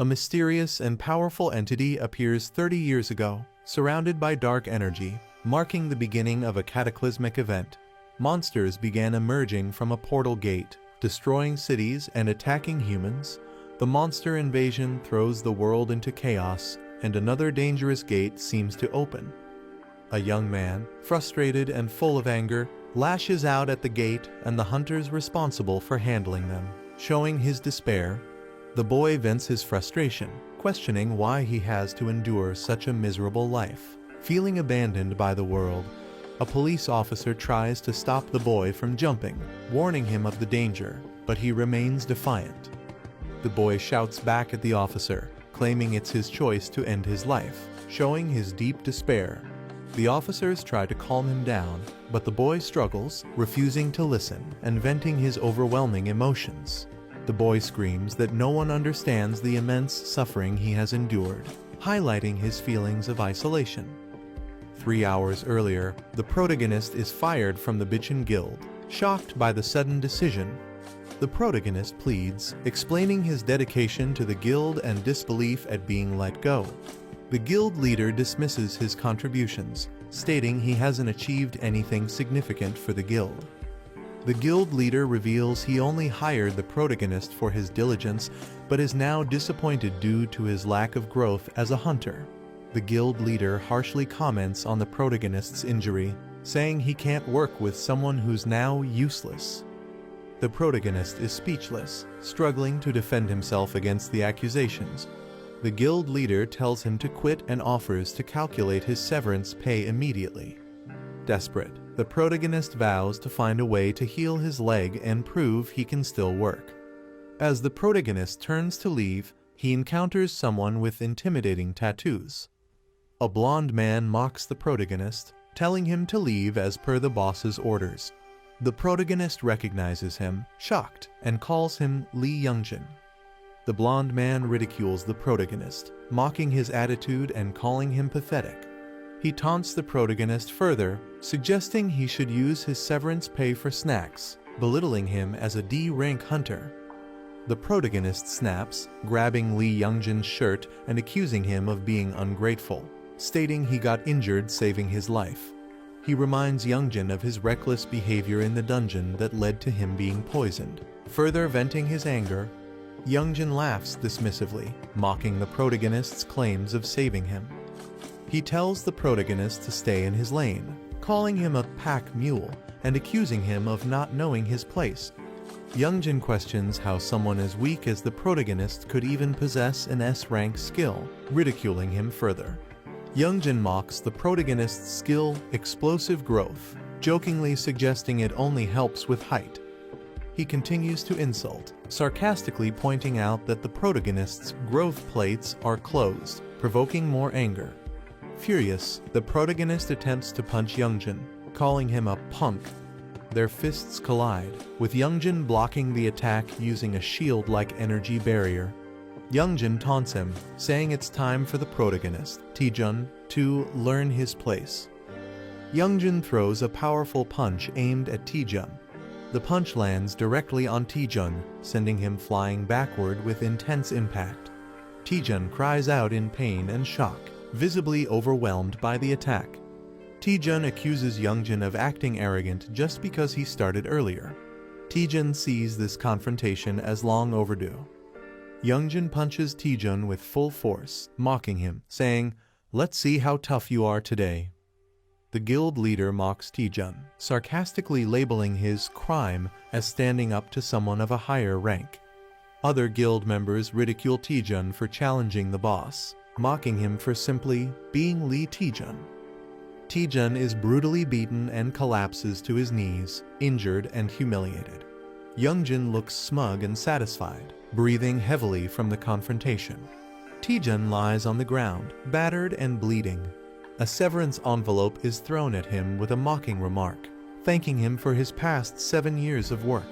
A mysterious and powerful entity appears 30 years ago, surrounded by dark energy, marking the beginning of a cataclysmic event. Monsters began emerging from a portal gate, destroying cities and attacking humans. The monster invasion throws the world into chaos, and another dangerous gate seems to open. A young man, frustrated and full of anger, lashes out at the gate and the hunters responsible for handling them. Showing his despair, the boy vents his frustration, questioning why he has to endure such a miserable life. Feeling abandoned by the world, a police officer tries to stop the boy from jumping, warning him of the danger, but he remains defiant. The boy shouts back at the officer, claiming it's his choice to end his life, showing his deep despair. The officers try to calm him down, but the boy struggles, refusing to listen and venting his overwhelming emotions. The boy screams that no one understands the immense suffering he has endured, highlighting his feelings of isolation. 3 hours earlier, the protagonist is fired from the Bitchin Guild, shocked by the sudden decision. The protagonist pleads, explaining his dedication to the guild and disbelief at being let go. The guild leader dismisses his contributions, stating he hasn't achieved anything significant for the guild. The guild leader reveals he only hired the protagonist for his diligence, but is now disappointed due to his lack of growth as a hunter. The guild leader harshly comments on the protagonist's injury, saying he can't work with someone who's now useless. The protagonist is speechless, struggling to defend himself against the accusations. The guild leader tells him to quit and offers to calculate his severance pay immediately. Desperate, the protagonist vows to find a way to heal his leg and prove he can still work. As the protagonist turns to leave, he encounters someone with intimidating tattoos. A blonde man mocks the protagonist, telling him to leave as per the boss's orders. The protagonist recognizes him, shocked, and calls him Lee Youngjin. The blonde man ridicules the protagonist, mocking his attitude and calling him pathetic. He taunts the protagonist further, suggesting he should use his severance pay for snacks, belittling him as a D-rank hunter. The protagonist snaps, grabbing Lee Youngjin's shirt and accusing him of being ungrateful, stating he got injured saving his life. He reminds Youngjin of his reckless behavior in the dungeon that led to him being poisoned. Further venting his anger, Youngjin laughs dismissively, mocking the protagonist's claims of saving him. He tells the protagonist to stay in his lane, calling him a pack mule and accusing him of not knowing his place. Youngjin questions how someone as weak as the protagonist could even possess an S-rank skill, ridiculing him further. Youngjin mocks the protagonist's skill, explosive growth, jokingly suggesting it only helps with height. He continues to insult, sarcastically pointing out that the protagonist's growth plates are closed, provoking more anger. Furious, the protagonist attempts to punch Youngjin, calling him a punk. Their fists collide, with Youngjin blocking the attack using a shield-like energy barrier. Youngjin taunts him, saying it's time for the protagonist, Taejun, to learn his place. Youngjin throws a powerful punch aimed at Taejun. The punch lands directly on Taejun, sending him flying backward with intense impact. Taejun cries out in pain and shock, visibly overwhelmed by the attack. Taejun accuses Youngjin of acting arrogant just because he started earlier. Taejun sees this confrontation as long overdue. Youngjin punches Taejun with full force, mocking him, saying, "Let's see how tough you are today." The guild leader mocks Taejun, sarcastically labeling his crime as standing up to someone of a higher rank. Other guild members ridicule Taejun for challenging the boss, mocking him for simply being Lee Taejun. Taejun is brutally beaten and collapses to his knees, injured and humiliated. Youngjin looks smug and satisfied, breathing heavily from the confrontation. Taejun lies on the ground, battered and bleeding. A severance envelope is thrown at him with a mocking remark, thanking him for his past 7 years of work.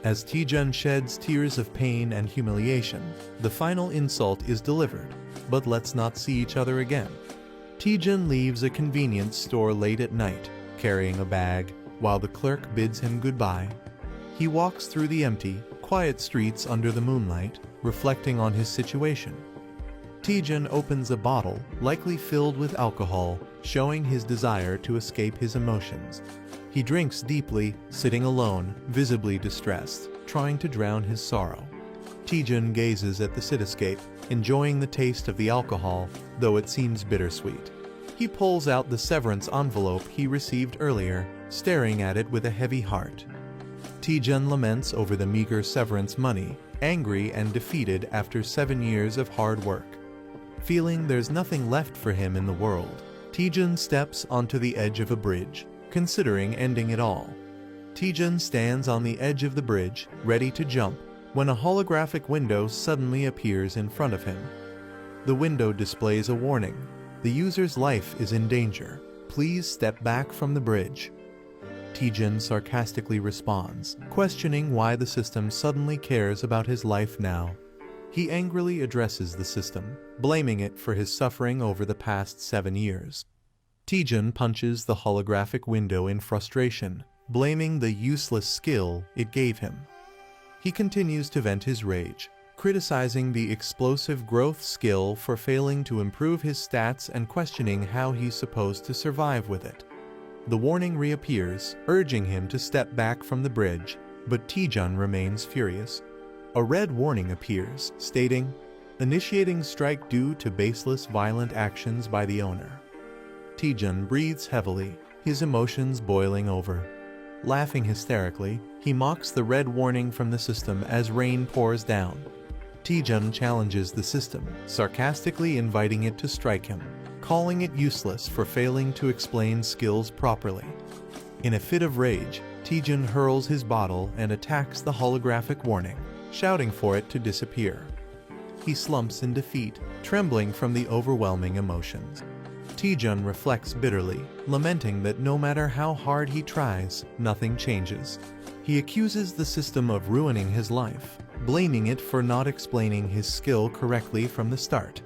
As Taejun sheds tears of pain and humiliation, the final insult is delivered, but let's not see each other again. Taejun leaves a convenience store late at night, carrying a bag, while the clerk bids him goodbye. He walks through the empty, quiet streets under the moonlight, reflecting on his situation. Taejun opens a bottle, likely filled with alcohol, showing his desire to escape his emotions. He drinks deeply, sitting alone, visibly distressed, trying to drown his sorrow. Taejun gazes at the cityscape, enjoying the taste of the alcohol, though it seems bittersweet. He pulls out the severance envelope he received earlier, staring at it with a heavy heart. Taejun laments over the meager severance money, angry and defeated after 7 years of hard work. Feeling there's nothing left for him in the world, Taejun steps onto the edge of a bridge, considering ending it all. Taejun stands on the edge of the bridge, ready to jump, when a holographic window suddenly appears in front of him. The window displays a warning. The user's life is in danger. Please step back from the bridge. Taejun sarcastically responds, questioning why the system suddenly cares about his life now. He angrily addresses the system, blaming it for his suffering over the past 7 years. Taejun punches the holographic window in frustration, blaming the useless skill it gave him. He continues to vent his rage, criticizing the explosive growth skill for failing to improve his stats and questioning how he's supposed to survive with it. The warning reappears, urging him to step back from the bridge, but Taejun remains furious. A red warning appears, stating, "Initiating strike due to baseless violent actions by the owner." Taejun breathes heavily, his emotions boiling over. Laughing hysterically, he mocks the red warning from the system as rain pours down. Taejun challenges the system, sarcastically inviting it to strike him, calling it useless for failing to explain skills properly. In a fit of rage, Taejun hurls his bottle and attacks the holographic warning, shouting for it to disappear. He slumps in defeat, trembling from the overwhelming emotions. Taejun reflects bitterly, lamenting that no matter how hard he tries, nothing changes. He accuses the system of ruining his life, blaming it for not explaining his skill correctly from the start.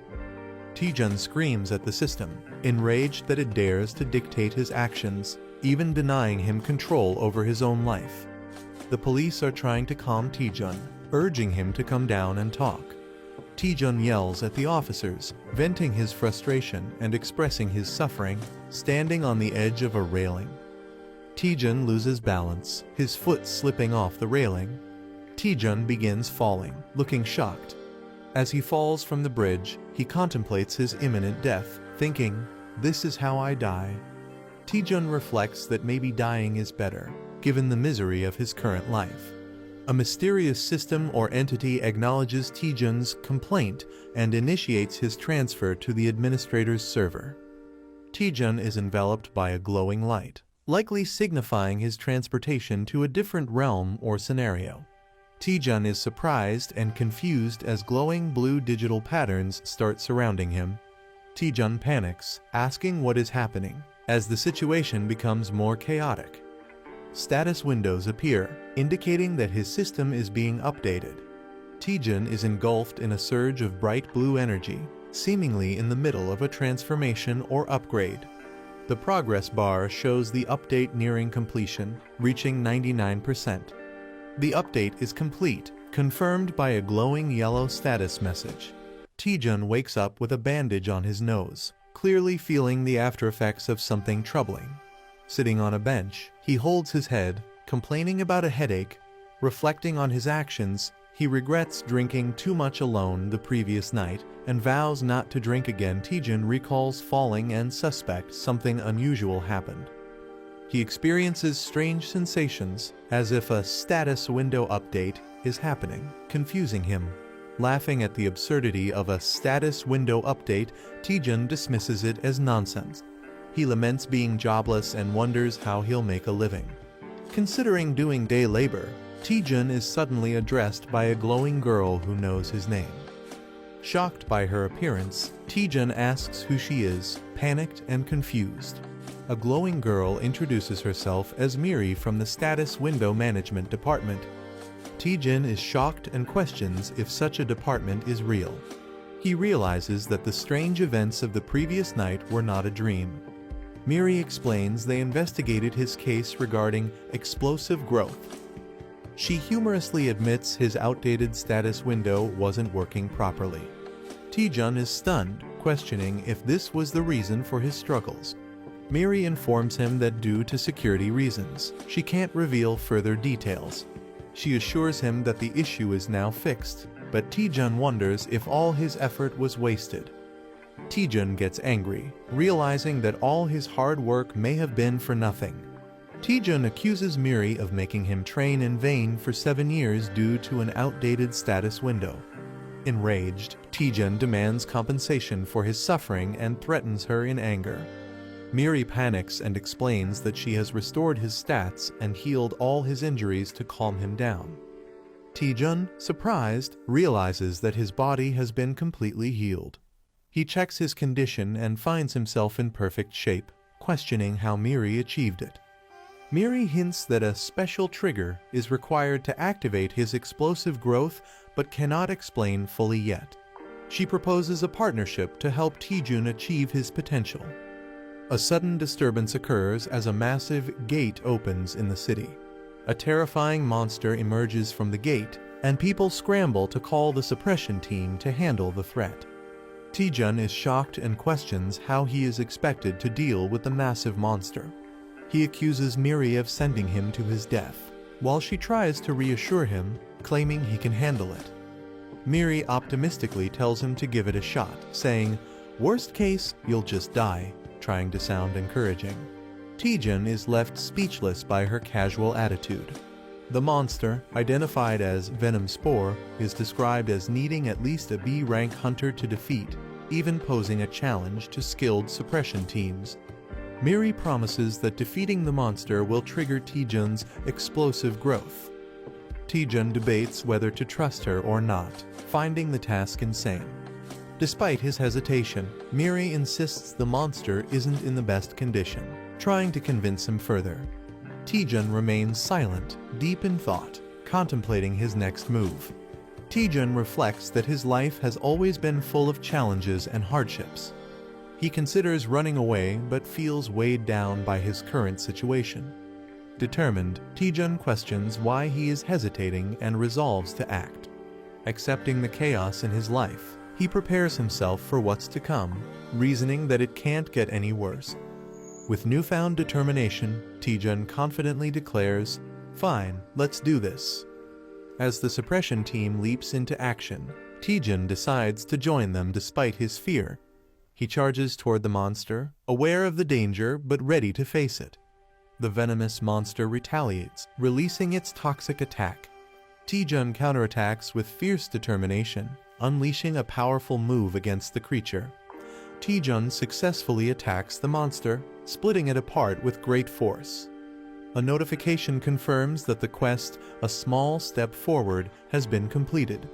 Taejun screams at the system, enraged that it dares to dictate his actions, even denying him control over his own life. The police are trying to calm Taejun, urging him to come down and talk. Taejun yells at the officers, venting his frustration and expressing his suffering, standing on the edge of a railing. Taejun loses balance, his foot slipping off the railing. Taejun begins falling, looking shocked. As he falls from the bridge, he contemplates his imminent death, thinking, "This is how I die." Taejun reflects that maybe dying is better, given the misery of his current life. A mysterious system or entity acknowledges Taejun's complaint and initiates his transfer to the administrator's server. Taejun is enveloped by a glowing light, likely signifying his transportation to a different realm or scenario. Taejun is surprised and confused as glowing blue digital patterns start surrounding him. Taejun panics, asking what is happening, as the situation becomes more chaotic. Status windows appear, indicating that his system is being updated. Taejun is engulfed in a surge of bright blue energy, seemingly in the middle of a transformation or upgrade. The progress bar shows the update nearing completion, reaching 99%. The update is complete, confirmed by a glowing yellow status message. Taejun wakes up with a bandage on his nose, clearly feeling the aftereffects of something troubling. Sitting on a bench, he holds his head, complaining about a headache. Reflecting on his actions, he regrets drinking too much alone the previous night and vows not to drink again. Taejun recalls falling and suspects something unusual happened. He experiences strange sensations, as if a status window update is happening, confusing him. Laughing at the absurdity of a status window update, Taejun dismisses it as nonsense. He laments being jobless and wonders how he'll make a living. Considering doing day labor, Taejun is suddenly addressed by a glowing girl who knows his name. Shocked by her appearance, Taejun asks who she is, panicked and confused. A glowing girl introduces herself as Miri from the Status Window Management Department. Taejun is shocked and questions if such a department is real. He realizes that the strange events of the previous night were not a dream. Miri explains they investigated his case regarding explosive growth. She humorously admits his outdated status window wasn't working properly. Taejun is stunned, questioning if this was the reason for his struggles. Miri informs him that due to security reasons, she can't reveal further details. She assures him that the issue is now fixed, but Taejun wonders if all his effort was wasted. Taejun gets angry, realizing that all his hard work may have been for nothing. Taejun accuses Miri of making him train in vain for 7 years due to an outdated status window. Enraged, Taejun demands compensation for his suffering and threatens her in anger. Miri panics and explains that she has restored his stats and healed all his injuries to calm him down. Taejun, surprised, realizes that his body has been completely healed. He checks his condition and finds himself in perfect shape, questioning how Miri achieved it. Miri hints that a special trigger is required to activate his explosive growth but cannot explain fully yet. She proposes a partnership to help Taejun achieve his potential. A sudden disturbance occurs as a massive gate opens in the city. A terrifying monster emerges from the gate, and people scramble to call the suppression team to handle the threat. Taejun is shocked and questions how he is expected to deal with the massive monster. He accuses Miri of sending him to his death, while she tries to reassure him, claiming he can handle it. Miri optimistically tells him to give it a shot, saying, "Worst case, you'll just die," trying to sound encouraging. Taejun is left speechless by her casual attitude. The monster, identified as Venom Spore, is described as needing at least a B-rank hunter to defeat, even posing a challenge to skilled suppression teams. Miri promises that defeating the monster will trigger Taejun's explosive growth. Taejun debates whether to trust her or not, finding the task insane. Despite his hesitation, Miri insists the monster isn't in the best condition, trying to convince him further. Taejun remains silent, deep in thought, contemplating his next move. Taejun reflects that his life has always been full of challenges and hardships. He considers running away but feels weighed down by his current situation. Determined, Taejun questions why he is hesitating and resolves to act. Accepting the chaos in his life, he prepares himself for what's to come, reasoning that it can't get any worse. With newfound determination, Taejun confidently declares, "Fine, let's do this." As the suppression team leaps into action, Taejun decides to join them despite his fear. He charges toward the monster, aware of the danger but ready to face it. The venomous monster retaliates, releasing its toxic attack. Taejun counterattacks with fierce determination, unleashing a powerful move against the creature. Taejun successfully attacks the monster, splitting it apart with great force. A notification confirms that the quest, "A Small Step Forward," has been completed.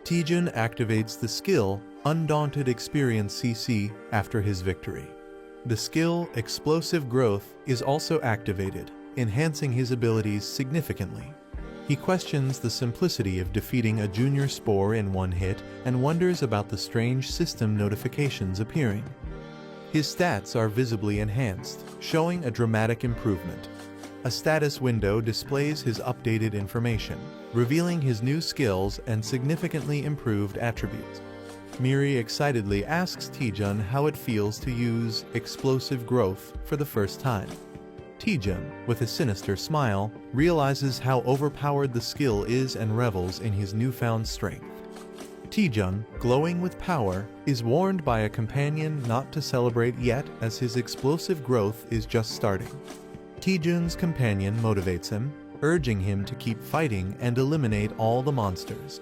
Taejun activates the skill, Undaunted Experience CC, after his victory. The skill, Explosive Growth, is also activated, enhancing his abilities significantly. He questions the simplicity of defeating a junior spore in one hit and wonders about the strange system notifications appearing. His stats are visibly enhanced, showing a dramatic improvement. A status window displays his updated information, revealing his new skills and significantly improved attributes. Miri excitedly asks Taejun how it feels to use Explosive Growth for the first time. Taejun, with a sinister smile, realizes how overpowered the skill is and revels in his newfound strength. Taejun, glowing with power, is warned by a companion not to celebrate yet as his explosive growth is just starting. Taejun's companion motivates him, urging him to keep fighting and eliminate all the monsters.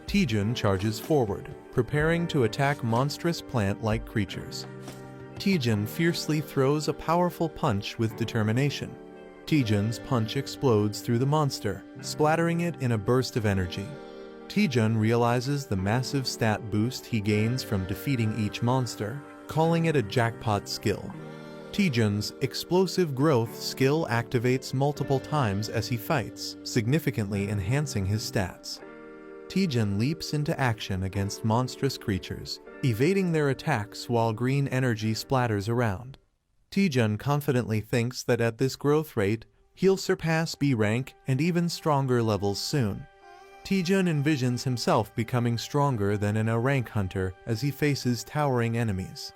Taejun charges forward, preparing to attack monstrous plant-like creatures. Taejun fiercely throws a powerful punch with determination. Taejun's punch explodes through the monster, splattering it in a burst of energy. Taejun realizes the massive stat boost he gains from defeating each monster, calling it a jackpot skill. Taejun's Explosive Growth skill activates multiple times as he fights, significantly enhancing his stats. Taejun leaps into action against monstrous creatures, evading their attacks while green energy splatters around. Taejun confidently thinks that at this growth rate, He'll surpass B rank and even stronger levels soon. Taejun envisions himself becoming stronger than an A rank hunter as he faces towering enemies.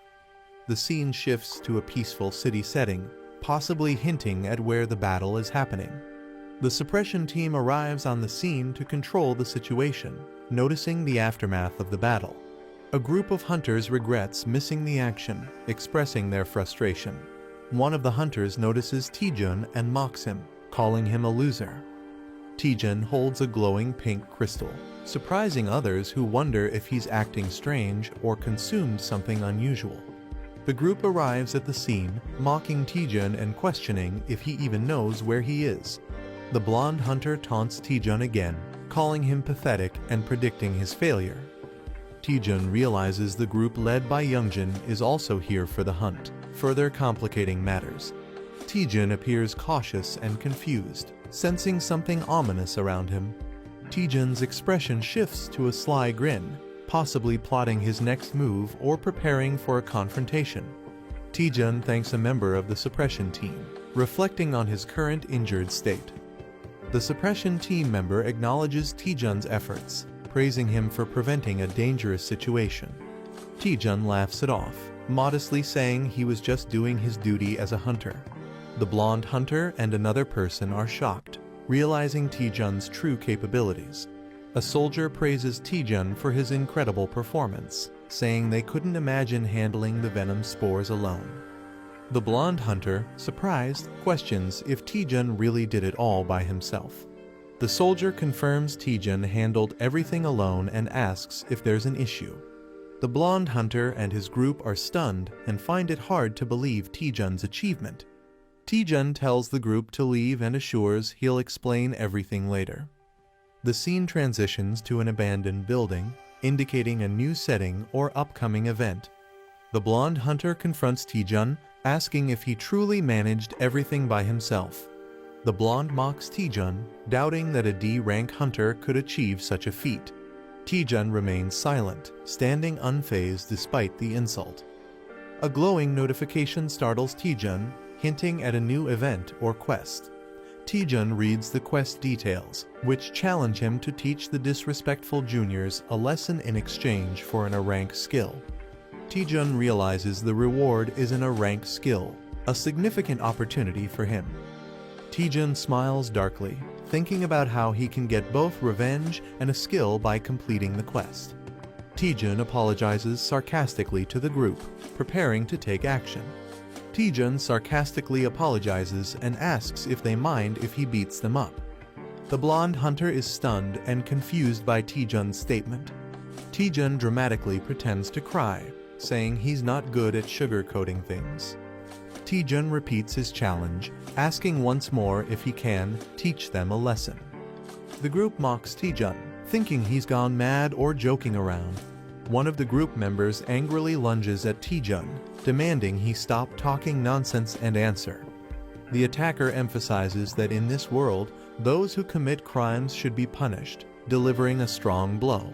The scene shifts to a peaceful city setting, possibly hinting at where the battle is happening. The suppression team arrives on the scene to control the situation, noticing the aftermath of the battle. A group of hunters regrets missing the action, expressing their frustration. One of the hunters notices Taejun and mocks him, calling him a loser. Taejun holds a glowing pink crystal, surprising others who wonder if he's acting strange or consumed something unusual. The group arrives at the scene, mocking Taejun and questioning if he even knows where he is. The blonde hunter taunts Taejun again, calling him pathetic and predicting his failure. Taejun realizes the group led by Youngjin is also here for the hunt, further complicating matters. Taejun appears cautious and confused, sensing something ominous around him. Taejun's expression shifts to a sly grin, possibly plotting his next move or preparing for a confrontation. Taejun thanks a member of the suppression team, reflecting on his current injured state. The suppression team member acknowledges Taejun's efforts, praising him for preventing a dangerous situation. Taejun laughs it off, modestly saying he was just doing his duty as a hunter. The blonde hunter and another person are shocked, realizing Taejun's true capabilities. A soldier praises Taejun for his incredible performance, saying they couldn't imagine handling the venom spores alone. The blonde hunter, surprised, questions if Taejun really did it all by himself. The soldier confirms Taejun handled everything alone and asks if there's an issue. The blonde hunter and his group are stunned and find it hard to believe Taejun's achievement. Taejun tells the group to leave and assures he'll explain everything later. The scene transitions to an abandoned building, indicating a new setting or upcoming event. The blonde hunter confronts Taejun, asking if he truly managed everything by himself. The blonde mocks Taejun, doubting that a D-rank hunter could achieve such a feat. Taejun remains silent, standing unfazed despite the insult. A glowing notification startles Taejun, hinting at a new event or quest. Taejun reads the quest details, which challenge him to teach the disrespectful juniors a lesson in exchange for an A-rank skill. Taejun realizes the reward is an A-rank skill, a significant opportunity for him. Taejun smiles darkly, thinking about how he can get both revenge and a skill by completing the quest. Taejun apologizes sarcastically to the group, preparing to take action. Taejun sarcastically apologizes and asks if they mind if he beats them up. The blonde hunter is stunned and confused by Taejun's statement. Taejun dramatically pretends to cry, saying he's not good at sugarcoating things. Taejun repeats his challenge, asking once more if he can teach them a lesson. The group mocks Taejun, thinking he's gone mad or joking around. One of the group members angrily lunges at Taejun, demanding he stop talking nonsense and answer. The attacker emphasizes that in this world, those who commit crimes should be punished, delivering a strong blow.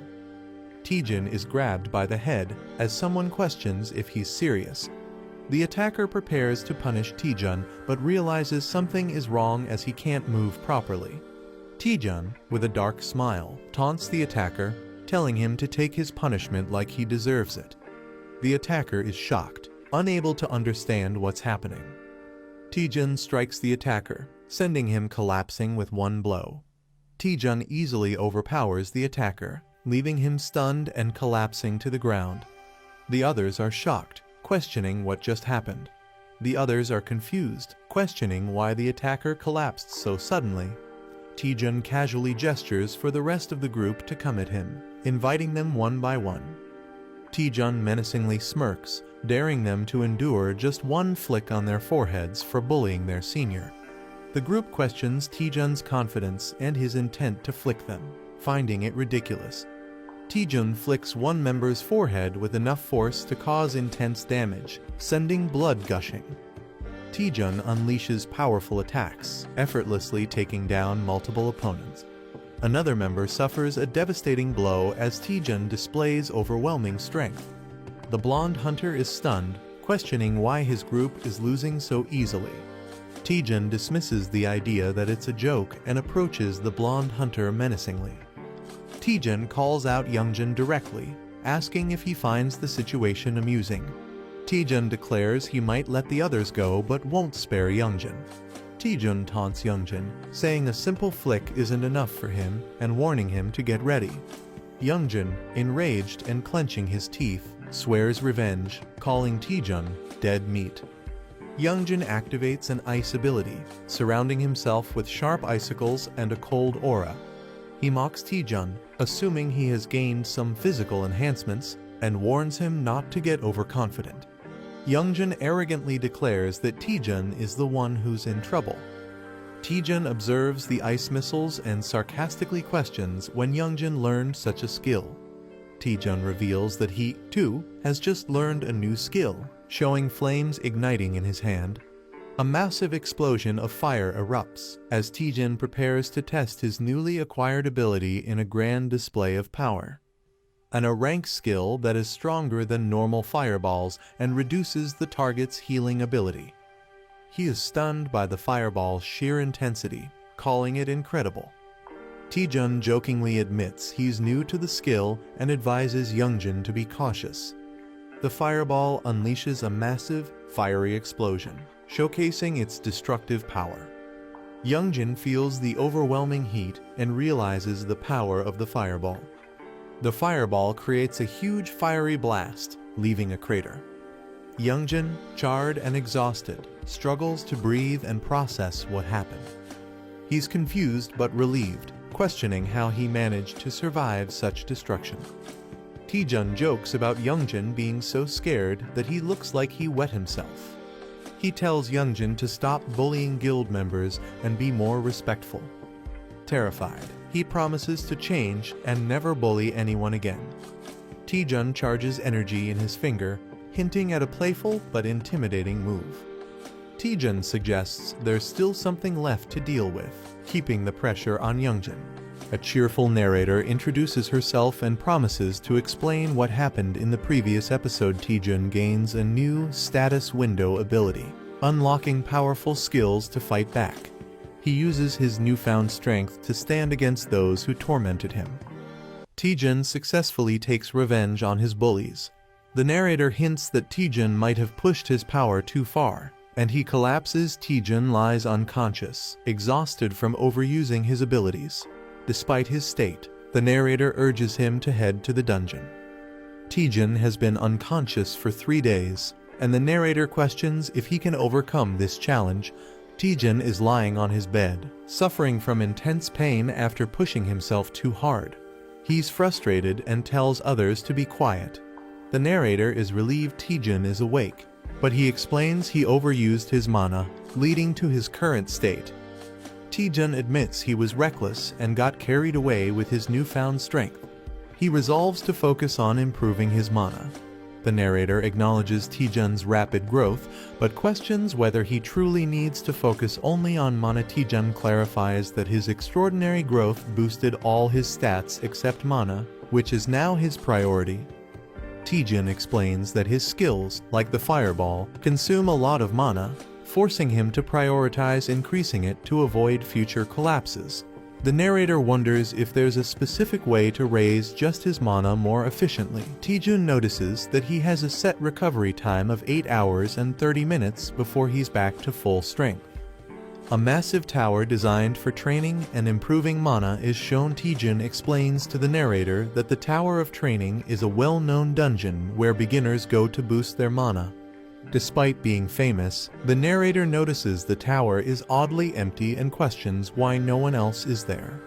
Taejun is grabbed by the head as someone questions if he's serious. The attacker prepares to punish Taejun but realizes something is wrong as he can't move properly. Taejun, with a dark smile, taunts the attacker, telling him to take his punishment like he deserves it. The attacker is shocked, unable to understand what's happening. Taejun strikes the attacker, sending him collapsing with one blow. Taejun easily overpowers the attacker, leaving him stunned and collapsing to the ground. The others are shocked, questioning what just happened. The others are confused, questioning why the attacker collapsed so suddenly. Taejun casually gestures for the rest of the group to come at him, inviting them one by one. Taejun menacingly smirks, daring them to endure just one flick on their foreheads for bullying their senior. The group questions Taejun's confidence and his intent to flick them, finding it ridiculous. Taejun flicks one member's forehead with enough force to cause intense damage, sending blood gushing. Taejun unleashes powerful attacks, effortlessly taking down multiple opponents. Another member suffers a devastating blow as Taejun displays overwhelming strength. The blonde hunter is stunned, questioning why his group is losing so easily. Taejun dismisses the idea that it's a joke and approaches the blonde hunter menacingly. Taejun calls out Youngjin directly, asking if he finds the situation amusing. Taejun declares he might let the others go but won't spare Youngjin. Taejun taunts Youngjin, saying a simple flick isn't enough for him and warning him to get ready. Youngjin, enraged and clenching his teeth, swears revenge, calling Taejun dead meat. Youngjin activates an ice ability, surrounding himself with sharp icicles and a cold aura. He mocks Taejun, assuming he has gained some physical enhancements, and warns him not to get overconfident. Youngjin arrogantly declares that Taejun is the one who's in trouble. Taejun observes the ice missiles and sarcastically questions when Youngjin learned such a skill. Taejun reveals that he, too, has just learned a new skill, showing flames igniting in his hand. A massive explosion of fire erupts as Taejun prepares to test his newly acquired ability in a grand display of power. A rank skill that is stronger than normal fireballs and reduces the target's healing ability. He is stunned by the fireball's sheer intensity, calling it incredible. Taejun jokingly admits he's new to the skill and advises Youngjin to be cautious. The fireball unleashes a massive, fiery explosion, showcasing its destructive power. Youngjin feels the overwhelming heat and realizes the power of the fireball. The fireball creates a huge fiery blast, leaving a crater. Youngjin, charred and exhausted, struggles to breathe and process what happened. He's confused but relieved, questioning how he managed to survive such destruction. Taejun jokes about Youngjin being so scared that he looks like he wet himself. He tells Youngjin to stop bullying guild members and be more respectful. Terrified, he promises to change and never bully anyone again. Taejun charges energy in his finger, hinting at a playful but intimidating move. Taejun suggests there's still something left to deal with, keeping the pressure on Youngjin. A cheerful narrator introduces herself and promises to explain what happened in the previous episode. Taejun gains a new status window ability, unlocking powerful skills to fight back. He uses his newfound strength to stand against those who tormented him. Taejun successfully takes revenge on his bullies. The narrator hints that Taejun might have pushed his power too far, and he collapses. Taejun lies unconscious, exhausted from overusing his abilities. Despite his state, the narrator urges him to head to the dungeon. Taejun has been unconscious for 3 days, and the narrator questions if he can overcome this challenge. Taejun is lying on his bed, suffering from intense pain after pushing himself too hard. He's frustrated and tells others to be quiet. The narrator is relieved Taejun is awake, but he explains he overused his mana, leading to his current state. Taejun admits he was reckless and got carried away with his newfound strength. He resolves to focus on improving his mana. The narrator acknowledges Taejun's rapid growth, but questions whether he truly needs to focus only on mana. Taejun clarifies that his extraordinary growth boosted all his stats except mana, which is now his priority. Taejun explains that his skills, like the fireball, consume a lot of mana, forcing him to prioritize increasing it to avoid future collapses. The narrator wonders if there's a specific way to raise just his mana more efficiently. Taejun notices that he has a set recovery time of 8 hours and 30 minutes before he's back to full strength. A massive tower designed for training and improving mana is shown. Taejun explains to the narrator that the Tower of Training is a well-known dungeon where beginners go to boost their mana. Despite being famous, the narrator notices the tower is oddly empty and questions why no one else is there.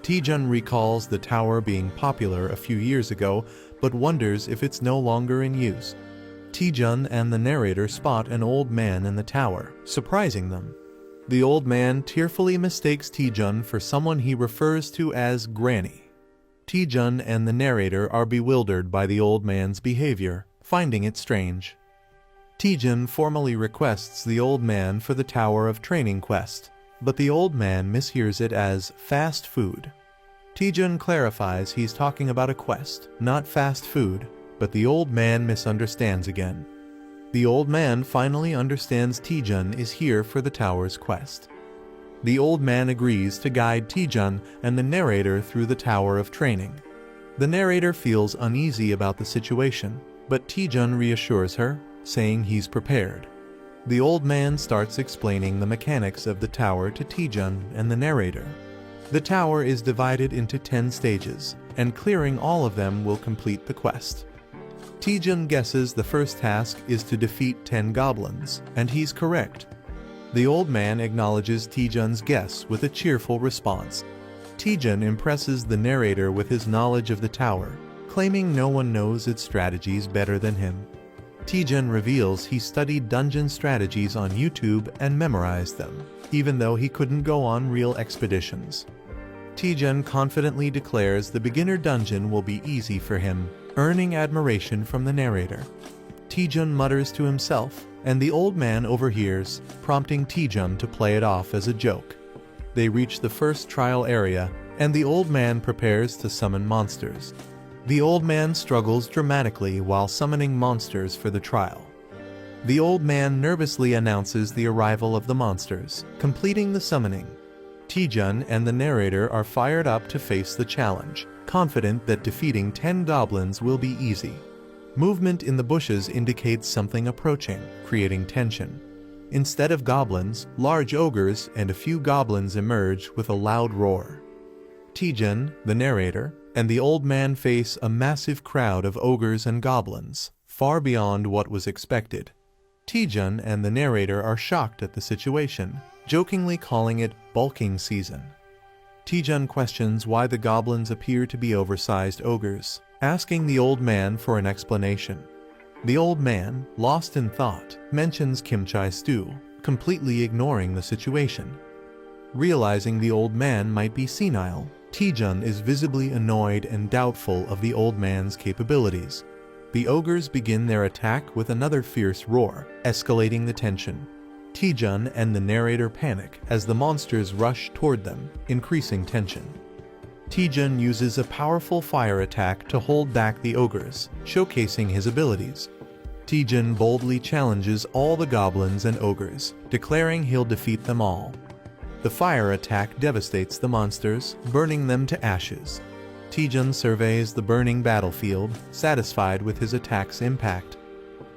Taejun recalls the tower being popular a few years ago, but wonders if it's no longer in use. Taejun and the narrator spot an old man in the tower, surprising them. The old man tearfully mistakes Taejun for someone he refers to as Granny. Taejun and the narrator are bewildered by the old man's behavior, finding it strange. Taejun formally requests the old man for the Tower of Training quest, but the old man mishears it as fast food. Taejun clarifies he's talking about a quest, not fast food, but the old man misunderstands again. The old man finally understands Taejun is here for the tower's quest. The old man agrees to guide Taejun and the narrator through the tower of training. The narrator feels uneasy about the situation, but Taejun reassures her, saying he's prepared. The old man starts explaining the mechanics of the tower to Taejun and the narrator. The tower is divided into 10 stages, and clearing all of them will complete the quest. Taejun guesses the first task is to defeat 10 goblins, and he's correct. The old man acknowledges Taejun's guess with a cheerful response. Taejun impresses the narrator with his knowledge of the tower, claiming no one knows its strategies better than him. Taejun reveals he studied dungeon strategies on YouTube and memorized them, even though he couldn't go on real expeditions. Taejun confidently declares the beginner dungeon will be easy for him, earning admiration from the narrator. Taejun mutters to himself, and the old man overhears, prompting Taejun to play it off as a joke. They reach the first trial area, and the old man prepares to summon monsters. The old man struggles dramatically while summoning monsters for the trial. The old man nervously announces the arrival of the monsters, completing the summoning. Taejun and the narrator are fired up to face the challenge, confident that defeating 10 goblins will be easy. Movement in the bushes indicates something approaching, creating tension. Instead of goblins, large ogres and a few goblins emerge with a loud roar. Taejun, the narrator, and the old man face a massive crowd of ogres and goblins, far beyond what was expected. Taejun and the narrator are shocked at the situation, jokingly calling it bulking season. Taejun questions why the goblins appear to be oversized ogres, asking the old man for an explanation. The old man, lost in thought, mentions kimchi stew, completely ignoring the situation. Realizing the old man might be senile, Taejun is visibly annoyed and doubtful of the old man's capabilities. The ogres begin their attack with another fierce roar, escalating the tension. Taejun and the narrator panic as the monsters rush toward them, increasing tension. Taejun uses a powerful fire attack to hold back the ogres, showcasing his abilities. Taejun boldly challenges all the goblins and ogres, declaring he'll defeat them all. The fire attack devastates the monsters, burning them to ashes. Taejun surveys the burning battlefield, satisfied with his attack's impact.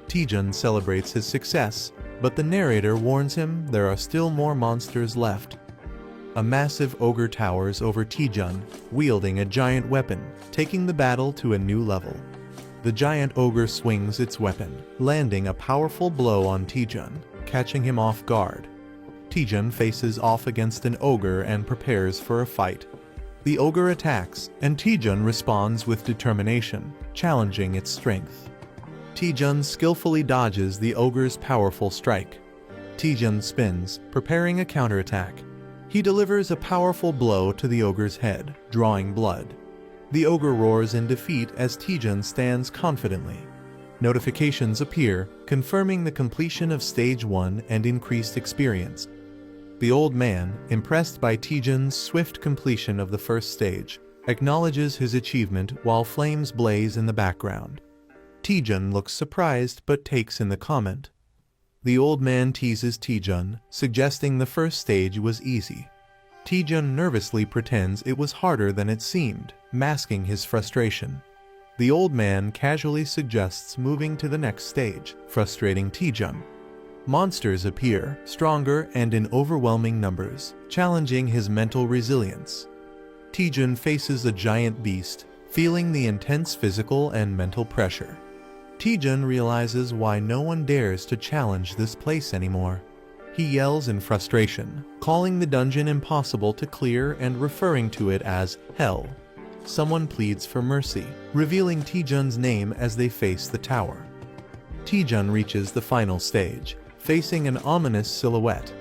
Taejun celebrates his success, but the narrator warns him there are still more monsters left. A massive ogre towers over Taejun, wielding a giant weapon, taking the battle to a new level. The giant ogre swings its weapon, landing a powerful blow on Taejun, catching him off guard. Taejun faces off against an ogre and prepares for a fight. The ogre attacks, and Taejun responds with determination, challenging its strength. Taejun skillfully dodges the ogre's powerful strike. Taejun spins, preparing a counterattack. He delivers a powerful blow to the ogre's head, drawing blood. The ogre roars in defeat as Taejun stands confidently. Notifications appear, confirming the completion of Stage 1 and increased experience. The old man, impressed by Taejun's swift completion of the first stage, acknowledges his achievement while flames blaze in the background. Taejun looks surprised but takes in the comment. The old man teases Taejun, suggesting the first stage was easy. Taejun nervously pretends it was harder than it seemed, masking his frustration. The old man casually suggests moving to the next stage, frustrating Taejun. Monsters appear, stronger and in overwhelming numbers, challenging his mental resilience. Taejun faces a giant beast, feeling the intense physical and mental pressure. Taejun realizes why no one dares to challenge this place anymore. He yells in frustration, calling the dungeon impossible to clear and referring to it as hell. Someone pleads for mercy, revealing Taejun's name as they face the tower. Taejun reaches the final stage, facing an ominous silhouette.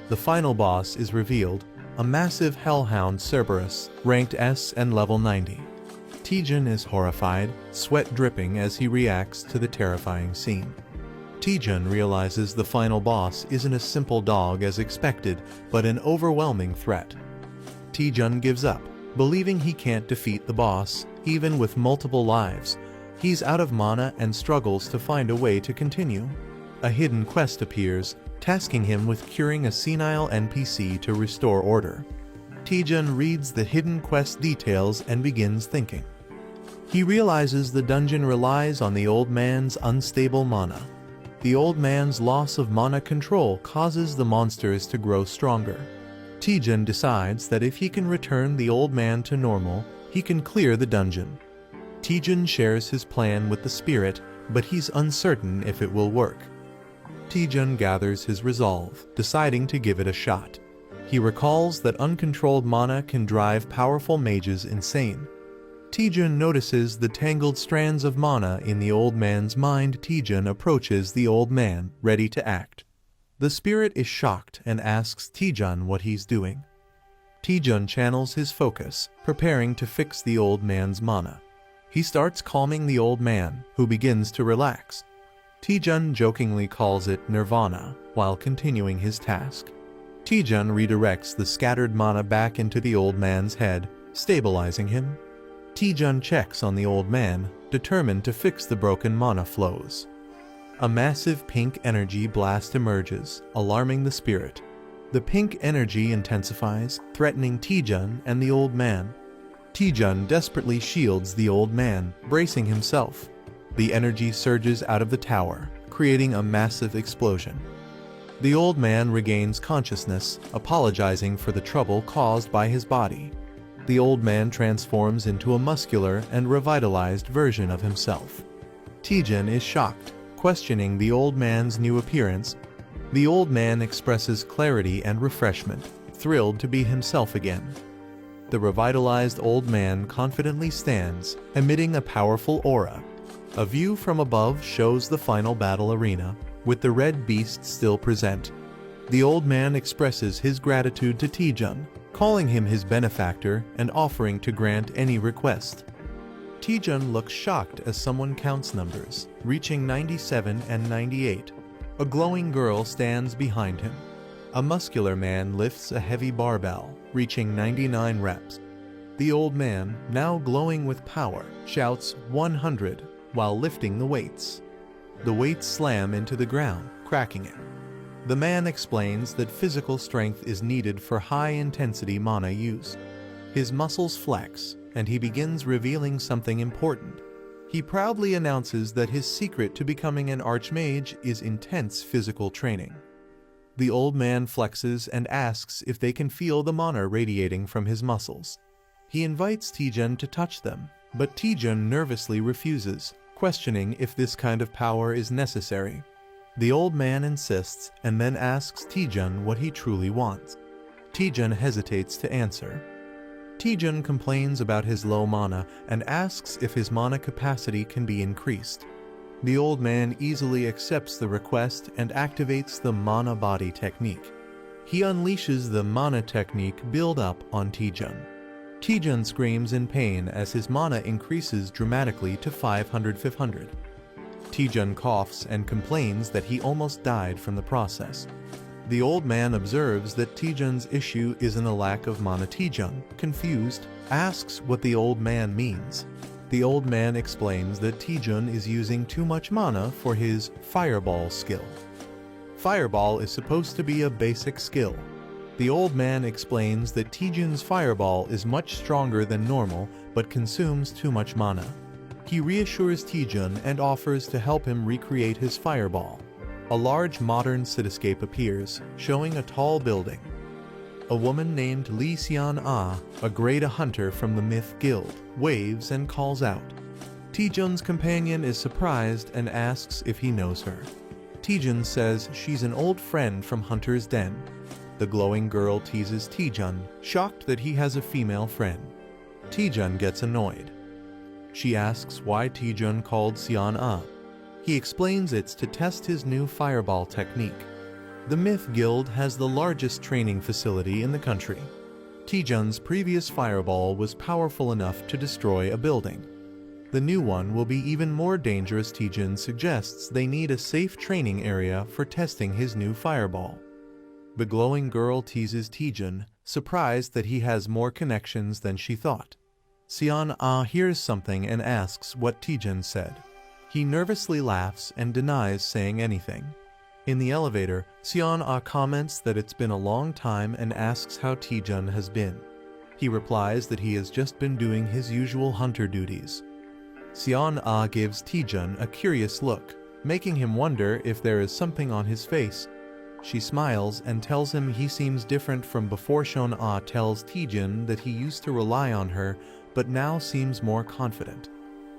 The final boss is revealed, a massive hellhound Cerberus, ranked S and level 90. Taejun is horrified, sweat dripping as he reacts to the terrifying scene. Taejun realizes the final boss isn't a simple dog as expected, but an overwhelming threat. Taejun gives up, believing he can't defeat the boss, even with multiple lives. He's out of mana and struggles to find a way to continue. A hidden quest appears, tasking him with curing a senile NPC to restore order. Taejun reads the hidden quest details and begins thinking. He realizes the dungeon relies on the old man's unstable mana. The old man's loss of mana control causes the monsters to grow stronger. Taejun decides that if he can return the old man to normal, he can clear the dungeon. Taejun shares his plan with the spirit, but he's uncertain if it will work. Taejun gathers his resolve, deciding to give it a shot. He recalls that uncontrolled mana can drive powerful mages insane. Taejun notices the tangled strands of mana in the old man's mind. Taejun approaches the old man, ready to act. The spirit is shocked and asks Taejun what he's doing. Taejun channels his focus, preparing to fix the old man's mana. He starts calming the old man, who begins to relax. Taejun jokingly calls it nirvana, while continuing his task. Taejun redirects the scattered mana back into the old man's head, stabilizing him. Taejun checks on the old man, determined to fix the broken mana flows. A massive pink energy blast emerges, alarming the spirit. The pink energy intensifies, threatening Taejun and the old man. Taejun desperately shields the old man, bracing himself. The energy surges out of the tower, creating a massive explosion. The old man regains consciousness, apologizing for the trouble caused by his body. The old man transforms into a muscular and revitalized version of himself. Taejun is shocked, questioning the old man's new appearance. The old man expresses clarity and refreshment, thrilled to be himself again. The revitalized old man confidently stands, emitting a powerful aura. A view from above shows the final battle arena, with the red beast still present. The old man expresses his gratitude to Taejun, calling him his benefactor and offering to grant any request. Taejun looks shocked as someone counts numbers, reaching 97 and 98. A glowing girl stands behind him. A muscular man lifts a heavy barbell, reaching 99 reps. The old man, now glowing with power, shouts 100 while lifting the weights. The weights slam into the ground, cracking it. The man explains that physical strength is needed for high-intensity mana use. His muscles flex, and he begins revealing something important. He proudly announces that his secret to becoming an archmage is intense physical training. The old man flexes and asks if they can feel the mana radiating from his muscles. He invites Taejun to touch them, but Taejun nervously refuses, questioning if this kind of power is necessary. The old man insists and then asks Taejun what he truly wants. Taejun hesitates to answer. Taejun complains about his low mana and asks if his mana capacity can be increased. The old man easily accepts the request and activates the mana body technique. He unleashes the mana technique build-up on Taejun. Taejun screams in pain as his mana increases dramatically to 500. Taejun coughs and complains that he almost died from the process. The old man observes that Taejun's issue isn't a lack of mana. Taejun, confused, asks what the old man means. The old man explains that Taejun is using too much mana for his Fireball skill. Fireball is supposed to be a basic skill. The old man explains that Taejun's Fireball is much stronger than normal but consumes too much mana. He reassures Taejun and offers to help him recreate his Fireball. A large modern cityscape appears, showing a tall building. A woman named Lee Seon-ah, a great hunter from the Myth Guild, waves and calls out. Taejun's companion is surprised and asks if he knows her. Taejun says she's an old friend from Hunter's Den. The glowing girl teases Taejun, shocked that he has a female friend. Taejun gets annoyed. She asks why Taejun called Seon-ah. He explains it's to test his new Fireball technique. The Myth Guild has the largest training facility in the country. Taejun's previous Fireball was powerful enough to destroy a building. The new one will be even more dangerous. Taejun suggests they need a safe training area for testing his new Fireball. The glowing girl teases Taejun, surprised that he has more connections than she thought. Seon-ah hears something and asks what Taejun said. He nervously laughs and denies saying anything. In the elevator, Seon-ah comments that it's been a long time and asks how Taejun has been. He replies that he has just been doing his usual hunter duties. Seon-ah gives Taejun a curious look, making him wonder if there is something on his face. She smiles and tells him he seems different from before. Seon-ah tells Taejun that he used to rely on her, but now seems more confident.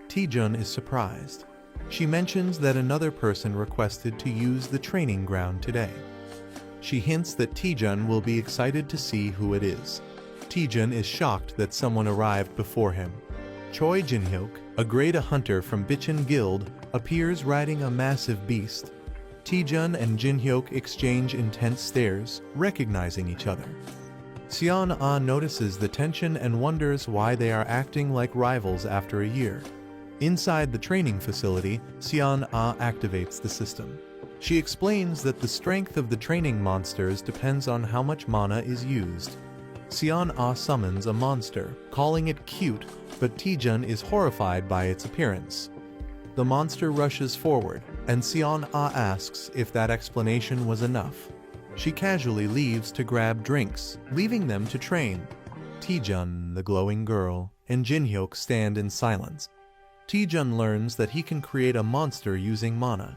Taejun is surprised. She mentions that another person requested to use the training ground today. She hints that Taejun will be excited to see who it is. Taejun is shocked that someone arrived before him. Choi Jin-hyuk, a grade A hunter from Bichon Guild, appears riding a massive beast. Taejun and Jin-hyuk exchange intense stares, recognizing each other. Seon-ah notices the tension and wonders why they are acting like rivals after a year. Inside the training facility, Seon-ah activates the system. She explains that the strength of the training monsters depends on how much mana is used. Seon-ah summons a monster, calling it cute, but Taejun is horrified by its appearance. The monster rushes forward, and Seon-ah asks if that explanation was enough. She casually leaves to grab drinks, leaving them to train. Taejun, the glowing girl, and Jin-hyuk stand in silence. Taejun learns that he can create a monster using mana.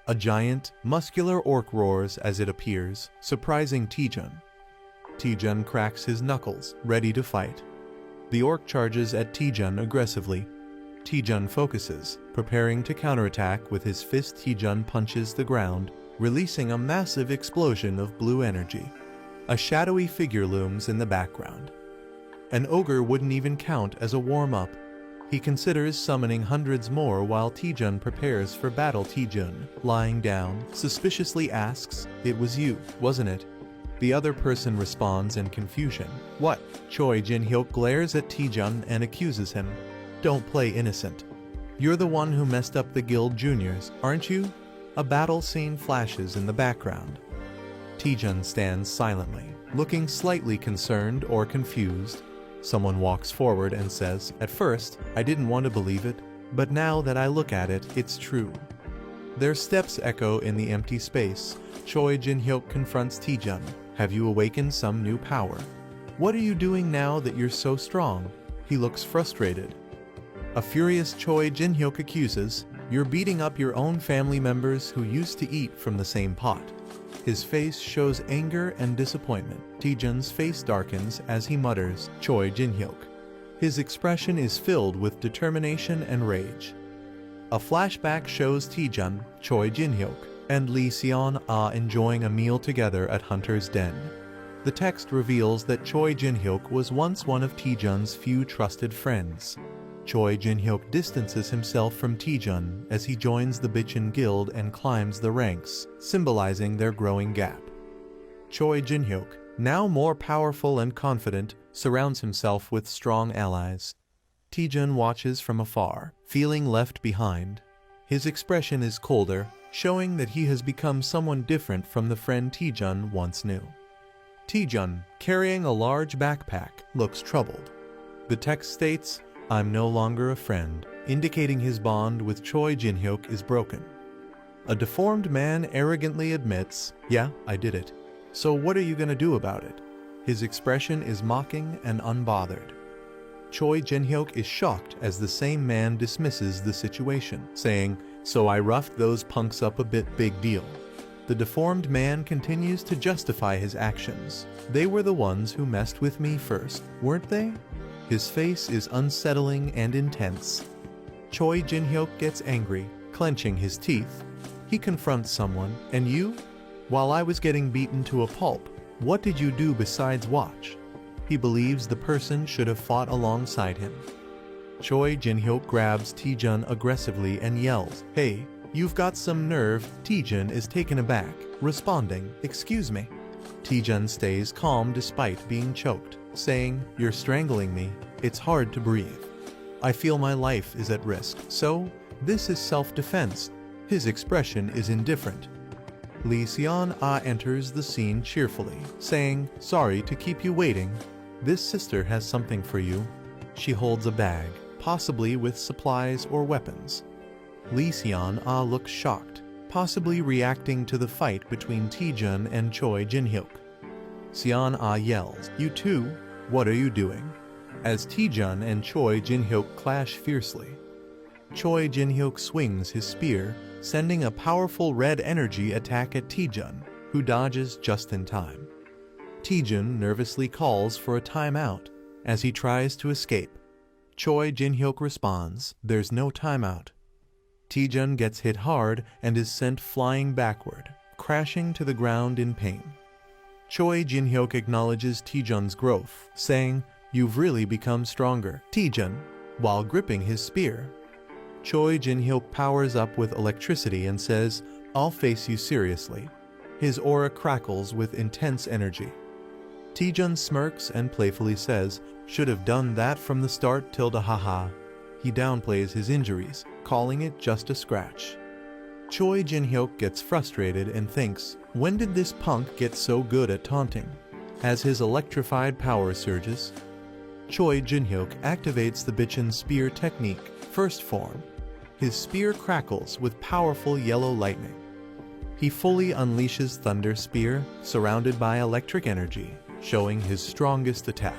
A giant, muscular orc roars as it appears, surprising Taejun. Taejun cracks his knuckles, ready to fight. The orc charges at Taejun aggressively. Taejun focuses, preparing to counterattack with his fist. Taejun punches the ground, releasing a massive explosion of blue energy. A shadowy figure looms in the background. An ogre wouldn't even count as a warm-up. He considers summoning hundreds more while Taejun prepares for battle. Taejun, lying down, suspiciously asks, "It was you, wasn't it?" The other person responds in confusion. "What?" Choi Jin-hyuk glares at Taejun and accuses him. "Don't play innocent. You're the one who messed up the guild juniors, aren't you?" A battle scene flashes in the background. Taejun stands silently, looking slightly concerned or confused. Someone walks forward and says, "At first, I didn't want to believe it, but now that I look at it, it's true." Their steps echo in the empty space. Choi Jin-hyuk confronts Taejun. "Have you awakened some new power? What are you doing now that you're so strong?" He looks frustrated. A furious Choi Jin-hyuk accuses, "You're beating up your own family members who used to eat from the same pot." His face shows anger and disappointment. Taejun's face darkens as he mutters, "Choi Jin-hyuk." His expression is filled with determination and rage. A flashback shows Taejun, Choi Jin-hyuk, and Lee Seon-ah enjoying a meal together at Hunter's Den. The text reveals that Choi Jin-hyuk was once one of Taejun's few trusted friends. Choi Jin-hyuk distances himself from Taejun as he joins the Bichon Guild and climbs the ranks, symbolizing their growing gap. Choi Jin-hyuk, now more powerful and confident, surrounds himself with strong allies. Taejun watches from afar, feeling left behind. His expression is colder, showing that he has become someone different from the friend Taejun once knew. Taejun, carrying a large backpack, looks troubled. The text states, "I'm no longer a friend," indicating his bond with Choi Jin-hyuk is broken. A deformed man arrogantly admits, "Yeah, I did it. So what are you gonna do about it?" His expression is mocking and unbothered. Choi Jin-hyuk is shocked as the same man dismisses the situation, saying, "So I roughed those punks up a bit, big deal." The deformed man continues to justify his actions. "They were the ones who messed with me first, weren't they?" His face is unsettling and intense. Choi Jin-hyuk gets angry, clenching his teeth. He confronts someone, "And you? While I was getting beaten to a pulp, what did you do besides watch?" He believes the person should have fought alongside him. Choi Jin-hyuk grabs Taejun aggressively and yells, "Hey, you've got some nerve." Taejun is taken aback, responding, "Excuse me." Taejun stays calm despite being choked, saying, "You're strangling me. It's hard to breathe. I feel my life is at risk, so this is self-defense." His expression is indifferent. Lee Seon-ah enters the scene cheerfully, saying, "Sorry to keep you waiting. This sister has something for you." She holds a bag, possibly with supplies or weapons. Lee Seon-ah looks shocked. possibly reacting to the fight between Taejun and Choi Jin-hyuk. Seon-ah yells, "You two, what are you doing?" as Taejun and Choi Jin-hyuk clash fiercely. Choi Jin-hyuk swings his spear, sending a powerful red energy attack at Taejun, who dodges just in time. Taejun nervously calls for a timeout as he tries to escape. Choi Jin-hyuk responds, "There's no timeout." Taejun gets hit hard and is sent flying backward, crashing to the ground in pain. Choi Jin-hyuk acknowledges Taejun's growth, saying, "You've really become stronger, Taejun," while gripping his spear. Choi Jin-hyuk powers up with electricity and says, "I'll face you seriously." His aura crackles with intense energy. Taejun smirks and playfully says, "Should have done that from the start, tilde haha." He downplays his injuries, calling it just a scratch. Choi Jin-hyuk gets frustrated and thinks, when did this punk get so good at taunting? As his electrified power surges, Choi Jin-hyuk activates the Bitchin Spear technique, first form. His spear crackles with powerful yellow lightning. He fully unleashes Thunder Spear, surrounded by electric energy, showing his strongest attack.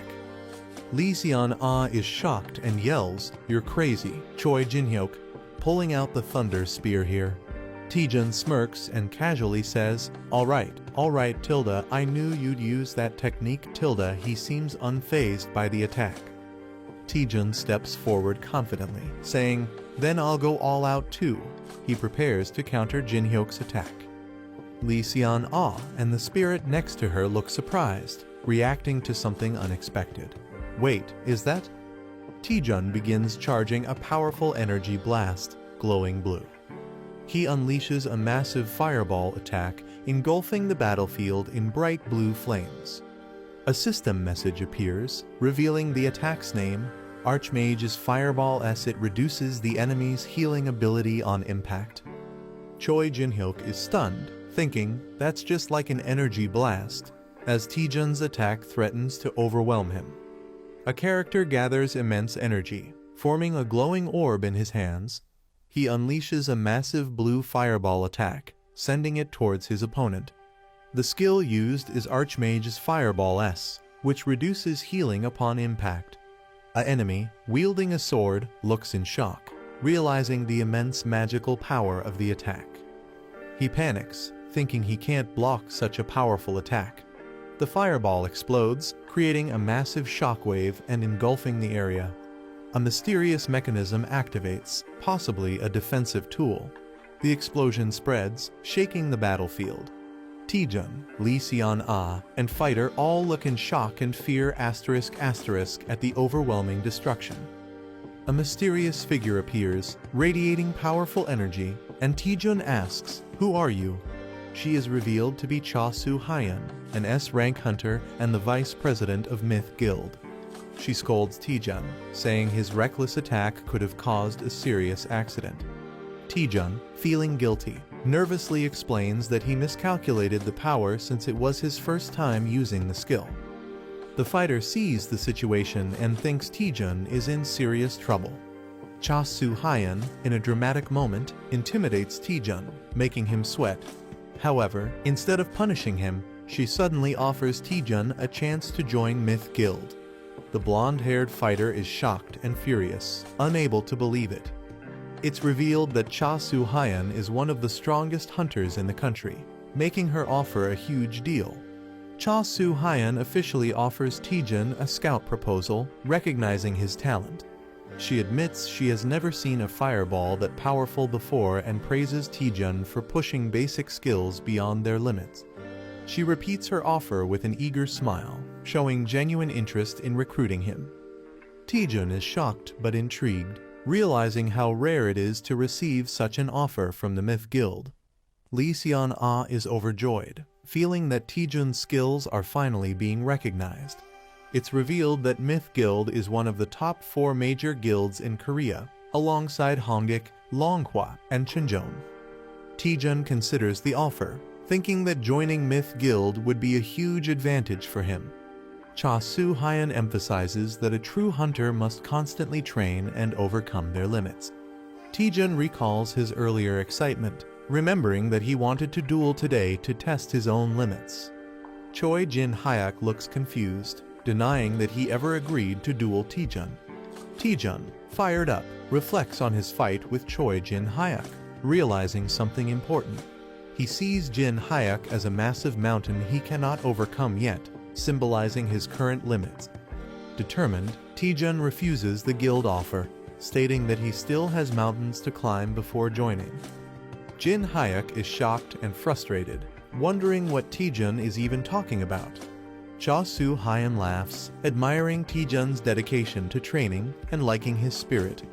Lee Seon-ah is shocked and yells, "You're crazy, Choi Jin-hyuk," pulling out the Thunder Spear here. Taejun smirks and casually says, all right, tilde, I knew you'd use that technique, tilde." He seems unfazed by the attack. Taejun steps forward confidently, saying, "Then I'll go all out too." He prepares to counter Jin-hyuk's attack. Lee Seon-ah and the spirit next to her look surprised, reacting to something unexpected. Wait, is that? Taejun begins charging a powerful energy blast, glowing blue. He unleashes a massive fireball attack, engulfing the battlefield in bright blue flames. A system message appears, revealing the attack's name, Archmage's Fireball S. It reduces the enemy's healing ability on impact. Choi Jin-hyuk is stunned, thinking, that's just like an energy blast, as Taejun's attack threatens to overwhelm him. A character gathers immense energy, forming a glowing orb in his hands. He unleashes a massive blue fireball attack, sending it towards his opponent. The skill used is Archmage's Fireball S, which reduces healing upon impact. An enemy, wielding a sword, looks in shock, realizing the immense magical power of the attack. He panics, thinking he can't block such a powerful attack. The fireball explodes, creating a massive shockwave and engulfing the area. A mysterious mechanism activates, possibly a defensive tool. The explosion spreads, shaking the battlefield. Taejun, Lee Seon-ah, and Fighter all look in shock and fear *** at the overwhelming destruction. A mysterious figure appears, radiating powerful energy, and Taejun asks, "Who are you?" She is revealed to be Cha Soo-hyun, an S-rank hunter and the vice president of Myth Guild. She scolds Taejun, saying his reckless attack could have caused a serious accident. Taejun, feeling guilty, nervously explains that he miscalculated the power since it was his first time using the skill. The fighter sees the situation and thinks Taejun is in serious trouble. Cha Soo-hyun, in a dramatic moment, intimidates Taejun, making him sweat. However, instead of punishing him, she suddenly offers Taejun a chance to join Myth Guild. The blonde-haired fighter is shocked and furious, unable to believe it. It's revealed that Cha Soo-hyun is one of the strongest hunters in the country, making her offer a huge deal. Cha Soo-hyun officially offers Taejun a scout proposal, recognizing his talent. She admits she has never seen a fireball that powerful before and praises Taejun for pushing basic skills beyond their limits. She repeats her offer with an eager smile, showing genuine interest in recruiting him. Taejun is shocked but intrigued, realizing how rare it is to receive such an offer from the Myth Guild. Lee Seon-ah is overjoyed, feeling that Taejun's skills are finally being recognized. It's revealed that Myth Guild is one of the top 4 major guilds in Korea, alongside Hongik, Longhwa, and Chinjeon. Taejun considers the offer, thinking that joining Myth Guild would be a huge advantage for him. Cha Soo-hyun emphasizes that a true hunter must constantly train and overcome their limits. Taejun recalls his earlier excitement, remembering that he wanted to duel today to test his own limits. Choi Jin-hyuk looks confused, denying that he ever agreed to duel Taejun. Taejun, fired up, reflects on his fight with Choi Jin-hyuk, realizing something important. He sees Jin-hyuk as a massive mountain he cannot overcome yet, symbolizing his current limits. Determined, Taejun refuses the guild offer, stating that he still has mountains to climb before joining. Jin-hyuk is shocked and frustrated, wondering what Taejun is even talking about. Cha Soo-hyun laughs, admiring Taejun's dedication to training and liking his spirit.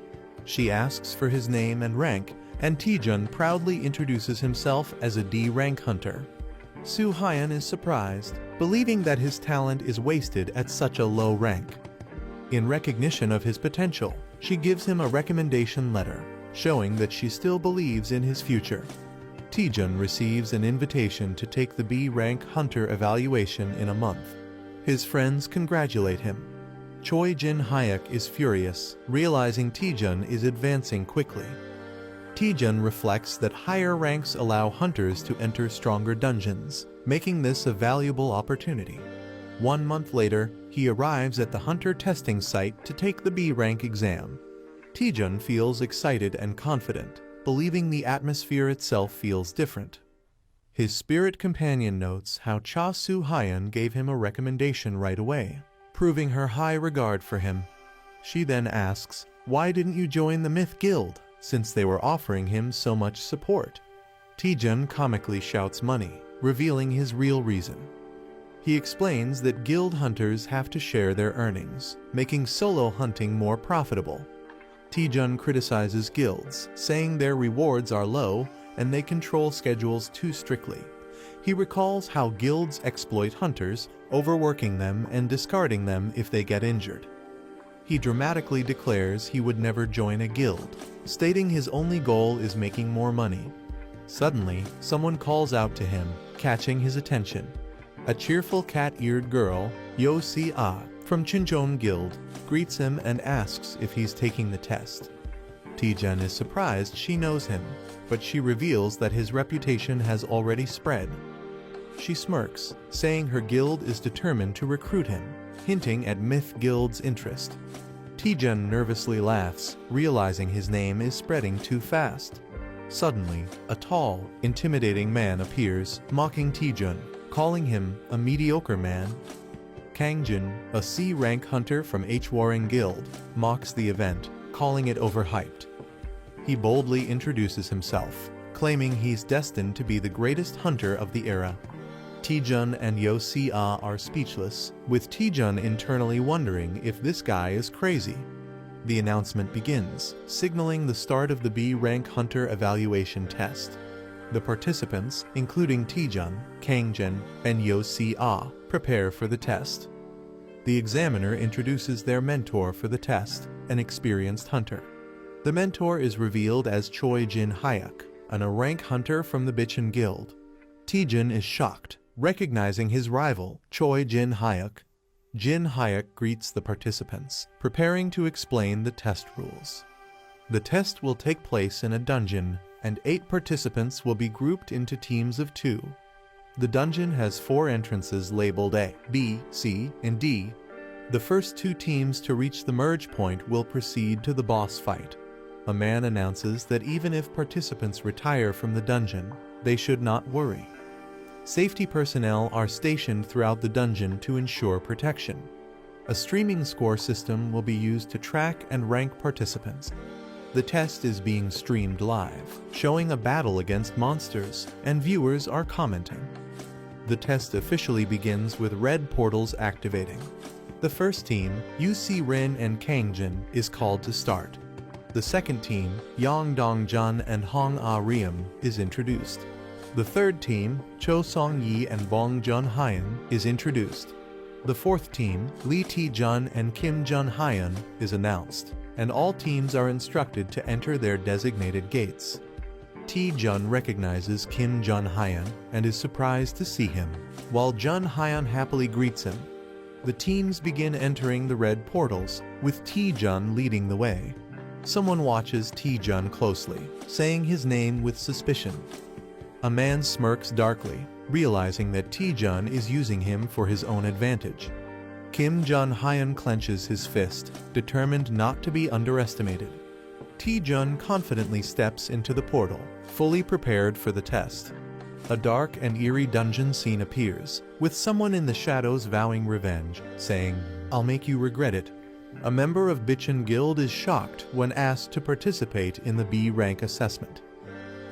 She asks for his name and rank, and Taejun proudly introduces himself as a D-rank hunter. Soo-hyun is surprised, believing that his talent is wasted at such a low rank. In recognition of his potential, she gives him a recommendation letter, showing that she still believes in his future. Taejun receives an invitation to take the B-rank hunter evaluation in a month. His friends congratulate him. Choi Jin-hyuk is furious, realizing Taejun is advancing quickly. Taejun reflects that higher ranks allow hunters to enter stronger dungeons, making this a valuable opportunity. 1 month later, he arrives at the hunter testing site to take the B-rank exam. Taejun feels excited and confident, believing the atmosphere itself feels different. His spirit companion notes how Cha Soo-hyun gave him a recommendation right away, proving her high regard for him. She then asks, "Why didn't you join the Myth Guild, since they were offering him so much support?" Taejun comically shouts money, revealing his real reason. He explains that guild hunters have to share their earnings, making solo hunting more profitable. Taejun criticizes guilds, saying their rewards are low and they control schedules too strictly. He recalls how guilds exploit hunters, overworking them and discarding them if they get injured. He dramatically declares he would never join a guild, stating his only goal is making more money. Suddenly, someone calls out to him, catching his attention. A cheerful cat-eared girl, Yo Si-ah, from Chincheon Guild, greets him and asks if he's taking the test. Taejun is surprised she knows him, but she reveals that his reputation has already spread. She smirks, saying her guild is determined to recruit him, hinting at Myth Guild's interest. Taejun nervously laughs, realizing his name is spreading too fast. Suddenly, a tall, intimidating man appears, mocking Taejun, calling him a mediocre man. Kangjin, a C-rank hunter from H-Warring Guild, mocks the event, calling it overhyped. He boldly introduces himself, claiming he's destined to be the greatest hunter of the era. Taejun and Yo Si-ah are speechless, with Taejun internally wondering if this guy is crazy. The announcement begins, signaling the start of the B-rank hunter evaluation test. The participants, including Taejun, Kangjin, and Yo Si-ah, prepare for the test. The examiner introduces their mentor for the test, an experienced hunter. The mentor is revealed as Choi Jin-hyuk, an A-rank hunter from the Bichon Guild. Taejun is shocked, recognizing his rival, Choi Jin-hyuk. Jin-hyuk greets the participants, preparing to explain the test rules. The test will take place in a dungeon, and 8 participants will be grouped into teams of 2. The dungeon has 4 entrances labeled A, B, C, and D. The first 2 teams to reach the merge point will proceed to the boss fight. A man announces that even if participants retire from the dungeon, they should not worry. Safety personnel are stationed throughout the dungeon to ensure protection. A streaming score system will be used to track and rank participants. The test is being streamed live, showing a battle against monsters, and viewers are commenting. The test officially begins with red portals activating. The first team, Yu Si-rin and Kangjin, is called to start. The second team, Yang Dong-jun and Hong Ah-ryeom, is introduced. The third team, Cho Song-yi and Bong Jun-hyun, is introduced. The fourth team, Lee Tae-jun and Kim Jun-hyun, is announced, and all teams are instructed to enter their designated gates. Tae-jun recognizes Kim Jun-hyun and is surprised to see him, while Jun-hyun happily greets him. The teams begin entering the red portals, with Tae-jun leading the way. Someone watches Taejun closely, saying his name with suspicion. A man smirks darkly, realizing that Taejun is using him for his own advantage. Kim Jun-hyun clenches his fist, determined not to be underestimated. Taejun confidently steps into the portal, fully prepared for the test. A dark and eerie dungeon scene appears, with someone in the shadows vowing revenge, saying, "I'll make you regret it." A member of Bitchin Guild is shocked when asked to participate in the B rank assessment.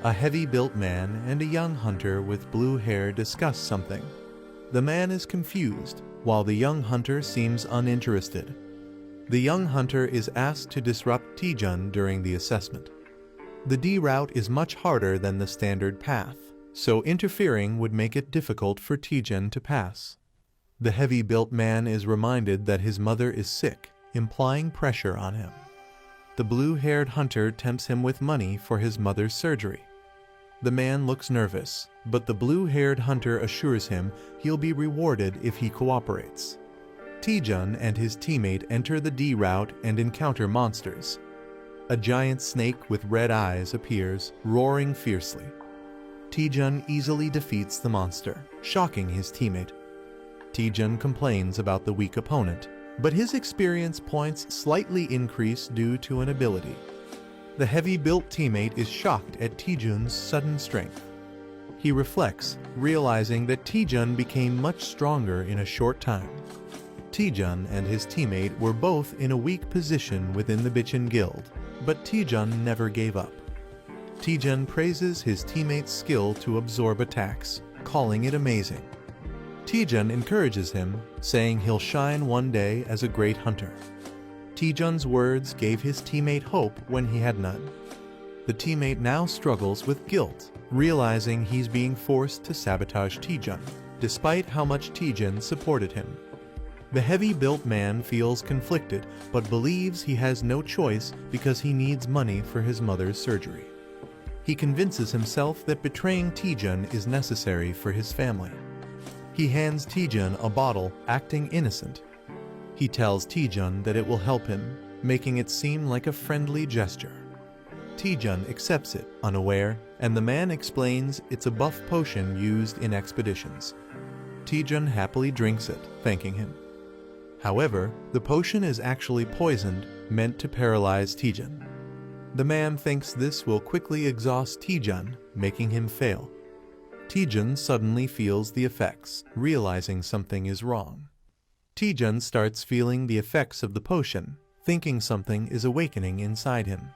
A heavy-built man and a young hunter with blue hair discuss something. The man is confused, while the young hunter seems uninterested. The young hunter is asked to disrupt Taejun during the assessment. The D route is much harder than the standard path, so interfering would make it difficult for Taejun to pass. The heavy-built man is reminded that his mother is sick, implying pressure on him. The blue-haired hunter tempts him with money for his mother's surgery. The man looks nervous, but the blue-haired hunter assures him he'll be rewarded if he cooperates. Taejun and his teammate enter the D route and encounter monsters. A giant snake with red eyes appears, roaring fiercely. Taejun easily defeats the monster, shocking his teammate. Taejun complains about the weak opponent, but his experience points slightly increase due to an ability. The heavy-built teammate is shocked at Taejun's sudden strength. He reflects, realizing that Taejun became much stronger in a short time. Taejun and his teammate were both in a weak position within the Bitchin Guild, but Taejun never gave up. Taejun praises his teammate's skill to absorb attacks, calling it amazing. Taejun encourages him, saying he'll shine one day as a great hunter. Taejun's words gave his teammate hope when he had none. The teammate now struggles with guilt, realizing he's being forced to sabotage Taejun, despite how much Taejun supported him. The heavy-built man feels conflicted, but believes he has no choice because he needs money for his mother's surgery. He convinces himself that betraying Taejun is necessary for his family. He hands Taejun a bottle, acting innocent. He tells Taejun that it will help him, making it seem like a friendly gesture. Taejun accepts it, unaware, and the man explains it's a buff potion used in expeditions. Taejun happily drinks it, thanking him. However, the potion is actually poisoned, meant to paralyze Taejun. The man thinks this will quickly exhaust Taejun, making him fail. Taejun suddenly feels the effects, realizing something is wrong. Taejun starts feeling the effects of the potion, thinking something is awakening inside him.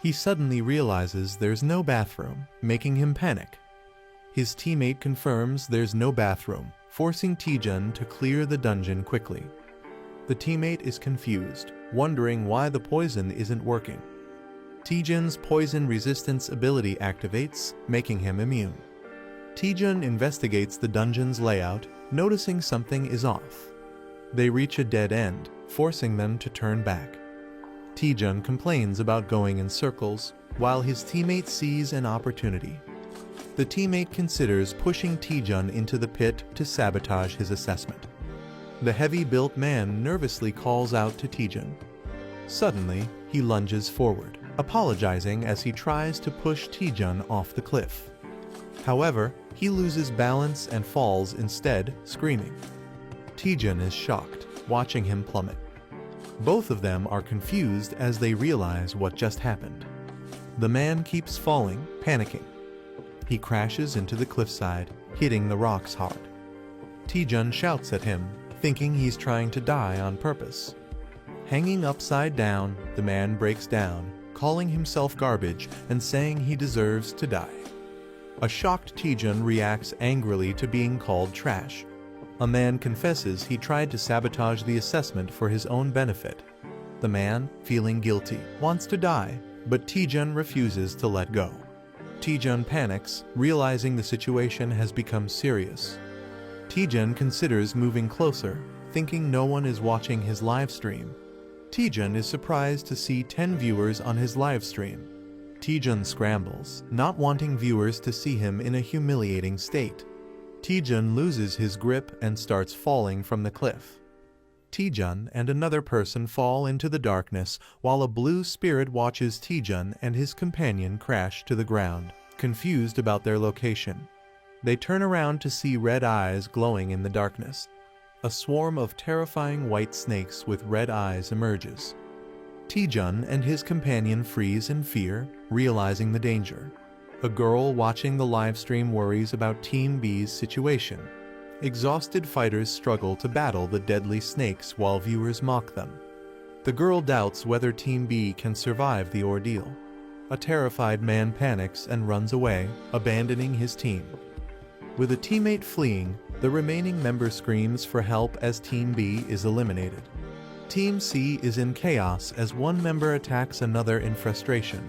He suddenly realizes there's no bathroom, making him panic. His teammate confirms there's no bathroom, forcing Taejun to clear the dungeon quickly. The teammate is confused, wondering why the poison isn't working. Taejun's poison resistance ability activates, making him immune. Taejun investigates the dungeon's layout, noticing something is off. They reach a dead end, forcing them to turn back. Taejun complains about going in circles, while his teammate sees an opportunity. The teammate considers pushing Taejun into the pit to sabotage his assessment. The heavy-built man nervously calls out to Taejun. Suddenly, he lunges forward, apologizing as he tries to push Taejun off the cliff. However, he loses balance and falls instead, screaming. Taejun is shocked, watching him plummet. Both of them are confused as they realize what just happened. The man keeps falling, panicking. He crashes into the cliffside, hitting the rocks hard. Taejun shouts at him, thinking he's trying to die on purpose. Hanging upside down, the man breaks down, calling himself garbage and saying he deserves to die. A shocked Taejun reacts angrily to being called trash. A man confesses he tried to sabotage the assessment for his own benefit. The man, feeling guilty, wants to die, but Taejun refuses to let go. Taejun panics, realizing the situation has become serious. Taejun considers moving closer, thinking no one is watching his live stream. Taejun is surprised to see 10 viewers on his live stream. Taejun scrambles, not wanting viewers to see him in a humiliating state. Taejun loses his grip and starts falling from the cliff. Taejun and another person fall into the darkness while a blue spirit watches Taejun and his companion crash to the ground, confused about their location. They turn around to see red eyes glowing in the darkness. A swarm of terrifying white snakes with red eyes emerges. Taejun and his companion freeze in fear, realizing the danger. A girl watching the livestream worries about Team B's situation. Exhausted fighters struggle to battle the deadly snakes while viewers mock them. The girl doubts whether Team B can survive the ordeal. A terrified man panics and runs away, abandoning his team. With a teammate fleeing, the remaining member screams for help as Team B is eliminated. Team C is in chaos as one member attacks another in frustration.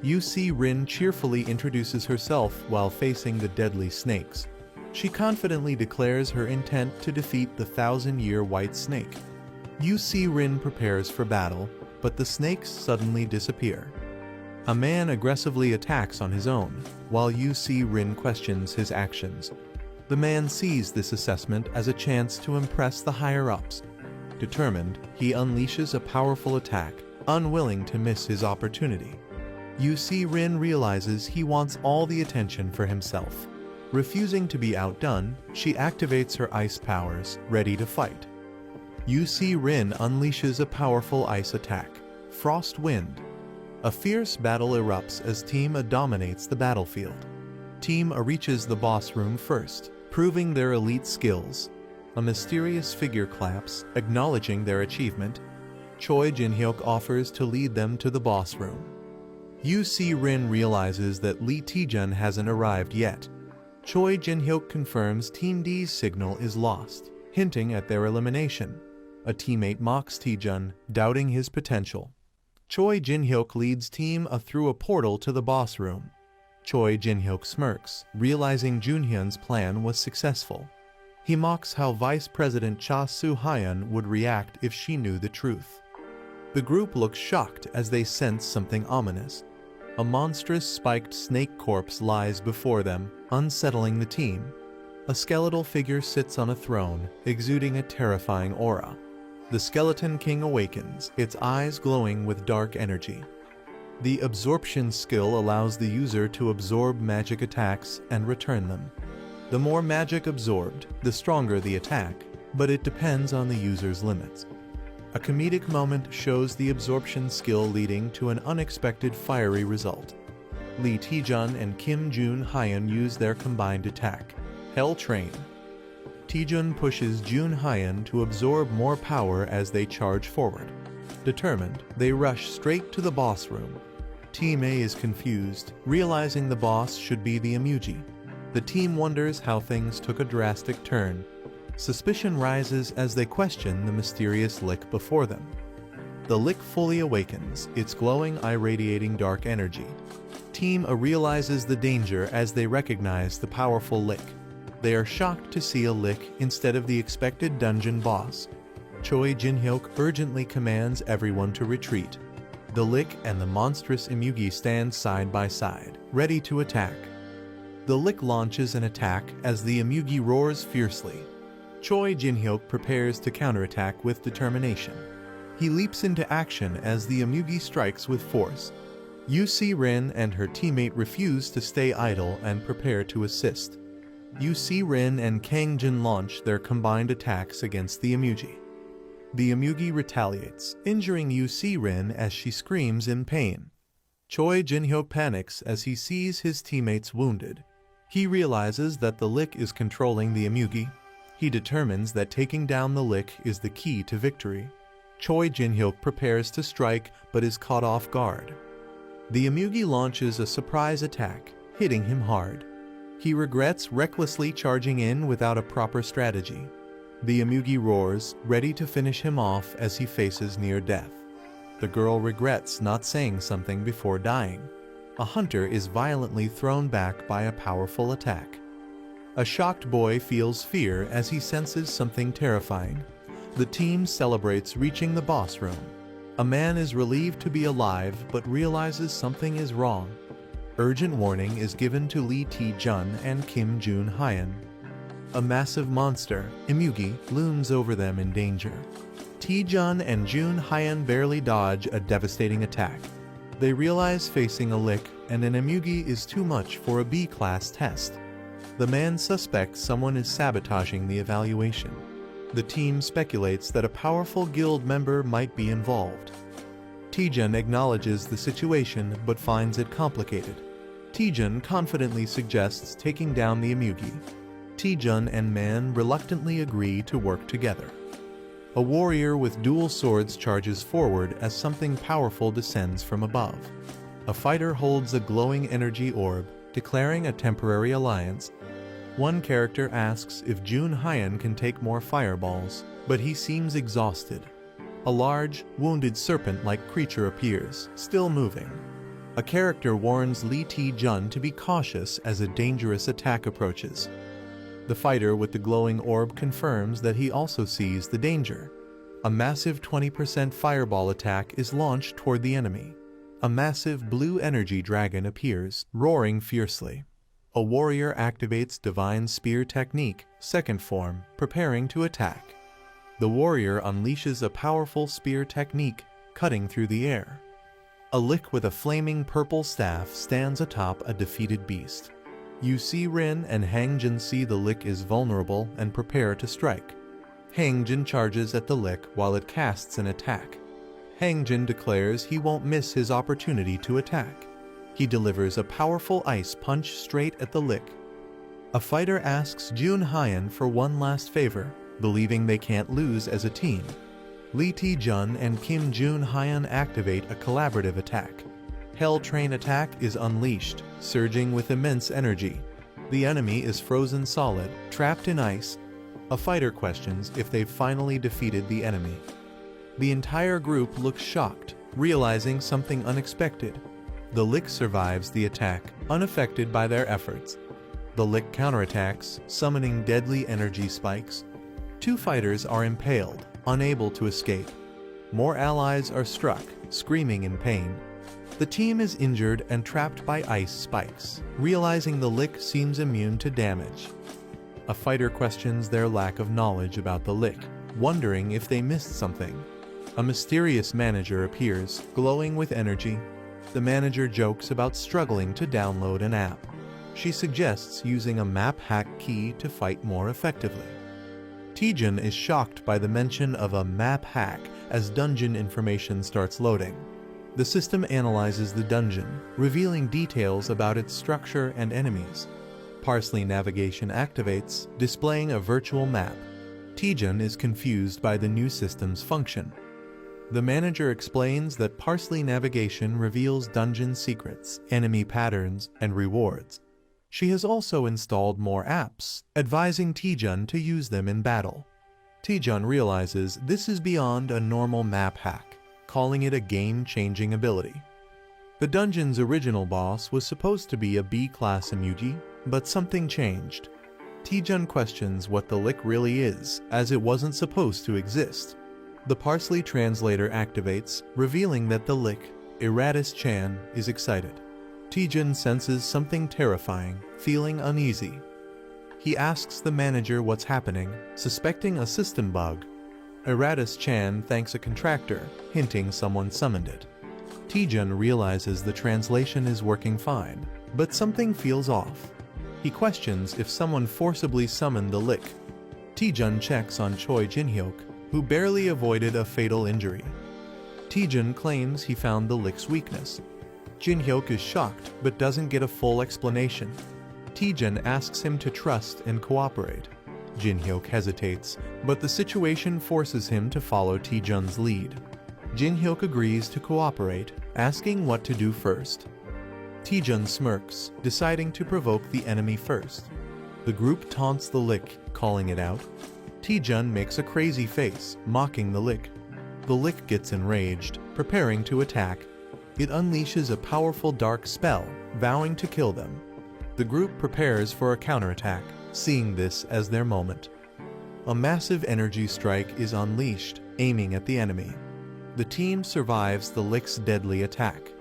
UC Rin cheerfully introduces herself while facing the deadly snakes. She confidently declares her intent to defeat the 1,000-year white snake. UC Rin prepares for battle, but the snakes suddenly disappear. A man aggressively attacks on his own, while UC Rin questions his actions. The man sees this assessment as a chance to impress the higher-ups. Determined, he unleashes a powerful attack, unwilling to miss his opportunity. UC Rin realizes he wants all the attention for himself. Refusing to be outdone, she activates her ice powers, ready to fight. UC Rin unleashes a powerful ice attack, Frost Wind. A fierce battle erupts as Team A dominates the battlefield. Team A reaches the boss room first, proving their elite skills. A mysterious figure claps, acknowledging their achievement. Choi Jin-hyuk offers to lead them to the boss room. UC Rin realizes that Lee Taejun hasn't arrived yet. Choi Jin-hyuk confirms Team D's signal is lost, hinting at their elimination. A teammate mocks Taejun, doubting his potential. Choi Jin-hyuk leads Team A through a portal to the boss room. Choi Jin-hyuk smirks, realizing Junhyun's plan was successful. He mocks how Vice President Cha Soo-hyun would react if she knew the truth. The group looks shocked as they sense something ominous. A monstrous spiked snake corpse lies before them, unsettling the team. A skeletal figure sits on a throne, exuding a terrifying aura. The Skeleton King awakens, its eyes glowing with dark energy. The absorption skill allows the user to absorb magic attacks and return them. The more magic absorbed, the stronger the attack, but it depends on the user's limits. A comedic moment shows the absorption skill leading to an unexpected fiery result. Lee Taejun and Kim Jun-hyun use their combined attack, Hell Train. Taejun pushes Jun-hyun to absorb more power as they charge forward. Determined, they rush straight to the boss room. Team A is confused, realizing the boss should be the Emuji. The team wonders how things took a drastic turn. Suspicion rises as they question the mysterious lick before them. The lick fully awakens, its glowing eye radiating dark energy. Team A realizes the danger as they recognize the powerful lick. They are shocked to see a lick instead of the expected dungeon boss. Choi Jin-hyuk urgently commands everyone to retreat. The lick and the monstrous Emugi stand side by side, ready to attack. The lick launches an attack as the Emugi roars fiercely. Choi Jin-hyuk prepares to counterattack with determination. He leaps into action as the Emugi strikes with force. UC Rin and her teammate refuse to stay idle and prepare to assist. UC Rin and Kang Jin launch their combined attacks against the Emugi. The Emugi retaliates, injuring UC Rin as she screams in pain. Choi Jin-hyuk panics as he sees his teammates wounded. He realizes that the lick is controlling the Emugi. He determines that taking down the lick is the key to victory. Choi Jin-hyuk prepares to strike but is caught off guard. The Emugi launches a surprise attack, hitting him hard. He regrets recklessly charging in without a proper strategy. The Emugi roars, ready to finish him off as he faces near death. The girl regrets not saying something before dying. A hunter is violently thrown back by a powerful attack. A shocked boy feels fear as he senses something terrifying. The team celebrates reaching the boss room. A man is relieved to be alive but realizes something is wrong. Urgent warning is given to Lee Taejun and Kim Jun-hyun. A massive monster, Imugi, looms over them in danger. Taejun and Jun Hyun barely dodge a devastating attack. They realize facing a lick and an Imugi is too much for a B-class test. The man suspects someone is sabotaging the evaluation. The team speculates that a powerful guild member might be involved. Taejun acknowledges the situation but finds it complicated. Taejun confidently suggests taking down the Imugi. Taejun and Man reluctantly agree to work together. A warrior with dual swords charges forward as something powerful descends from above. A fighter holds a glowing energy orb, declaring a temporary alliance. One character asks if Jun Hyun can take more fireballs, but he seems exhausted. A large, wounded serpent-like creature appears, still moving. A character warns Lee Taejun to be cautious as a dangerous attack approaches. The fighter with the glowing orb confirms that he also sees the danger. A massive 20% fireball attack is launched toward the enemy. A massive blue energy dragon appears, roaring fiercely. A warrior activates Divine Spear Technique, second form, preparing to attack. The warrior unleashes a powerful spear technique, cutting through the air. A lick with a flaming purple staff stands atop a defeated beast. You see Rin and Hangjin see the lick is vulnerable and prepare to strike. Hangjin charges at the lick while it casts an attack. Hangjin declares he won't miss his opportunity to attack. He delivers a powerful ice punch straight at the lick. A fighter asks Jun Hyun for one last favor, believing they can't lose as a team. Lee Taejun and Kim Jun Hyun activate a collaborative attack. Hell Train attack is unleashed, surging with immense energy. The enemy is frozen solid, trapped in ice. A fighter questions if they've finally defeated the enemy. The entire group looks shocked, realizing something unexpected. The lick survives the attack, unaffected by their efforts. The lick counterattacks, summoning deadly energy spikes. Two fighters are impaled, unable to escape. More allies are struck, screaming in pain. The team is injured and trapped by ice spikes, realizing the lick seems immune to damage. A fighter questions their lack of knowledge about the lick, wondering if they missed something. A mysterious manager appears, glowing with energy. The manager jokes about struggling to download an app. She suggests using a map hack key to fight more effectively. Taejun is shocked by the mention of a map hack as dungeon information starts loading. The system analyzes the dungeon, revealing details about its structure and enemies. Parsley navigation activates, displaying a virtual map. Taejun is confused by the new system's function. The manager explains that Parsley navigation reveals dungeon secrets, enemy patterns, and rewards. She has also installed more apps, advising Taejun to use them in battle. Taejun realizes this is beyond a normal map hack, calling it a game-changing ability. The dungeon's original boss was supposed to be a B-class Imugi, but something changed. Taejun questions what the lick really is, as it wasn't supposed to exist. The Parsley translator activates, revealing that the lick, Iratus Chan, is excited. Taejun senses something terrifying, feeling uneasy. He asks the manager what's happening, suspecting a system bug. Iratus Chan thanks a contractor, hinting someone summoned it. Taejun realizes the translation is working fine, but something feels off. He questions if someone forcibly summoned the lick. Taejun checks on Choi Jin-hyuk, who barely avoided a fatal injury. Taejun claims he found the lick's weakness. Jin-hyuk is shocked but doesn't get a full explanation. Taejun asks him to trust and cooperate. Jin-hyuk hesitates, but the situation forces him to follow Taejun's lead. Jin-hyuk agrees to cooperate, asking what to do first. Taejun smirks, deciding to provoke the enemy first. The group taunts the lick, calling it out. Taejun makes a crazy face, mocking the lick. The lick gets enraged, preparing to attack. It unleashes a powerful dark spell, vowing to kill them. The group prepares for a counterattack, seeing this as their moment. A massive energy strike is unleashed, aiming at the enemy. The team survives the lick's deadly attack.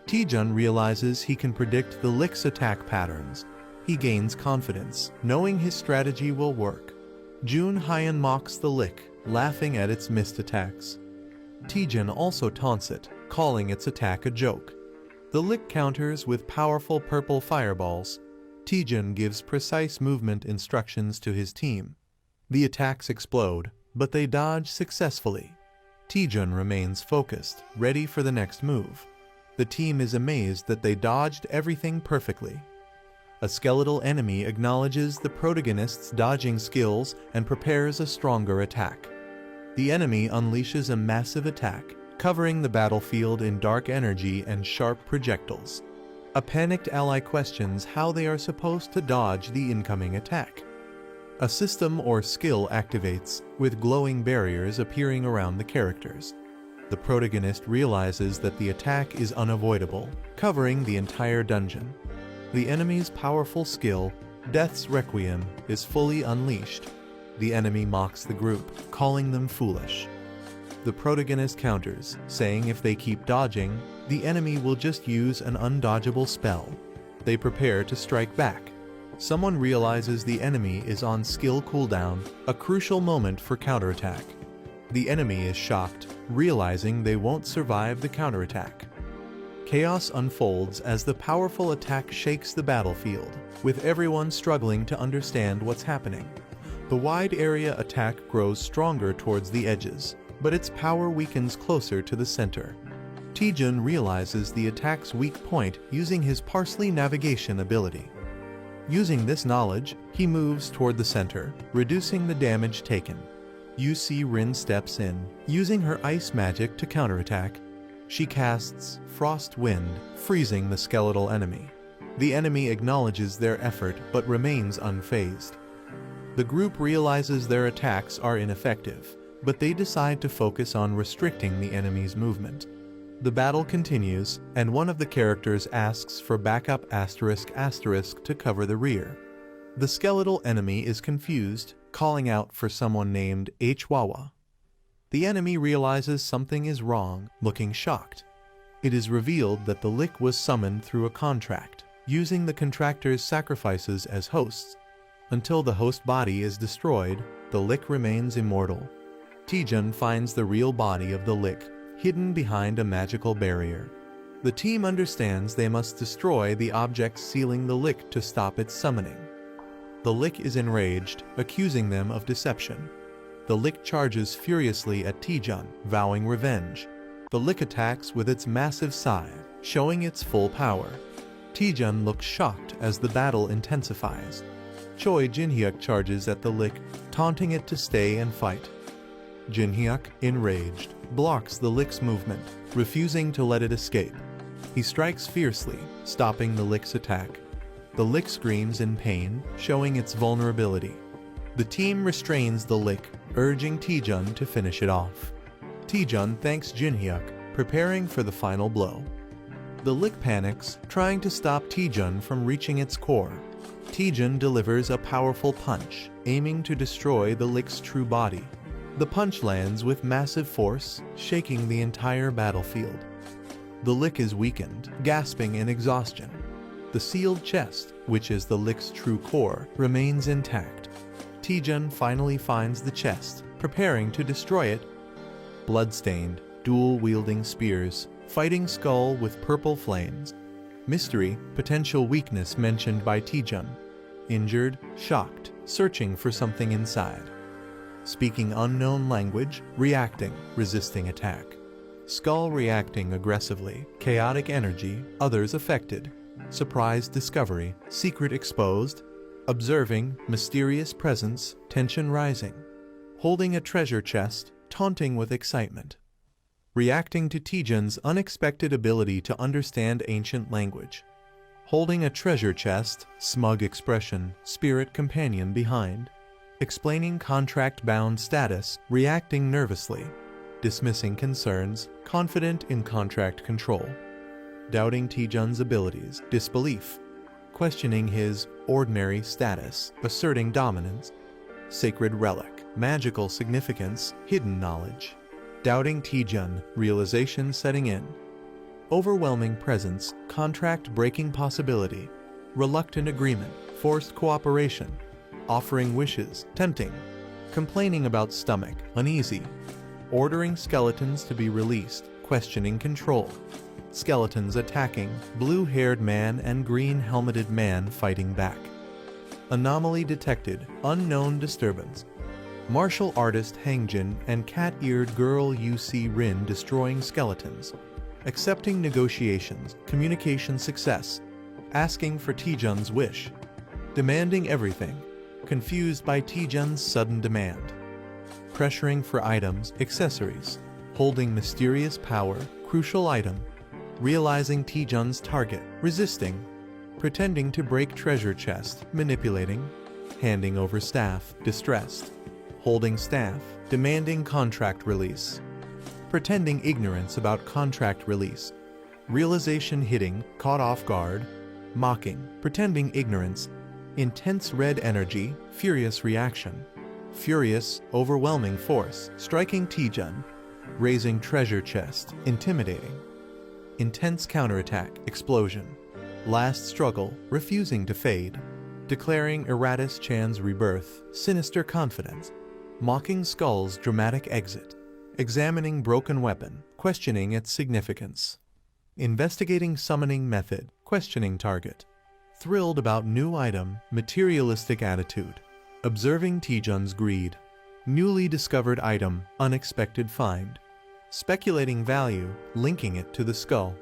Taejun realizes he can predict the lick's attack patterns. He gains confidence, knowing his strategy will work. Jun Hyun mocks the lick, laughing at its missed attacks. Taejun also taunts it, calling its attack a joke. The lick counters with powerful purple fireballs. Taejun gives precise movement instructions to his team. The attacks explode, but they dodge successfully. Taejun remains focused, ready for the next move. The team is amazed that they dodged everything perfectly. A skeletal enemy acknowledges the protagonist's dodging skills and prepares a stronger attack. The enemy unleashes a massive attack, covering the battlefield in dark energy and sharp projectiles. A panicked ally questions how they are supposed to dodge the incoming attack. A system or skill activates, with glowing barriers appearing around the characters. The protagonist realizes that the attack is unavoidable, covering the entire dungeon. The enemy's powerful skill, Death's Requiem, is fully unleashed. The enemy mocks the group, calling them foolish. The protagonist counters, saying if they keep dodging, the enemy will just use an undodgeable spell. They prepare to strike back. Someone realizes the enemy is on skill cooldown, a crucial moment for counterattack. The enemy is shocked, realizing they won't survive the counterattack. Chaos unfolds as the powerful attack shakes the battlefield, with everyone struggling to understand what's happening. The wide area attack grows stronger towards the edges, but its power weakens closer to the center. Taejun realizes the attack's weak point using his parsley navigation ability. Using this knowledge, he moves toward the center, reducing the damage taken. Yu-Si Rin steps in, using her ice magic to counterattack. She casts Frost Wind, freezing the skeletal enemy. The enemy acknowledges their effort but remains unfazed. The group realizes their attacks are ineffective, but they decide to focus on restricting the enemy's movement. The battle continues, and one of the characters asks for backup *** to cover the rear. The skeletal enemy is confused, calling out for someone named Hwawa. The enemy realizes something is wrong, looking shocked. It is revealed that the lick was summoned through a contract, using the contractor's sacrifices as hosts. Until the host body is destroyed, the lick remains immortal. Taejun finds the real body of the lick, hidden behind a magical barrier. The team understands they must destroy the objects sealing the lick to stop its summoning. The lick is enraged, accusing them of deception. The lick charges furiously at Taejun, vowing revenge. The lick attacks with its massive scythe, showing its full power. Taejun looks shocked as the battle intensifies. Choi Jinhyuk charges at the lick, taunting it to stay and fight. Jinhyuk, enraged, blocks the lick's movement, refusing to let it escape. He strikes fiercely, stopping the lick's attack. The lick screams in pain, showing its vulnerability. The team restrains the lick, urging Taejun to finish it off. Taejun thanks Jinhyuk, preparing for the final blow. The lick panics, trying to stop Taejun from reaching its core. Taejun delivers a powerful punch, aiming to destroy the lick's true body. The punch lands with massive force, shaking the entire battlefield. The lick is weakened, gasping in exhaustion. The sealed chest, which is the lick's true core, remains intact. Taejun finally finds the chest, preparing to destroy it. Bloodstained, dual-wielding spears, fighting skull with purple flames. Mystery, potential weakness mentioned by Taejun. Injured, shocked, searching for something inside. Speaking unknown language, reacting, resisting attack. Skull reacting aggressively, chaotic energy, others affected. Surprise discovery, secret exposed. Observing, mysterious presence, tension rising. Holding a treasure chest, taunting with excitement. Reacting to Taejun's unexpected ability to understand ancient language. Holding a treasure chest, smug expression, spirit companion behind. Explaining contract-bound status, reacting nervously. Dismissing concerns, confident in contract control. Doubting Taejun's abilities, disbelief. Questioning his ordinary status, asserting dominance. Sacred relic, magical significance, hidden knowledge. Doubting Taejun, realization setting in. Overwhelming presence, contract breaking possibility. Reluctant agreement, forced cooperation, offering wishes, tempting, complaining about stomach, uneasy, ordering skeletons to be released, questioning control, skeletons attacking, blue-haired man and green-helmeted man fighting back. Anomaly detected, unknown disturbance. Martial artist Hangjin and cat-eared girl UC Rin destroying skeletons. Accepting negotiations, communication success. Asking for Taejun's wish. Demanding everything. Confused by Taejun's sudden demand. Pressuring for items, accessories. Holding mysterious power, crucial item. Realizing Taejun's target, resisting. Pretending to break treasure chest, manipulating. Handing over staff, distressed. Holding staff, demanding contract release. Pretending ignorance about contract release. Realization hitting, caught off guard. Mocking, pretending ignorance. Intense red energy, furious reaction. Furious, overwhelming force, striking Taejun. Raising treasure chest, intimidating. Intense counterattack, explosion. Last struggle, refusing to fade. Declaring Eratus Chan's rebirth, sinister confidence. Mocking Skull's dramatic exit. Examining broken weapon, questioning its significance. Investigating summoning method, questioning target. Thrilled about new item, materialistic attitude. Observing Taejun's greed. Newly discovered item, unexpected find. Speculating value, linking it to the skull.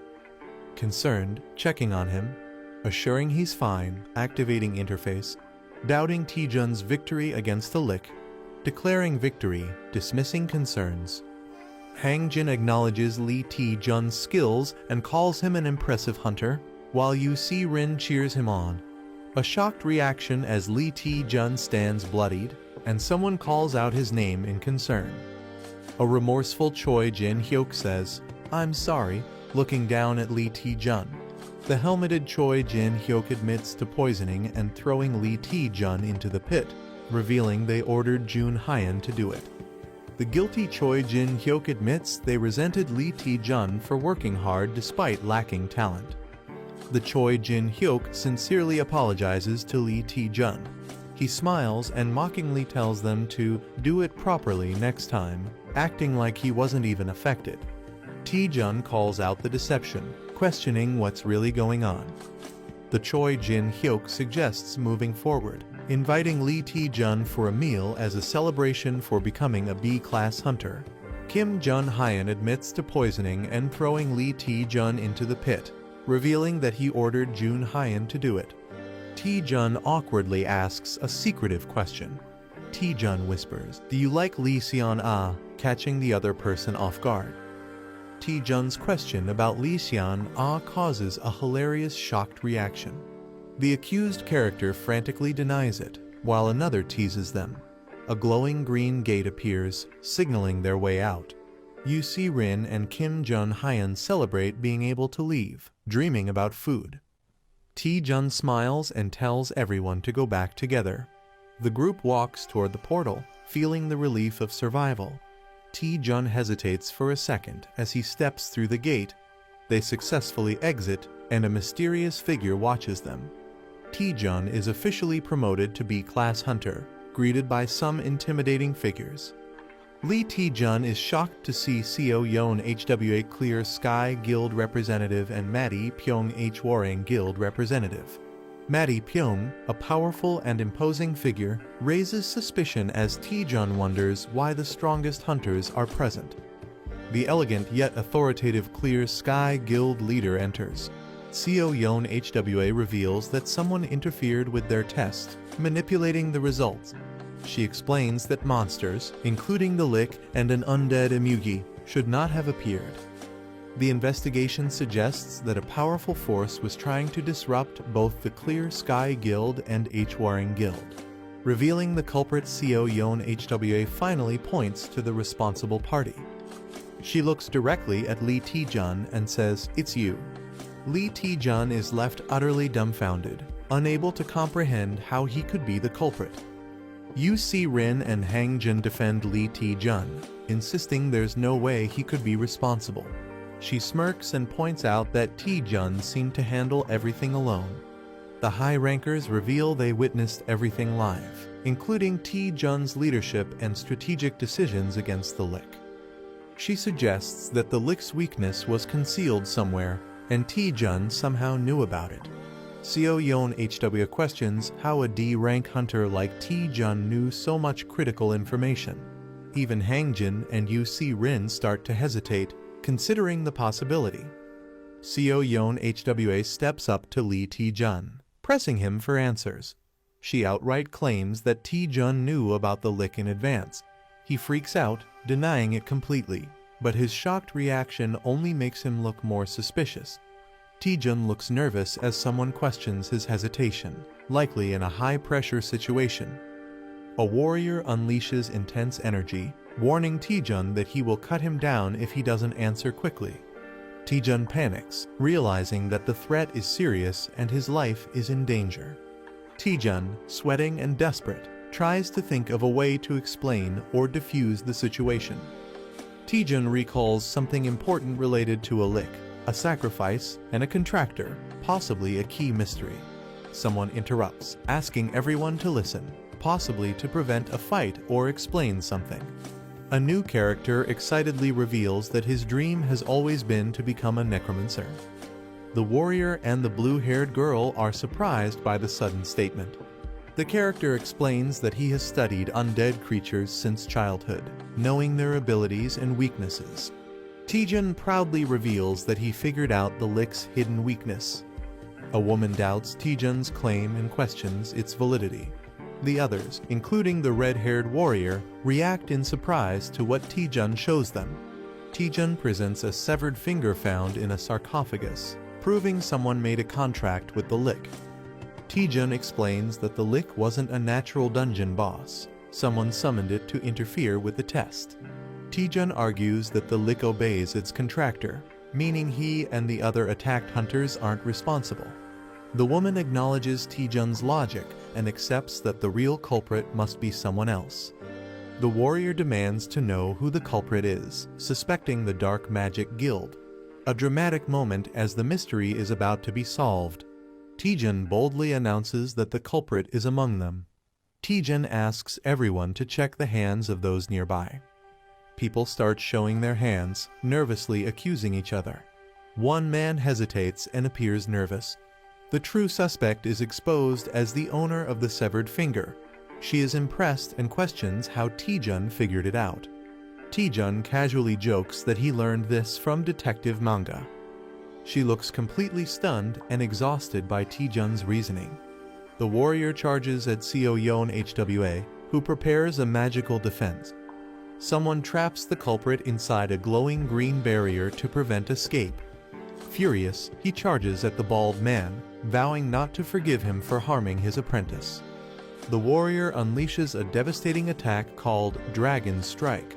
Concerned, checking on him. Assuring he's fine, activating interface. Doubting Taejun's victory against the lick. Declaring victory, dismissing concerns. Hangjin acknowledges Lee Taejun's skills and calls him an impressive hunter, while UC Rin cheers him on. A shocked reaction as Lee Taejun stands bloodied, and someone calls out his name in concern. A remorseful Choi Jin Hyuk says, "I'm sorry," looking down at Lee Taejun. The helmeted Choi Jin Hyuk admits to poisoning and throwing Lee Taejun into the pit, revealing they ordered Jun Hyan to do it. The guilty Choi Jin Hyuk admits they resented Lee Taejun for working hard despite lacking talent. The Choi Jin Hyuk sincerely apologizes to Lee Taejun. He smiles and mockingly tells them to do it properly next time, acting like he wasn't even affected. Taejun calls out the deception, questioning what's really going on. The Choi Jin Hyuk suggests moving forward, inviting Lee Taejun for a meal as a celebration for becoming a B-class hunter. Kim Jun Hyan admits to poisoning and throwing Lee Taejun into the pit, revealing that he ordered Jun Hyan to do it. Taejun awkwardly asks a secretive question. Taejun whispers, "Do you like Lee Seon Ah?" catching the other person off guard. Taejun's question about Lee Seon Ah causes a hilarious shocked reaction. The accused character frantically denies it, while another teases them. A glowing green gate appears, signaling their way out. UC Rin and Kim Jun Hyan celebrate being able to leave, dreaming about food. Taejun smiles and tells everyone to go back together. The group walks toward the portal, feeling the relief of survival. Taejun hesitates for a second as he steps through the gate. They successfully exit, and a mysterious figure watches them. Taejun is officially promoted to B-class hunter, greeted by some intimidating figures. Lee Taejun is shocked to see Seo Yeon HWA Clear Sky Guild representative and Maddie Pyong Hwarang Guild representative. Maddie Pyong, a powerful and imposing figure, raises suspicion as Taejun wonders why the strongest hunters are present. The elegant yet authoritative Clear Sky Guild leader enters. Seo Yeon HWA reveals that someone interfered with their test, manipulating the results. She explains that monsters, including the Lick and an undead Emugi, should not have appeared. The investigation suggests that a powerful force was trying to disrupt both the Clear Sky Guild and Hwarang Guild. Revealing the culprit, Seo Yeon HWA finally points to the responsible party. She looks directly at Lee Taejun and says, "It's you." Lee Taejun is left utterly dumbfounded, unable to comprehend how he could be the culprit. UC Rin and Hangjin defend Lee Taejun, insisting there's no way he could be responsible. She smirks and points out that Taejun seemed to handle everything alone. The high rankers reveal they witnessed everything live, including Taejun's leadership and strategic decisions against the Lick. She suggests that the Lick's weakness was concealed somewhere, and Taejun somehow knew about it. Seo Yeon HW questions how a D-rank hunter like Taejun knew so much critical information. Even Hangjin and UC Rin start to hesitate, considering the possibility. Seo Yeon HWA steps up to Lee Taejun, pressing him for answers. She outright claims that Taejun knew about the Lick in advance. He freaks out, denying it completely, but his shocked reaction only makes him look more suspicious. Taejun looks nervous as someone questions his hesitation, likely in a high-pressure situation. A warrior unleashes intense energy, warning Taejun that he will cut him down if he doesn't answer quickly. Taejun panics, realizing that the threat is serious and his life is in danger. Taejun, sweating and desperate, tries to think of a way to explain or defuse the situation. Taejun recalls something important related to a Lick, a sacrifice, and a contractor, possibly a key mystery. Someone interrupts, asking everyone to listen, possibly to prevent a fight or explain something. A new character excitedly reveals that his dream has always been to become a necromancer. The warrior and the blue-haired girl are surprised by the sudden statement. The character explains that he has studied undead creatures since childhood, knowing their abilities and weaknesses. Taejun proudly reveals that he figured out the Lick's hidden weakness. A woman doubts Taejun's claim and questions its validity. The others, including the red-haired warrior, react in surprise to what Taejun shows them. Taejun presents a severed finger found in a sarcophagus, proving someone made a contract with the Lick. Taejun explains that the Lick wasn't a natural dungeon boss. Someone summoned it to interfere with the test. Taejun argues that the Lick obeys its contractor, meaning he and the other attacked hunters aren't responsible. The woman acknowledges Taejun's logic and accepts that the real culprit must be someone else. The warrior demands to know who the culprit is, suspecting the Dark Magic Guild. A dramatic moment as the mystery is about to be solved. Taejun boldly announces that the culprit is among them. Taejun asks everyone to check the hands of those nearby. People start showing their hands, nervously accusing each other. One man hesitates and appears nervous. The true suspect is exposed as the owner of the severed finger. She is impressed and questions how Taejun figured it out. Taejun casually jokes that he learned this from detective manga. She looks completely stunned and exhausted by Taejun's reasoning. The warrior charges at Seo Yeon HWA, who prepares a magical defense. Someone traps the culprit inside a glowing green barrier to prevent escape. Furious, he charges at the bald man, vowing not to forgive him for harming his apprentice. The warrior unleashes a devastating attack called Dragon Strike.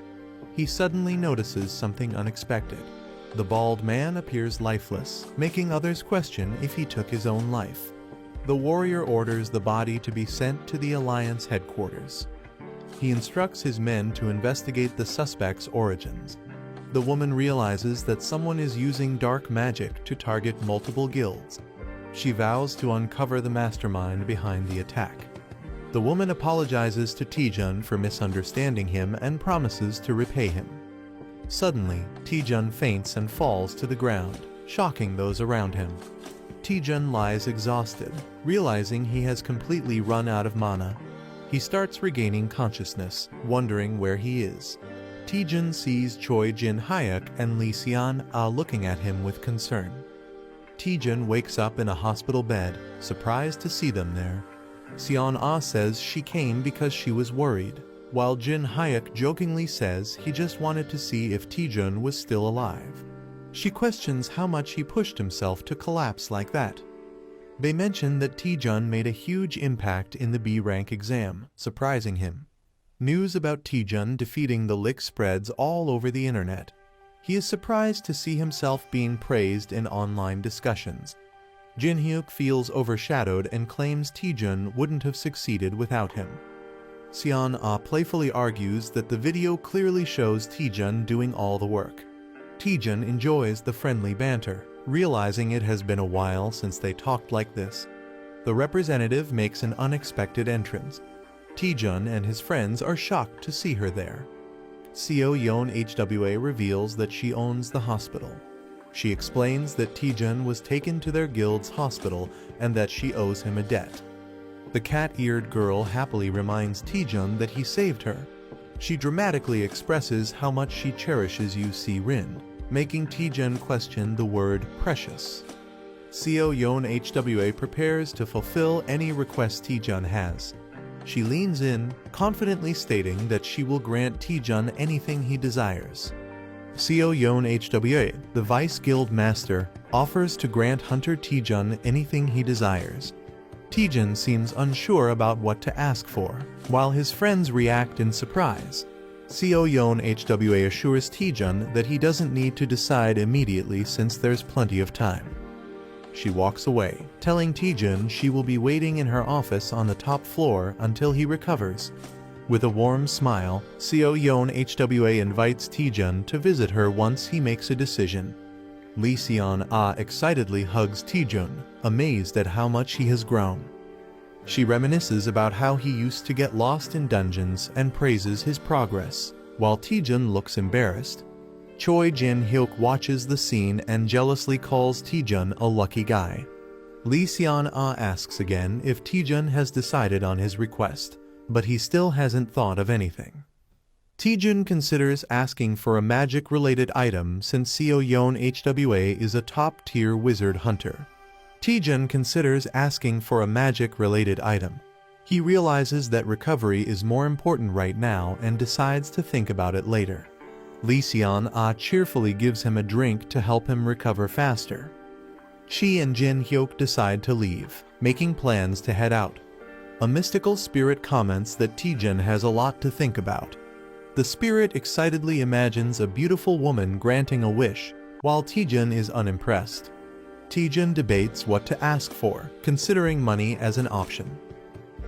He suddenly notices something unexpected. The bald man appears lifeless, making others question if he took his own life. The warrior orders the body to be sent to the Alliance headquarters. He instructs his men to investigate the suspect's origins. The woman realizes that someone is using dark magic to target multiple guilds. She vows to uncover the mastermind behind the attack. The woman apologizes to Taejun for misunderstanding him and promises to repay him. Suddenly, Taejun faints and falls to the ground, shocking those around him. Taejun lies exhausted, realizing he has completely run out of mana. He starts regaining consciousness, wondering where he is. Taejun sees Choi Jin-hyuk and Lee Seon-ah looking at him with concern. Taejun wakes up in a hospital bed, surprised to see them there. Seon-ah says she came because she was worried, while Jin-hyuk jokingly says he just wanted to see if Taejun was still alive. She questions how much he pushed himself to collapse like that. They mention that Taejun made a huge impact in the B-rank exam, surprising him. News about Taejun defeating the Lick spreads all over the internet. He is surprised to see himself being praised in online discussions. Jin-hyuk feels overshadowed and claims Taejun wouldn't have succeeded without him. Seon-ah playfully argues that the video clearly shows Taejun doing all the work. Taejun enjoys the friendly banter, realizing it has been a while since they talked like this. The representative makes an unexpected entrance. Taejun and his friends are shocked to see her there. Seo Yeon HWA reveals that she owns the hospital. She explains that Taejun was taken to their guild's hospital and that she owes him a debt. The cat-eared girl happily reminds Taejun that he saved her. She dramatically expresses how much she cherishes UC Rin, making Taejun question the word precious. Seo Yeon HWA prepares to fulfill any request Taejun has. She leans in, confidently stating that she will grant Taejun anything he desires. Seo Yeon HWA, the Vice Guild Master, offers to grant Hunter Taejun anything he desires. Taejun seems unsure about what to ask for, while his friends react in surprise. Seo Yeon HWA assures Taejun that he doesn't need to decide immediately since there's plenty of time. She walks away, telling Taejun she will be waiting in her office on the top floor until he recovers. With a warm smile, Seo Yeon HWA invites Taejun to visit her once he makes a decision. Lee Seon-ah excitedly hugs Taejun, amazed at how much he has grown. She reminisces about how he used to get lost in dungeons and praises his progress, while Taejun looks embarrassed. Choi Jin-hyuk watches the scene and jealously calls Taejun a lucky guy. Lee Seon-ah asks again if Taejun has decided on his request, but he still hasn't thought of anything. Taejun considers asking for a magic-related item since Seo Yeon HWA is a top-tier wizard hunter. Taejun considers asking for a magic-related item. He realizes that recovery is more important right now and decides to think about it later. Lee Seon-ah cheerfully gives him a drink to help him recover faster. She and Jin-hyuk decide to leave, making plans to head out. A mystical spirit comments that Taejun has a lot to think about. The spirit excitedly imagines a beautiful woman granting a wish, while Taejun is unimpressed. Taejun debates what to ask for, considering money as an option.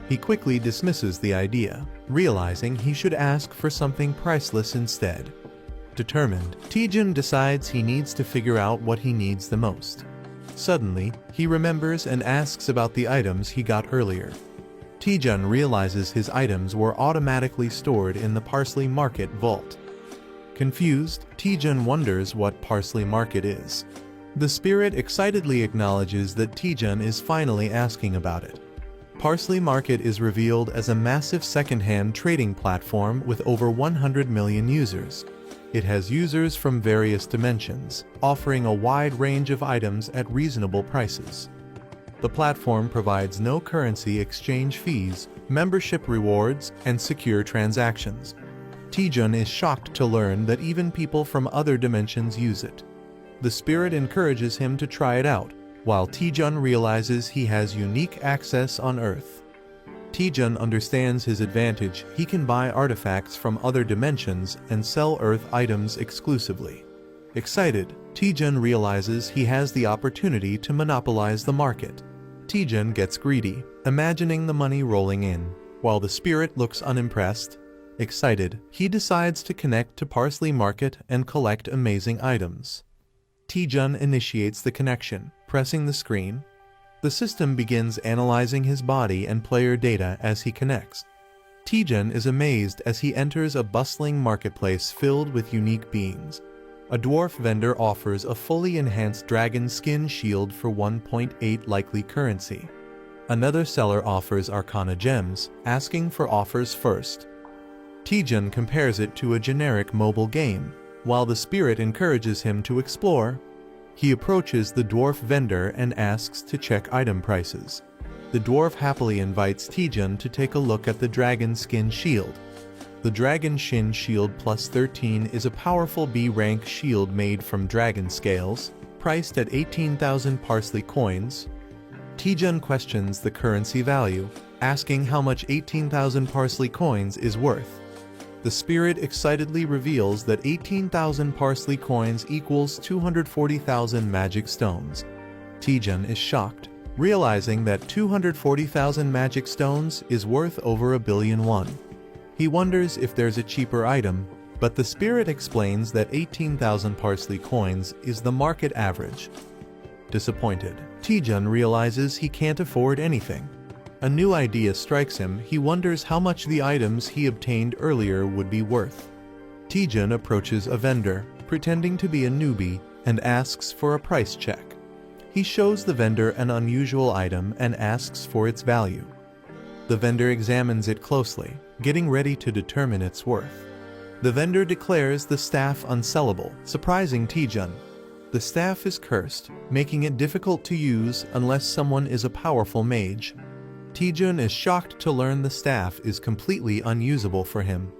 He quickly dismisses the idea, realizing he should ask for something priceless instead. Determined, Taejun decides he needs to figure out what he needs the most. Suddenly, he remembers and asks about the items he got earlier. Taejun realizes his items were automatically stored in the Parsley Market vault. Confused, Taejun wonders what Parsley Market is. The spirit excitedly acknowledges that Taejun is finally asking about it. Parsley Market is revealed as a massive second-hand trading platform with over 100 million users. It has users from various dimensions, offering a wide range of items at reasonable prices. The platform provides no currency exchange fees, membership rewards, and secure transactions. Taejun is shocked to learn that even people from other dimensions use it. The spirit encourages him to try it out, while Taejun realizes he has unique access on Earth. Taejun understands his advantage. He can buy artifacts from other dimensions and sell Earth items exclusively. Excited, Taejun realizes he has the opportunity to monopolize the market. Taejun gets greedy, imagining the money rolling in, while the spirit looks unimpressed. Excited, he decides to connect to Parsley Market and collect amazing items. Taejun initiates the connection, pressing the screen. The system begins analyzing his body and player data as he connects. Taejun is amazed as he enters a bustling marketplace filled with unique beings. A dwarf vendor offers a fully enhanced dragon skin shield for 1.8 likely currency. Another seller offers arcana gems, asking for offers first. Taejun compares it to a generic mobile game, while the spirit encourages him to explore. He approaches the dwarf vendor and asks to check item prices. The dwarf happily invites Taejun to take a look at the dragon skin shield. The Dragon Shin Shield Plus 13 is a powerful B-rank shield made from dragon scales, priced at 18,000 parsley coins. Taejun questions the currency value, asking how much 18,000 parsley coins is worth. The spirit excitedly reveals that 18,000 parsley coins equals 240,000 magic stones. Taejun is shocked, realizing that 240,000 magic stones is worth over 1 billion won. He wonders if there's a cheaper item, but the spirit explains that 18,000 parsley coins is the market average. Disappointed, Taejun realizes he can't afford anything. A new idea strikes him. He wonders how much the items he obtained earlier would be worth. Taejun approaches a vendor, pretending to be a newbie, and asks for a price check. He shows the vendor an unusual item and asks for its value. The vendor examines it closely, getting ready to determine its worth. The vendor declares the staff unsellable, surprising Taejun. The staff is cursed, making it difficult to use unless someone is a powerful mage. Taejun is shocked to learn the staff is completely unusable for him.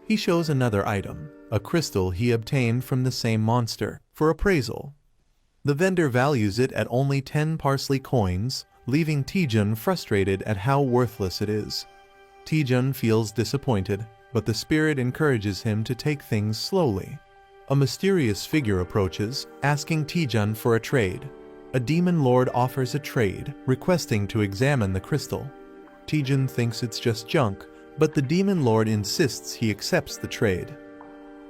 He shows another item, a crystal he obtained from the same monster, for appraisal. The vendor values it at only 10 parsley coins, leaving Taejun frustrated at how worthless it is. Taejun feels disappointed, but the spirit encourages him to take things slowly. A mysterious figure approaches, asking Taejun for a trade. A demon lord offers a trade, requesting to examine the crystal. Taejun thinks it's just junk, but the demon lord insists he accepts the trade.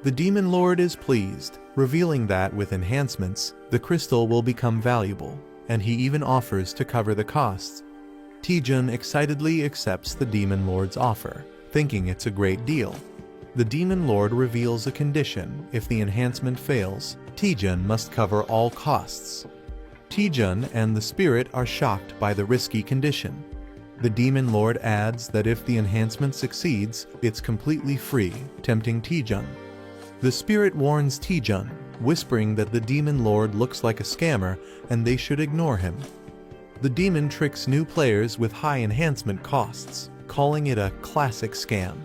The demon lord is pleased, revealing that with enhancements, the crystal will become valuable, and he even offers to cover the costs. Taejun excitedly accepts the demon lord's offer, thinking it's a great deal. The demon lord reveals a condition: if the enhancement fails, Taejun must cover all costs. Taejun and the spirit are shocked by the risky condition. The demon lord adds that if the enhancement succeeds, it's completely free, tempting Taejun. The spirit warns Taejun, whispering that the demon lord looks like a scammer and they should ignore him. The demon tricks new players with high enhancement costs, calling it a classic scam.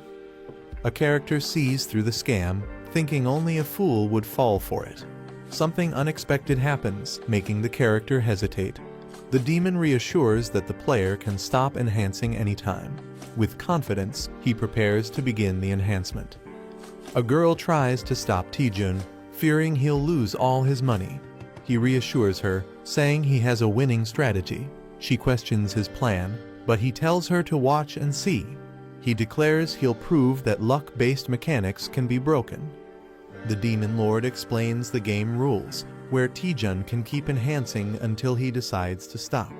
A character sees through the scam, thinking only a fool would fall for it. Something unexpected happens, making the character hesitate. The demon reassures that the player can stop enhancing anytime. With confidence, he prepares to begin the enhancement. A girl tries to stop Taejun, fearing he'll lose all his money. He reassures her, saying he has a winning strategy. She questions his plan, but he tells her to watch and see. He declares he'll prove that luck-based mechanics can be broken. The demon lord explains the game rules, where Taejun can keep enhancing until he decides to stop.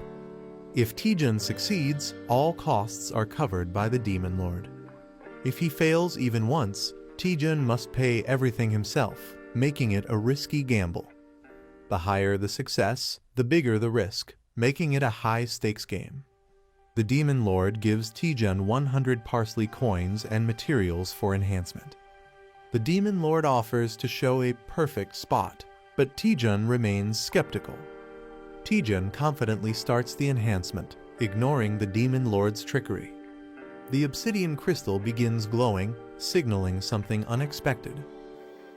If Taejun succeeds, all costs are covered by the demon lord. If he fails even once, Taejun must pay everything himself, making it a risky gamble. The higher the success, the bigger the risk, making it a high-stakes game. The demon lord gives Taejun 100 parsley coins and materials for enhancement. The demon lord offers to show a perfect spot, but Taejun remains skeptical. Taejun confidently starts the enhancement, ignoring the demon lord's trickery. The obsidian crystal begins glowing, signaling something unexpected.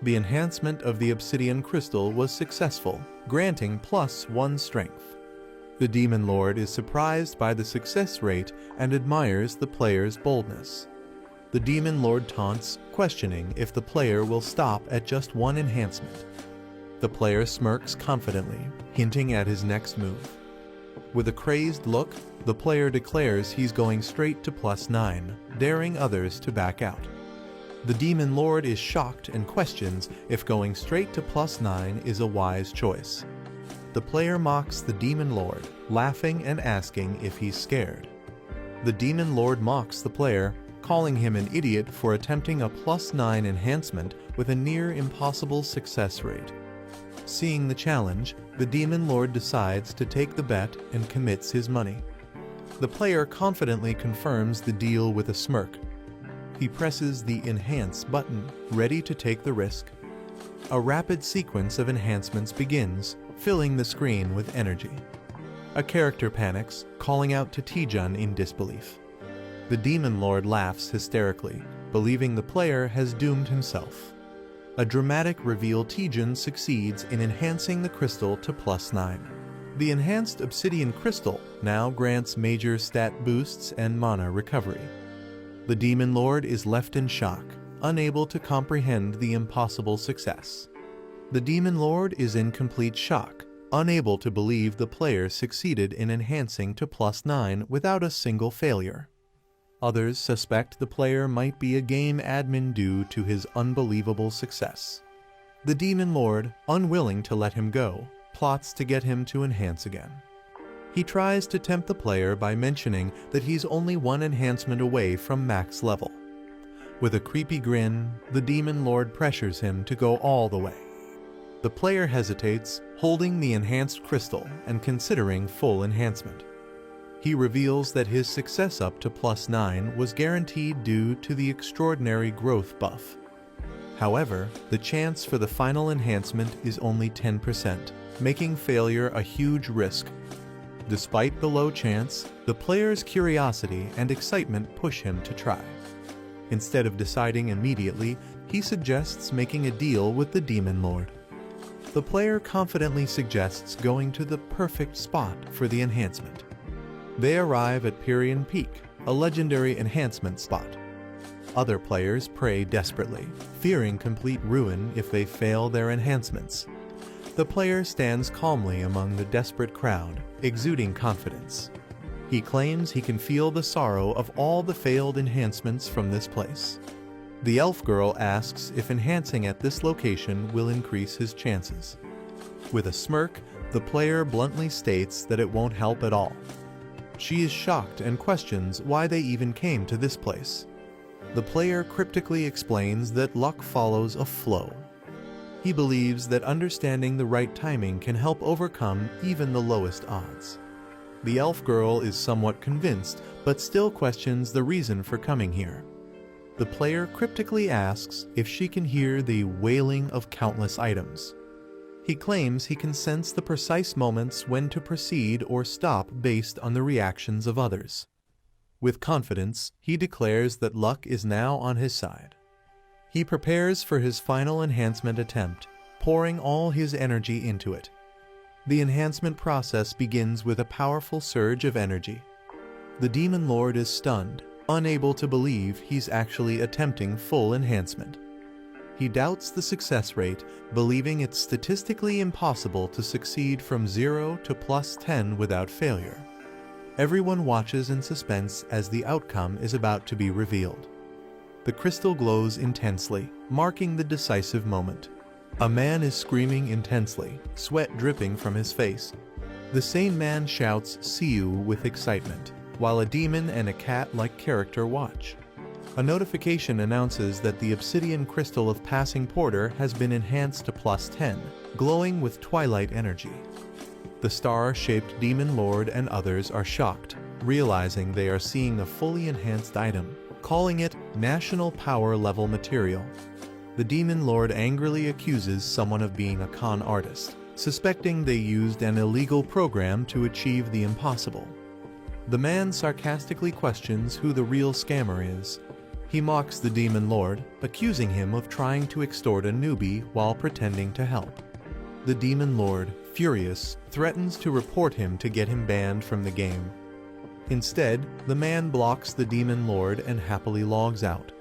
The enhancement of the obsidian crystal was successful, granting +1 strength. The demon lord is surprised by the success rate and admires the player's boldness. The demon lord taunts, questioning if the player will stop at just one enhancement. The player smirks confidently, hinting at his next move. With a crazed look, the player declares he's going straight to +9, daring others to back out. The demon lord is shocked and questions if going straight to +9 is a wise choice. The player mocks the demon lord, laughing and asking if he's scared. The demon lord mocks the player, calling him an idiot for attempting a +9 enhancement with a near impossible success rate. Seeing the challenge, the demon lord decides to take the bet and commits his money. The player confidently confirms the deal with a smirk. He presses the Enhance button, ready to take the risk. A rapid sequence of enhancements begins, filling the screen with energy. A character panics, calling out to Taejun in disbelief. The demon lord laughs hysterically, believing the player has doomed himself. A dramatic reveal: Taejun succeeds in enhancing the crystal to +9. The enhanced obsidian crystal now grants major stat boosts and mana recovery. The demon lord is left in shock, unable to comprehend the impossible success. The demon lord is in complete shock, unable to believe the player succeeded in enhancing to +9 without a single failure. Others suspect the player might be a game admin due to his unbelievable success. The demon lord, unwilling to let him go, plots to get him to enhance again. He tries to tempt the player by mentioning that he's only one enhancement away from max level. With a creepy grin, the Demon Lord pressures him to go all the way. The player hesitates, holding the enhanced crystal and considering full enhancement. He reveals that his success up to +9 was guaranteed due to the extraordinary growth buff. However, the chance for the final enhancement is only 10%, making failure a huge risk. Despite the low chance, the player's curiosity and excitement push him to try. Instead of deciding immediately, he suggests making a deal with the Demon Lord. The player confidently suggests going to the perfect spot for the enhancement. They arrive at Pierian Peak, a legendary enhancement spot. Other players pray desperately, fearing complete ruin if they fail their enhancements. The player stands calmly among the desperate crowd, exuding confidence. He claims he can feel the sorrow of all the failed enhancements from this place. The elf girl asks if enhancing at this location will increase his chances. With a smirk, the player bluntly states that it won't help at all. She is shocked and questions why they even came to this place. The player cryptically explains that luck follows a flow. He believes that understanding the right timing can help overcome even the lowest odds. The elf girl is somewhat convinced, but still questions the reason for coming here. The player cryptically asks if she can hear the wailing of countless items. He claims he can sense the precise moments when to proceed or stop based on the reactions of others. With confidence, he declares that luck is now on his side. He prepares for his final enhancement attempt, pouring all his energy into it. The enhancement process begins with a powerful surge of energy. The Demon Lord is stunned, unable to believe he's actually attempting full enhancement. He doubts the success rate, believing it's statistically impossible to succeed from 0 to +10 without failure. Everyone watches in suspense as the outcome is about to be revealed. The crystal glows intensely, marking the decisive moment. A man is screaming intensely, sweat dripping from his face. The same man shouts "See you" with excitement, while a demon and a cat-like character watch. A notification announces that the obsidian crystal of Passing Porter has been enhanced to +10, glowing with twilight energy. The star-shaped Demon Lord and others are shocked, realizing they are seeing a fully enhanced item, calling it National Power Level material. The Demon Lord angrily accuses someone of being a con artist, suspecting they used an illegal program to achieve the impossible. The man sarcastically questions who the real scammer is. He mocks the Demon Lord, accusing him of trying to extort a newbie while pretending to help. The Demon Lord, furious, threatens to report him to get him banned from the game. Instead, the man blocks the Demon Lord and happily logs out.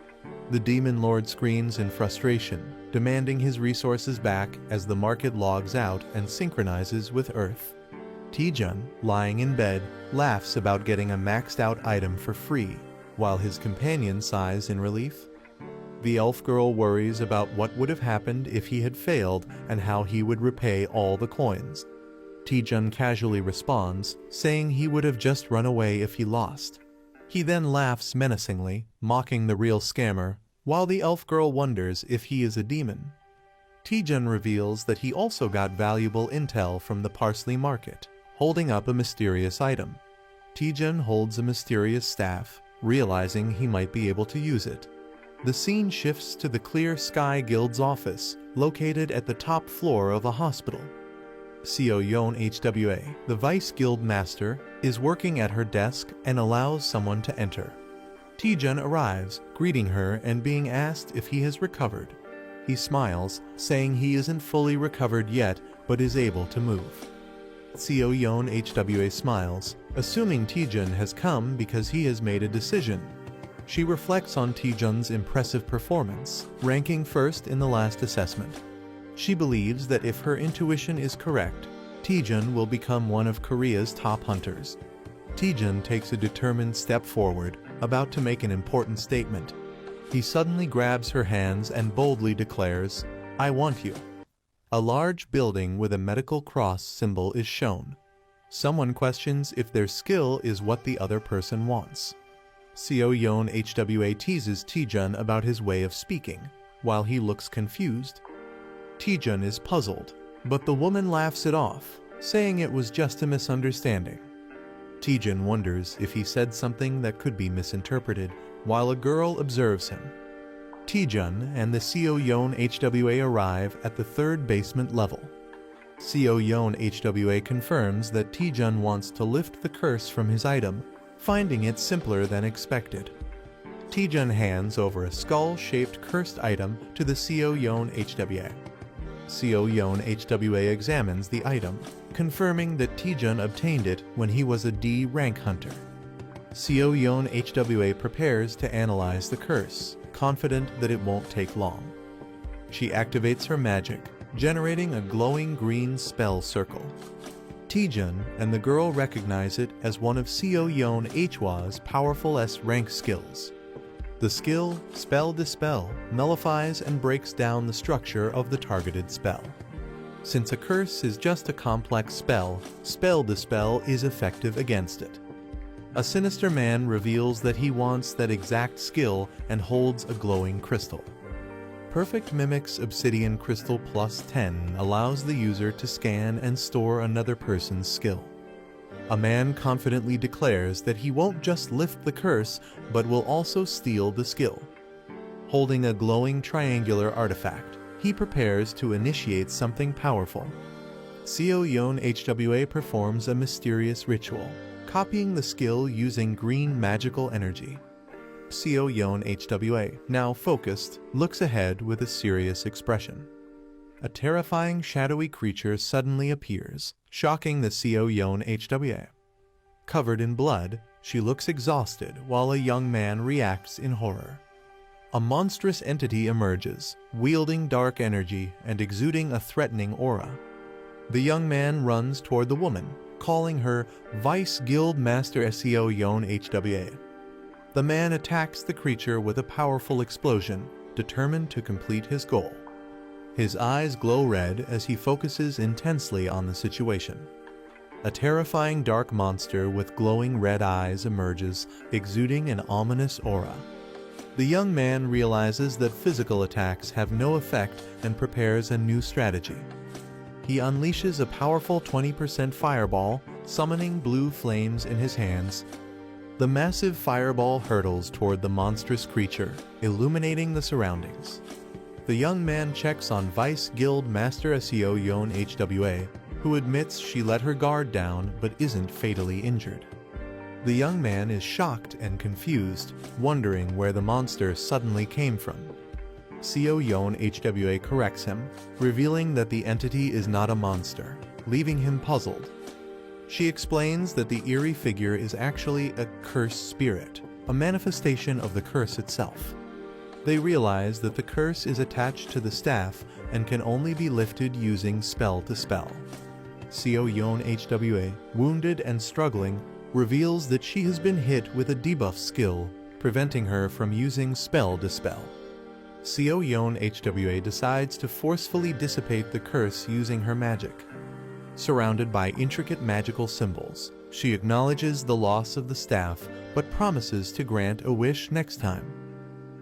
The Demon Lord screams in frustration, demanding his resources back as the market logs out and synchronizes with Earth. Taejun, lying in bed, laughs about getting a maxed-out item for free, while his companion sighs in relief. The elf girl worries about what would have happened if he had failed and how he would repay all the coins. Taejun casually responds, saying he would have just run away if he lost. He then laughs menacingly, mocking the real scammer, while the elf girl wonders if he is a demon. Taejun reveals that he also got valuable intel from the Parsley Market, holding up a mysterious item. Taejun holds a mysterious staff, realizing he might be able to use it. The scene shifts to the Clear Sky Guild's office, located at the top floor of a hospital. Seo Yeon HWA, the Vice Guild Master, is working at her desk and allows someone to enter. Taejun arrives, greeting her and being asked if he has recovered. He smiles, saying he isn't fully recovered yet, but is able to move. Seo Yeon HWA smiles, assuming Taejun has come because he has made a decision. She reflects on Taejun's impressive performance, ranking first in the last assessment. She believes that if her intuition is correct, Taejun will become one of Korea's top hunters. Taejun takes a determined step forward, about to make an important statement. He suddenly grabs her hands and boldly declares, "I want you." A large building with a medical cross symbol is shown. Someone questions if their skill is what the other person wants. Seo Yeon HWA teases Taejun about his way of speaking, while he looks confused. Taejun is puzzled, but the woman laughs it off, saying it was just a misunderstanding. Taejun wonders if he said something that could be misinterpreted, while a girl observes him. Taejun and the Seo Yeon HWA arrive at the 3rd basement level. Seo Yeon HWA confirms that Taejun wants to lift the curse from his item, finding it simpler than expected. Taejun hands over a skull-shaped cursed item to the Seo Yeon HWA. Seo Yeon HWA examines the item, confirming that Taejun obtained it when he was a D rank hunter. Seo Yeon HWA prepares to analyze the curse, confident that it won't take long. She activates her magic, generating a glowing green spell circle. Taejun and the girl recognize it as one of Seo Yeon HWA's powerful S-rank skills. The skill, Spell Dispel, nullifies and breaks down the structure of the targeted spell. Since a curse is just a complex spell, Spell Dispel is effective against it. A sinister man reveals that he wants that exact skill and holds a glowing crystal. Perfect Mimic's Obsidian Crystal Plus 10 allows the user to scan and store another person's skill. A man confidently declares that he won't just lift the curse, but will also steal the skill. Holding a glowing triangular artifact, he prepares to initiate something powerful. Seo Yeon HWA performs a mysterious ritual, copying the skill using green magical energy. Seo Yeon HWA, now focused, looks ahead with a serious expression. A terrifying shadowy creature suddenly appears, shocking the Seo Yeon HWA. Covered in blood, she looks exhausted while a young man reacts in horror. A monstrous entity emerges, wielding dark energy and exuding a threatening aura. The young man runs toward the woman, calling her Vice Guild Master Seo Yeon HWA. The man attacks the creature with a powerful explosion, determined to complete his goal. His eyes glow red as he focuses intensely on the situation. A terrifying dark monster with glowing red eyes emerges, exuding an ominous aura. The young man realizes that physical attacks have no effect and prepares a new strategy. He unleashes a powerful 20% fireball, summoning blue flames in his hands. The massive fireball hurtles toward the monstrous creature, illuminating the surroundings. The young man checks on Vice Guild Master Seo Yeon HWA, who admits she let her guard down but isn't fatally injured. The young man is shocked and confused, wondering where the monster suddenly came from. Seo Yeon HWA corrects him, revealing that the entity is not a monster, leaving him puzzled. She explains that the eerie figure is actually a cursed spirit, a manifestation of the curse itself. They realize that the curse is attached to the staff and can only be lifted using spell to spell. Seo Yeon HWA, wounded and struggling, reveals that she has been hit with a debuff skill, preventing her from using spell to spell. Seo Yeon HWA decides to forcefully dissipate the curse using her magic. Surrounded by intricate magical symbols, she acknowledges the loss of the staff but promises to grant a wish next time.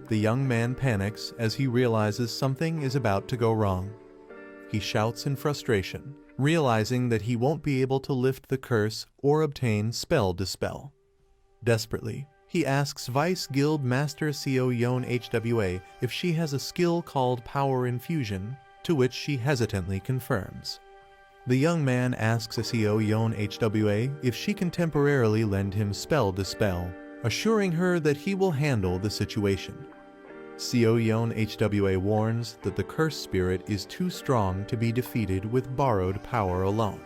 The young man panics as he realizes something is about to go wrong. He shouts in frustration, realizing that he won't be able to lift the curse or obtain spell dispel. Desperately, he asks Vice Guild Master Seo Yeon HWA if she has a skill called Power Infusion, to which she hesitantly confirms. The young man asks Seo Yeon HWA if she can temporarily lend him spell dispel, assuring her that he will handle the situation. Seo Yeon HWA warns that the cursed spirit is too strong to be defeated with borrowed power alone.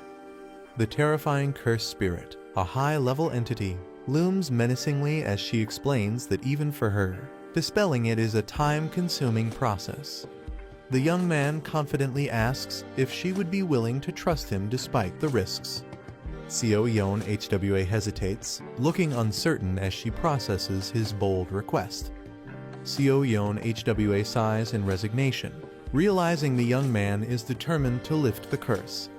The terrifying cursed spirit, a high-level entity, looms menacingly as she explains that even for her, dispelling it is a time-consuming process. The young man confidently asks if she would be willing to trust him despite the risks. Seo Yeon HWA hesitates, looking uncertain as she processes his bold request. Seo Yeon HWA sighs in resignation, Realizing the young man is determined to lift the curse,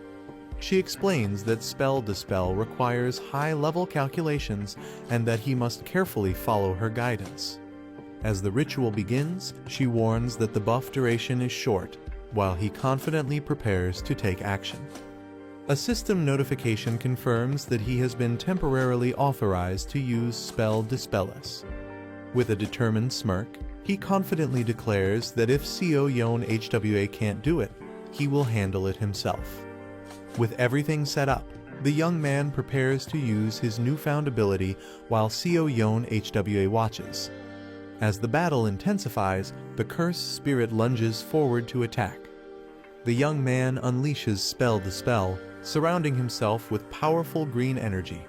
she explains that spell dispel requires high-level calculations and that he must carefully follow her guidance. As the ritual begins, she warns that the buff duration is short, while he confidently prepares to take action. A system notification confirms that he has been temporarily authorized to use spell dispellus. With a determined smirk, he confidently declares that if Seo Yeon HWA can't do it, he will handle it himself. With everything set up, the young man prepares to use his newfound ability while Seo Yeon HWA watches. As the battle intensifies, the cursed spirit lunges forward to attack. The young man unleashes spell dispel, surrounding himself with powerful green energy.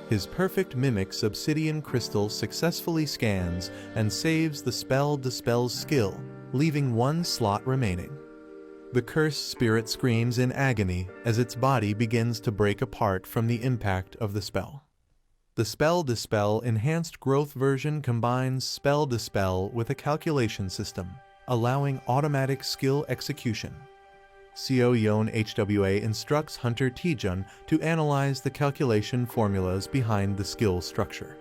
His perfect mimic's obsidian crystal successfully scans and saves the spell dispel's skill, leaving one slot remaining. The cursed spirit screams in agony as its body begins to break apart from the impact of the spell. The Spell Dispel Enhanced Growth version combines Spell Dispel with a calculation system, allowing automatic skill execution. Seo Yeon HWA instructs Hunter Taejun to analyze the calculation formulas behind the skill structure.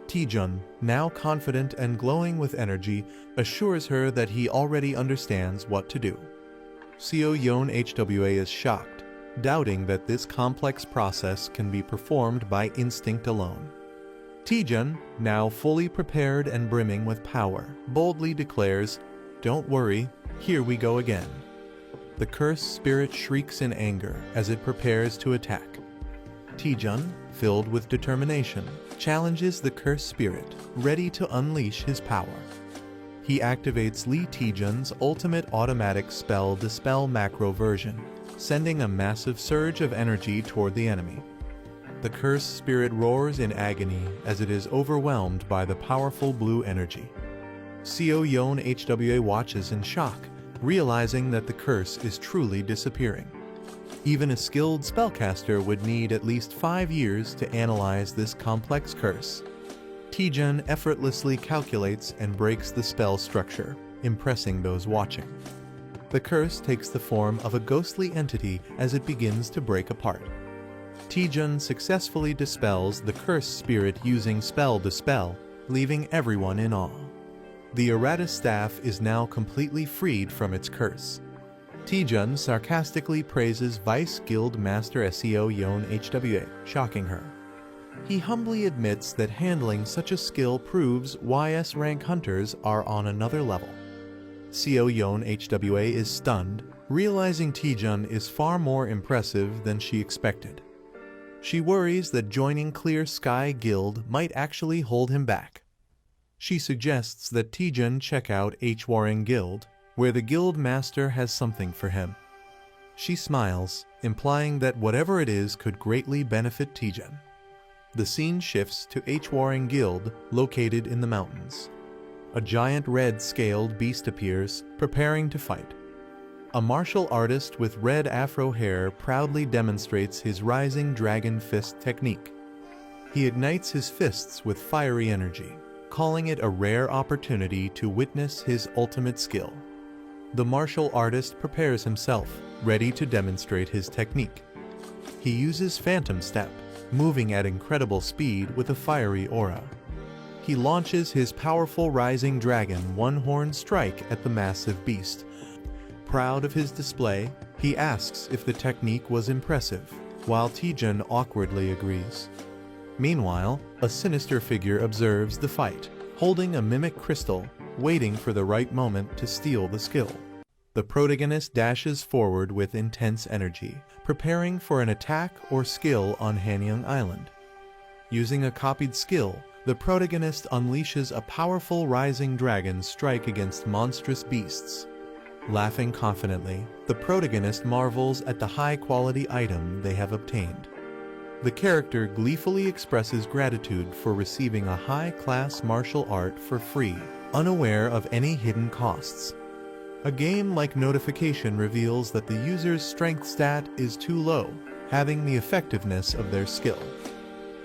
Taejun, now confident and glowing with energy, assures her that he already understands what to do. Seo Yeon HWA is shocked, doubting that this complex process can be performed by instinct alone. Taejun, now fully prepared and brimming with power, boldly declares, "Don't worry, here we go again." The cursed spirit shrieks in anger as it prepares to attack. Taejun, filled with determination, challenges the cursed spirit, ready to unleash his power. He activates Lee Taejun's ultimate automatic spell dispel macro version, sending a massive surge of energy toward the enemy. The cursed spirit roars in agony as it is overwhelmed by the powerful blue energy. Seo Yeon HWA watches in shock, realizing that the curse is truly disappearing. Even a skilled spellcaster would need at least 5 years to analyze this complex curse. Taejun effortlessly calculates and breaks the spell structure, impressing those watching. The curse takes the form of a ghostly entity as it begins to break apart. Taejun successfully dispels the cursed spirit using Spell Dispel, leaving everyone in awe. The errata staff is now completely freed from its curse. Taejun sarcastically praises Vice Guild Master Seo Yeon HWA, shocking her. He humbly admits that handling such a skill proves YS rank hunters are on another level. Seo Yeon HWA is stunned, realizing Taejun is far more impressive than she expected. She worries that joining Clear Sky Guild might actually hold him back. She suggests that Taejun check out Hwarring Guild, where the guild master has something for him. She smiles, implying that whatever it is could greatly benefit Taejun. The scene shifts to Hwarring Guild, located in the mountains. A giant red-scaled beast appears, preparing to fight. A martial artist with red afro hair proudly demonstrates his rising dragon fist technique. He ignites his fists with fiery energy, calling it a rare opportunity to witness his ultimate skill. The martial artist prepares himself, ready to demonstrate his technique. He uses Phantom Step, moving at incredible speed with a fiery aura. He launches his powerful Rising Dragon one-horn strike at the massive beast. Proud of his display, he asks if the technique was impressive, while Taejun awkwardly agrees. Meanwhile, a sinister figure observes the fight, holding a mimic crystal, waiting for the right moment to steal the skill. The protagonist dashes forward with intense energy, preparing for an attack or skill on Hanyang Island. Using a copied skill, the protagonist unleashes a powerful rising dragon strike against monstrous beasts. Laughing confidently, the protagonist marvels at the high-quality item they have obtained. The character gleefully expresses gratitude for receiving a high-class martial art for free, unaware of any hidden costs. A game-like notification reveals that the user's strength stat is too low, having the effectiveness of their skill.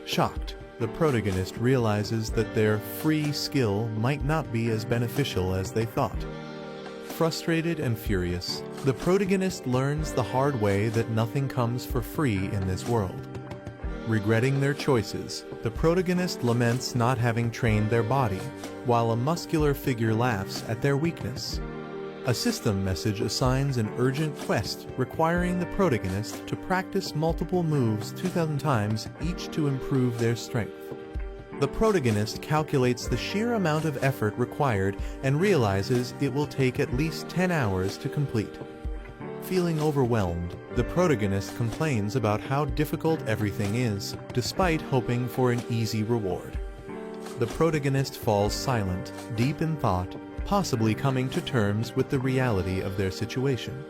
Shocked, the protagonist realizes that their free skill might not be as beneficial as they thought. Frustrated and furious, the protagonist learns the hard way that nothing comes for free in this world. Regretting their choices, the protagonist laments not having trained their body, while a muscular figure laughs at their weakness. A system message assigns an urgent quest requiring the protagonist to practice multiple moves 2,000 times each to improve their strength. The protagonist calculates the sheer amount of effort required and realizes it will take at least 10 hours to complete. Feeling overwhelmed, the protagonist complains about how difficult everything is, despite hoping for an easy reward. The protagonist falls silent, deep in thought, possibly coming to terms with the reality of their situation.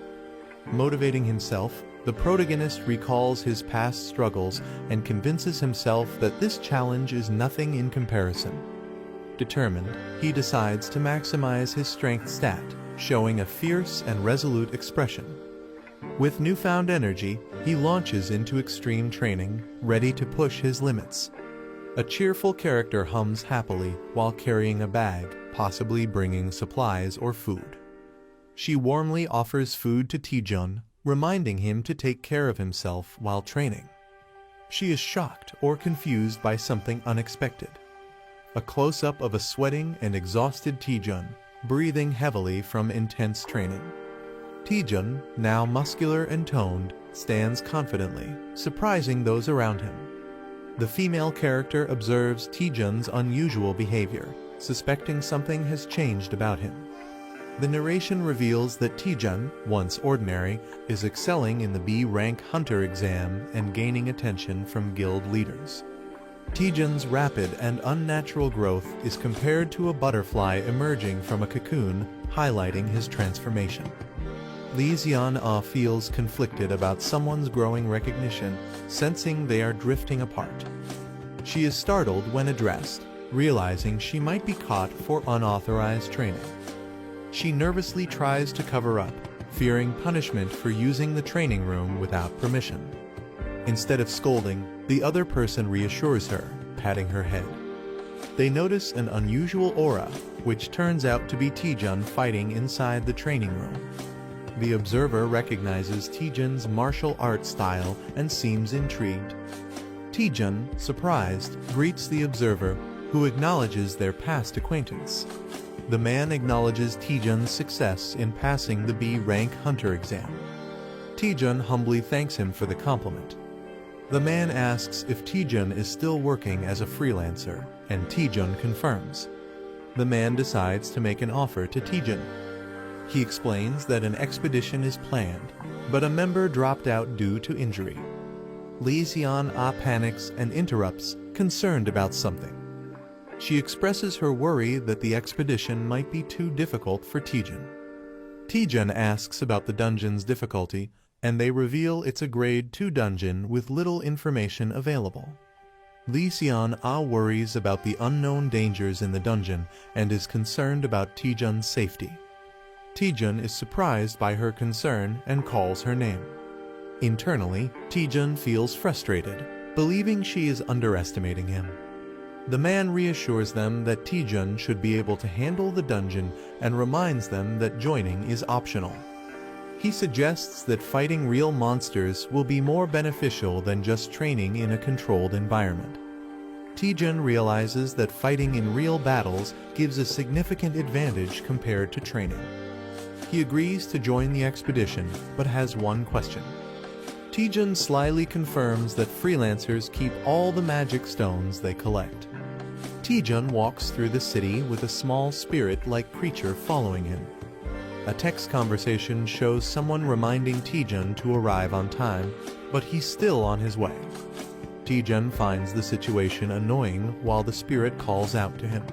Motivating himself, the protagonist recalls his past struggles and convinces himself that this challenge is nothing in comparison. Determined, he decides to maximize his strength stat, showing a fierce and resolute expression. With newfound energy, he launches into extreme training, ready to push his limits. A cheerful character hums happily while carrying a bag, possibly bringing supplies or food. She warmly offers food to Taejun, reminding him to take care of himself while training. She is shocked or confused by something unexpected. A close-up of a sweating and exhausted Taejun, breathing heavily from intense training. Taejun, now muscular and toned, stands confidently, surprising those around him. The female character observes Taejun's unusual behavior, suspecting something has changed about him. The narration reveals that Taejun, once ordinary, is excelling in the B-rank hunter exam and gaining attention from guild leaders. Taejun's rapid and unnatural growth is compared to a butterfly emerging from a cocoon, highlighting his transformation. Lee Xian-ah feels conflicted about someone's growing recognition, sensing they are drifting apart. She is startled when addressed, realizing she might be caught for unauthorized training. She nervously tries to cover up, fearing punishment for using the training room without permission. Instead of scolding, the other person reassures her, patting her head. They notice an unusual aura, which turns out to be Taejun fighting inside the training room. The observer recognizes Taejun's martial arts style and seems intrigued. Taejun, surprised, greets the observer, who acknowledges their past acquaintance. The man acknowledges Taejun's success in passing the B-rank hunter exam. Taejun humbly thanks him for the compliment. The man asks if Taejun is still working as a freelancer, and Taejun confirms. The man decides to make an offer to Taejun. He explains that an expedition is planned, but a member dropped out due to injury. Lee Xian-ah panics and interrupts, concerned about something. She expresses her worry that the expedition might be too difficult for Taejun. Taejun asks about the dungeon's difficulty, and they reveal it's a grade 2 dungeon with little information available. Lee Xian-ah worries about the unknown dangers in the dungeon and is concerned about Taejun's safety. Taejun is surprised by her concern and calls her name. Internally, Taejun feels frustrated, believing she is underestimating him. The man reassures them that Taejun should be able to handle the dungeon and reminds them that joining is optional. He suggests that fighting real monsters will be more beneficial than just training in a controlled environment. Taejun realizes that fighting in real battles gives a significant advantage compared to training. He agrees to join the expedition, but has one question. Taejun slyly confirms that freelancers keep all the magic stones they collect. Taejun walks through the city with a small spirit-like creature following him. A text conversation shows someone reminding Taejun to arrive on time, but he's still on his way. Taejun finds the situation annoying while the spirit calls out to him.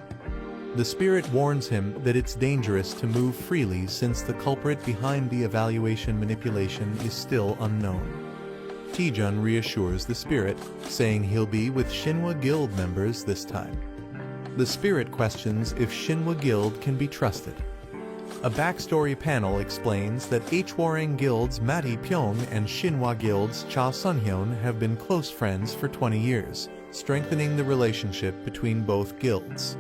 The spirit warns him that it's dangerous to move freely since the culprit behind the evaluation manipulation is still unknown. Taejun reassures the spirit, saying he'll be with Shinhwa Guild members this time. The spirit questions if Shinhwa Guild can be trusted. A backstory panel explains that Hwarang Guild's Mati Pyong and Shinhwa Guild's Cha Sunhyun have been close friends for 20 years, strengthening the relationship between both guilds.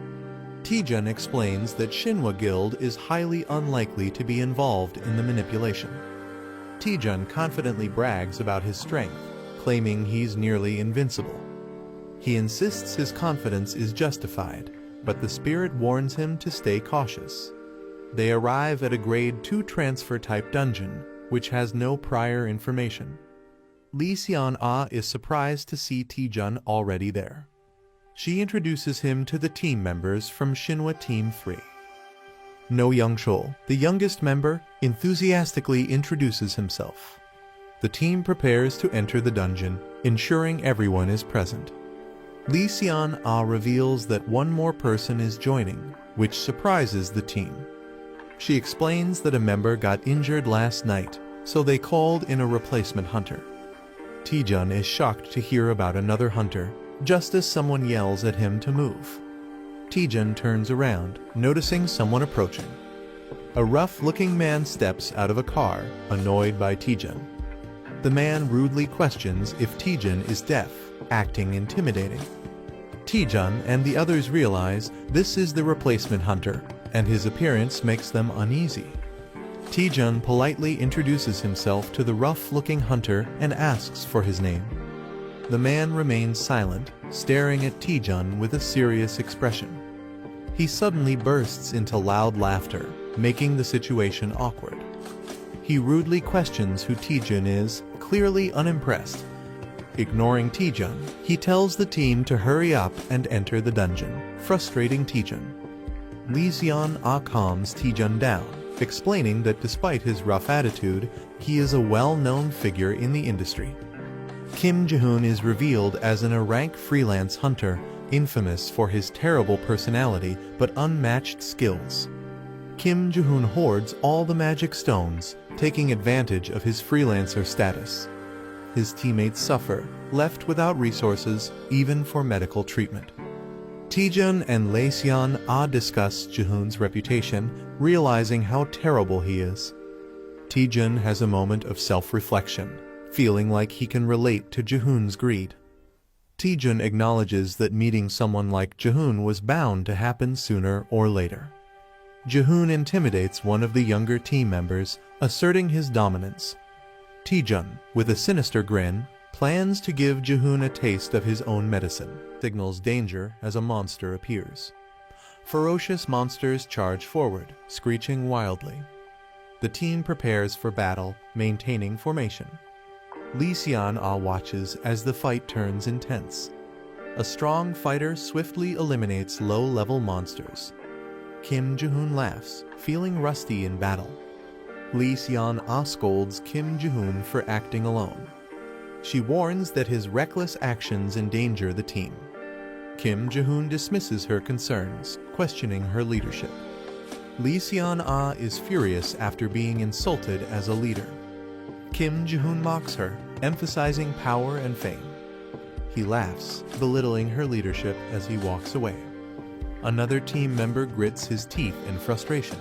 Taejun explains that Shinhwa Guild is highly unlikely to be involved in the manipulation. Taejun confidently brags about his strength, claiming he's nearly invincible. He insists his confidence is justified, but the spirit warns him to stay cautious. They arrive at a grade 2 transfer-type dungeon, which has no prior information. Lee Seon-ah is surprised to see Taejun already there. She introduces him to the team members from Shinhwa Team 3. No Young-chul, the youngest member, enthusiastically introduces himself. The team prepares to enter the dungeon, ensuring everyone is present. Lee Seon-ah reveals that one more person is joining, which surprises the team. She explains that a member got injured last night, so they called in a replacement hunter. Taejun is shocked to hear about another hunter, just as someone yells at him to move. Taejun turns around, noticing someone approaching. A rough-looking man steps out of a car, annoyed by Taejun. The man rudely questions if Taejun is deaf, acting intimidating. Taejun and the others realize this is the replacement hunter, and his appearance makes them uneasy. Taejun politely introduces himself to the rough-looking hunter and asks for his name. The man remains silent, staring at Taejun with a serious expression. He suddenly bursts into loud laughter, making the situation awkward. He rudely questions who Taejun is, clearly unimpressed. Ignoring Taejun, he tells the team to hurry up and enter the dungeon, frustrating Taejun. Lee Seon-ah calms Taejun down, explaining that despite his rough attitude, he is a well-known figure in the industry. Kim Ji-hoon is revealed as an A-rank freelance hunter, infamous for his terrible personality but unmatched skills. Kim Ji-hoon hoards all the magic stones, taking advantage of his freelancer status. His teammates suffer, left without resources, even for medical treatment. Taejun and Lee Seon-ah discuss Ji-hoon's reputation, realizing how terrible he is. Taejun has a moment of self-reflection, feeling like he can relate to Ji-hoon's greed. Taejun acknowledges that meeting someone like Ji-hoon was bound to happen sooner or later. Ji-hoon intimidates one of the younger team members, asserting his dominance. Taejun, with a sinister grin, plans to give Ji-hoon a taste of his own medicine, signals danger as a monster appears. Ferocious monsters charge forward, screeching wildly. The team prepares for battle, maintaining formation. Lee Seon-ah watches as the fight turns intense. A strong fighter swiftly eliminates low-level monsters. Kim Ji-hoon laughs, feeling rusty in battle. Lee Seon-ah scolds Kim Ji-hoon for acting alone. She warns that his reckless actions endanger the team. Kim Ji-hoon dismisses her concerns, questioning her leadership. Lee Seon-ah is furious after being insulted as a leader. Kim Ji-hoon mocks her, emphasizing power and fame. He laughs, belittling her leadership as he walks away. Another team member grits his teeth in frustration.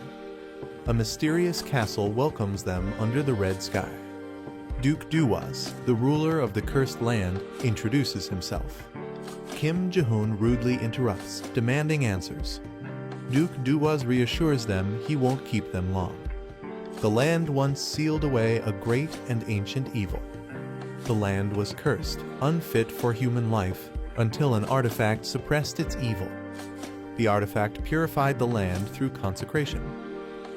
A mysterious castle welcomes them under the red sky. Duke Duwas, the ruler of the cursed land, introduces himself. Kim Ji-hoon rudely interrupts, demanding answers. Duke Duwas reassures them he won't keep them long. The land once sealed away a great and ancient evil. The land was cursed, unfit for human life, until an artifact suppressed its evil. The artifact purified the land through consecration.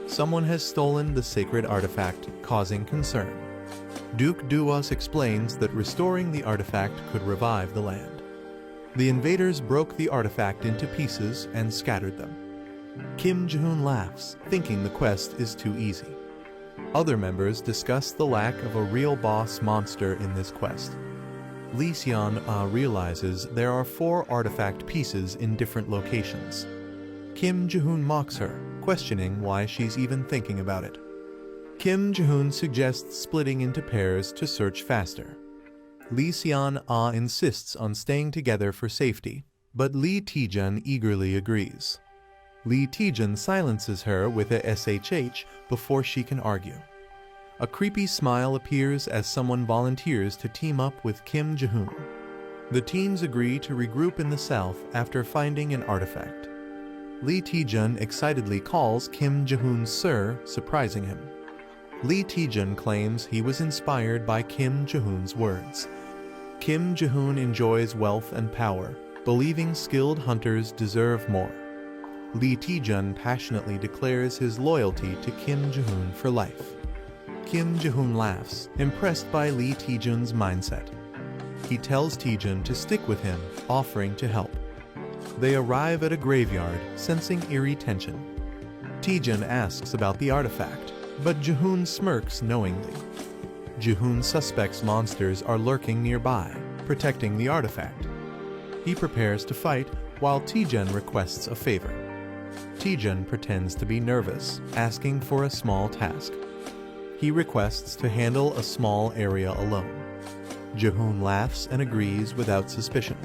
Someone has stolen the sacred artifact, causing concern. Duke Duwas explains that restoring the artifact could revive the land. The invaders broke the artifact into pieces and scattered them. Kim Ji-hoon laughs, thinking the quest is too easy. Other members discuss the lack of a real boss monster in this quest. Lee Seon-ah realizes there are 4 artifact pieces in different locations. Kim Ji-hoon mocks her, questioning why she's even thinking about it. Kim Ji-hoon suggests splitting into pairs to search faster. Lee Seon-ah insists on staying together for safety, but Lee Taejun eagerly agrees. Lee Taejun silences her with a SHH before she can argue. A creepy smile appears as someone volunteers to team up with Kim Ji-hoon. The teams agree to regroup in the south after finding an artifact. Lee Taejun excitedly calls Kim Jae-hoon sir, surprising him. Lee Taejun claims he was inspired by Kim Jae-hoon's words. Kim Jae-hoon enjoys wealth and power, believing skilled hunters deserve more. Lee Taejun passionately declares his loyalty to Kim Jae-hoon for life. Kim Jae-hoon laughs, impressed by Lee Taejun's mindset. He tells Taejun to stick with him, offering to help. They arrive at a graveyard, sensing eerie tension. Taejun asks about the artifact, but Jae-hoon smirks knowingly. Jae-hoon suspects monsters are lurking nearby, protecting the artifact. He prepares to fight, while Taejun requests a favor. Taejun pretends to be nervous, asking for a small task. He requests to handle a small area alone. Jae-hoon laughs and agrees without suspicion.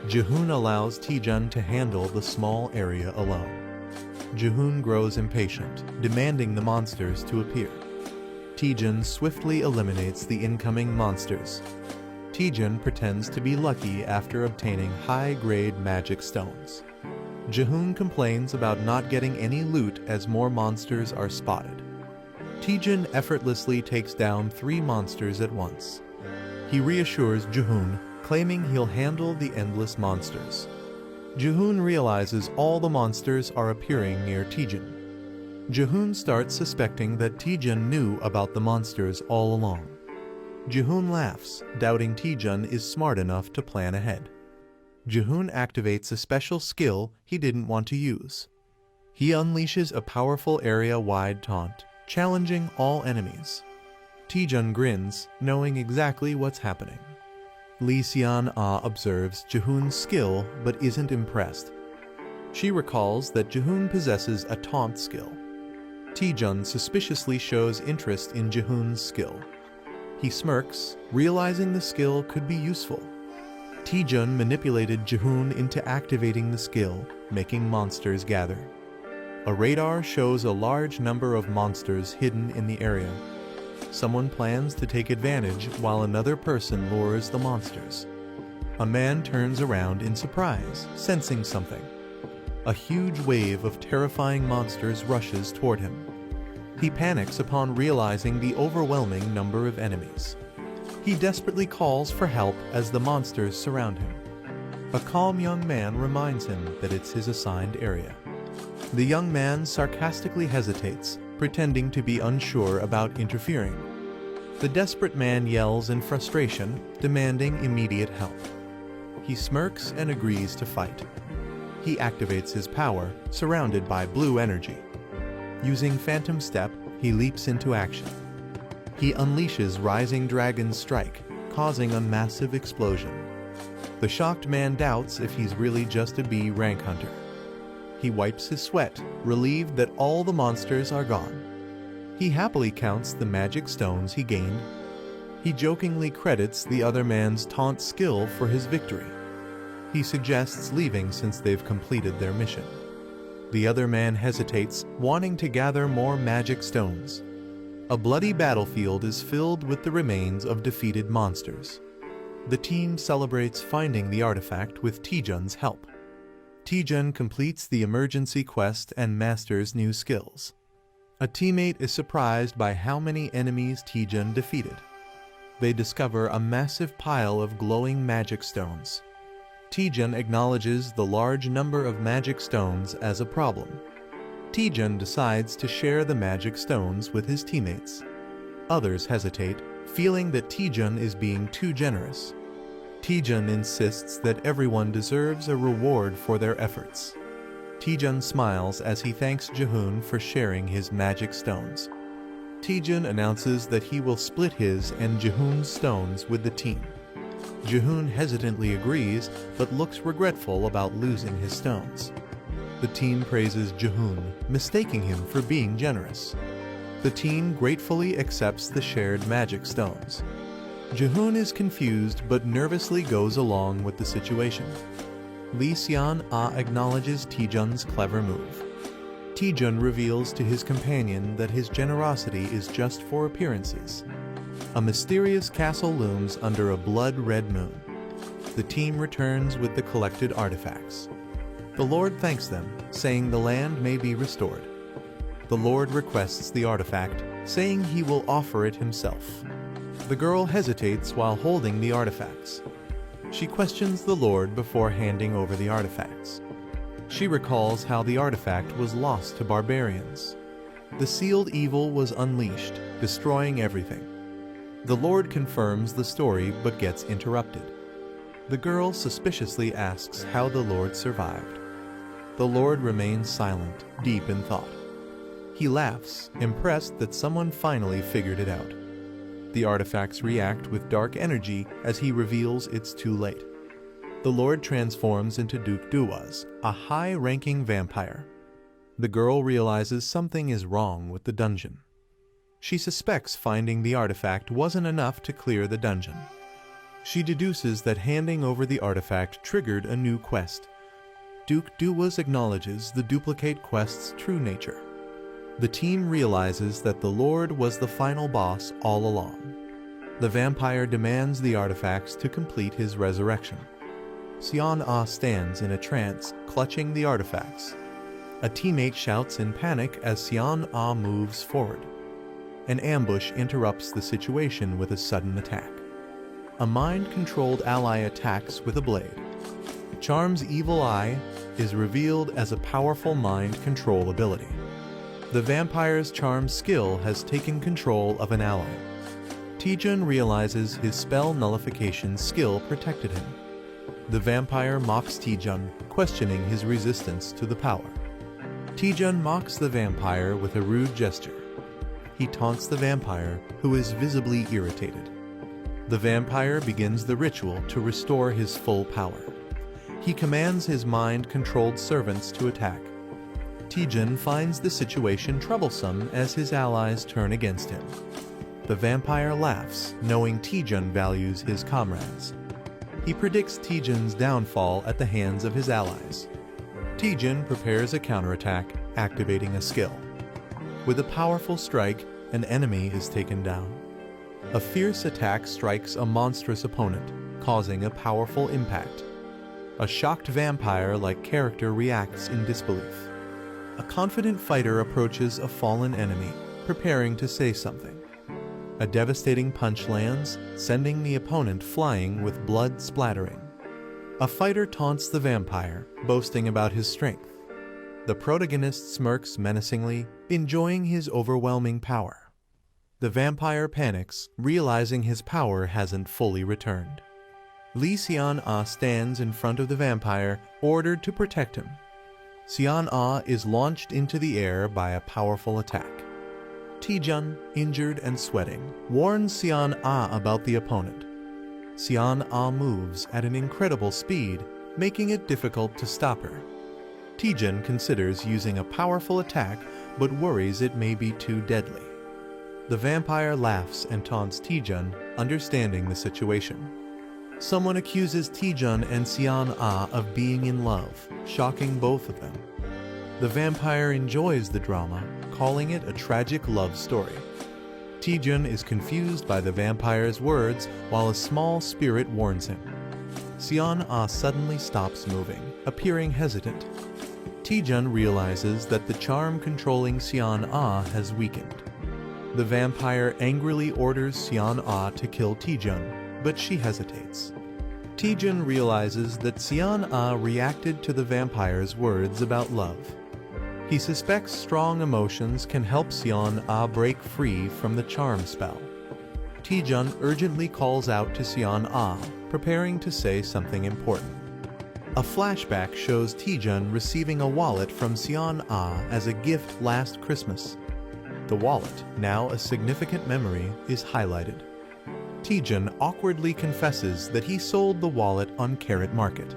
Jae-hoon allows Taejun to handle the small area alone. Jae-hoon grows impatient, demanding the monsters to appear. Taejun swiftly eliminates the incoming monsters. Taejun pretends to be lucky after obtaining high-grade magic stones. Jae-hoon complains about not getting any loot as more monsters are spotted. Taejun effortlessly takes down 3 monsters at once. He reassures Jae-hoon, claiming he'll handle the endless monsters. Jae-hoon realizes all the monsters are appearing near Taejun. Jae-hoon starts suspecting that Taejun knew about the monsters all along. Jae-hoon laughs, doubting Taejun is smart enough to plan ahead. Jae-hoon activates a special skill he didn't want to use. He unleashes a powerful area-wide taunt, challenging all enemies. Taejun grins, knowing exactly what's happening. Lee Seon-ah observes Jae-hoon's skill but isn't impressed. She recalls that Jae-hoon possesses a taunt skill. Taejun suspiciously shows interest in Jae-hoon's skill. He smirks, realizing the skill could be useful. Taejun manipulated Jae-hoon into activating the skill, making monsters gather. A radar shows a large number of monsters hidden in the area. Someone plans to take advantage while another person lures the monsters. A man turns around in surprise, sensing something. A huge wave of terrifying monsters rushes toward him. He panics upon realizing the overwhelming number of enemies. He desperately calls for help as the monsters surround him. A calm young man reminds him that it's his assigned area. The young man sarcastically hesitates, pretending to be unsure about interfering. The desperate man yells in frustration, demanding immediate help. He smirks and agrees to fight. He activates his power, surrounded by blue energy. Using Phantom Step, he leaps into action. He unleashes Rising Dragon's Strike, causing a massive explosion. The shocked man doubts if he's really just a B rank hunter. He wipes his sweat, relieved that all the monsters are gone. He happily counts the magic stones he gained. He jokingly credits the other man's taunt skill for his victory. He suggests leaving since they've completed their mission. The other man hesitates, wanting to gather more magic stones. A bloody battlefield is filled with the remains of defeated monsters. The team celebrates finding the artifact with Taejun's help. Taejun completes the emergency quest and masters new skills. A teammate is surprised by how many enemies Taejun defeated. They discover a massive pile of glowing magic stones. Taejun acknowledges the large number of magic stones as a problem. Taejun decides to share the magic stones with his teammates. Others hesitate, feeling that Taejun is being too generous. Taejun insists that everyone deserves a reward for their efforts. Taejun smiles as he thanks Jae-hoon for sharing his magic stones. Taejun announces that he will split his and Jae-hoon's stones with the team. Jae-hoon hesitantly agrees, but looks regretful about losing his stones. The team praises Jae-hoon, mistaking him for being generous. The team gratefully accepts the shared magic stones. Jae-hoon is confused but nervously goes along with the situation. Lee Seon-ah acknowledges Taejun's clever move. Taejun reveals to his companion that his generosity is just for appearances. A mysterious castle looms under a blood-red moon. The team returns with the collected artifacts. The Lord thanks them, saying the land may be restored. The Lord requests the artifact, saying he will offer it himself. The girl hesitates while holding the artifacts. She questions the Lord before handing over the artifacts. She recalls how the artifact was lost to barbarians. The sealed evil was unleashed, destroying everything. The Lord confirms the story but gets interrupted. The girl suspiciously asks how the Lord survived. The Lord remains silent, deep in thought. He laughs, impressed that someone finally figured it out. The artifacts react with dark energy as he reveals it's too late. The Lord transforms into Duke Duwas, a high-ranking vampire. The girl realizes something is wrong with the dungeon. She suspects finding the artifact wasn't enough to clear the dungeon. She deduces that handing over the artifact triggered a new quest. Duke Duwas acknowledges the duplicate quest's true nature. The team realizes that the Lord was the final boss all along. The vampire demands the artifacts to complete his resurrection. Xian-Ah stands in a trance, clutching the artifacts. A teammate shouts in panic as Xian-Ah moves forward. An ambush interrupts the situation with a sudden attack. A mind-controlled ally attacks with a blade. Charm's evil eye is revealed as a powerful mind control ability. The vampire's charm skill has taken control of an ally. Taejun realizes his spell nullification skill protected him. The vampire mocks Taejun, questioning his resistance to the power. Taejun mocks the vampire with a rude gesture. He taunts the vampire, who is visibly irritated. The vampire begins the ritual to restore his full power. He commands his mind-controlled servants to attack. Taejun finds the situation troublesome as his allies turn against him. The vampire laughs, knowing Taejun values his comrades. He predicts Taejun's downfall at the hands of his allies. Taejun prepares a counterattack, activating a skill. With a powerful strike, an enemy is taken down. A fierce attack strikes a monstrous opponent, causing a powerful impact. A shocked vampire-like character reacts in disbelief. A confident fighter approaches a fallen enemy, preparing to say something. A devastating punch lands, sending the opponent flying with blood splattering. A fighter taunts the vampire, boasting about his strength. The protagonist smirks menacingly, enjoying his overwhelming power. The vampire panics, realizing his power hasn't fully returned. Lee Xian-Ah stands in front of the vampire, ordered to protect him. Xian-Ah is launched into the air by a powerful attack. Taejun, injured and sweating, warns Xian-Ah about the opponent. Xian-Ah moves at an incredible speed, making it difficult to stop her. Taejun considers using a powerful attack, but worries it may be too deadly. The vampire laughs and taunts Taejun, understanding the situation. Someone accuses Taejun and Xian-Ah of being in love, shocking both of them. The vampire enjoys the drama, calling it a tragic love story. Taejun is confused by the vampire's words while a small spirit warns him. Xian-Ah suddenly stops moving, appearing hesitant. Taejun realizes that the charm controlling Xian-Ah has weakened. The vampire angrily orders Xian-Ah to kill Taejun, but she hesitates. Taejun realizes that Xian-Ah reacted to the vampire's words about love. He suspects strong emotions can help Xian-Ah break free from the charm spell. Taejun urgently calls out to Xian-Ah, preparing to say something important. A flashback shows Taejun receiving a wallet from Xian-Ah as a gift last Christmas. The wallet, now a significant memory, is highlighted. Taejun awkwardly confesses that he sold the wallet on Carrot Market.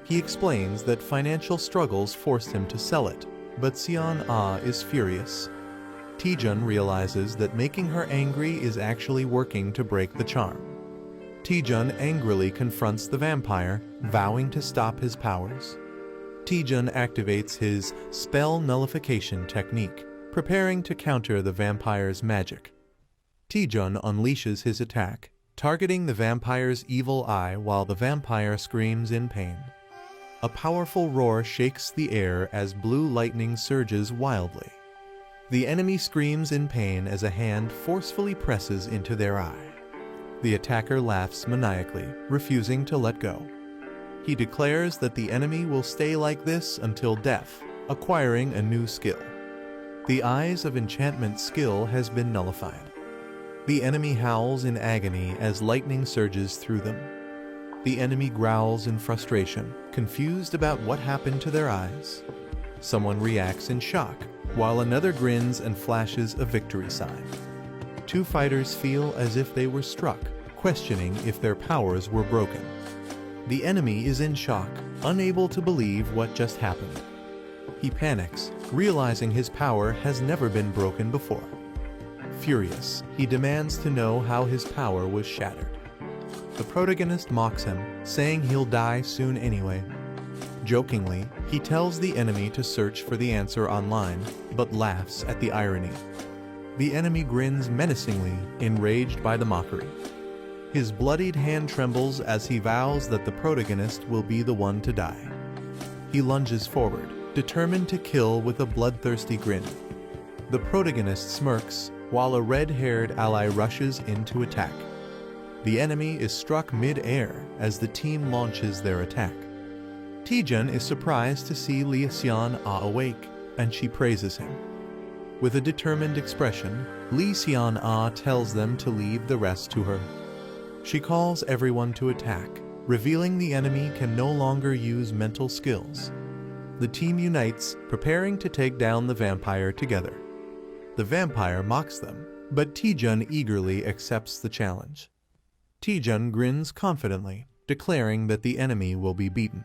He explains that financial struggles forced him to sell it, but Xian-Ah is furious. Taejun realizes that making her angry is actually working to break the charm. Taejun angrily confronts the vampire, vowing to stop his powers. Taejun activates his spell nullification technique, preparing to counter the vampire's magic. Taejun unleashes his attack, targeting the vampire's evil eye while the vampire screams in pain. A powerful roar shakes the air as blue lightning surges wildly. The enemy screams in pain as a hand forcefully presses into their eye. The attacker laughs maniacally, refusing to let go. He declares that the enemy will stay like this until death, acquiring a new skill. The Eyes of Enchantment skill has been nullified. The enemy howls in agony as lightning surges through them. The enemy growls in frustration, confused about what happened to their eyes. Someone reacts in shock, while another grins and flashes a victory sign. Two fighters feel as if they were struck, questioning if their powers were broken. The enemy is in shock, unable to believe what just happened. He panics, realizing his power has never been broken before. Furious, he demands to know how his power was shattered. The protagonist mocks him, saying he'll die soon anyway. Jokingly, he tells the enemy to search for the answer online, but laughs at the irony. The enemy grins menacingly, enraged by the mockery. His bloodied hand trembles as he vows that the protagonist will be the one to die. He lunges forward, determined to kill with a bloodthirsty grin. The protagonist smirks, while a red-haired ally rushes in to attack. The enemy is struck mid-air as the team launches their attack. Taejun is surprised to see Lee Seon-ah awake, and she praises him. With a determined expression, Lee Seon-ah tells them to leave the rest to her. She calls everyone to attack, revealing the enemy can no longer use mental skills. The team unites, preparing to take down the vampire together. The vampire mocks them, but Taejun eagerly accepts the challenge. Taejun grins confidently, declaring that the enemy will be beaten.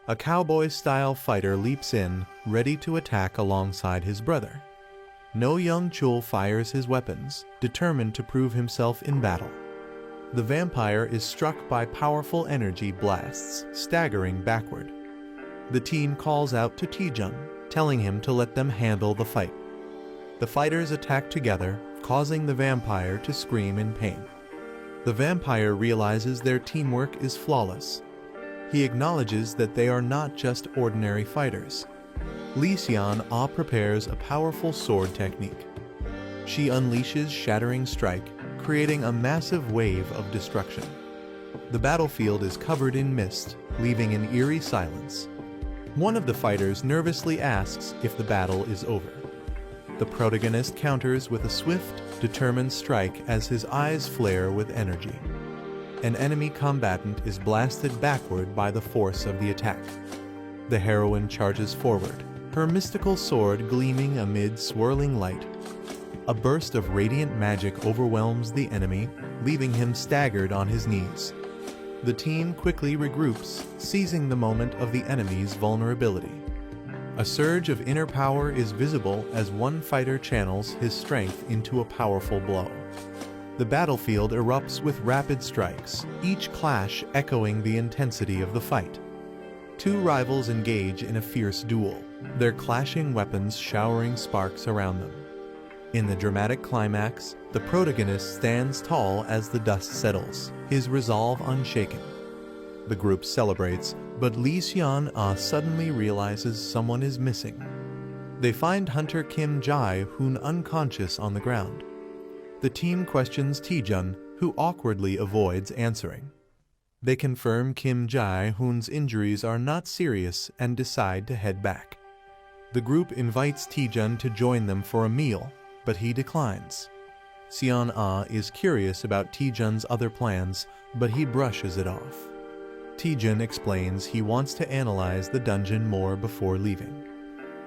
A cowboy-style fighter leaps in, ready to attack alongside his brother. No Young Chul fires his weapons, determined to prove himself in battle. The vampire is struck by powerful energy blasts, staggering backward. The team calls out to Taejun, telling him to let them handle the fight. The fighters attack together, causing the vampire to scream in pain. The vampire realizes their teamwork is flawless. He acknowledges that they are not just ordinary fighters. Lee Seon-ah prepares a powerful sword technique. She unleashes Shattering Strike, creating a massive wave of destruction. The battlefield is covered in mist, leaving an eerie silence. One of the fighters nervously asks if the battle is over. The protagonist counters with a swift, determined strike as his eyes flare with energy. An enemy combatant is blasted backward by the force of the attack. The heroine charges forward, her mystical sword gleaming amid swirling light. A burst of radiant magic overwhelms the enemy, leaving him staggered on his knees. The team quickly regroups, seizing the moment of the enemy's vulnerability. A surge of inner power is visible as one fighter channels his strength into a powerful blow. The battlefield erupts with rapid strikes, each clash echoing the intensity of the fight. Two rivals engage in a fierce duel, their clashing weapons showering sparks around them. In the dramatic climax, the protagonist stands tall as the dust settles, his resolve unshaken. The group celebrates, but Lee Seon-ah suddenly realizes someone is missing. They find Hunter Kim Jae-hoon unconscious on the ground. The team questions Taejun, who awkwardly avoids answering. They confirm Kim Jae-hoon's injuries are not serious and decide to head back. The group invites Taejun to join them for a meal, but he declines. Seon-ah is curious about Taejun's other plans, but he brushes it off. Taejun explains he wants to analyze the dungeon more before leaving.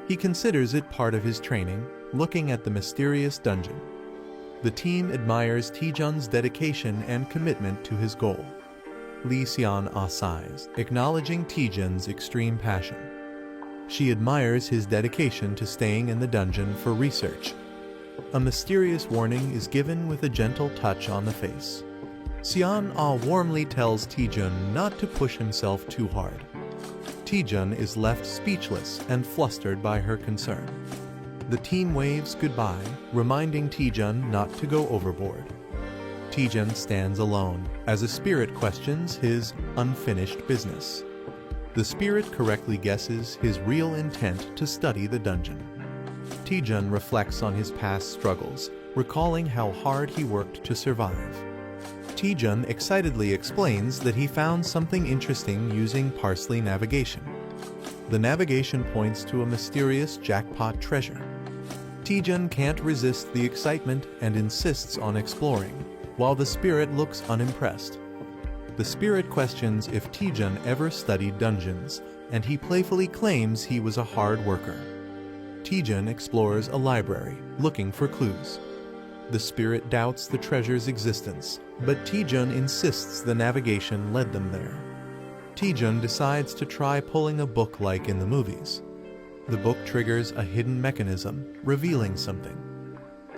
He considers it part of his training, looking at the mysterious dungeon. The team admires Taejun's dedication and commitment to his goal. Lee Seon-ah sighs, acknowledging Taejun's extreme passion. She admires his dedication to staying in the dungeon for research. A mysterious warning is given with a gentle touch on the face. Seon-ah warmly tells Taejun not to push himself too hard. Taejun is left speechless and flustered by her concern. The team waves goodbye, reminding Taejun not to go overboard. Taejun stands alone as a spirit questions his unfinished business. The spirit correctly guesses his real intent to study the dungeon. Taejun reflects on his past struggles, recalling how hard he worked to survive. Taejun excitedly explains that he found something interesting using parsley navigation. The navigation points to a mysterious jackpot treasure. Taejun can't resist the excitement and insists on exploring, while the spirit looks unimpressed. The spirit questions if Taejun ever studied dungeons, and he playfully claims he was a hard worker. Taejun explores a library, looking for clues. The spirit doubts the treasure's existence, but Taejun insists the navigation led them there. Taejun decides to try pulling a book like in the movies. The book triggers a hidden mechanism, revealing something.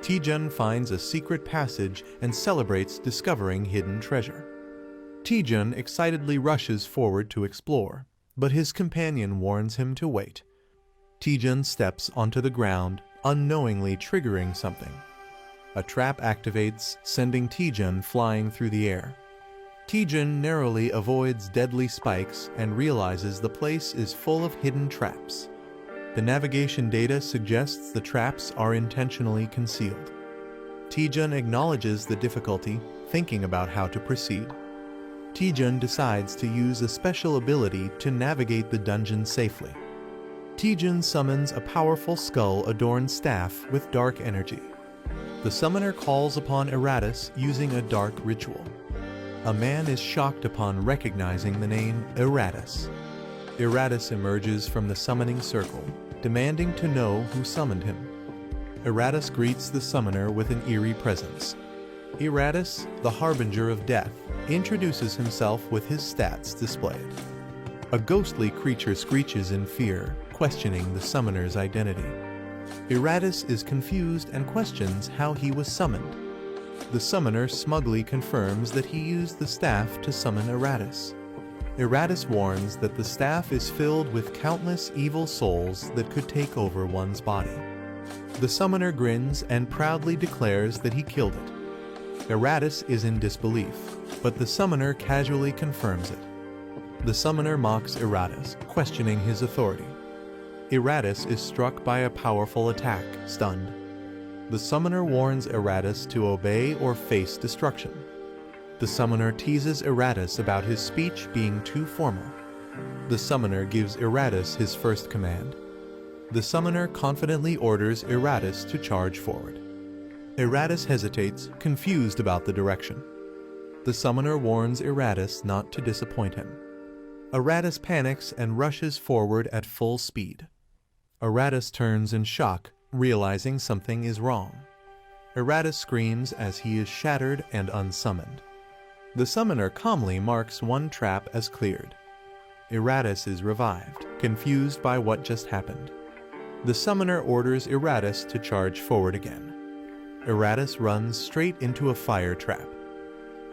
Taejun finds a secret passage and celebrates discovering hidden treasure. Taejun excitedly rushes forward to explore, but his companion warns him to wait. Taejun steps onto the ground, unknowingly triggering something. A trap activates, sending Taejun flying through the air. Taejun narrowly avoids deadly spikes and realizes the place is full of hidden traps. The navigation data suggests the traps are intentionally concealed. Taejun acknowledges the difficulty, thinking about how to proceed. Taejun decides to use a special ability to navigate the dungeon safely. Taejun summons a powerful skull-adorned staff with dark energy. The summoner calls upon Eratus using a dark ritual. A man is shocked upon recognizing the name Eratus. Eratus emerges from the summoning circle, demanding to know who summoned him. Eratus greets the summoner with an eerie presence. Eratus, the harbinger of death, introduces himself with his stats displayed. A ghostly creature screeches in fear, questioning the summoner's identity. Eratus is confused and questions how he was summoned. The summoner smugly confirms that he used the staff to summon Eratus. Eratus warns that the staff is filled with countless evil souls that could take over one's body. The summoner grins and proudly declares that he killed it. Eratus is in disbelief, but the summoner casually confirms it. The summoner mocks Eratus, questioning his authority. Eratus is struck by a powerful attack, stunned. The summoner warns Eratus to obey or face destruction. The summoner teases Eratus about his speech being too formal. The summoner gives Eratus his first command. The summoner confidently orders Eratus to charge forward. Eratus hesitates, confused about the direction. The summoner warns Eratus not to disappoint him. Eratus panics and rushes forward at full speed. Eratus turns in shock, realizing something is wrong. Eratus screams as he is shattered and unsummoned. The summoner calmly marks one trap as cleared. Eratus is revived, confused by what just happened. The summoner orders Eratus to charge forward again. Eratus runs straight into a fire trap.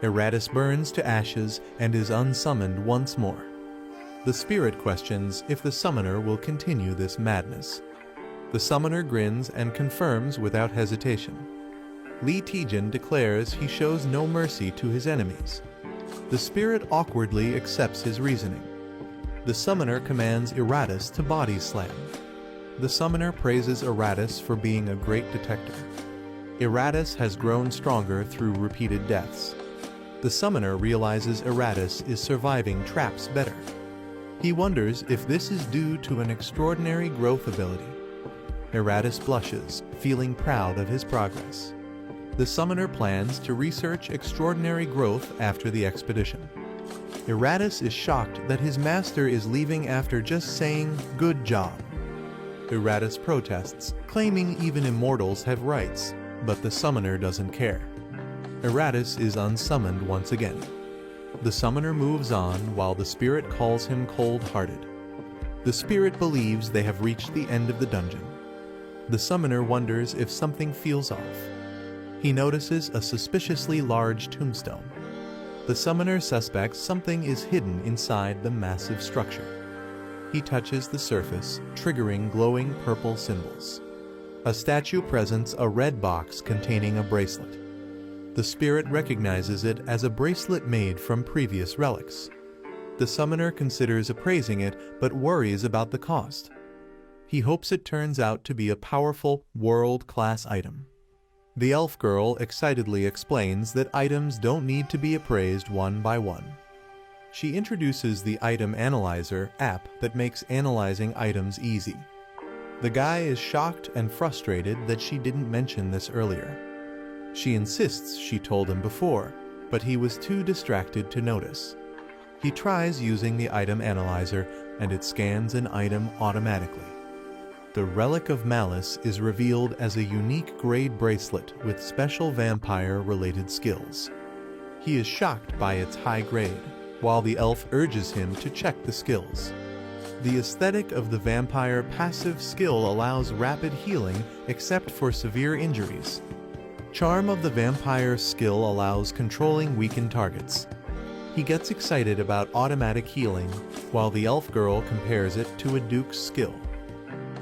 Eratus burns to ashes and is unsummoned once more. The spirit questions if the summoner will continue this madness. The summoner grins and confirms without hesitation. Lee Taejun declares he shows no mercy to his enemies. The spirit awkwardly accepts his reasoning. The summoner commands Eratus to body slam. The summoner praises Eratus for being a great detector. Eratus has grown stronger through repeated deaths. The summoner realizes Eratus is surviving traps better. He wonders if this is due to an extraordinary growth ability. Eratus blushes, feeling proud of his progress. The summoner plans to research extraordinary growth after the expedition. Eratus is shocked that his master is leaving after just saying, "Good job." Eratus protests, claiming even immortals have rights, but the summoner doesn't care. Eratus is unsummoned once again. The summoner moves on while the spirit calls him cold-hearted. The spirit believes they have reached the end of the dungeon. The summoner wonders if something feels off. He notices a suspiciously large tombstone. The summoner suspects something is hidden inside the massive structure. He touches the surface, triggering glowing purple symbols. A statue presents a red box containing a bracelet. The spirit recognizes it as a bracelet made from previous relics. The summoner considers appraising it, but worries about the cost. He hopes it turns out to be a powerful, world-class item. The elf girl excitedly explains that items don't need to be appraised one by one. She introduces the Item Analyzer app that makes analyzing items easy. The guy is shocked and frustrated that she didn't mention this earlier. She insists she told him before, but he was too distracted to notice. He tries using the Item Analyzer, and it scans an item automatically. The Relic of Malice is revealed as a unique grade bracelet with special vampire-related skills. He is shocked by its high grade, while the elf urges him to check the skills. The aesthetic of the vampire passive skill allows rapid healing except for severe injuries. Charm of the vampire skill allows controlling weakened targets. He gets excited about automatic healing, while the elf girl compares it to a duke's skill.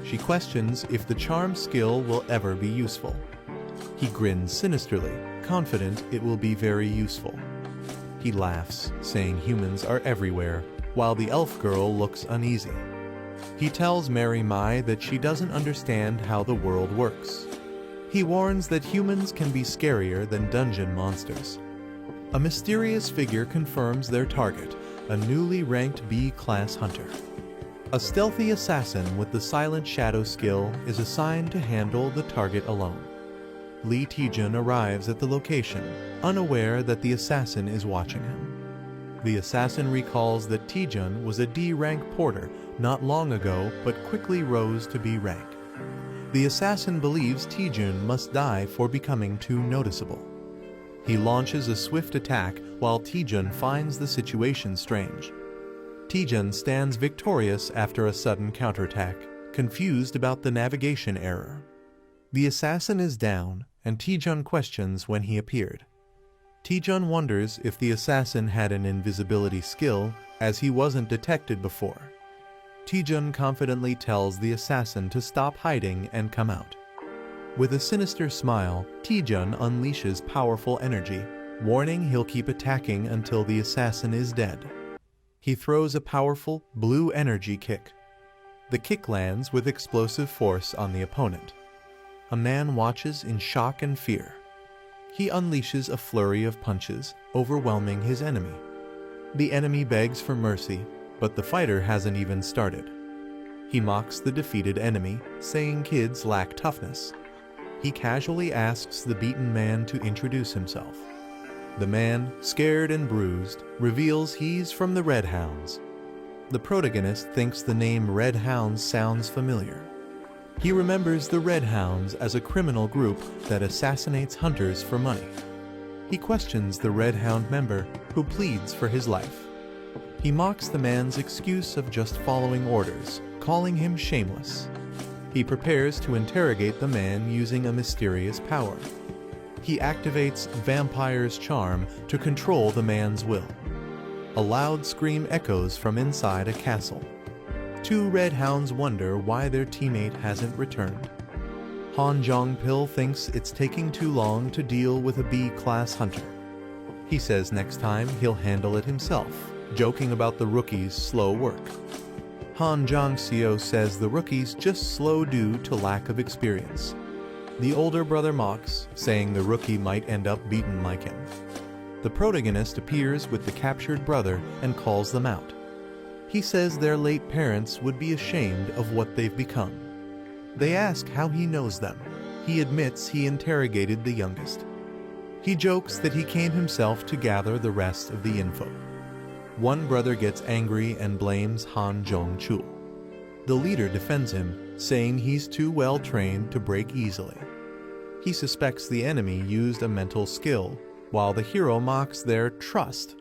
She questions if the charm skill will ever be useful. He grins sinisterly, confident it will be very useful. He laughs, saying humans are everywhere, while the elf girl looks uneasy. He tells Mary Mai that she doesn't understand how the world works. He warns that humans can be scarier than dungeon monsters. A mysterious figure confirms their target, a newly ranked B-class hunter. A stealthy assassin with the Silent Shadow skill is assigned to handle the target alone. Lee Taejun arrives at the location, unaware that the assassin is watching him. The assassin recalls that Taejun was a D-rank porter not long ago but quickly rose to B rank. The assassin believes Taejun must die for becoming too noticeable. He launches a swift attack while Taejun finds the situation strange. Taejun stands victorious after a sudden counterattack, confused about the navigation error. The assassin is down, and Taejun questions when he appeared. Taejun wonders if the assassin had an invisibility skill, as he wasn't detected before. Taejun confidently tells the assassin to stop hiding and come out. With a sinister smile, Taejun unleashes powerful energy, warning he'll keep attacking until the assassin is dead. He throws a powerful, blue energy kick. The kick lands with explosive force on the opponent. A man watches in shock and fear. He unleashes a flurry of punches, overwhelming his enemy. The enemy begs for mercy, but the fighter hasn't even started. He mocks the defeated enemy, saying kids lack toughness. He casually asks the beaten man to introduce himself. The man, scared and bruised, reveals he's from the Red Hounds. The protagonist thinks the name Red Hounds sounds familiar. He remembers the Red Hounds as a criminal group that assassinates hunters for money. He questions the Red Hound member, who pleads for his life. He mocks the man's excuse of just following orders, calling him shameless. He prepares to interrogate the man using a mysterious power. He activates Vampire's charm to control the man's will. A loud scream echoes from inside a castle. Two Red Hounds wonder why their teammate hasn't returned. Han Jong-pil thinks it's taking too long to deal with a B-class hunter. He says next time he'll handle it himself, joking about the rookie's slow work. Han Jong-seo says the rookie's just slow due to lack of experience. The older brother mocks, saying the rookie might end up beaten like him. The protagonist appears with the captured brother and calls them out. He says their late parents would be ashamed of what they've become. They ask how he knows them. He admits he interrogated the youngest. He jokes that he came himself to gather the rest of the info. One brother gets angry and blames Han Jong-chul. The leader defends him, saying he's too well trained to break easily. He suspects the enemy used a mental skill, while the hero mocks their trust.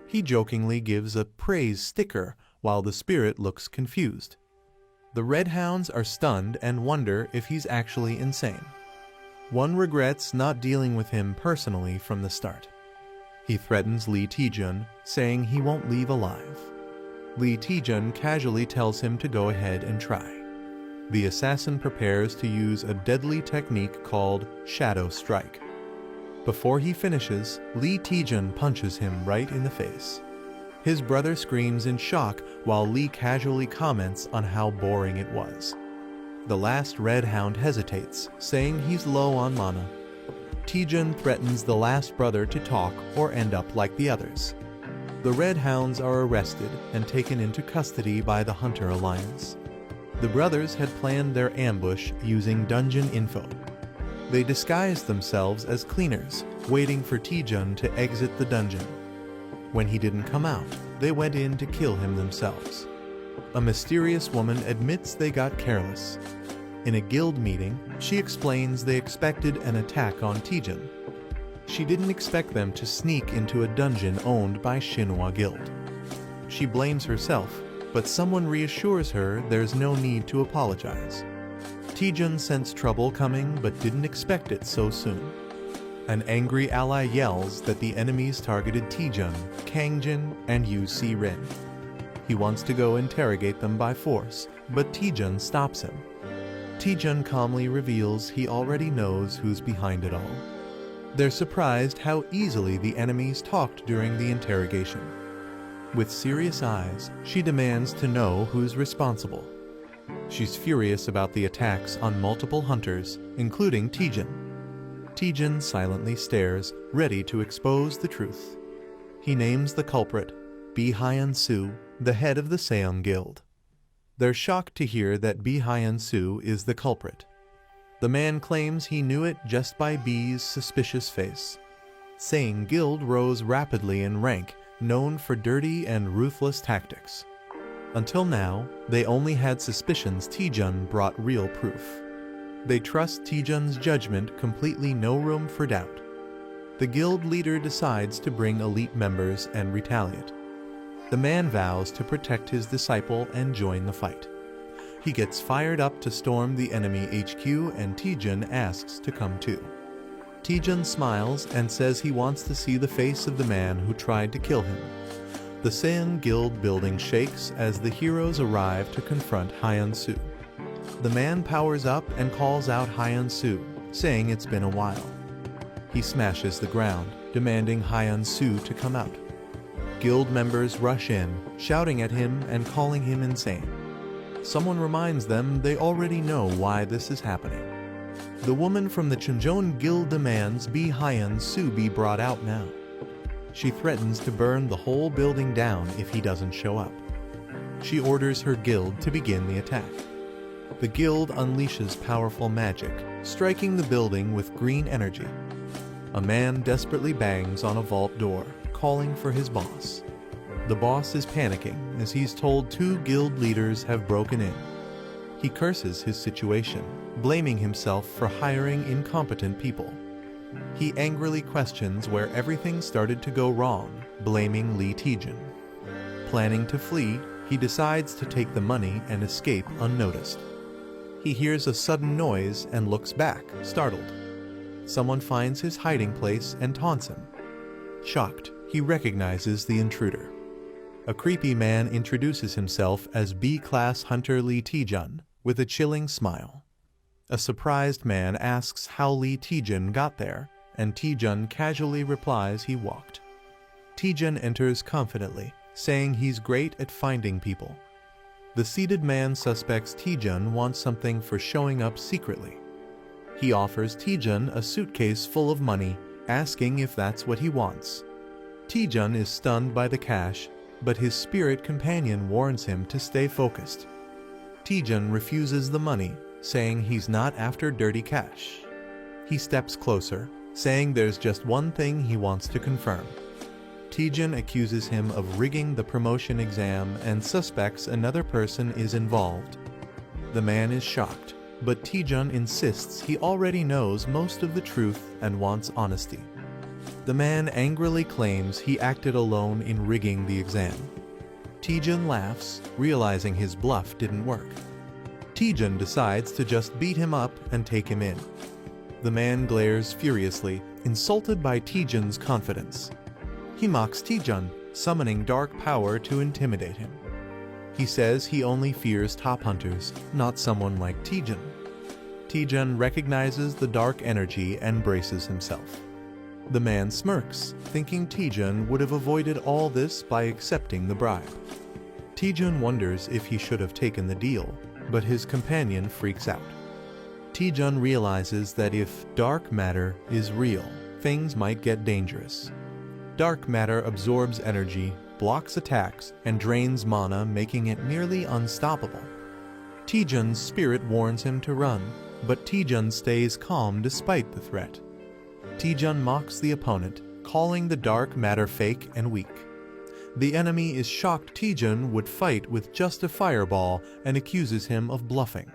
He jokingly gives a praise sticker, while the spirit looks confused. The Red Hounds are stunned and wonder if he's actually insane. One regrets not dealing with him personally from the start. He threatens Lee Taejun, saying he won't leave alive. Lee Taejun casually tells him to go ahead and try. The assassin prepares to use a deadly technique called Shadow Strike. Before he finishes, Lee Taejun punches him right in the face. His brother screams in shock while Lee casually comments on how boring it was. The last red hound hesitates, saying he's low on mana. Taejun threatens the last brother to talk or end up like the others. The red hounds are arrested and taken into custody by the Hunter Alliance. The brothers had planned their ambush using dungeon info. They disguised themselves as cleaners, waiting for Taejun to exit the dungeon. When he didn't come out, they went in to kill him themselves. A mysterious woman admits they got careless. In a guild meeting, she explains they expected an attack on Taejun. She didn't expect them to sneak into a dungeon owned by Shinhwa Guild. She blames herself, but someone reassures her there's no need to apologize. Taejun sensed trouble coming but didn't expect it so soon. An angry ally yells that the enemies targeted Taejun, Kangjin, and Yu Si-rin. He wants to go interrogate them by force, but Taejun stops him. Taejun calmly reveals he already knows who's behind it all. They're surprised how easily the enemies talked during the interrogation. With serious eyes, she demands to know who's responsible. She's furious about the attacks on multiple hunters, including Taejun. Taejun silently stares, ready to expose the truth. He names the culprit, Bi Hyun-soo, the head of the Seong Guild. They're shocked to hear that Bi Hyun-soo is the culprit. The man claims he knew it just by Bi's suspicious face. Seong Guild rose rapidly in rank, known for dirty and ruthless tactics. Until now, they only had suspicions Taejun brought real proof. They trust Taejun's judgment, completely no room for doubt. The guild leader decides to bring elite members and retaliate. The man vows to protect his disciple and join the fight. He gets fired up to storm the enemy HQ and Taejun asks to come too. Taejun smiles and says he wants to see the face of the man who tried to kill him. The Seong Guild building shakes as the heroes arrive to confront Hyun-soo. The man powers up and calls out Hyun-soo, saying it's been a while. He smashes the ground, demanding Hyun-soo to come out. Guild members rush in, shouting at him and calling him insane. Someone reminds them they already know why this is happening. The woman from the Chunjeon Guild demands Bi Hyun-soo be brought out now. She threatens to burn the whole building down if he doesn't show up. She orders her guild to begin the attack. The guild unleashes powerful magic, striking the building with green energy. A man desperately bangs on a vault door, calling for his boss. The boss is panicking as he's told 2 guild leaders have broken in. He curses his situation, blaming himself for hiring incompetent people. He angrily questions where everything started to go wrong, blaming Lee Taejun. Planning to flee, he decides to take the money and escape unnoticed. He hears a sudden noise and looks back, startled. Someone finds his hiding place and taunts him. Shocked, he recognizes the intruder. A creepy man introduces himself as B-class hunter Lee Taejun with a chilling smile. A surprised man asks how Lee Taejun got there, and Taejun casually replies he walked. Taejun enters confidently, saying he's great at finding people. The seated man suspects Taejun wants something for showing up secretly. He offers Taejun a suitcase full of money, asking if that's what he wants. Taejun is stunned by the cash, but his spirit companion warns him to stay focused. Taejun refuses the money, saying he's not after dirty cash. He steps closer, saying there's just one thing he wants to confirm. Taejun accuses him of rigging the promotion exam and suspects another person is involved. The man is shocked, but Taejun insists he already knows most of the truth and wants honesty. The man angrily claims he acted alone in rigging the exam. Taejun laughs, realizing his bluff didn't work. Taejun decides to just beat him up and take him in. The man glares furiously, insulted by Taejun's confidence. He mocks Taejun, summoning dark power to intimidate him. He says he only fears top hunters, not someone like Taejun. Taejun recognizes the dark energy and braces himself. The man smirks, thinking Taejun would have avoided all this by accepting the bribe. Taejun wonders if he should have taken the deal, but his companion freaks out. Taejun realizes that if dark matter is real, things might get dangerous. Dark matter absorbs energy, blocks attacks, and drains mana, making it nearly unstoppable. Taejun's spirit warns him to run, but Taejun stays calm despite the threat. Taejun mocks the opponent, calling the dark matter fake and weak. The enemy is shocked Taejun would fight with just a fireball and accuses him of bluffing.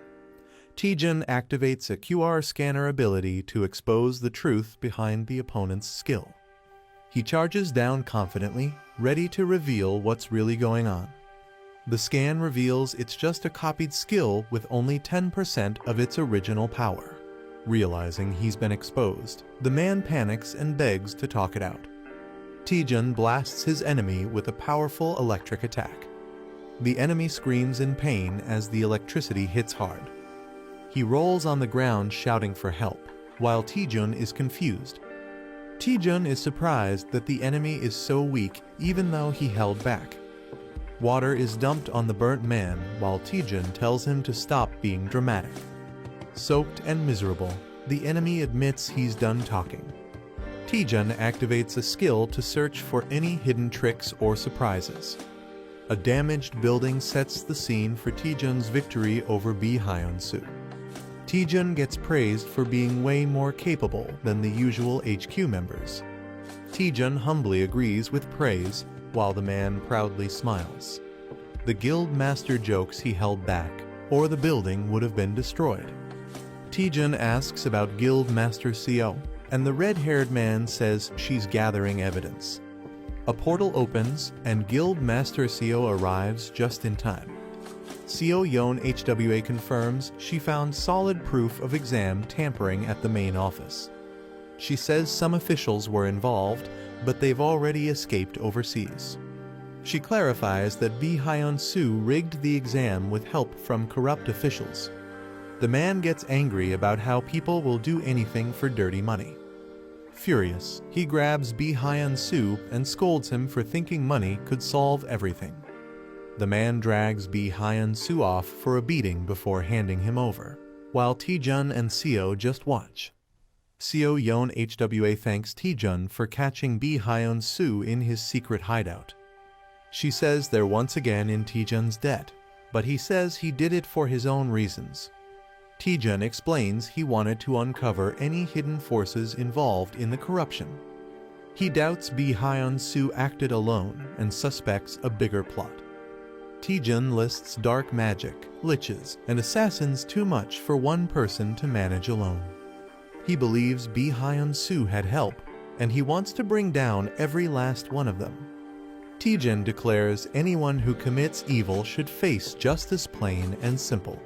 Taejun activates a QR scanner ability to expose the truth behind the opponent's skill. He charges down confidently, ready to reveal what's really going on. The scan reveals it's just a copied skill with only 10% of its original power. Realizing he's been exposed, the man panics and begs to talk it out. Taejun blasts his enemy with a powerful electric attack. The enemy screams in pain as the electricity hits hard. He rolls on the ground shouting for help, while Taejun is confused. Taejun is surprised that the enemy is so weak even though he held back. Water is dumped on the burnt man while Taejun tells him to stop being dramatic. Soaked and miserable, the enemy admits he's done talking. Taejun activates a skill to search for any hidden tricks or surprises. A damaged building sets the scene for Taejun's victory over Bi Hyun-soo. Taejun gets praised for being way more capable than the usual HQ members. Taejun humbly agrees with praise, while the man proudly smiles. The guild master jokes he held back, or the building would have been destroyed. Taejun asks about Guild Master Seo, and the red-haired man says she's gathering evidence. A portal opens, and Guild Master Seo arrives just in time. Seo Yeon HWA confirms she found solid proof of exam tampering at the main office. She says some officials were involved, but they've already escaped overseas. She clarifies that Bi Hyun-soo rigged the exam with help from corrupt officials. The man gets angry about how people will do anything for dirty money. Furious, he grabs Bi Hyun-soo and scolds him for thinking money could solve everything. The man drags Bi Hyun-soo off for a beating before handing him over, while Taejun and Seo just watch. Seo Yeon HWA thanks Taejun for catching Bi Hyun-soo in his secret hideout. She says they're once again in Taejun's debt, but he says he did it for his own reasons. Taejun explains he wanted to uncover any hidden forces involved in the corruption. He doubts Bi Hyun-soo acted alone and suspects a bigger plot. Taejun lists dark magic, liches, and assassins too much for one person to manage alone. He believes Bi Hyun-soo had help, and he wants to bring down every last one of them. Taejun declares anyone who commits evil should face justice plain and simple.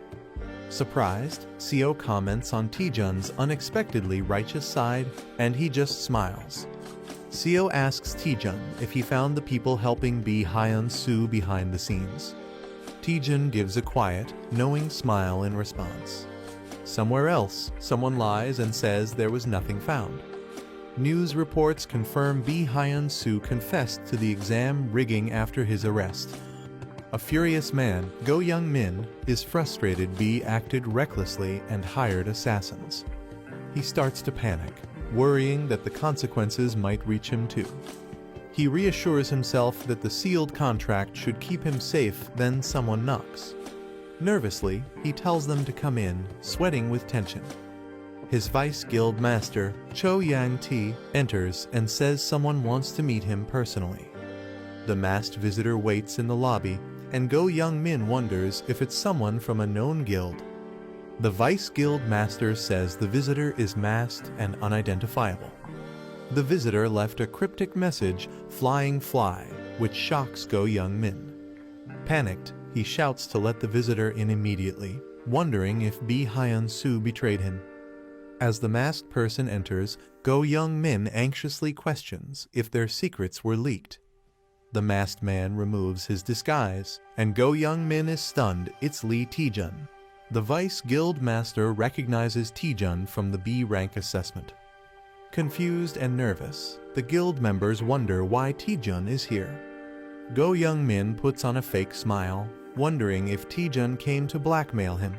Surprised, Seo comments on Taejun's unexpectedly righteous side, and he just smiles. Seo asks Taejun if he found the people helping Bi Hyun-soo behind the scenes. Taejun gives a quiet, knowing smile in response. Somewhere else, someone lies and says there was nothing found. News reports confirm Bi Hyun-soo confessed to the exam rigging after his arrest. A furious man, Go Young-min, is frustrated Bi acted recklessly and hired assassins. He starts to panic, worrying that the consequences might reach him too. He reassures himself that the sealed contract should keep him safe, then someone knocks. Nervously, he tells them to come in, sweating with tension. His vice guild master, Cho Yang-ti, enters and says someone wants to meet him personally. The masked visitor waits in the lobby, and Go Young-min wonders if it's someone from a known guild. The vice guild master says the visitor is masked and unidentifiable. The visitor left a cryptic message, "Flying Fly," which shocks Go Young-min. Panicked, he shouts to let the visitor in immediately, wondering if Bi Hyun-soo betrayed him. As the masked person enters, Go Young-min anxiously questions if their secrets were leaked. The masked man removes his disguise, and Go Young-min is stunned it's Lee Taejun. The vice guild master recognizes Taejun from the B rank assessment. Confused and nervous, the guild members wonder why Taejun is here. Go Young-min puts on a fake smile, wondering if Taejun came to blackmail him.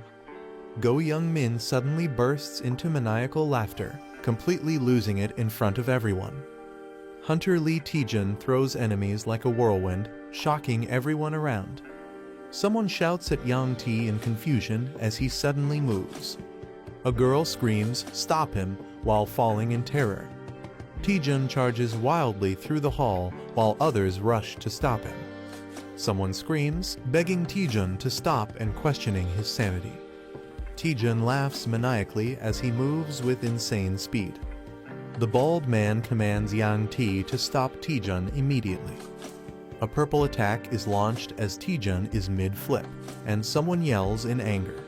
Go Young-min suddenly bursts into maniacal laughter, completely losing it in front of everyone. Hunter Lee Taejun throws enemies like a whirlwind, shocking everyone around. Someone shouts at Yang T in confusion as he suddenly moves. A girl screams, "Stop him," while falling in terror. Taejun charges wildly through the hall while others rush to stop him. Someone screams, begging Taejun to stop and questioning his sanity. Taejun laughs maniacally as he moves with insane speed. The bald man commands Yang T to stop Taejun immediately. A purple attack is launched as Taejun is mid-flip, and someone yells in anger.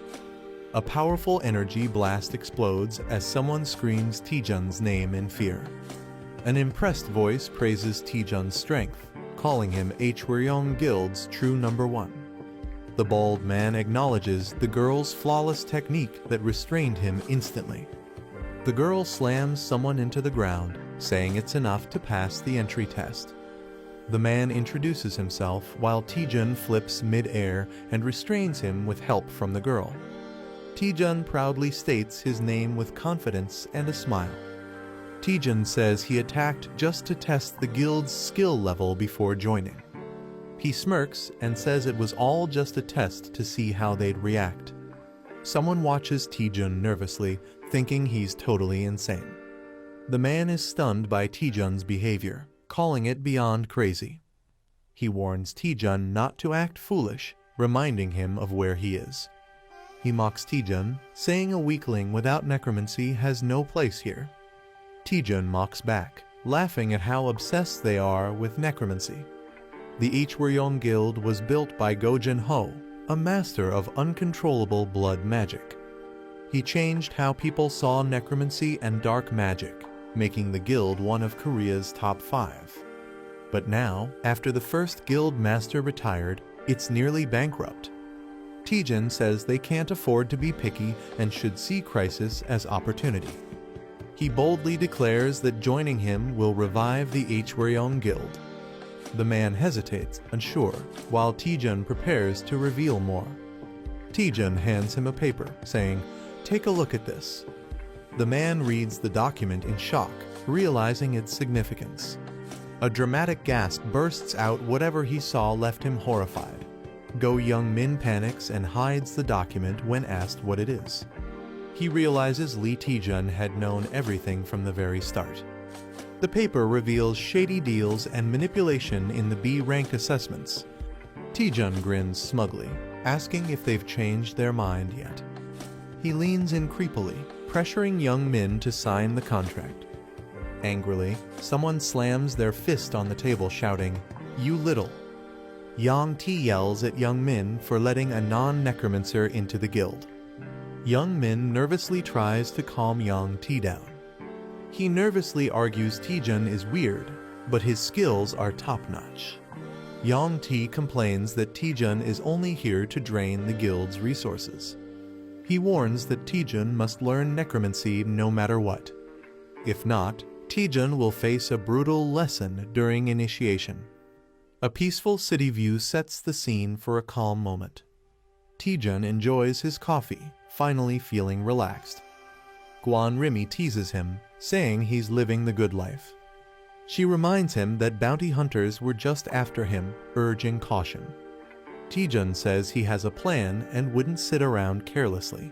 A powerful energy blast explodes as someone screams Taejun's name in fear. An impressed voice praises Taejun's strength, calling him Hwaryong Guild's true number one. The bald man acknowledges the girl's flawless technique that restrained him instantly. The girl slams someone into the ground, saying it's enough to pass the entry test. The man introduces himself while Taejun flips mid-air and restrains him with help from the girl. Taejun proudly states his name with confidence and a smile. Taejun says he attacked just to test the guild's skill level before joining. He smirks and says it was all just a test to see how they'd react. Someone watches Taejun nervously, thinking he's totally insane. The man is stunned by Taejun's behavior, calling it beyond crazy. He warns Taejun not to act foolish, reminding him of where he is. He mocks Taejun, saying a weakling without necromancy has no place here. Taejun mocks back, laughing at how obsessed they are with necromancy. The Hwaryong Guild was built by Go Jin-ho, a master of uncontrollable blood magic. He changed how people saw necromancy and dark magic, making the guild one of Korea's top 5. But now, after the first guild master retired, it's nearly bankrupt. Taejun says they can't afford to be picky and should see crisis as opportunity. He boldly declares that joining him will revive the Hwaryong Guild. The man hesitates, unsure, while Taejun prepares to reveal more. Taejun hands him a paper, saying, "Take a look at this." The man reads the document in shock, realizing its significance. A dramatic gasp bursts out. Whatever he saw left him horrified. Go Young-min panics and hides the document when asked what it is. He realizes Lee Taejun had known everything from the very start. The paper reveals shady deals and manipulation in the B-rank assessments. Taejun grins smugly, asking if they've changed their mind yet. He leans in creepily, pressuring Young-min to sign the contract. Angrily, someone slams their fist on the table, shouting, "You little." Yang T yells at Young-min for letting a non-necromancer into the guild. Young-min nervously tries to calm Yang T down. He nervously argues Taejun is weird, but his skills are top-notch. Yang T complains that Taejun is only here to drain the guild's resources. He warns that Taejun must learn necromancy no matter what. If not, Taejun will face a brutal lesson during initiation. A peaceful city view sets the scene for a calm moment. Taejun enjoys his coffee, finally feeling relaxed. Guan Rimi teases him, saying he's living the good life. She reminds him that bounty hunters were just after him, urging caution. Taejun says he has a plan and wouldn't sit around carelessly.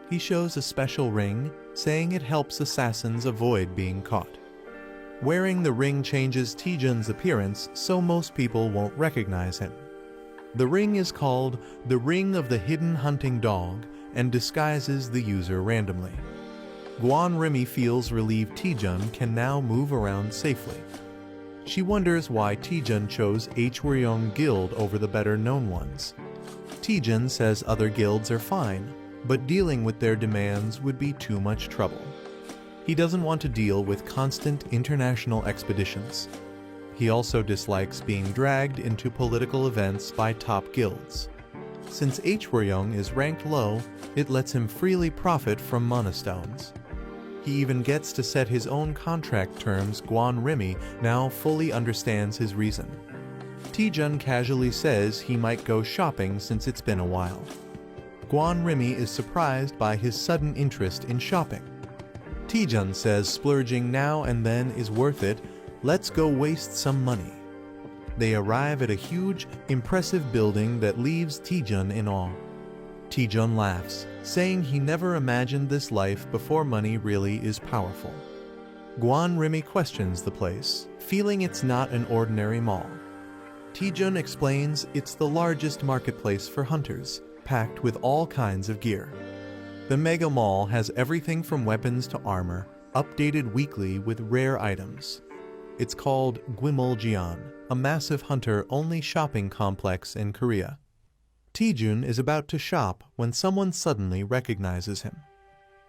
He shows a special ring, saying it helps assassins avoid being caught. Wearing the ring changes Taejun's appearance so most people won't recognize him. The ring is called the Ring of the Hidden Hunting Dog and disguises the user randomly. Guan Rimi feels relieved Taejun can now move around safely. She wonders why Taejun chose Hwaryong Guild over the better-known ones. Taejun says other guilds are fine, but dealing with their demands would be too much trouble. He doesn't want to deal with constant international expeditions. He also dislikes being dragged into political events by top guilds. Since Hwaryong is ranked low, it lets him freely profit from monastones. He even gets to set his own contract terms. Guan Rimi now fully understands his reason. Taejun casually says he might go shopping since it's been a while. Guan Rimi is surprised by his sudden interest in shopping. Taejun says splurging now and then is worth it. Let's go waste some money. They arrive at a huge, impressive building that leaves Taejun in awe. Taejun laughs, saying he never imagined this life before money really is powerful. Guan Rimi questions the place, feeling it's not an ordinary mall. Taejun explains it's the largest marketplace for hunters, packed with all kinds of gear. The mega mall has everything from weapons to armor, updated weekly with rare items. It's called Gwimuljeon, a massive hunter-only shopping complex in Korea. Taejun is about to shop when someone suddenly recognizes him.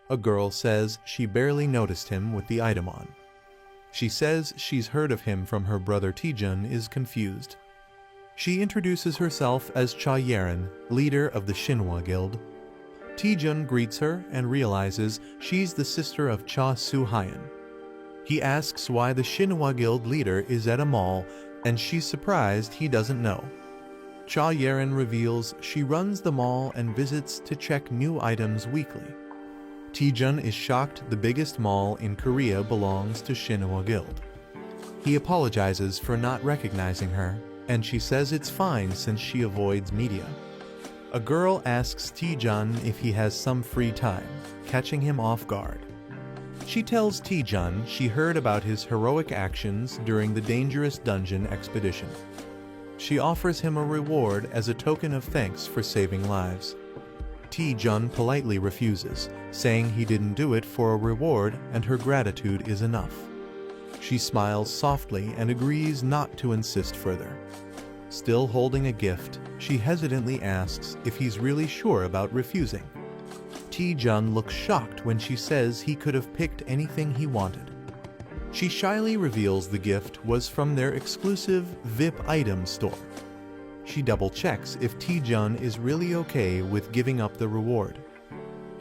A girl says she barely noticed him with the item on. She says she's heard of him from her brother. Taejun is confused. She introduces herself as Cha Yerin, leader of the Shinhwa Guild. Taejun greets her and realizes she's the sister of Cha Soo-hyun. He asks why the Shinhwa Guild leader is at a mall, and she's surprised he doesn't know. Cha Yerin reveals she runs the mall and visits to check new items weekly. Taejun is shocked the biggest mall in Korea belongs to Shinhwa Guild. He apologizes for not recognizing her, and she says it's fine since she avoids media. A girl asks Taejun if he has some free time, catching him off guard. She tells Taejun she heard about his heroic actions during the dangerous dungeon expedition. She offers him a reward as a token of thanks for saving lives. Taejun politely refuses, saying he didn't do it for a reward and her gratitude is enough. She smiles softly and agrees not to insist further. Still holding a gift, she hesitantly asks if he's really sure about refusing. Taejun looks shocked when she says he could have picked anything he wanted. She shyly reveals the gift was from their exclusive VIP item store. She double-checks if Taejun is really okay with giving up the reward.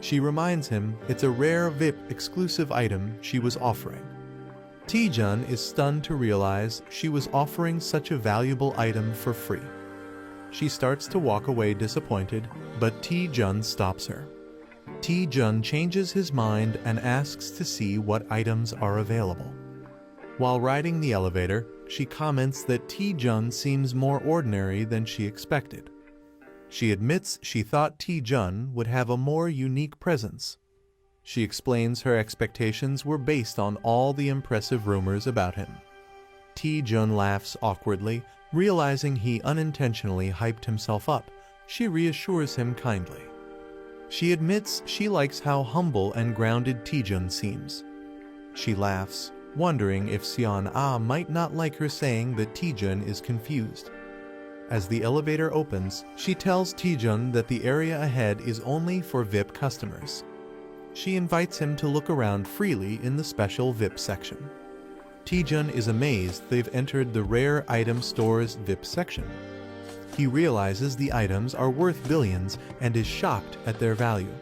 She reminds him it's a rare VIP exclusive item she was offering. Taejun is stunned to realize she was offering such a valuable item for free. She starts to walk away disappointed, but Taejun stops her. Taejun changes his mind and asks to see what items are available. While riding the elevator, she comments that Taejun seems more ordinary than she expected. She admits she thought Taejun would have a more unique presence. She explains her expectations were based on all the impressive rumors about him. Taejun laughs awkwardly, realizing he unintentionally hyped himself up. She reassures him kindly. She admits she likes how humble and grounded Taejun seems. She laughs, wondering if Seon-ah might not like her saying that Taejun is confused. As the elevator opens, she tells Taejun that the area ahead is only for VIP customers. She invites him to look around freely in the special VIP section. Taejun is amazed they've entered the rare item store's VIP section. He realizes the items are worth billions and is shocked at their value.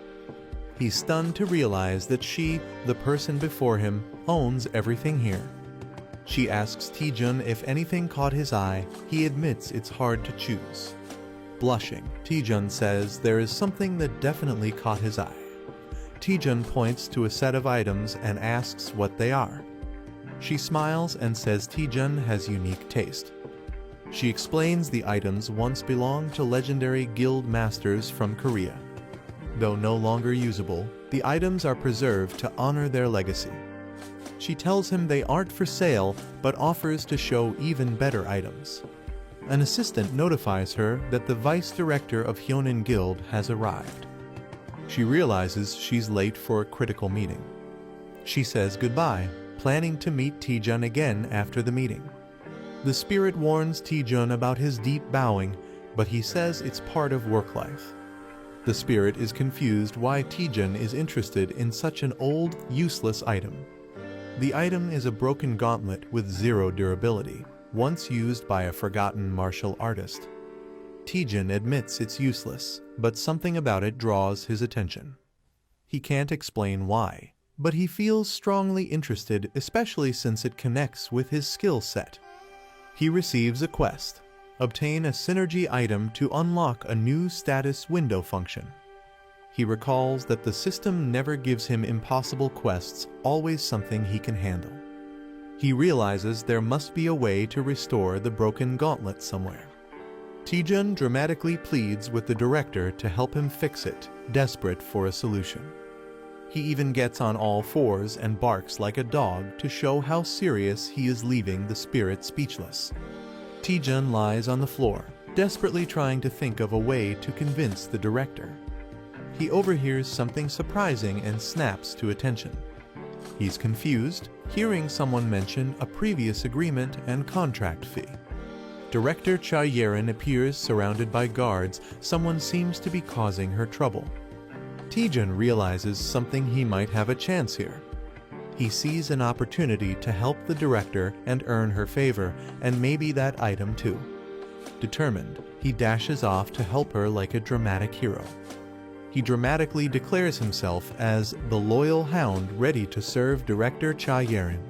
He's stunned to realize that she, the person before him, owns everything here. She asks Taejun if anything caught his eye. He admits it's hard to choose. Blushing, Taejun says there is something that definitely caught his eye. Taejun points to a set of items and asks what they are. She smiles and says Taejun has unique taste. She explains the items once belonged to legendary guild masters from Korea. Though no longer usable, the items are preserved to honor their legacy. She tells him they aren't for sale, but offers to show even better items. An assistant notifies her that the vice director of Hyonin Guild has arrived. She realizes she's late for a critical meeting. She says goodbye, planning to meet Taejun again after the meeting. The spirit warns Taejun about his deep bowing, but he says it's part of work life. The spirit is confused why Taejun is interested in such an old, useless item. The item is a broken gauntlet with zero durability, once used by a forgotten martial artist. Taejun admits it's useless, but something about it draws his attention. He can't explain why. but he feels strongly interested, especially since it connects with his skill set. He receives a quest: obtain a synergy item to unlock a new status window function. He recalls that the system never gives him impossible quests, always something he can handle. He realizes there must be a way to restore the broken gauntlet somewhere. Taejun dramatically pleads with the director to help him fix it, desperate for a solution. He even gets on all fours and barks like a dog to show how serious he is, leaving the spirit speechless. Taejun lies on the floor, desperately trying to think of a way to convince the director. He overhears something surprising and snaps to attention. He's confused, hearing someone mention a previous agreement and contract fee. Director Cha Yerin appears surrounded by guards. Someone seems to be causing her trouble. Taejun realizes something: he might have a chance here. He sees an opportunity to help the director and earn her favor, and maybe that item too. Determined, he dashes off to help her like a dramatic hero. He dramatically declares himself as the loyal hound, ready to serve Director Cha Yerin.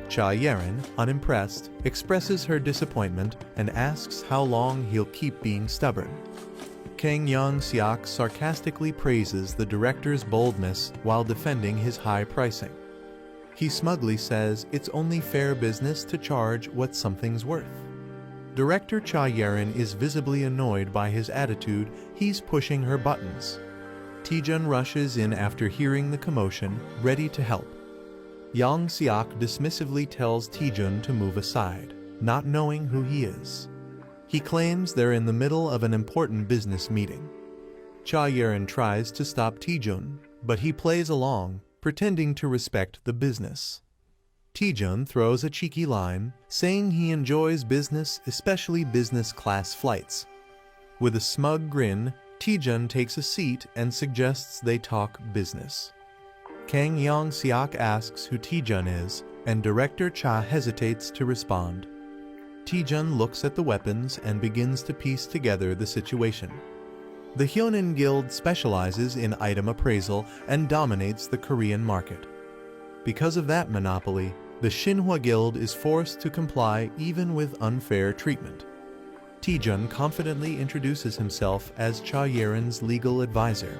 Cha Yerin, unimpressed, expresses her disappointment and asks how long he'll keep being stubborn. Kang Young-seok sarcastically praises the director's boldness while defending his high pricing. He smugly says it's only fair business to charge what something's worth. Director Cha Yerin is visibly annoyed by his attitude. He's pushing her buttons. Taejun rushes in after hearing the commotion, ready to help. Young-seok dismissively tells Taejun to move aside, not knowing who he is. He claims they're in the middle of an important business meeting. Cha Yerin tries to stop Taejun, but he plays along, pretending to respect the business. Taejun throws a cheeky line, saying he enjoys business, especially business class flights. With a smug grin, Taejun takes a seat and suggests they talk business. Kang Young-seok asks who Taejun is, and Director Cha hesitates to respond. Taejun looks at the weapons and begins to piece together the situation. The Hyonin Guild specializes in item appraisal and dominates the Korean market. Because of that monopoly, the Shinhwa Guild is forced to comply even with unfair treatment. Taejun confidently introduces himself as Cha Yerin's legal advisor.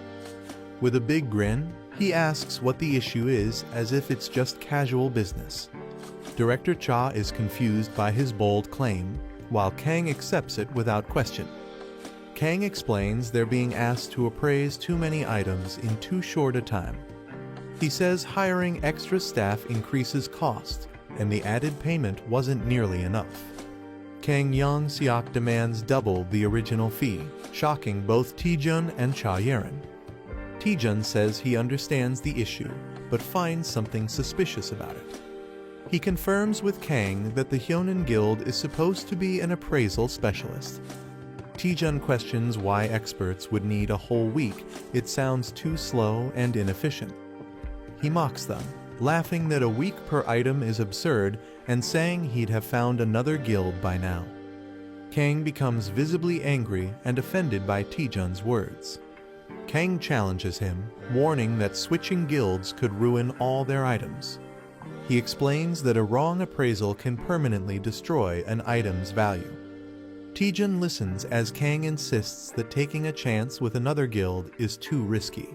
With a big grin, he asks what the issue is, as if it's just casual business. Director Cha is confused by his bold claim, while Kang accepts it without question. Kang explains they're being asked to appraise too many items in too short a time. He says hiring extra staff increases cost, and the added payment wasn't nearly enough. Kang Young-seok demands double the original fee, shocking both Taejun and Cha Yerin. Taejun says he understands the issue, but finds something suspicious about it. He confirms with Kang that the Hyonin Guild is supposed to be an appraisal specialist. Taejun questions why experts would need a whole week. It sounds too slow and inefficient. He mocks them, laughing that a week per item is absurd and saying he'd have found another guild by now. Kang becomes visibly angry and offended by Taejun's words. Kang challenges him, warning that switching guilds could ruin all their items. He explains that a wrong appraisal can permanently destroy an item's value. Taejun listens as Kang insists that taking a chance with another guild is too risky.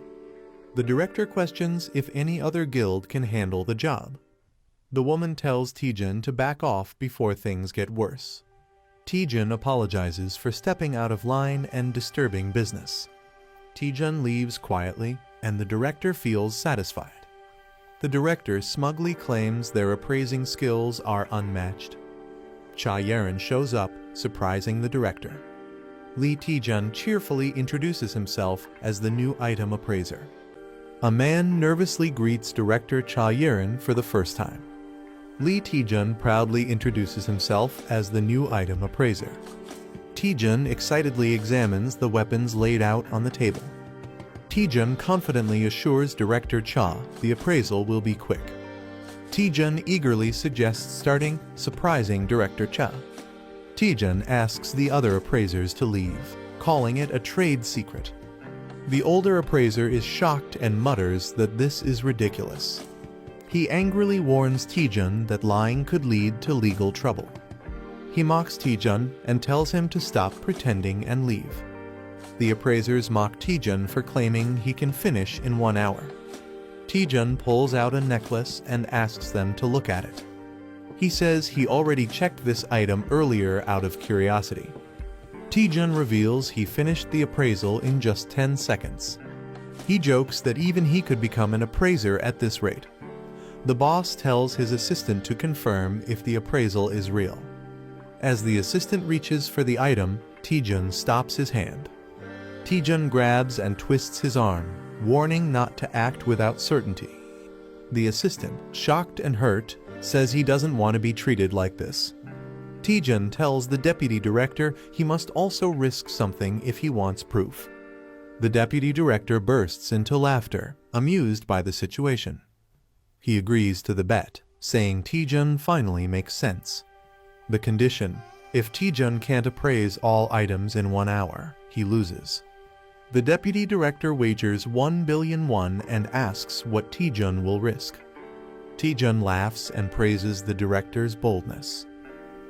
The director questions if any other guild can handle the job. The woman tells Taejun to back off before things get worse. Taejun apologizes for stepping out of line and disturbing business. Taejun leaves quietly, and the director feels satisfied. The director smugly claims their appraising skills are unmatched. Cha Yerin shows up, surprising the director. Lee Taejun cheerfully introduces himself as the new item appraiser. A man nervously greets Director Cha Yerin for the first time. Lee Taejun proudly introduces himself as the new item appraiser. Taejun excitedly examines the weapons laid out on the table. Taejun confidently assures Director Cha the appraisal will be quick. Taejun eagerly suggests starting, surprising Director Cha. Taejun asks the other appraisers to leave, calling it a trade secret. The older appraiser is shocked and mutters that this is ridiculous. He angrily warns Taejun that lying could lead to legal trouble. He mocks Taejun and tells him to stop pretending and leave. The appraisers mock Taejun for claiming he can finish in 1 hour. Taejun pulls out a necklace and asks them to look at it. He says he already checked this item earlier out of curiosity. Taejun reveals he finished the appraisal in just 10 seconds. He jokes that even he could become an appraiser at this rate. The boss tells his assistant to confirm if the appraisal is real. As the assistant reaches for the item, Taejun stops his hand. Taejun grabs and twists his arm, warning not to act without certainty. The assistant, shocked and hurt, says he doesn't want to be treated like this. Taejun tells the deputy director he must also risk something if he wants proof. The deputy director bursts into laughter, amused by the situation. He agrees to the bet, saying Taejun finally makes sense. The condition: if Taejun can't appraise all items in 1 hour, he loses. The deputy director wagers 1 billion won and asks what Taejun will risk. Taejun laughs and praises the director's boldness.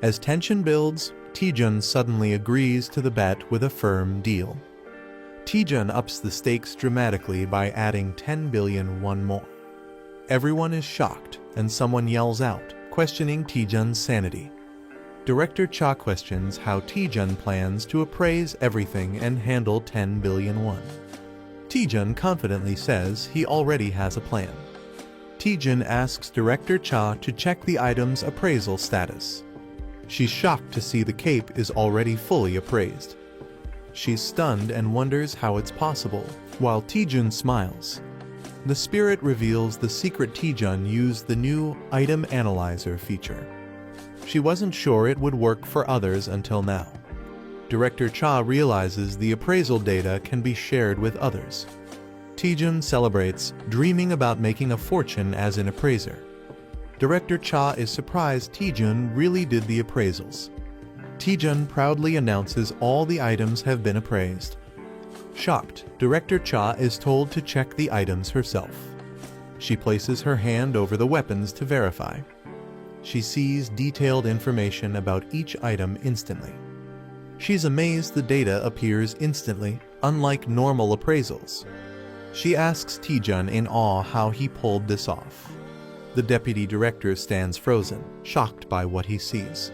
As tension builds, Taejun suddenly agrees to the bet with a firm deal. Taejun ups the stakes dramatically by adding 10 billion won more. Everyone is shocked, and someone yells out, questioning Taejun's sanity. Director Cha questions how Taejun plans to appraise everything and handle 10 billion won. Taejun confidently says he already has a plan. Taejun asks Director Cha to check the item's appraisal status. She's shocked to see the cape is already fully appraised. She's stunned and wonders how it's possible, while Taejun smiles. The spirit reveals the secret Taejun used the new Item Analyzer feature. She wasn't sure it would work for others until now. Director Cha realizes the appraisal data can be shared with others. Taejun celebrates, dreaming about making a fortune as an appraiser. Director Cha is surprised Taejun really did the appraisals. Taejun proudly announces all the items have been appraised. Shocked, Director Cha is told to check the items herself. She places her hand over the weapons to verify. She sees detailed information about each item instantly. She's amazed the data appears instantly, unlike normal appraisals. She asks Taejun in awe how he pulled this off. The deputy director stands frozen, shocked by what he sees.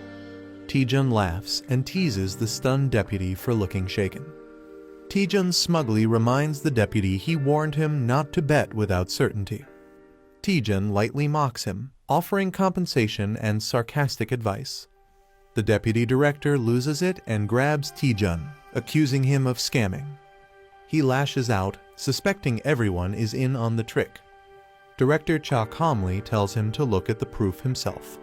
Taejun laughs and teases the stunned deputy for looking shaken. Taejun smugly reminds the deputy he warned him not to bet without certainty. Taejun lightly mocks him, offering compensation and sarcastic advice. The deputy director loses it and grabs Taejun, accusing him of scamming. He lashes out, suspecting everyone is in on the trick. Director Cha calmly tells him to look at the proof himself.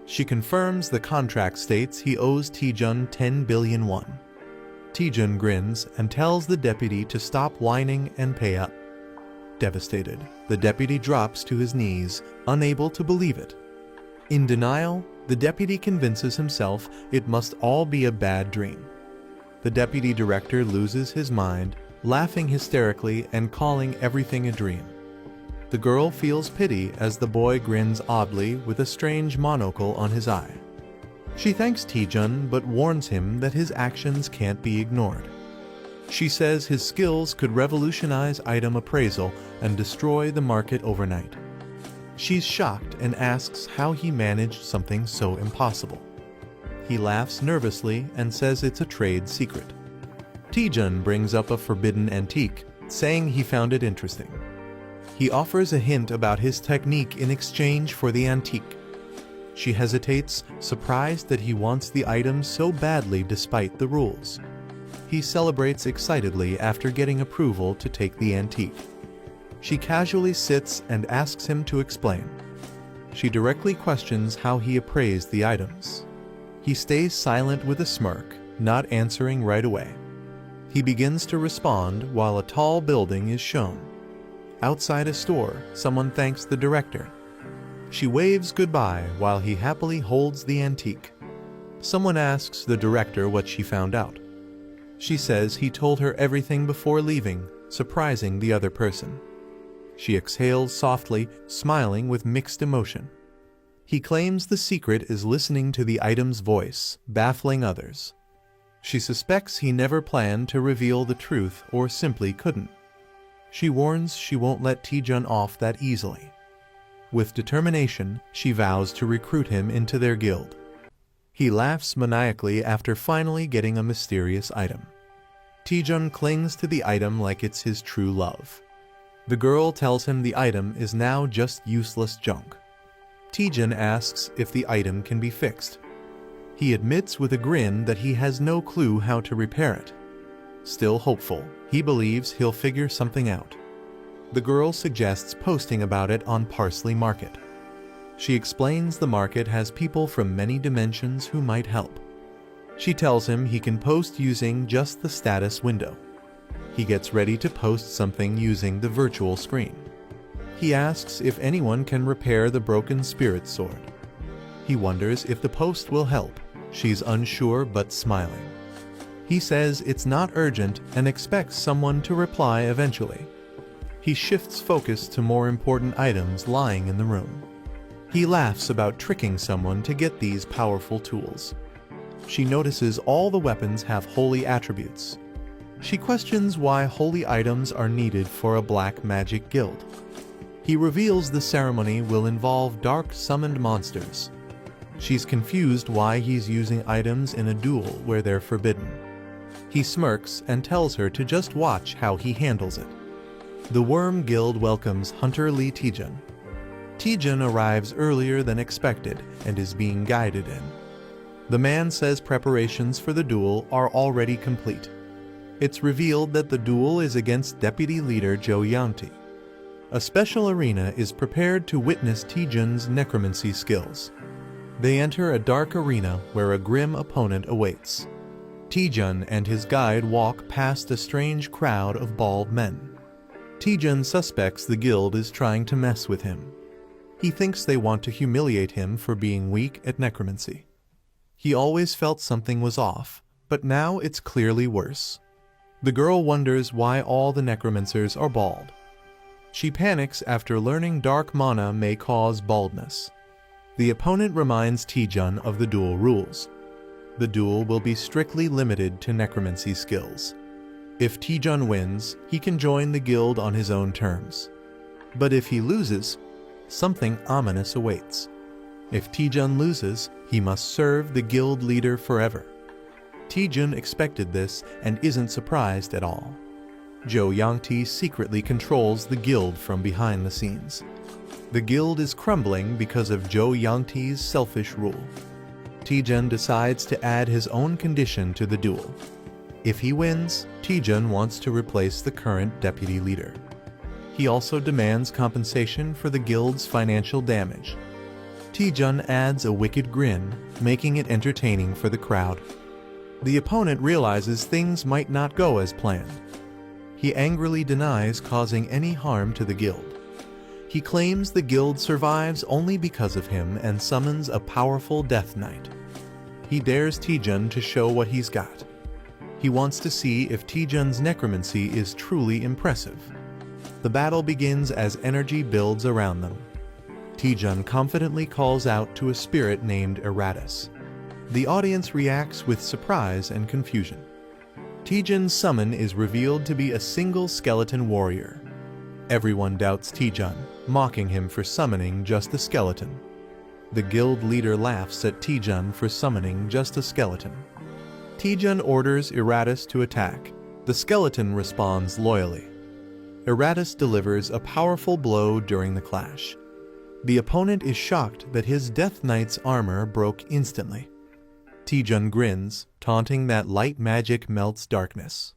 She confirms the contract states he owes Taejun 10 billion won. Taejun grins and tells the deputy to stop whining and pay up. Devastated, the deputy drops to his knees, unable to believe it. In denial, the deputy convinces himself it must all be a bad dream. The deputy director loses his mind, laughing hysterically and calling everything a dream. The girl feels pity as the boy grins oddly with a strange monocle on his eye. She thanks Taejun but warns him that his actions can't be ignored. She says his skills could revolutionize item appraisal and destroy the market overnight. She's shocked and asks how he managed something so impossible. He laughs nervously and says it's a trade secret. Taejun brings up a forbidden antique, saying he found it interesting. He offers a hint about his technique in exchange for the antique. She hesitates, surprised that he wants the item so badly despite the rules. He celebrates excitedly after getting approval to take the antique. She casually sits and asks him to explain. She directly questions how he appraised the items. He stays silent with a smirk, not answering right away. He begins to respond while a tall building is shown. Outside a store, someone thanks the director. She waves goodbye while he happily holds the antique. Someone asks the director what she found out. She says he told her everything before leaving, surprising the other person. She exhales softly, smiling with mixed emotion. He claims the secret is listening to the item's voice, baffling others. She suspects he never planned to reveal the truth or simply couldn't. She warns she won't let Taejun off that easily. With determination, she vows to recruit him into their guild. He laughs maniacally after finally getting a mysterious item. Taejun clings to the item like it's his true love. The girl tells him the item is now just useless junk. Taejun asks if the item can be fixed. He admits with a grin that he has no clue how to repair it. Still hopeful, he believes he'll figure something out. The girl suggests posting about it on Parsley Market. She explains the market has people from many dimensions who might help. She tells him he can post using just the status window. He gets ready to post something using the virtual screen. He asks if anyone can repair the broken spirit sword. He wonders if the post will help. She's unsure but smiling. He says it's not urgent and expects someone to reply eventually. He shifts focus to more important items lying in the room. He laughs about tricking someone to get these powerful tools. She notices all the weapons have holy attributes. She questions why holy items are needed for a black magic guild. He reveals the ceremony will involve dark summoned monsters. She's confused why he's using items in a duel where they're forbidden. He smirks and tells her to just watch how he handles it. The Worm Guild welcomes Hunter Lee Taejun. Taejun arrives earlier than expected and is being guided in. The man says preparations for the duel are already complete. It's revealed that the duel is against Deputy Leader Jo Young-tae. A special arena is prepared to witness Taejun's necromancy skills. They enter a dark arena where a grim opponent awaits. Taejun and his guide walk past a strange crowd of bald men. Taejun suspects the guild is trying to mess with him. He thinks they want to humiliate him for being weak at necromancy. He always felt something was off, but now it's clearly worse. The girl wonders why all the necromancers are bald. She panics after learning dark mana may cause baldness. The opponent reminds Taejun of the duel rules. The duel will be strictly limited to necromancy skills. If Taejun wins, he can join the guild on his own terms. But if he loses, something ominous awaits. If Taejun loses, he must serve the guild leader forever. Taejun expected this and isn't surprised at all. Jo Young-tae secretly controls the guild from behind the scenes. The guild is crumbling because of Jo Young-tae's selfish rule. Taejun decides to add his own condition to the duel. If he wins, Taejun wants to replace the current deputy leader. He also demands compensation for the guild's financial damage. Taejun adds a wicked grin, making it entertaining for the crowd. The opponent realizes things might not go as planned. He angrily denies causing any harm to the guild. He claims the guild survives only because of him and summons a powerful Death Knight. He dares Taejun to show what he's got. He wants to see if Taejun's necromancy is truly impressive. The battle begins as energy builds around them. Taejun confidently calls out to a spirit named Eratus. The audience reacts with surprise and confusion. Taejun's summon is revealed to be a single skeleton warrior. Everyone doubts Taejun, mocking him for summoning just a skeleton. The guild leader laughs at Taejun for summoning just a skeleton. Taejun orders Eratus to attack. The skeleton responds loyally. Eratus delivers a powerful blow during the clash. The opponent is shocked that his Death Knight's armor broke instantly. Taejun grins, taunting that light magic melts darkness.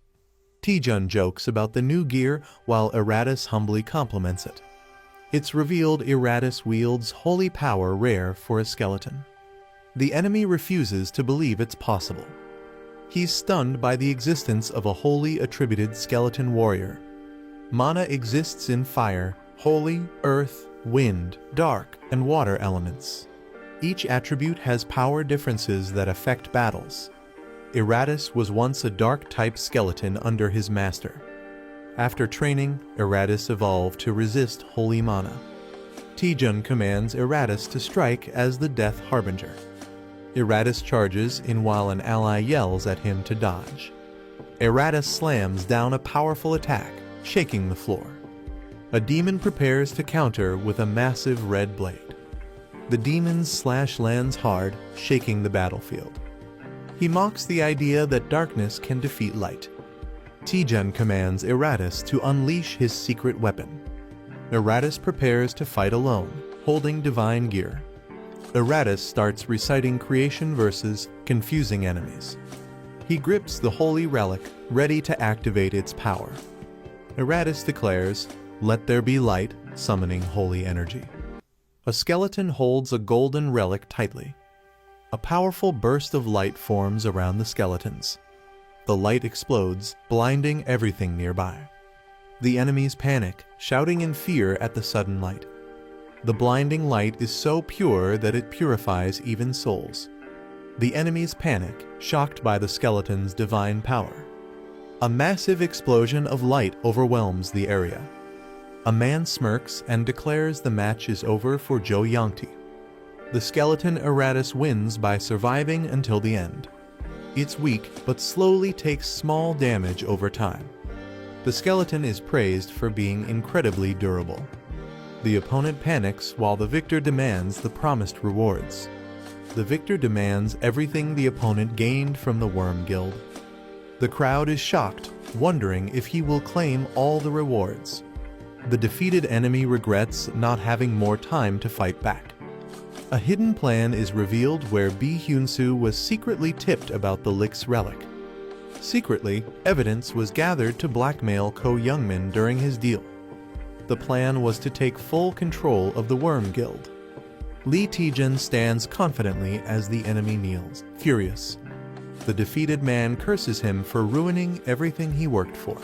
Taejun jokes about the new gear while Eratus humbly compliments it. It's revealed Eratus wields holy power rare for a skeleton. The enemy refuses to believe it's possible. He's stunned by the existence of a wholly attributed skeleton warrior. Mana exists in fire, holy, earth, wind, dark, and water elements. Each attribute has power differences that affect battles. Eratus was once a dark-type skeleton under his master. After training, Eratus evolved to resist holy mana. Taejun commands Eratus to strike as the Death Harbinger. Eratus charges in while an ally yells at him to dodge. Eratus slams down a powerful attack, shaking the floor. A demon prepares to counter with a massive red blade. The demon's slash lands hard, shaking the battlefield. He mocks the idea that darkness can defeat light. Taejun commands Eratus to unleash his secret weapon. Eratus prepares to fight alone, holding divine gear. Eratus starts reciting creation verses, confusing enemies. He grips the holy relic, ready to activate its power. Eratus declares, "Let there be light," summoning holy energy. A skeleton holds a golden relic tightly. A powerful burst of light forms around the skeletons. The light explodes, blinding everything nearby. The enemies panic, shouting in fear at the sudden light. The blinding light is so pure that it purifies even souls. The enemies panic, shocked by the skeleton's divine power. A massive explosion of light overwhelms the area. A man smirks and declares the match is over for Jo Yangti. The skeleton Eratus wins by surviving until the end. It's weak, but slowly takes small damage over time. The skeleton is praised for being incredibly durable. The opponent panics while the victor demands the promised rewards. The victor demands everything the opponent gained from the Worm Guild. The crowd is shocked, wondering if he will claim all the rewards. The defeated enemy regrets not having more time to fight back. A hidden plan is revealed where Bi Hyun-soo was secretly tipped about the Lick's relic. Secretly, evidence was gathered to blackmail Ko Youngmin during his deal. The plan was to take full control of the Worm Guild. Lee Taejun stands confidently as the enemy kneels, furious. The defeated man curses him for ruining everything he worked for.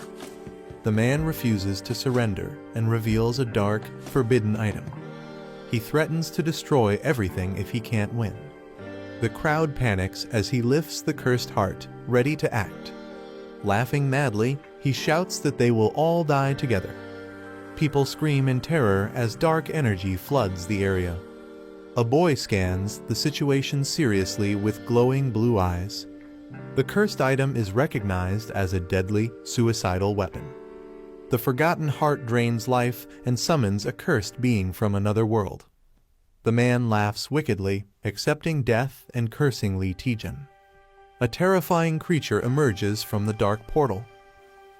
The man refuses to surrender and reveals a dark, forbidden item. He threatens to destroy everything if he can't win. The crowd panics as he lifts the cursed heart, ready to act. Laughing madly, he shouts that they will all die together. People scream in terror as dark energy floods the area. A boy scans the situation seriously with glowing blue eyes. The cursed item is recognized as a deadly, suicidal weapon. The forgotten heart drains life and summons a cursed being from another world. The man laughs wickedly, accepting death and cursing Lee Taejun. A terrifying creature emerges from the dark portal.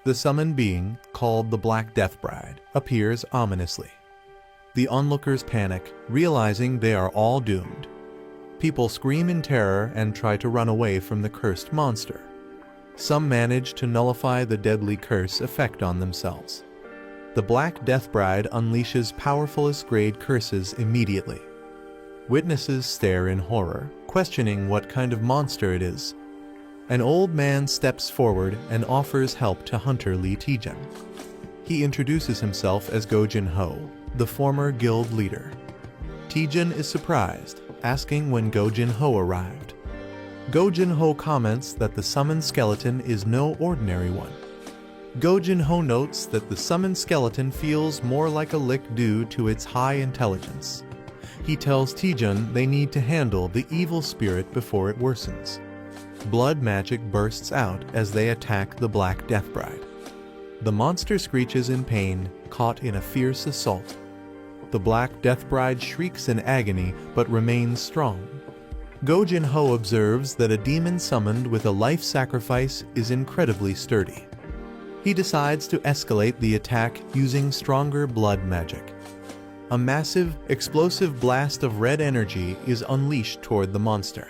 The summoned being, called the Black Death Bride, appears ominously. The onlookers panic, realizing they are all doomed. People scream in terror and try to run away from the cursed monster. Some manage to nullify the deadly curse effect on themselves. The Black Death Bride unleashes powerfulest grade curses immediately. Witnesses stare in horror, questioning what kind of monster it is. An old man steps forward and offers help to Hunter Lee Taejun. He introduces himself as Go Jin-ho, the former guild leader. Taejun is surprised, asking when Go Jin-ho arrived. Go Jin-ho comments that the summoned skeleton is no ordinary one. Go Jin-ho notes that the summoned skeleton feels more like a lick due to its high intelligence. He tells Taejun they need to handle the evil spirit before it worsens. Blood magic bursts out as they attack the Black Death Bride. The monster screeches in pain, caught in a fierce assault. The Black Death Bride shrieks in agony but remains strong. Go Jin-ho observes that a demon summoned with a life sacrifice is incredibly sturdy. He decides to escalate the attack using stronger blood magic. A massive, explosive blast of red energy is unleashed toward the monster.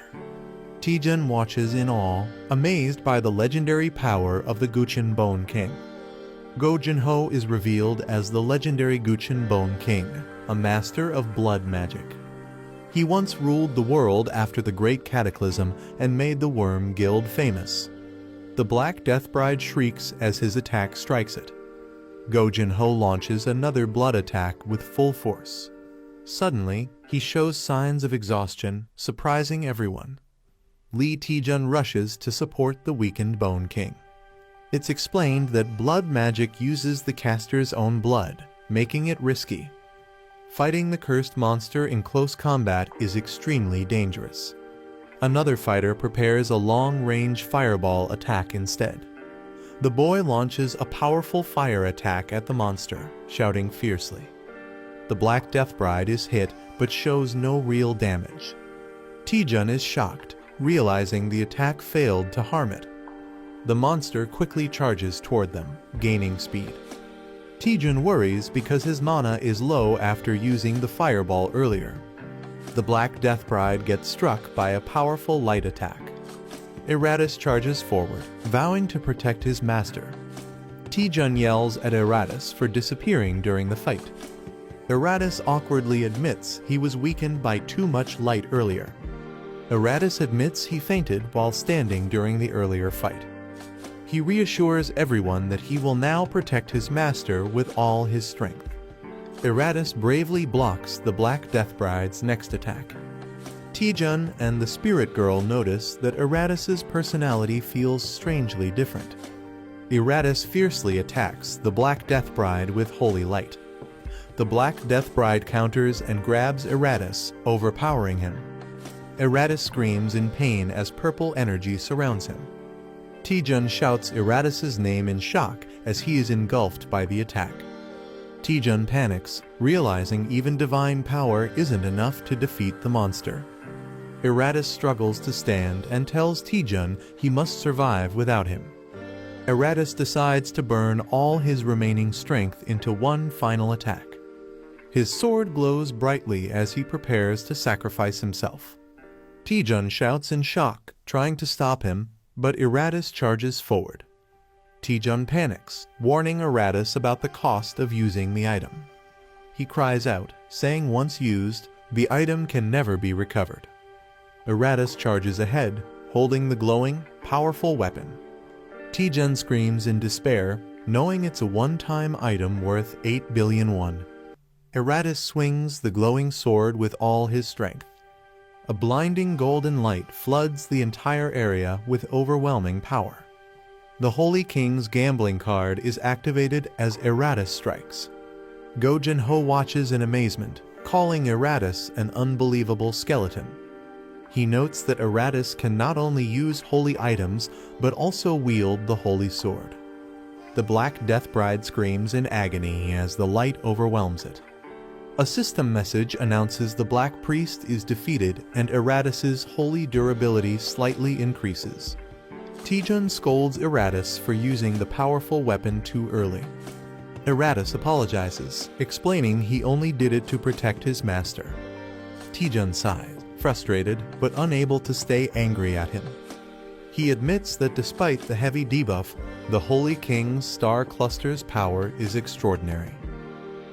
Taejun watches in awe, amazed by the legendary power of the Guchin Bone King. Go Jin-ho is revealed as the legendary Guchin Bone King, a master of blood magic. He once ruled the world after the Great Cataclysm and made the Worm Guild famous. The Black Death Bride shrieks as his attack strikes it. Go Jin-ho launches another blood attack with full force. Suddenly, he shows signs of exhaustion, surprising everyone. Lee Taejun rushes to support the weakened Bone King. It's explained that blood magic uses the caster's own blood, making it risky. Fighting the cursed monster in close combat is extremely dangerous. Another fighter prepares a long-range fireball attack instead. The boy launches a powerful fire attack at the monster, shouting fiercely. The Black Death Bride is hit but shows no real damage. Taejun is shocked, realizing the attack failed to harm it. The monster quickly charges toward them, gaining speed. Taejun worries because his mana is low after using the fireball earlier. The Black Death Bride gets struck by a powerful light attack. Eratus charges forward, vowing to protect his master. Taejun yells at Eratus for disappearing during the fight. Eratus awkwardly admits he was weakened by too much light earlier. Eratus admits he fainted while standing during the earlier fight. He reassures everyone that he will now protect his master with all his strength. Eratus bravely blocks the Black Death Bride's next attack. Taejun and the Spirit Girl notice that Eratus's personality feels strangely different. Eratus fiercely attacks the Black Death Bride with holy light. The Black Death Bride counters and grabs Eratus, overpowering him. Eratus screams in pain as purple energy surrounds him. Taejun shouts Eratus's name in shock as he is engulfed by the attack. Taejun panics, realizing even divine power isn't enough to defeat the monster. Eratus struggles to stand and tells Taejun he must survive without him. Eratus decides to burn all his remaining strength into one final attack. His sword glows brightly as he prepares to sacrifice himself. Taejun shouts in shock, trying to stop him, but Eratus charges forward. Taejun panics, warning Eratus about the cost of using the item. He cries out, saying once used, the item can never be recovered. Eratus charges ahead, holding the glowing, powerful weapon. Taejun screams in despair, knowing it's a one-time item worth 8 billion won. Eratus swings the glowing sword with all his strength. A blinding golden light floods the entire area with overwhelming power. The Holy King's gambling card is activated as Eratus strikes. Go Jin-ho watches in amazement, calling Eratus an unbelievable skeleton. He notes that Eratus can not only use holy items, but also wield the holy sword. The Black Death Bride screams in agony as the light overwhelms it. A system message announces the Black Priest is defeated and Eratus's holy durability slightly increases. Taejun scolds Eratus for using the powerful weapon too early. Eratus apologizes, explaining he only did it to protect his master. Taejun sighs, frustrated but unable to stay angry at him. He admits that despite the heavy debuff, the Holy King's star cluster's power is extraordinary.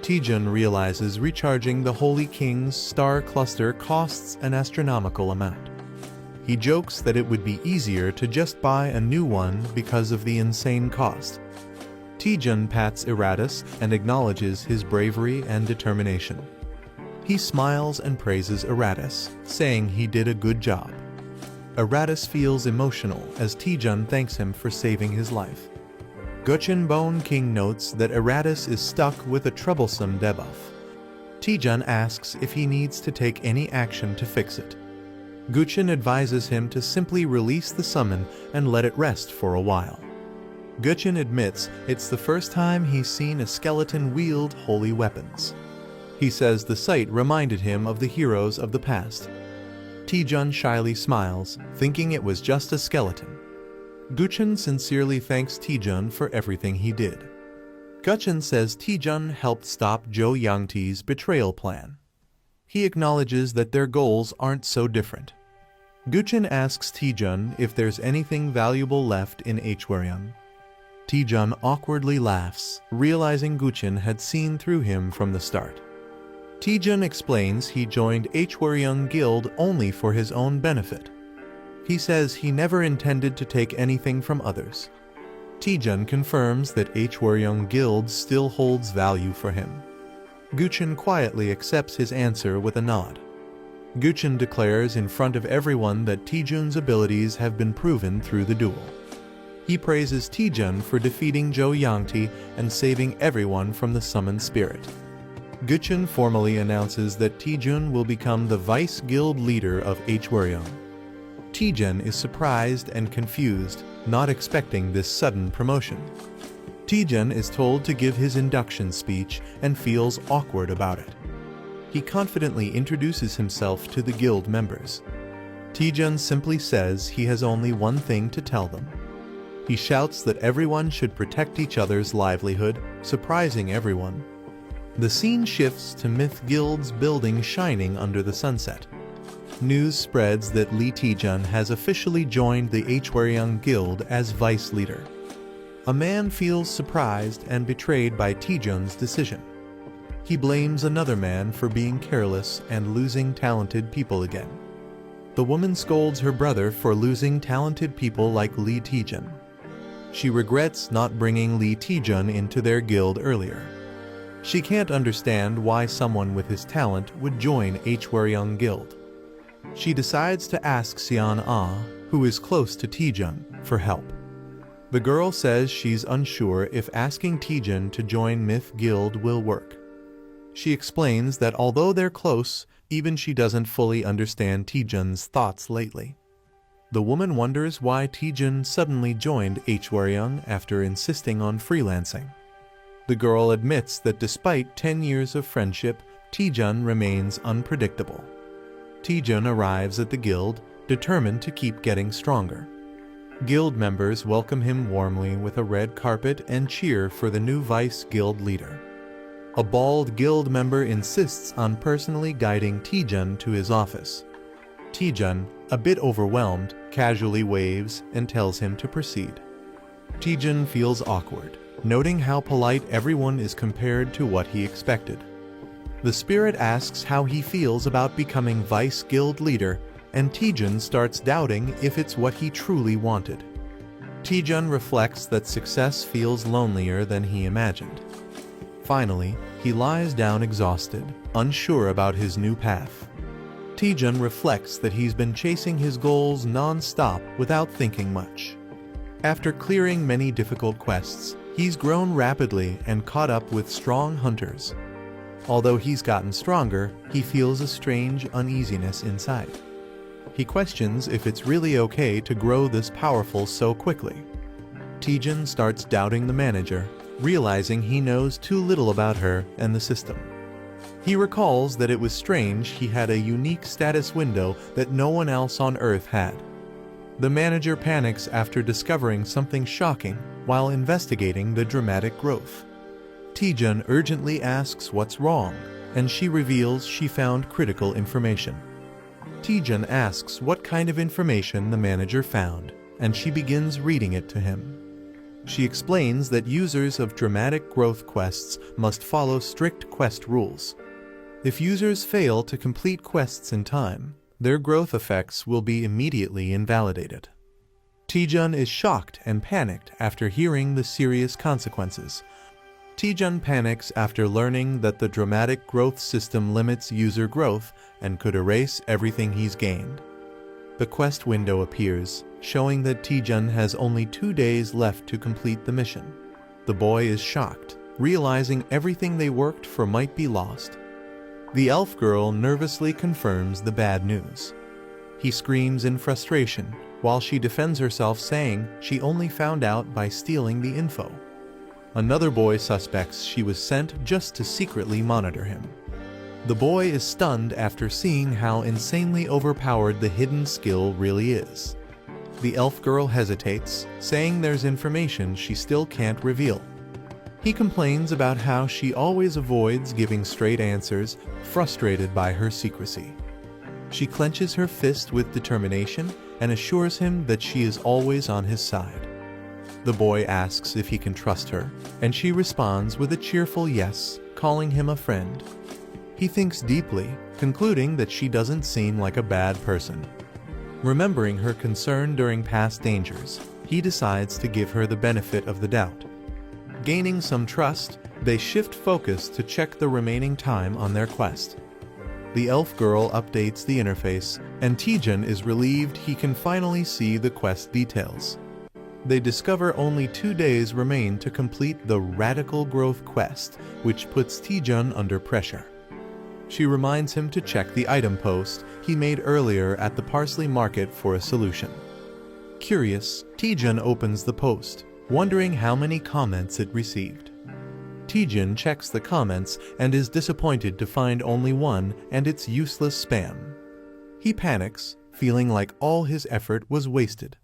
Taejun realizes recharging the Holy King's star cluster costs an astronomical amount. He jokes that it would be easier to just buy a new one because of the insane cost. Taejun pats Eratus and acknowledges his bravery and determination. He smiles and praises Eratus, saying he did a good job. Eratus feels emotional as Taejun thanks him for saving his life. Guchin Bone King notes that Eratus is stuck with a troublesome debuff. Taejun asks if he needs to take any action to fix it. Guchin advises him to simply release the summon and let it rest for a while. Guchin admits it's the first time he's seen a skeleton wield holy weapons. He says the sight reminded him of the heroes of the past. Taejun shyly smiles, thinking it was just a skeleton. Guchin sincerely thanks Taejun for everything he did. Guchin says Taejun helped stop Zhou Yangti's betrayal plan. He acknowledges that their goals aren't so different. Guchin asks Taejun if there's anything valuable left in Hwaryeong. Taejun awkwardly laughs, realizing Guchin had seen through him from the start. Taejun explains he joined Hwaryeong Guild only for his own benefit. He says he never intended to take anything from others. Taejun confirms that Hwaryeong Guild still holds value for him. Guchin quietly accepts his answer with a nod. Guchin declares in front of everyone that Taejun's abilities have been proven through the duel. He praises Taejun for defeating Jo Yangti and saving everyone from the summoned spirit. Guchun formally announces that Taejun will become the vice guild leader of Hwaryeong. Taejun is surprised and confused, not expecting this sudden promotion. Taejun is told to give his induction speech and feels awkward about it. He confidently introduces himself to the guild members. Taejun simply says he has only one thing to tell them. He shouts that everyone should protect each other's livelihood, surprising everyone. The scene shifts to Myth Guild's building shining under the sunset. News spreads that Lee Taejun has officially joined the Hwaryeong Guild as vice leader. A man feels surprised and betrayed by Taejun's decision. He blames another man for being careless and losing talented people again. The woman scolds her brother for losing talented people like Lee Taejun. She regrets not bringing Lee Taejun into their guild earlier. She can't understand why someone with his talent would join Hwaryeong Guild. She decides to ask Seon Ah, who is close to Taejun, for help. The girl says she's unsure if asking Taejun to join Myth Guild will work. She explains that although they're close, even she doesn't fully understand Taejun's thoughts lately. The woman wonders why Taejun suddenly joined Hwaryeong after insisting on freelancing. The girl admits that despite 10 years of friendship, Taejun remains unpredictable. Taejun arrives at the guild, determined to keep getting stronger. Guild members welcome him warmly with a red carpet and cheer for the new vice guild leader. A bald guild member insists on personally guiding Taejun to his office. Taejun, a bit overwhelmed, casually waves and tells him to proceed. Taejun feels awkward, noting how polite everyone is compared to what he expected. The spirit asks how he feels about becoming vice guild leader, and Taejun starts doubting if it's what he truly wanted. Taejun reflects that success feels lonelier than he imagined. Finally, he lies down exhausted, unsure about his new path. Taejun reflects that he's been chasing his goals non-stop without thinking much. After clearing many difficult quests, he's grown rapidly and caught up with strong hunters. Although he's gotten stronger, he feels a strange uneasiness inside. He questions if it's really okay to grow this powerful so quickly. Taejun starts doubting the manager, realizing he knows too little about her and the system. He recalls that it was strange he had a unique status window that no one else on Earth had. The manager panics after discovering something shocking while investigating the dramatic growth. Taejun urgently asks what's wrong, and she reveals she found critical information. Taejun asks what kind of information the manager found, and she begins reading it to him. She explains that users of dramatic growth quests must follow strict quest rules. If users fail to complete quests in time, their growth effects will be immediately invalidated. Taejun is shocked and panicked after hearing the serious consequences. Taejun panics after learning that the dramatic growth system limits user growth and could erase everything he's gained. The quest window appears, showing that Taejun has only 2 days left to complete the mission. The boy is shocked, realizing everything they worked for might be lost. The elf girl nervously confirms the bad news. He screams in frustration, while she defends herself saying she only found out by stealing the info. Another boy suspects she was sent just to secretly monitor him. The boy is stunned after seeing how insanely overpowered the hidden skill really is. The elf girl hesitates, saying there's information she still can't reveal. He complains about how she always avoids giving straight answers, frustrated by her secrecy. She clenches her fist with determination and assures him that she is always on his side. The boy asks if he can trust her, and she responds with a cheerful yes, calling him a friend. He thinks deeply, concluding that she doesn't seem like a bad person. Remembering her concern during past dangers, he decides to give her the benefit of the doubt. Gaining some trust, they shift focus to check the remaining time on their quest. The elf girl updates the interface, and Taejun is relieved he can finally see the quest details. They discover only 2 days remain to complete the Radical Growth quest, which puts Taejun under pressure. She reminds him to check the item post he made earlier at the Parsley Market for a solution. Curious, Taejun opens the post, wondering how many comments it received. Taejun checks the comments and is disappointed to find only one, and it's useless spam. He panics, feeling like all his effort was wasted.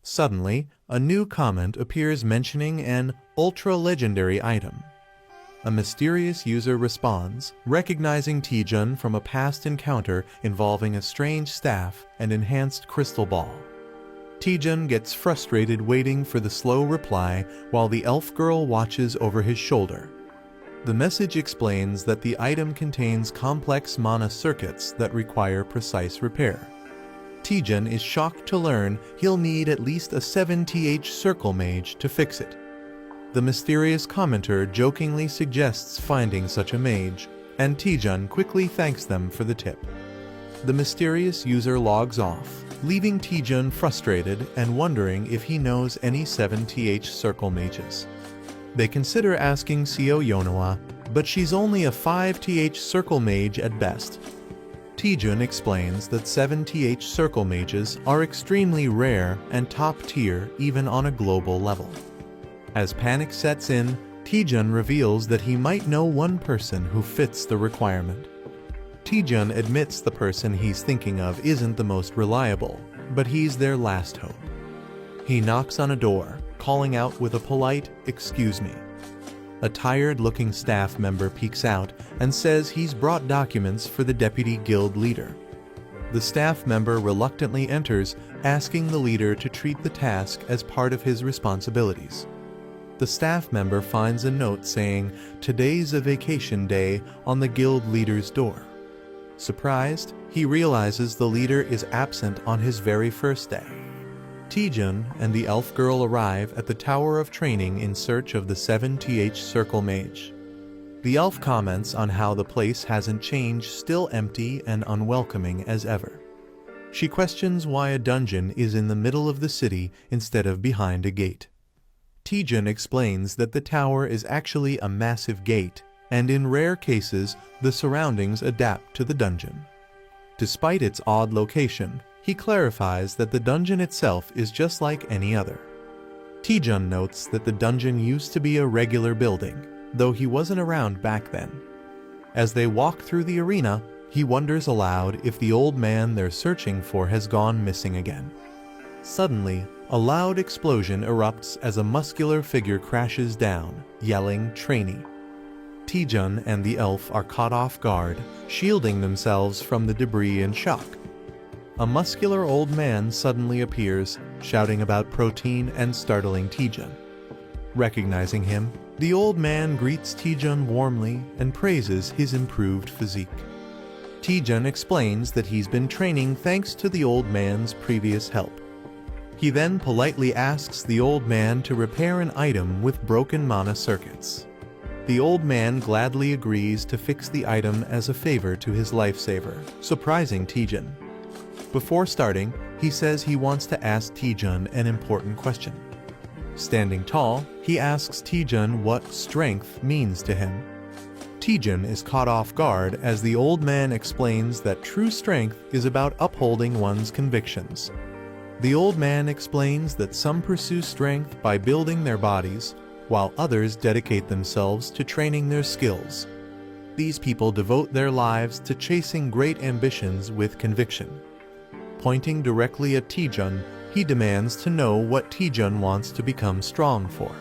Suddenly, a new comment appears mentioning an ultra-legendary item. A mysterious user responds, recognizing Taejun from a past encounter involving a strange staff and enhanced crystal ball. Taejun gets frustrated waiting for the slow reply while the elf girl watches over his shoulder. The message explains that the item contains complex mana circuits that require precise repair. Taejun is shocked to learn he'll need at least a 7th circle mage to fix it. The mysterious commenter jokingly suggests finding such a mage, and Taejun quickly thanks them for the tip. The mysterious user logs off, leaving Taejun frustrated and wondering if he knows any 7th circle mages. They consider asking Seo Yonawa, but she's only a 5th circle mage at best. Taejun explains that 7th circle mages are extremely rare and top tier even on a global level. As panic sets in, Taejun reveals that he might know one person who fits the requirement. Taejun admits the person he's thinking of isn't the most reliable, but he's their last hope. He knocks on a door, calling out with a polite, "Excuse me." A tired-looking staff member peeks out and says he's brought documents for the deputy guild leader. The staff member reluctantly enters, asking the leader to treat the task as part of his responsibilities. The staff member finds a note saying, "Today's a vacation day," on the guild leader's door. Surprised, he realizes the leader is absent on his very first day. Taejun and the elf girl arrive at the Tower of Training in search of the 7th circle mage. The elf comments on how the place hasn't changed, still empty and unwelcoming as ever. She questions why a dungeon is in the middle of the city instead of behind a gate. Taejun explains that the tower is actually a massive gate, and in rare cases, the surroundings adapt to the dungeon. Despite its odd location, he clarifies that the dungeon itself is just like any other. Taejun notes that the dungeon used to be a regular building, though he wasn't around back then. As they walk through the arena, he wonders aloud if the old man they're searching for has gone missing again. Suddenly, a loud explosion erupts as a muscular figure crashes down, yelling, "Trainee." Taejun and the elf are caught off guard, shielding themselves from the debris in shock. A muscular old man suddenly appears, shouting about protein and startling Taejun. Recognizing him, the old man greets Taejun warmly and praises his improved physique. Taejun explains that he's been training thanks to the old man's previous help. He then politely asks the old man to repair an item with broken mana circuits. The old man gladly agrees to fix the item as a favor to his lifesaver, surprising Taejun. Before starting, he says he wants to ask Taejun an important question. Standing tall, he asks Taejun what strength means to him. Taejun is caught off guard as the old man explains that true strength is about upholding one's convictions. The old man explains that some pursue strength by building their bodies, while others dedicate themselves to training their skills. These people devote their lives to chasing great ambitions with conviction. Pointing directly at Taejun, he demands to know what Taejun wants to become strong for.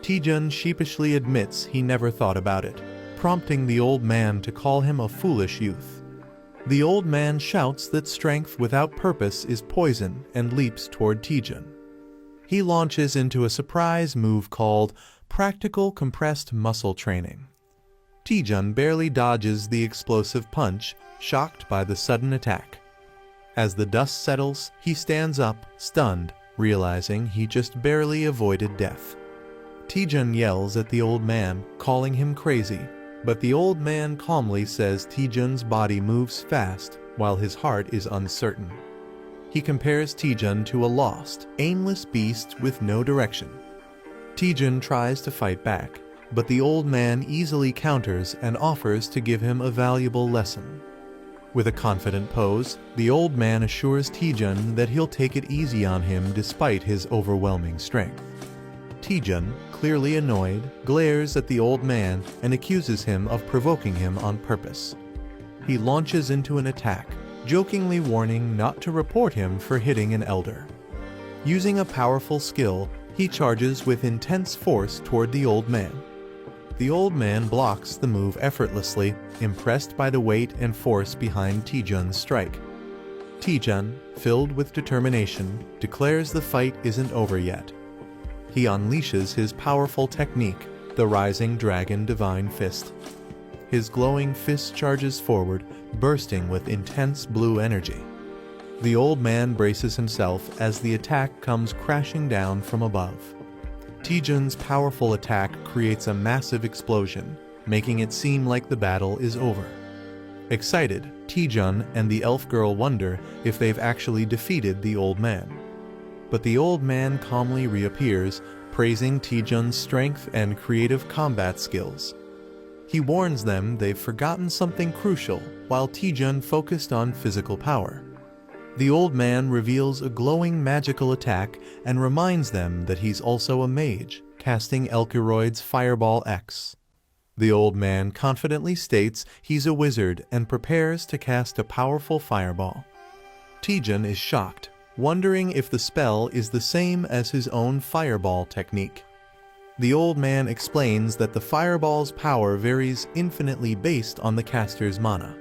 Taejun sheepishly admits he never thought about it, prompting the old man to call him a foolish youth. The old man shouts that strength without purpose is poison and leaps toward Taejun. He launches into a surprise move called practical compressed muscle training. Taejun barely dodges the explosive punch, shocked by the sudden attack. As the dust settles, he stands up, stunned, realizing he just barely avoided death. Taejun yells at the old man, calling him crazy, but the old man calmly says Taejun's body moves fast while his heart is uncertain. He compares Taejun to a lost, aimless beast with no direction. Taejun tries to fight back, but the old man easily counters and offers to give him a valuable lesson. With a confident pose, the old man assures Taejun that he'll take it easy on him despite his overwhelming strength. Taejun, clearly annoyed, glares at the old man and accuses him of provoking him on purpose. He launches into an attack, jokingly warning not to report him for hitting an elder. Using a powerful skill, he charges with intense force toward the old man. The old man blocks the move effortlessly, impressed by the weight and force behind Taejun's strike. Taejun, filled with determination, declares the fight isn't over yet. He unleashes his powerful technique, the Rising Dragon Divine Fist. His glowing fist charges forward, bursting with intense blue energy. The old man braces himself as the attack comes crashing down from above. Taejun's powerful attack creates a massive explosion, making it seem like the battle is over. Excited, Taejun and the elf girl wonder if they've actually defeated the old man. But the old man calmly reappears, praising Taejun's strength and creative combat skills. He warns them they've forgotten something crucial while Taejun focused on physical power. The old man reveals a glowing magical attack and reminds them that he's also a mage, casting Elkeroid's Fireball X. The old man confidently states he's a wizard and prepares to cast a powerful fireball. Taejun is shocked, wondering if the spell is the same as his own fireball technique. The old man explains that the fireball's power varies infinitely based on the caster's mana.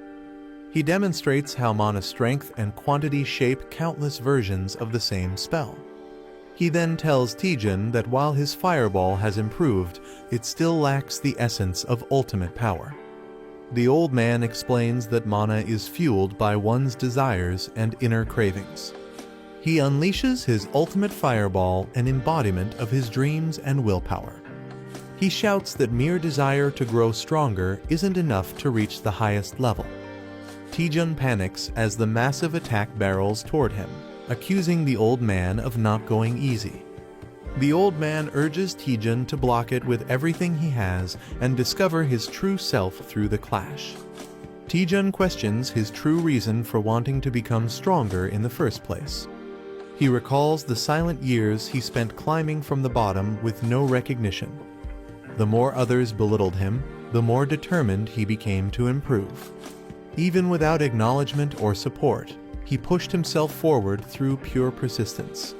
He demonstrates how mana strength and quantity shape countless versions of the same spell. He then tells Taejun that while his fireball has improved, it still lacks the essence of ultimate power. The old man explains that mana is fueled by one's desires and inner cravings. He unleashes his ultimate fireball, an embodiment of his dreams and willpower. He shouts that mere desire to grow stronger isn't enough to reach the highest level. Taejun panics as the massive attack barrels toward him, accusing the old man of not going easy. The old man urges Taejun to block it with everything he has and discover his true self through the clash. Taejun questions his true reason for wanting to become stronger in the first place. He recalls the silent years he spent climbing from the bottom with no recognition. The more others belittled him, the more determined he became to improve. Even without acknowledgement or support, he pushed himself forward through pure persistence.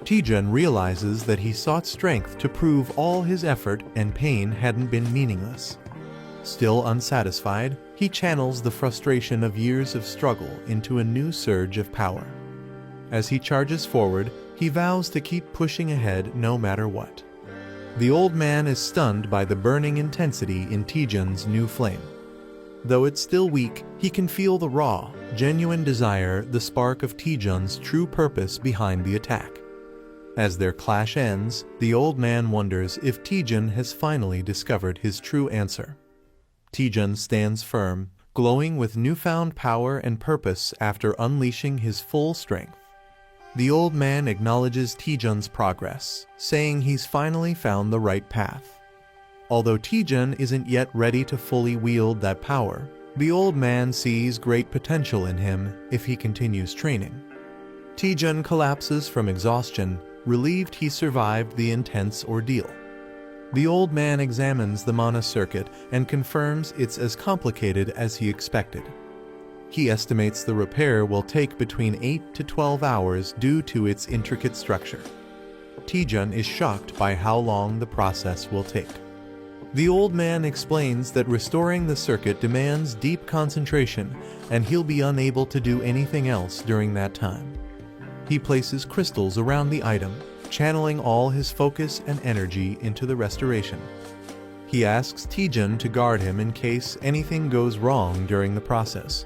Taejun realizes that he sought strength to prove all his effort and pain hadn't been meaningless. Still unsatisfied, he channels the frustration of years of struggle into a new surge of power. As he charges forward, he vows to keep pushing ahead no matter what. The old man is stunned by the burning intensity in Taejun's new flame. Though it's still weak, he can feel the raw, genuine desire, the spark of Taejun's true purpose behind the attack. As their clash ends, the old man wonders if Taejun has finally discovered his true answer. Taejun stands firm, glowing with newfound power and purpose after unleashing his full strength. The old man acknowledges Taejun's progress, saying he's finally found the right path. Although Taejun isn't yet ready to fully wield that power, the old man sees great potential in him if he continues training. Taejun collapses from exhaustion, relieved he survived the intense ordeal. The old man examines the mana circuit and confirms it's as complicated as he expected. He estimates the repair will take between 8 to 12 hours due to its intricate structure. Taejun is shocked by how long the process will take. The old man explains that restoring the circuit demands deep concentration, and he'll be unable to do anything else during that time. He places crystals around the item, channeling all his focus and energy into the restoration. He asks Taejun to guard him in case anything goes wrong during the process.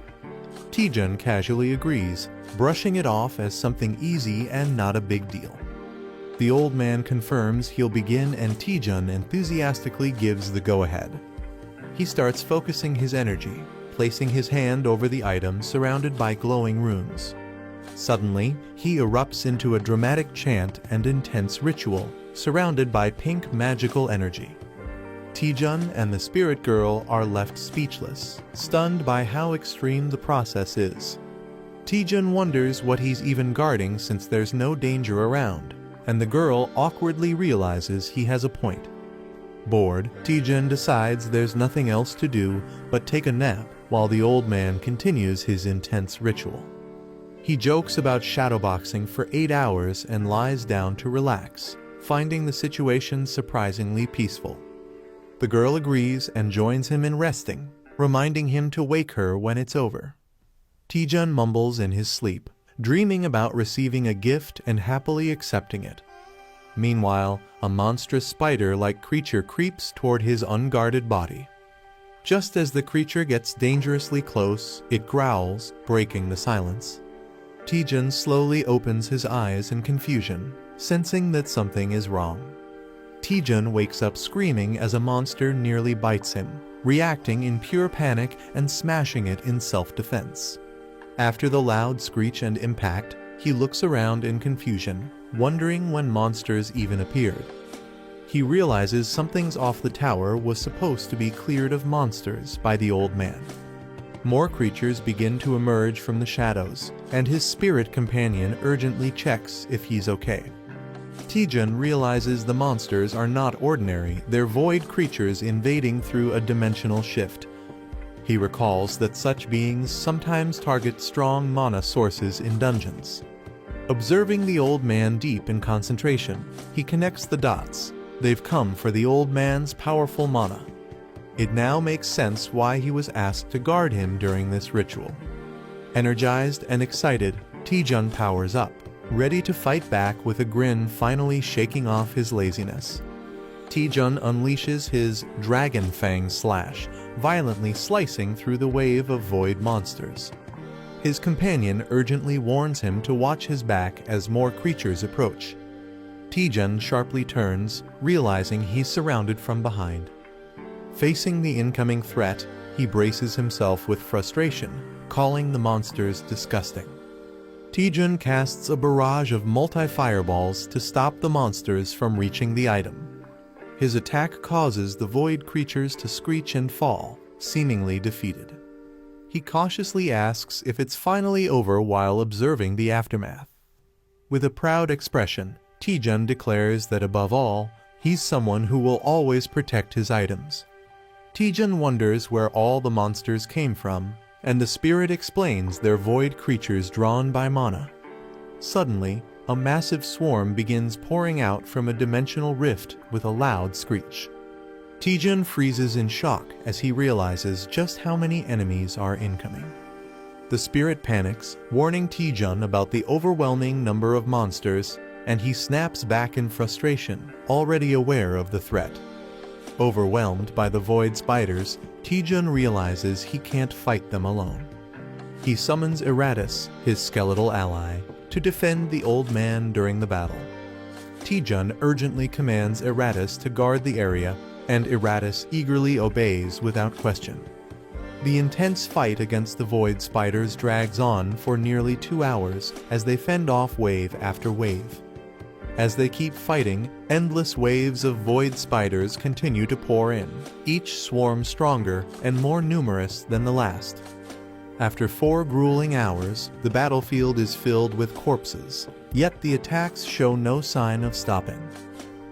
Taejun casually agrees, brushing it off as something easy and not a big deal. The old man confirms he'll begin and Taejun enthusiastically gives the go-ahead. He starts focusing his energy, placing his hand over the item surrounded by glowing runes. Suddenly, he erupts into a dramatic chant and intense ritual, surrounded by pink magical energy. Taejun and the spirit girl are left speechless, stunned by how extreme the process is. Taejun wonders what he's even guarding since there's no danger around, and the girl awkwardly realizes he has a point. Bored, Taejun decides there's nothing else to do but take a nap while the old man continues his intense ritual. He jokes about shadowboxing for 8 hours and lies down to relax, finding the situation surprisingly peaceful. The girl agrees and joins him in resting, reminding him to wake her when it's over. Taejun mumbles in his sleep, dreaming about receiving a gift and happily accepting it. Meanwhile, a monstrous spider-like creature creeps toward his unguarded body. Just as the creature gets dangerously close, it growls, breaking the silence. Taejun slowly opens his eyes in confusion, sensing that something is wrong. Taejun wakes up screaming as a monster nearly bites him, reacting in pure panic and smashing it in self-defense. After the loud screech and impact, he looks around in confusion, wondering when monsters even appeared. He realizes something's off. The tower was supposed to be cleared of monsters by the old man. More creatures begin to emerge from the shadows, and his spirit companion urgently checks if he's okay. Taejun realizes the monsters are not ordinary, they're void creatures invading through a dimensional shift. He recalls that such beings sometimes target strong mana sources in dungeons. Observing the old man deep in concentration, he connects the dots. They've come for the old man's powerful mana. It now makes sense why he was asked to guard him during this ritual. Energized and excited, Taejun powers up, ready to fight back with a grin finally shaking off his laziness. Taejun unleashes his Dragon Fang Slash, violently slicing through the wave of void monsters. His companion urgently warns him to watch his back as more creatures approach. Taejun sharply turns, realizing he's surrounded from behind. Facing the incoming threat, he braces himself with frustration, calling the monsters disgusting. Taejun casts a barrage of multi-fireballs to stop the monsters from reaching the item. His attack causes the void creatures to screech and fall, seemingly defeated. He cautiously asks if it's finally over while observing the aftermath. With a proud expression, Taejun declares that above all, he's someone who will always protect his items. Taejun wonders where all the monsters came from, and the spirit explains they're void creatures drawn by mana. Suddenly, a massive swarm begins pouring out from a dimensional rift with a loud screech. Taejun freezes in shock as he realizes just how many enemies are incoming. The spirit panics, warning Taejun about the overwhelming number of monsters, and he snaps back in frustration, already aware of the threat. Overwhelmed by the void spiders, Taejun realizes he can't fight them alone. He summons Eratus, his skeletal ally, to defend the old man during the battle. Taejun urgently commands Eratus to guard the area, and Eratus eagerly obeys without question. The intense fight against the void spiders drags on for nearly 2 hours as they fend off wave after wave. As they keep fighting, endless waves of void spiders continue to pour in, each swarm stronger and more numerous than the last. After 4 grueling hours, the battlefield is filled with corpses, yet the attacks show no sign of stopping.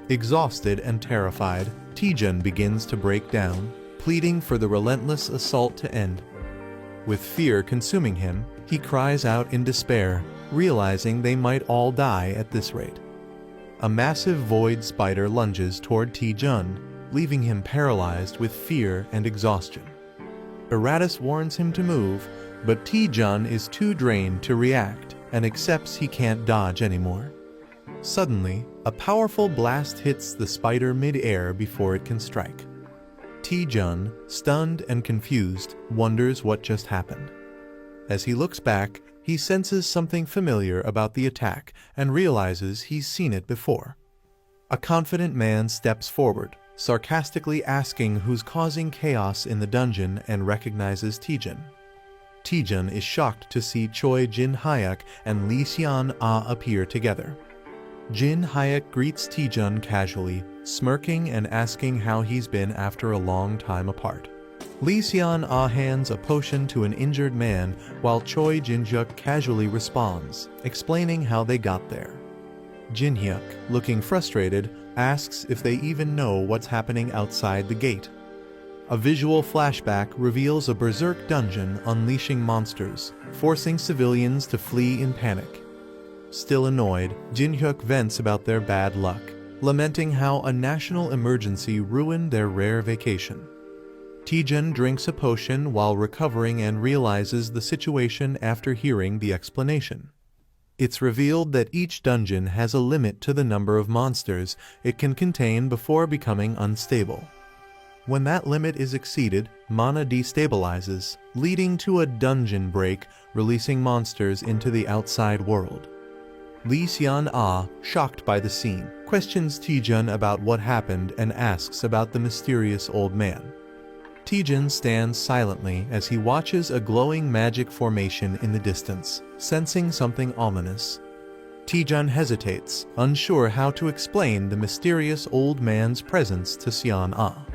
Exhausted and terrified, Taejun begins to break down, pleading for the relentless assault to end. With fear consuming him, he cries out in despair, realizing they might all die at this rate. A massive void spider lunges toward Taejun, leaving him paralyzed with fear and exhaustion. Eratus warns him to move, but Taejun is too drained to react and accepts he can't dodge anymore. Suddenly, a powerful blast hits the spider mid-air before it can strike. Taejun, stunned and confused, wonders what just happened. As he looks back, he senses something familiar about the attack and realizes he's seen it before. A confident man steps forward, sarcastically asking who's causing chaos in the dungeon, and recognizes Taejun. Taejun is shocked to see Choi Jin-hyuk and Lee Seon-ah appear together. Jin-hyuk greets Taejun casually, smirking and asking how he's been after a long time apart. Lee Seon-ah hands a potion to an injured man while Choi Jin-hyuk casually responds, explaining how they got there. Jin-hyuk, looking frustrated, asks if they even know what's happening outside the gate. A visual flashback reveals a berserk dungeon unleashing monsters, forcing civilians to flee in panic. Still annoyed, Jin-hyuk vents about their bad luck, lamenting how a national emergency ruined their rare vacation. Taejun drinks a potion while recovering and realizes the situation after hearing the explanation. It's revealed that each dungeon has a limit to the number of monsters it can contain before becoming unstable. When that limit is exceeded, mana destabilizes, leading to a dungeon break, releasing monsters into the outside world. Lee Seon-ah, shocked by the scene, questions Taejun about what happened and asks about the mysterious old man. Taejun stands silently as he watches a glowing magic formation in the distance, sensing something ominous. Taejun hesitates, unsure how to explain the mysterious old man's presence to Seon-ah.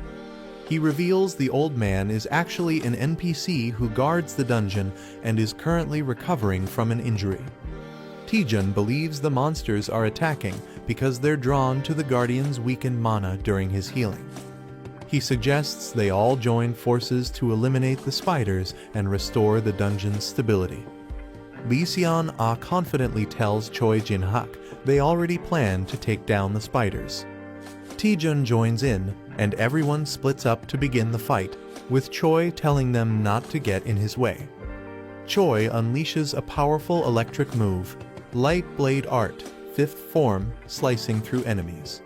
He reveals the old man is actually an NPC who guards the dungeon and is currently recovering from an injury. Taejun believes the monsters are attacking because they're drawn to the guardian's weakened mana during his healing. He suggests they all join forces to eliminate the spiders and restore the dungeon's stability. Lee Seon-ah confidently tells Choi Jin-hyuk they already plan to take down the spiders. Taejun joins in, and everyone splits up to begin the fight, with Choi telling them not to get in his way. Choi unleashes a powerful electric move, Light Blade Art, 5th form, slicing through enemies.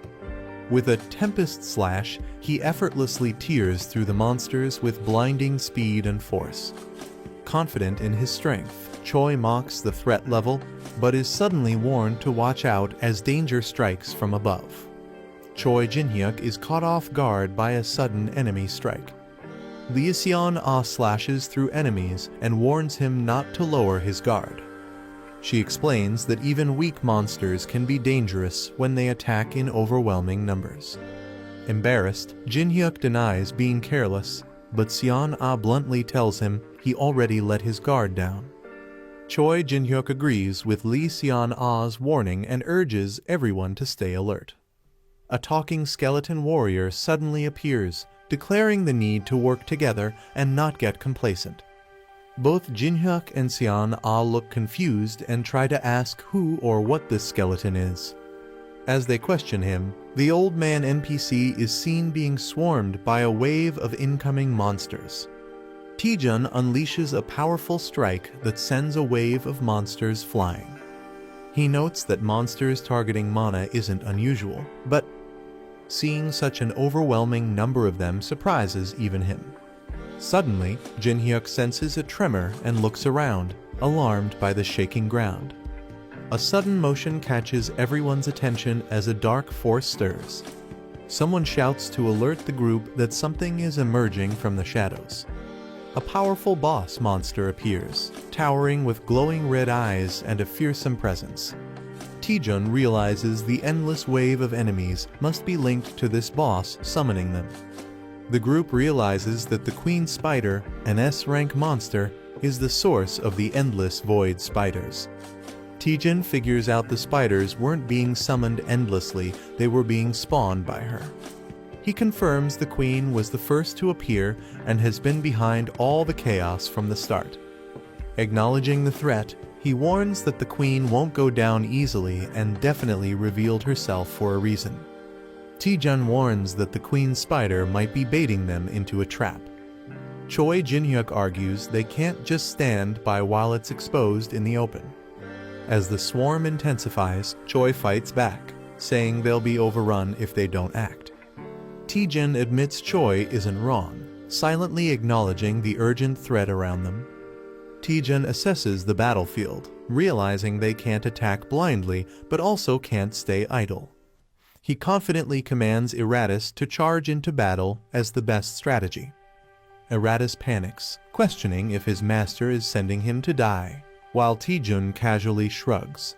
With a Tempest Slash, he effortlessly tears through the monsters with blinding speed and force. Confident in his strength, Choi mocks the threat level, but is suddenly warned to watch out as danger strikes from above. Choi Jin-hyuk is caught off guard by a sudden enemy strike. Lee Seon-ah slashes through enemies and warns him not to lower his guard. She explains that even weak monsters can be dangerous when they attack in overwhelming numbers. Embarrassed, Jin-hyuk denies being careless, but Seon-ah bluntly tells him he already let his guard down. Choi Jin-hyuk agrees with Lee Seon-ah's warning and urges everyone to stay alert. A talking skeleton warrior suddenly appears, declaring the need to work together and not get complacent. Both Jin-hyuk and Seon-ah look confused and try to ask who or what this skeleton is. As they question him, the old man NPC is seen being swarmed by a wave of incoming monsters. Taejun unleashes a powerful strike that sends a wave of monsters flying. He notes that monsters targeting mana isn't unusual, but seeing such an overwhelming number of them surprises even him. Suddenly, Jin-hyuk senses a tremor and looks around, alarmed by the shaking ground. A sudden motion catches everyone's attention as a dark force stirs. Someone shouts to alert the group that something is emerging from the shadows. A powerful boss monster appears, towering with glowing red eyes and a fearsome presence. Taejun realizes the endless wave of enemies must be linked to this boss summoning them. The group realizes that the Queen Spider, an S-rank monster, is the source of the endless void spiders. Taejun figures out the spiders weren't being summoned endlessly, they were being spawned by her. He confirms the Queen was the first to appear and has been behind all the chaos from the start. Acknowledging the threat, he warns that the Queen won't go down easily and definitely revealed herself for a reason. Taejun warns that the Queen Spider might be baiting them into a trap. Choi Jin-hyuk argues they can't just stand by while it's exposed in the open. As the swarm intensifies, Choi fights back, saying they'll be overrun if they don't act. Taejun admits Choi isn't wrong, silently acknowledging the urgent threat around them. Taejun assesses the battlefield, realizing they can't attack blindly but also can't stay idle. He confidently commands Iratus to charge into battle as the best strategy. Eratus panics, questioning if his master is sending him to die, while Taejun casually shrugs.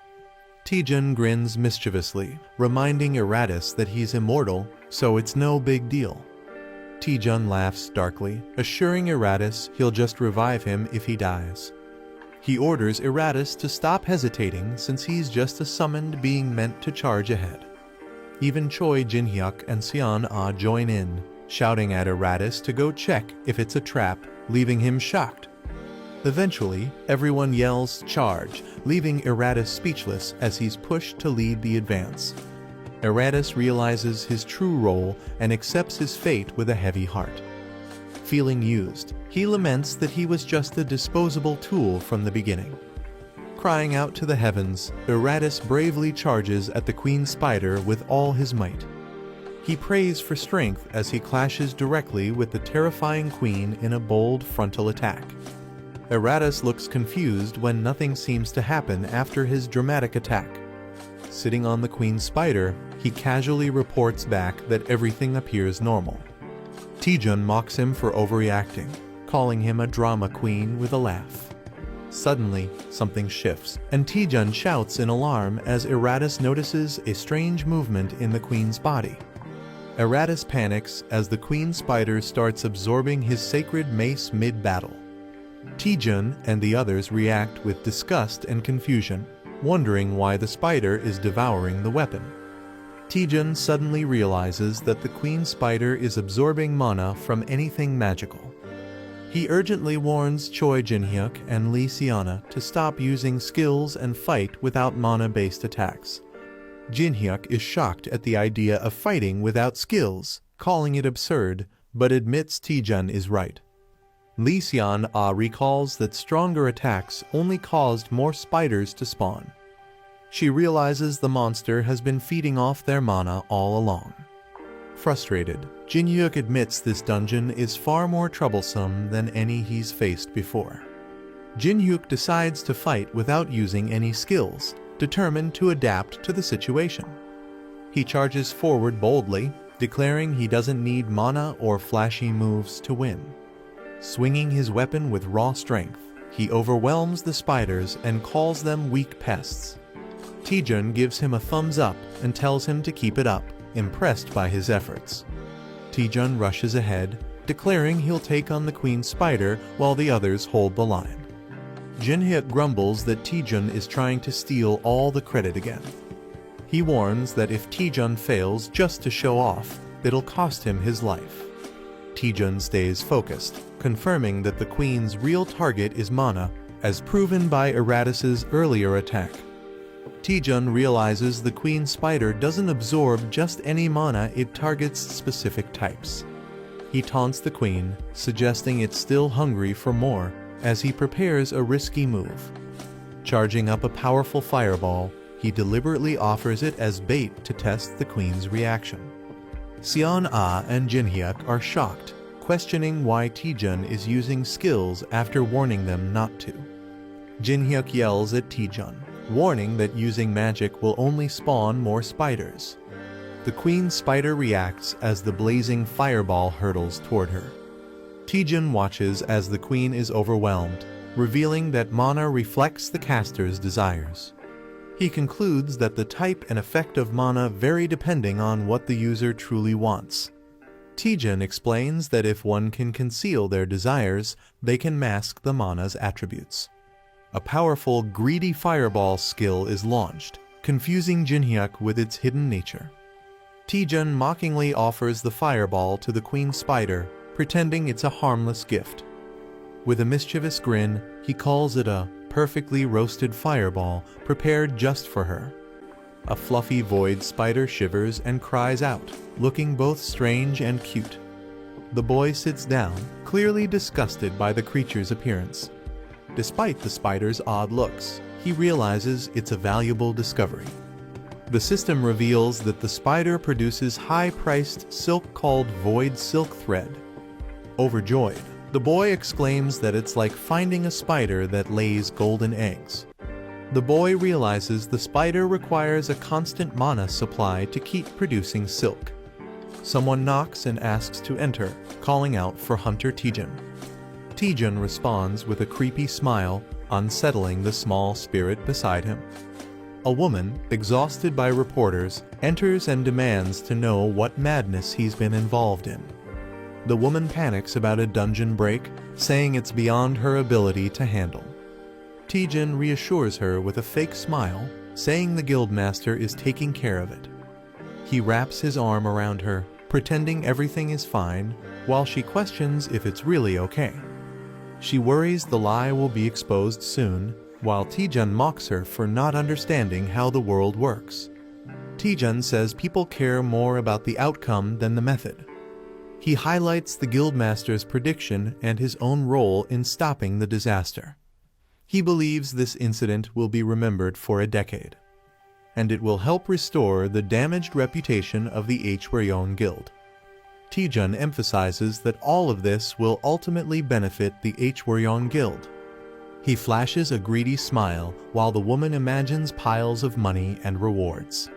Taejun grins mischievously, reminding Eratus that he's immortal, so it's no big deal. Taejun laughs darkly, assuring Eratus he'll just revive him if he dies. He orders Eratus to stop hesitating since he's just a summoned being meant to charge ahead. Even Choi Jin-hyuk and Seon-ah join in, shouting at Eratus to go check if it's a trap, leaving him shocked. Eventually, everyone yells "charge," leaving Eratus speechless as he's pushed to lead the advance. Eratus realizes his true role and accepts his fate with a heavy heart. Feeling used, he laments that he was just a disposable tool from the beginning. Crying out to the heavens, Eratus bravely charges at the Queen Spider with all his might. He prays for strength as he clashes directly with the terrifying queen in a bold frontal attack. Eratus looks confused when nothing seems to happen after his dramatic attack. Sitting on the Queen Spider, he casually reports back that everything appears normal. Taejun mocks him for overreacting, calling him a drama queen with a laugh. Suddenly, something shifts, and Taejun shouts in alarm as Eratus notices a strange movement in the queen's body. Eratus panics as the Queen Spider starts absorbing his sacred mace mid-battle. Taejun and the others react with disgust and confusion, wondering why the spider is devouring the weapon. Taejun suddenly realizes that the Queen Spider is absorbing mana from anything magical. He urgently warns Choi Jin-hyuk and Lee Seon-ah to stop using skills and fight without mana-based attacks. Jin-hyuk is shocked at the idea of fighting without skills, calling it absurd, but admits Taejun is right. Lee Seon-ah recalls that stronger attacks only caused more spiders to spawn. She realizes the monster has been feeding off their mana all along. Frustrated, Jin-hyuk admits this dungeon is far more troublesome than any he's faced before. Jin-hyuk decides to fight without using any skills, determined to adapt to the situation. He charges forward boldly, declaring he doesn't need mana or flashy moves to win. Swinging his weapon with raw strength, he overwhelms the spiders and calls them weak pests. Taejun gives him a thumbs up and tells him to keep it up, impressed by his efforts. Taejun rushes ahead, declaring he'll take on the Queen Spider while the others hold the line. Jin-hyuk grumbles that Taejun is trying to steal all the credit again. He warns that if Taejun fails just to show off, it'll cost him his life. Taejun stays focused, confirming that the Queen's real target is mana, as proven by Eratus's earlier attack. Taejun realizes the Queen Spider doesn't absorb just any mana, it targets specific types. He taunts the Queen, suggesting it's still hungry for more, as he prepares a risky move. Charging up a powerful fireball, he deliberately offers it as bait to test the Queen's reaction. Seon-ah and Jin-hyuk are shocked, questioning why Taejun is using skills after warning them not to. Jin-hyuk yells at Taejun, warning that using magic will only spawn more spiders. The Queen Spider reacts as the blazing fireball hurtles toward her. Taejun watches as the Queen is overwhelmed, revealing that mana reflects the caster's desires. He concludes that the type and effect of mana vary depending on what the user truly wants. Taejun explains that if one can conceal their desires, they can mask the mana's attributes. A powerful greedy fireball skill is launched, confusing Jin-hyuk with its hidden nature. Taejun mockingly offers the fireball to the Queen Spider, pretending it's a harmless gift. With a mischievous grin, he calls it a perfectly roasted fireball prepared just for her. A fluffy void spider shivers and cries out, looking both strange and cute. The boy sits down, clearly disgusted by the creature's appearance. Despite the spider's odd looks, he realizes it's a valuable discovery. The system reveals that the spider produces high-priced silk called void silk thread. Overjoyed, the boy exclaims that it's like finding a spider that lays golden eggs. The boy realizes the spider requires a constant mana supply to keep producing silk. Someone knocks and asks to enter, calling out for Hunter Taejun. Taejun responds with a creepy smile, unsettling the small spirit beside him. A woman, exhausted by reporters, enters and demands to know what madness he's been involved in. The woman panics about a dungeon break, saying it's beyond her ability to handle. Taejun reassures her with a fake smile, saying the guildmaster is taking care of it. He wraps his arm around her, pretending everything is fine, while she questions if it's really okay. She worries the lie will be exposed soon, while Taejun mocks her for not understanding how the world works. Taejun says people care more about the outcome than the method. He highlights the guildmaster's prediction and his own role in stopping the disaster. He believes this incident will be remembered for a decade, and it will help restore the damaged reputation of the Hwaryeon Guild. Taejun emphasizes that all of this will ultimately benefit the Hwaryeon Guild. He flashes a greedy smile while the woman imagines piles of money and rewards.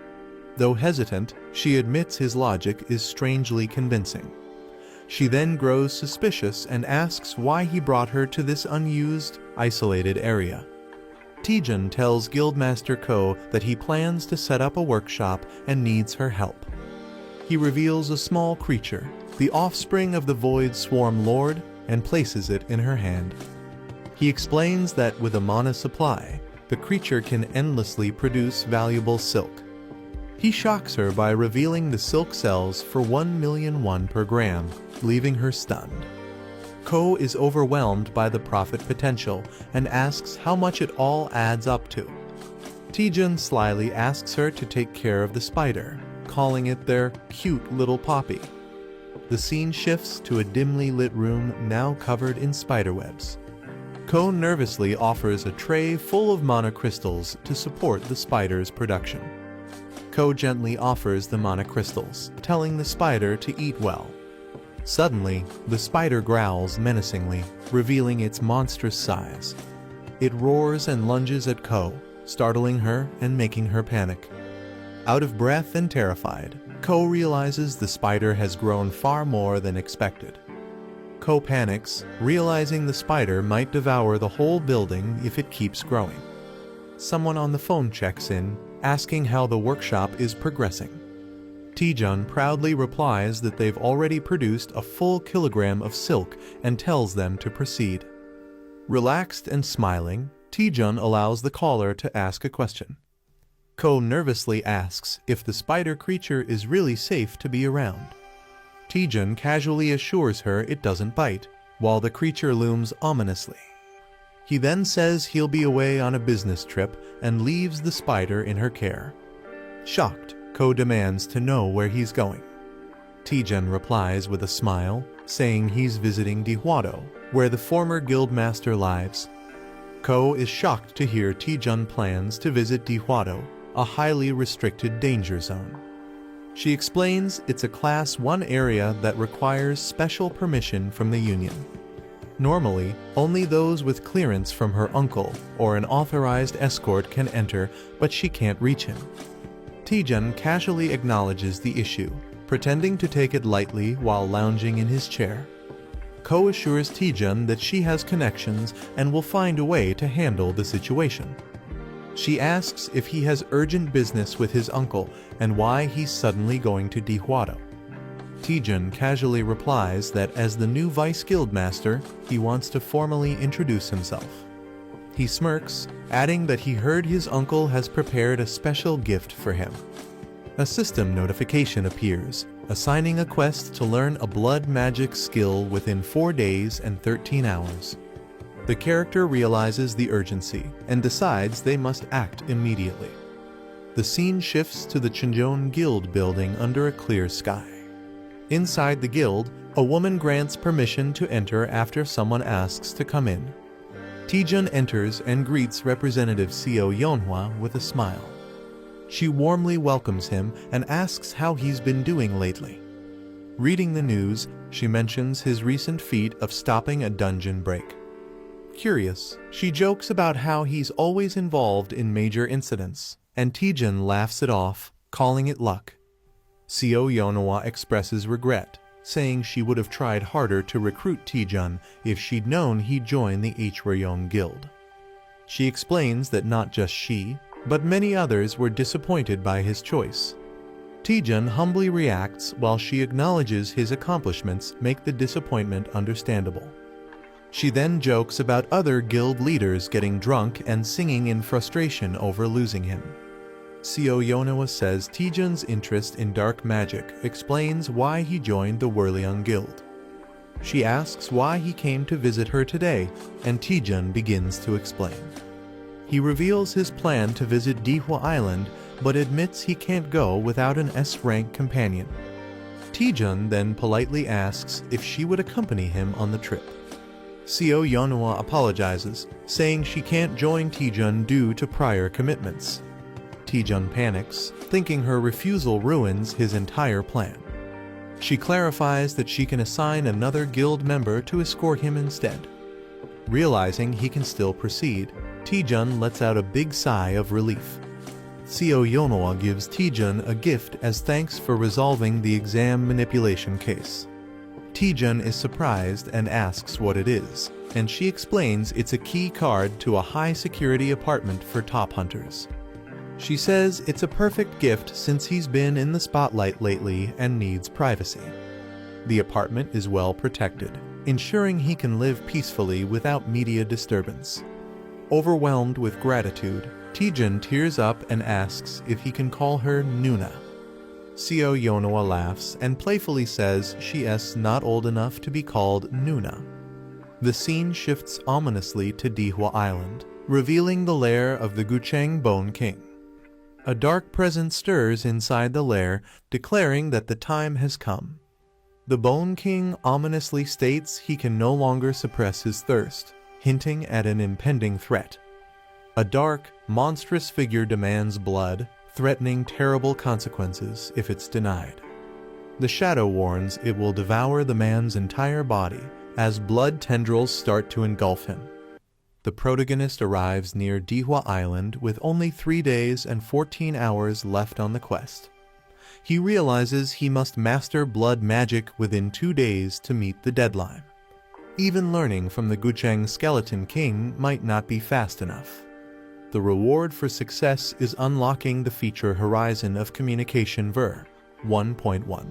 Though hesitant, she admits his logic is strangely convincing. She then grows suspicious and asks why he brought her to this unused, isolated area. Taejun tells Guildmaster Ko that he plans to set up a workshop and needs her help. He reveals a small creature, the offspring of the Void Swarm Lord, and places it in her hand. He explains that with a mana supply, the creature can endlessly produce valuable silk. He shocks her by revealing the silk sells for 1,000,000 won per gram, leaving her stunned. Ko is overwhelmed by the profit potential and asks how much it all adds up to. Taejun slyly asks her to take care of the spider, calling it their cute little poppy. The scene shifts to a dimly lit room now covered in spiderwebs. Ko nervously offers a tray full of mana crystals to support the spider's production. Ko gently offers the mana crystals, telling the spider to eat well. Suddenly, the spider growls menacingly, revealing its monstrous size. It roars and lunges at Ko, startling her and making her panic. Out of breath and terrified, Ko realizes the spider has grown far more than expected. Ko panics, realizing the spider might devour the whole building if it keeps growing. Someone on the phone checks in, asking how the workshop is progressing. Taejun proudly replies that they've already produced a full kilogram of silk and tells them to proceed. Relaxed and smiling, Taejun allows the caller to ask a question. Ko nervously asks if the spider creature is really safe to be around. Taejun casually assures her it doesn't bite, while the creature looms ominously. He then says he'll be away on a business trip and leaves the spider in her care. Shocked, Ko demands to know where he's going. Taejun replies with a smile, saying he's visiting Dihwado, where the former guildmaster lives. Ko is shocked to hear Taejun plans to visit Dihwado, a highly restricted danger zone. She explains it's a Class 1 area that requires special permission from the Union. Normally, only those with clearance from her uncle or an authorized escort can enter, but she can't reach him. Taejun casually acknowledges the issue, pretending to take it lightly while lounging in his chair. Ko assures Taejun that she has connections and will find a way to handle the situation. She asks if he has urgent business with his uncle and why he's suddenly going to Dihwado. Taejun casually replies that as the new vice guildmaster, he wants to formally introduce himself. He smirks, adding that he heard his uncle has prepared a special gift for him. A system notification appears, assigning a quest to learn a blood magic skill within 4 days and 13 hours. The character realizes the urgency and decides they must act immediately. The scene shifts to the Chunjeon Guild building under a clear sky. Inside the guild, a woman grants permission to enter after someone asks to come in. Taejun enters and greets Representative Seo Yeonhwa with a smile. She warmly welcomes him and asks how he's been doing lately. Reading the news, she mentions his recent feat of stopping a dungeon break. Curious, she jokes about how he's always involved in major incidents, and Taejun laughs it off, calling it luck. Seo Yeonhwa expresses regret, saying she would have tried harder to recruit Taejun if she'd known he'd join the Hwaryong Guild. She explains that not just she, but many others were disappointed by his choice. Taejun humbly reacts while she acknowledges his accomplishments make the disappointment understandable. She then jokes about other guild leaders getting drunk and singing in frustration over losing him. Seo Yeonhwa says Taejun's interest in dark magic explains why he joined the Hwaryong Guild. She asks why he came to visit her today, and Taejun begins to explain. He reveals his plan to visit Dihwa Island, but admits he can't go without an S-rank companion. Taejun then politely asks if she would accompany him on the trip. Seo Yeonhwa apologizes, saying she can't join Taejun due to prior commitments. Taejun panics, thinking her refusal ruins his entire plan. She clarifies that she can assign another guild member to escort him instead. Realizing he can still proceed, Taejun lets out a big sigh of relief. Seo Yeonhwa gives Taejun a gift as thanks for resolving the exam manipulation case. Taejun is surprised and asks what it is, and she explains it's a key card to a high-security apartment for top hunters. She says it's a perfect gift since he's been in the spotlight lately and needs privacy. The apartment is well protected, ensuring he can live peacefully without media disturbance. Overwhelmed with gratitude, Taejun tears up and asks if he can call her Nuna. Seo Yeonhwa laughs and playfully says she's not old enough to be called Nuna. The scene shifts ominously to Dihwa Island, revealing the lair of the Gucheng Bone King. A dark presence stirs inside the lair, declaring that the time has come. The Bone King ominously states he can no longer suppress his thirst, hinting at an impending threat. A dark, monstrous figure demands blood, threatening terrible consequences if it's denied. The shadow warns it will devour the man's entire body as blood tendrils start to engulf him. The protagonist arrives near Dihwa Island with only 3 days and 14 hours left on the quest. He realizes he must master blood magic within 2 days to meet the deadline. Even learning from the Gucheng Skeleton King might not be fast enough. The reward for success is unlocking the feature horizon of Communication Ver 1.1.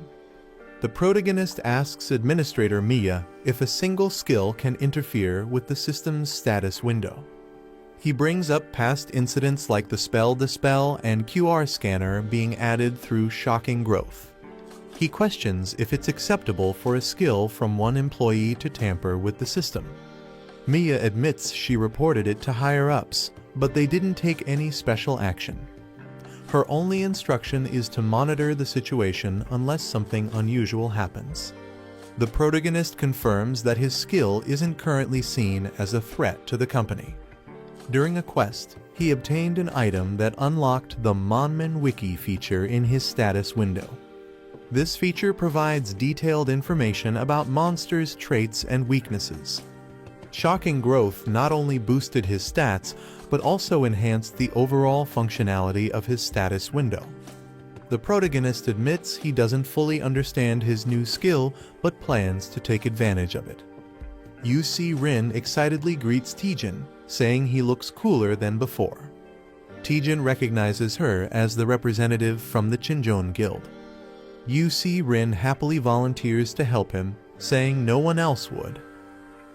The protagonist asks Administrator Mia if a single skill can interfere with the system's status window. He brings up past incidents like the Spell Dispel and QR scanner being added through Shocking Growth. He questions if it's acceptable for a skill from one employee to tamper with the system. Mia admits she reported it to higher-ups, but they didn't take any special action. Her only instruction is to monitor the situation unless something unusual happens. The protagonist confirms that his skill isn't currently seen as a threat to the company. During a quest, he obtained an item that unlocked the Monman Wiki feature in his status window. This feature provides detailed information about monsters' traits and weaknesses. Shocking Growth not only boosted his stats, but also enhanced the overall functionality of his status window. The protagonist admits he doesn't fully understand his new skill, but plans to take advantage of it. UC Rin excitedly greets Taejun, saying he looks cooler than before. Taejun recognizes her as the representative from the Chinjon Guild. UC Rin happily volunteers to help him, saying no one else would.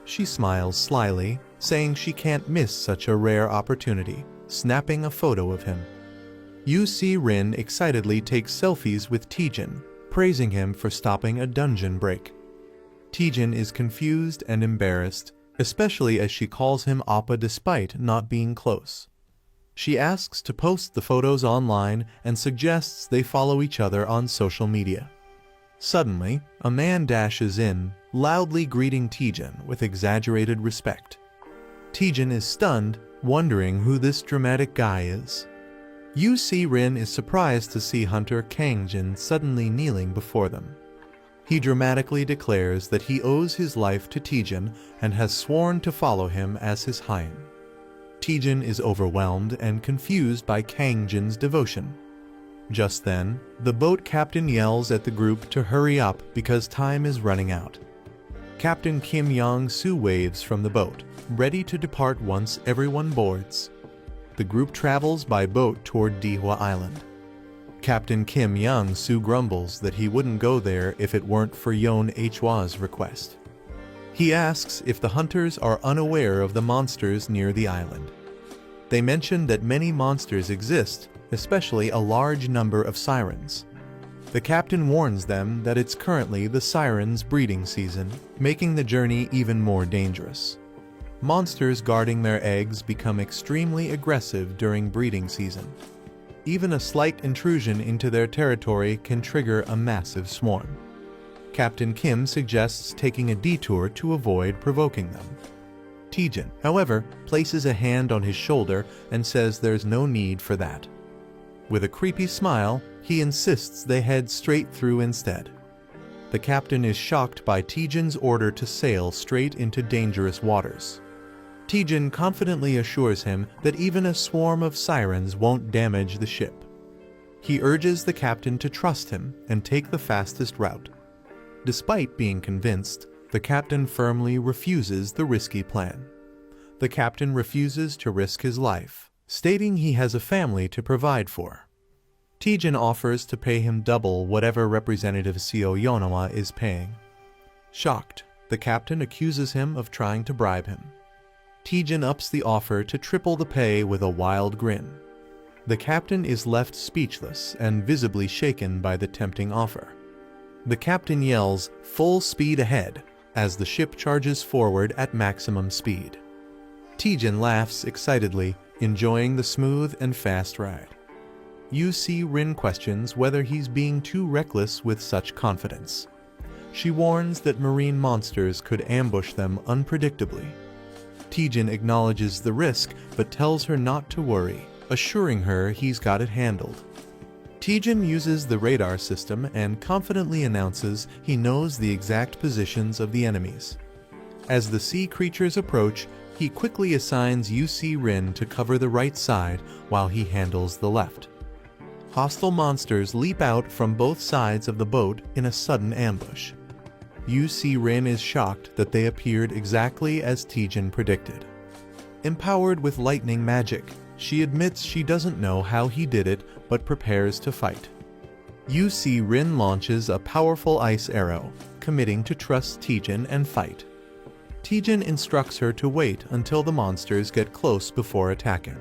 She smiles slyly, saying she can't miss such a rare opportunity, snapping a photo of him. UC Rin excitedly takes selfies with Taejun, praising him for stopping a dungeon break. Taejun is confused and embarrassed, especially as she calls him Appa despite not being close. She asks to post the photos online and suggests they follow each other on social media. Suddenly, a man dashes in, loudly greeting Taejun with exaggerated respect. Taejun is stunned, wondering who this dramatic guy is. UC Rin is surprised to see Hunter Kangjin suddenly kneeling before them. He dramatically declares that he owes his life to Taejun and has sworn to follow him as his Hain. Taejun is overwhelmed and confused by Kangjin's devotion. Just then, the boat captain yells at the group to hurry up because time is running out. Captain Kim Young-soo waves from the boat, ready to depart once everyone boards. The group travels by boat toward Dihwa Island. Captain Kim Young-soo grumbles that he wouldn't go there if it weren't for Yeon Hwa's request. He asks if the hunters are unaware of the monsters near the island. They mention that many monsters exist, especially a large number of sirens. The captain warns them that it's currently the sirens' breeding season, making the journey even more dangerous. Monsters guarding their eggs become extremely aggressive during breeding season. Even a slight intrusion into their territory can trigger a massive swarm. Captain Kim suggests taking a detour to avoid provoking them. Taejun, however, places a hand on his shoulder and says there's no need for that. With a creepy smile, he insists they head straight through instead. The captain is shocked by Taejun's order to sail straight into dangerous waters. Taejun confidently assures him that even a swarm of sirens won't damage the ship. He urges the captain to trust him and take the fastest route. Despite being convinced, the captain firmly refuses the risky plan. The captain refuses to risk his life, stating he has a family to provide for. Taejun offers to pay him double whatever Representative Seo Yeonhwa is paying. Shocked, the captain accuses him of trying to bribe him. Taejun ups the offer to triple the pay with a wild grin. The captain is left speechless and visibly shaken by the tempting offer. The captain yells, "Full speed ahead," as the ship charges forward at maximum speed. Taejun laughs excitedly, enjoying the smooth and fast ride. Rin questions whether he's being too reckless with such confidence. She warns that marine monsters could ambush them unpredictably. Taejun acknowledges the risk but tells her not to worry, assuring her he's got it handled. Taejun uses the radar system and confidently announces he knows the exact positions of the enemies. As the sea creatures approach, he quickly assigns Rin to cover the right side while he handles the left. Hostile monsters leap out from both sides of the boat in a sudden ambush. Rin is shocked that they appeared exactly as Taejun predicted. Empowered with lightning magic, she admits she doesn't know how he did it but prepares to fight. Rin launches a powerful ice arrow, committing to trust Taejun and fight. Taejun instructs her to wait until the monsters get close before attacking.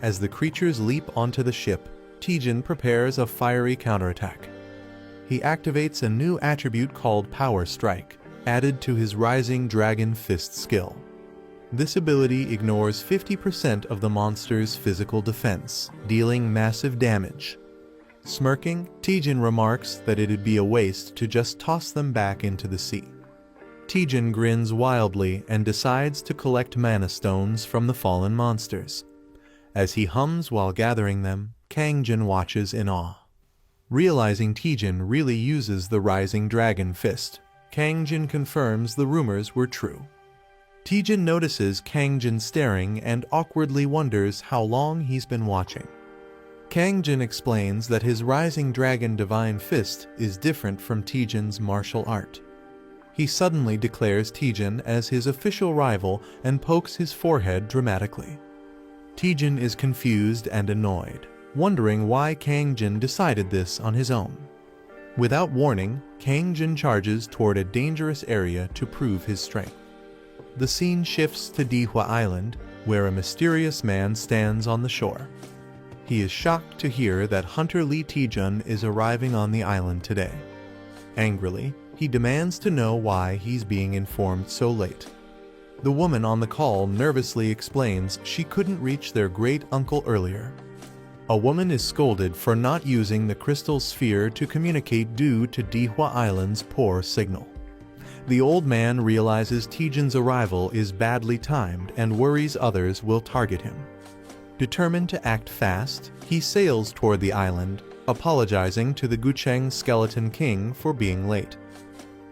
As the creatures leap onto the ship, Taejun prepares a fiery counterattack. He activates a new attribute called Power Strike, added to his Rising Dragon Fist skill. This ability ignores 50% of the monster's physical defense, dealing massive damage. Smirking, Taejun remarks that it'd be a waste to just toss them back into the sea. Taejun grins wildly and decides to collect mana stones from the fallen monsters. As he hums while gathering them, Kangjin watches in awe. Realizing Taejun really uses the Rising Dragon Fist, Kangjin confirms the rumors were true. Taejun notices Kangjin staring and awkwardly wonders how long he's been watching. Kangjin explains that his Rising Dragon Divine Fist is different from Taejun's martial art. He suddenly declares Taejun as his official rival and pokes his forehead dramatically. Taejun is confused and annoyed, wondering why Kangjin decided this on his own. Without warning, Kangjin charges toward a dangerous area to prove his strength. The scene shifts to Dihwa Island, where a mysterious man stands on the shore. He is shocked to hear that Hunter Lee Taejun is arriving on the island today. Angrily, he demands to know why he's being informed so late. The woman on the call nervously explains she couldn't reach their great-uncle earlier. A woman is scolded for not using the crystal sphere to communicate due to Dihwa Island's poor signal. The old man realizes Taejun's arrival is badly timed and worries others will target him. Determined to act fast, he sails toward the island, apologizing to the Gucheng Skeleton King for being late.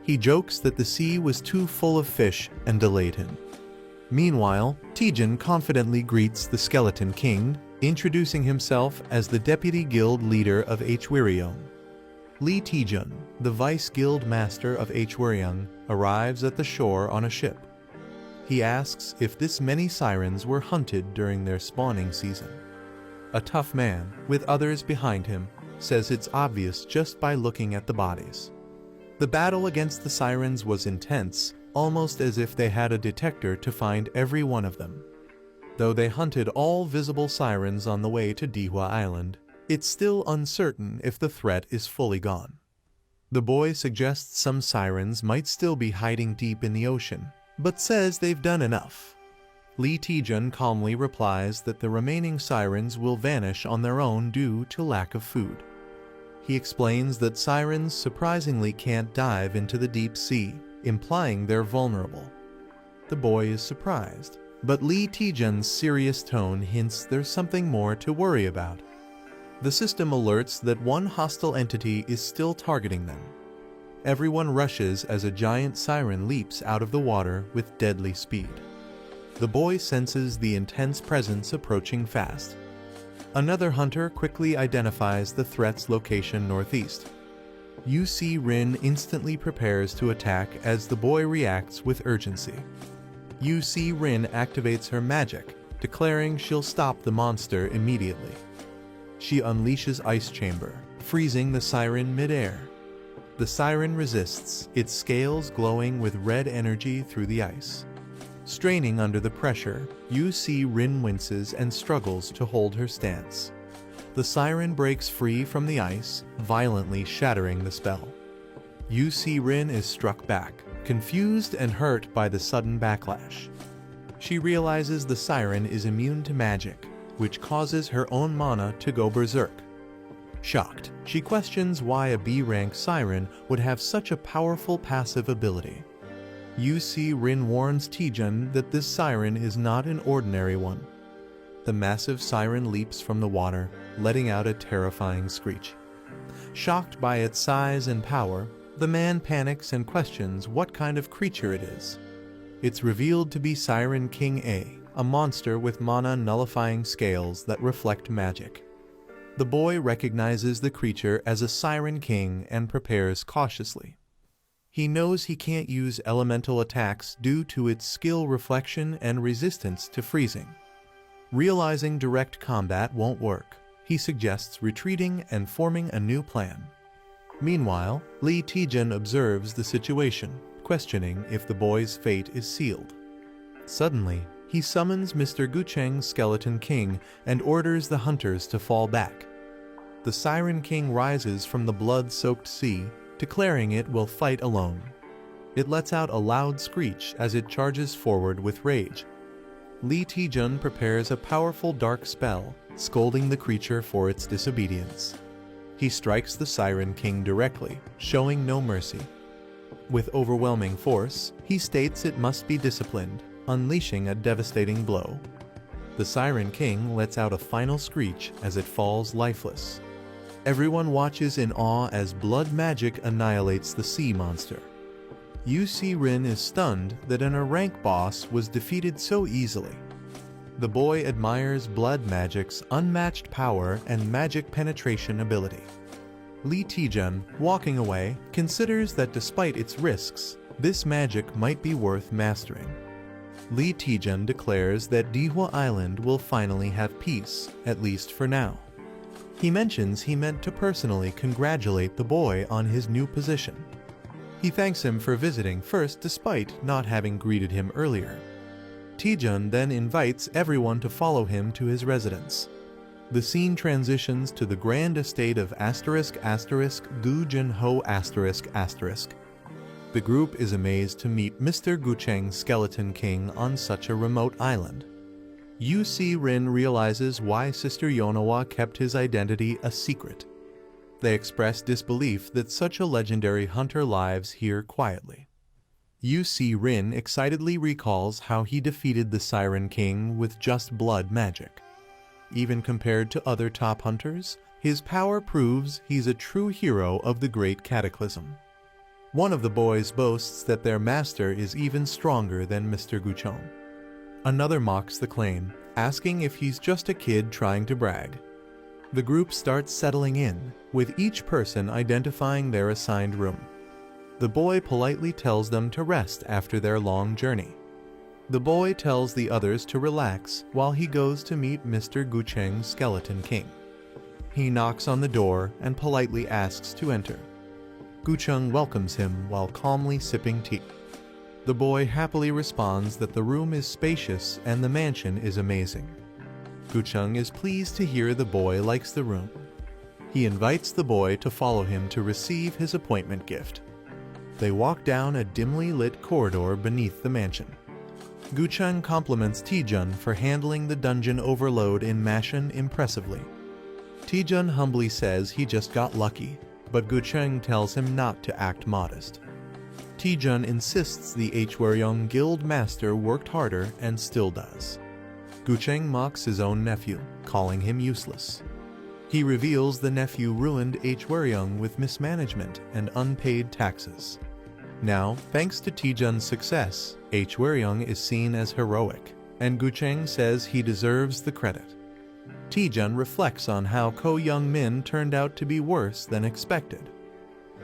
He jokes that the sea was too full of fish and delayed him. Meanwhile, Taejun confidently greets the Skeleton King, introducing himself as the deputy guild leader of Hwryong. Lee Taejun, the vice guild master of Hwryong, arrives at the shore on a ship. He asks if this many sirens were hunted during their spawning season. A tough man, with others behind him, says it's obvious just by looking at the bodies. The battle against the sirens was intense, almost as if they had a detector to find every one of them. Though they hunted all visible sirens on the way to Dihwa Island, it's still uncertain if the threat is fully gone. The boy suggests some sirens might still be hiding deep in the ocean, but says they've done enough. Lee Taejun calmly replies that the remaining sirens will vanish on their own due to lack of food. He explains that sirens surprisingly can't dive into the deep sea, implying they're vulnerable. The boy is surprised, but Lee Taejun's serious tone hints there's something more to worry about. The system alerts that one hostile entity is still targeting them. Everyone rushes as a giant siren leaps out of the water with deadly speed. The boy senses the intense presence approaching fast. Another hunter quickly identifies the threat's location northeast. Rin instantly prepares to attack as the boy reacts with urgency. Rin activates her magic, declaring she'll stop the monster immediately. She unleashes Ice Chamber, freezing the siren midair. The siren resists, its scales glowing with red energy through the ice. Straining under the pressure, Rin winces and struggles to hold her stance. The siren breaks free from the ice, violently shattering the spell. Rin is struck back, confused and hurt by the sudden backlash. She realizes the siren is immune to magic, which causes her own mana to go berserk. Shocked, she questions why a B-rank siren would have such a powerful passive ability. Rin warns Taejun that this siren is not an ordinary one. The massive siren leaps from the water, letting out a terrifying screech. Shocked by its size and power, the man panics and questions what kind of creature it is. It's revealed to be Siren King a monster with mana-nullifying scales that reflect magic. The boy recognizes the creature as a Siren King and prepares cautiously. He knows he can't use elemental attacks due to its skill reflection and resistance to freezing. Realizing direct combat won't work, he suggests retreating and forming a new plan. Meanwhile, Lee Taejun observes the situation, questioning if the boy's fate is sealed. Suddenly, he summons Mr. Gucheng's Skeleton King and orders the hunters to fall back. The Siren King rises from the blood-soaked sea, declaring it will fight alone. It lets out a loud screech as it charges forward with rage. Lee Taejun prepares a powerful dark spell, scolding the creature for its disobedience. He strikes the Siren King directly, showing no mercy. With overwhelming force, he states it must be disciplined, unleashing a devastating blow. The Siren King lets out a final screech as it falls lifeless. Everyone watches in awe as blood magic annihilates the sea monster. Rin is stunned that a rank boss was defeated so easily. The boy admires blood magic's unmatched power and magic penetration ability. Lee Taejun, walking away, considers that despite its risks, this magic might be worth mastering. Lee Taejun declares that Dihwa Island will finally have peace, at least for now. He mentions he meant to personally congratulate the boy on his new position. He thanks him for visiting first despite not having greeted him earlier. Taejun then invites everyone to follow him to his residence. The scene transitions to the grand estate of Gu Jin-ho ***. The group is amazed to meet Mr. Gucheng's Skeleton King on such a remote island. Rin realizes why Sister Yonawa kept his identity a secret. They express disbelief that such a legendary hunter lives here quietly. Rin excitedly recalls how he defeated the Siren King with just blood magic. Even compared to other top hunters, his power proves he's a true hero of the Great Cataclysm. One of the boys boasts that their master is even stronger than Mr. Gucheng. Another mocks the claim, asking if he's just a kid trying to brag. The group starts settling in, with each person identifying their assigned room. The boy politely tells them to rest after their long journey. The boy tells the others to relax while he goes to meet Mr. Gucheng's Skeleton King. He knocks on the door and politely asks to enter. Gucheng welcomes him while calmly sipping tea. The boy happily responds that the room is spacious and the mansion is amazing. Gucheng is pleased to hear the boy likes the room. He invites the boy to follow him to receive his appointment gift. They walk down a dimly lit corridor beneath the mansion. Gucheng compliments Taejun for handling the dungeon overload in mansion impressively. Taejun humbly says he just got lucky, but Gucheng tells him not to act modest. Taejun insists the Hwaryeong Guild master worked harder and still does. Gucheng mocks his own nephew, calling him useless. He reveals the nephew ruined Hwaryeong with mismanagement and unpaid taxes. Now, thanks to Taejun's success, Hwaryeong is seen as heroic, and Gucheng says he deserves the credit. Taejun reflects on how Ko Young-min turned out to be worse than expected.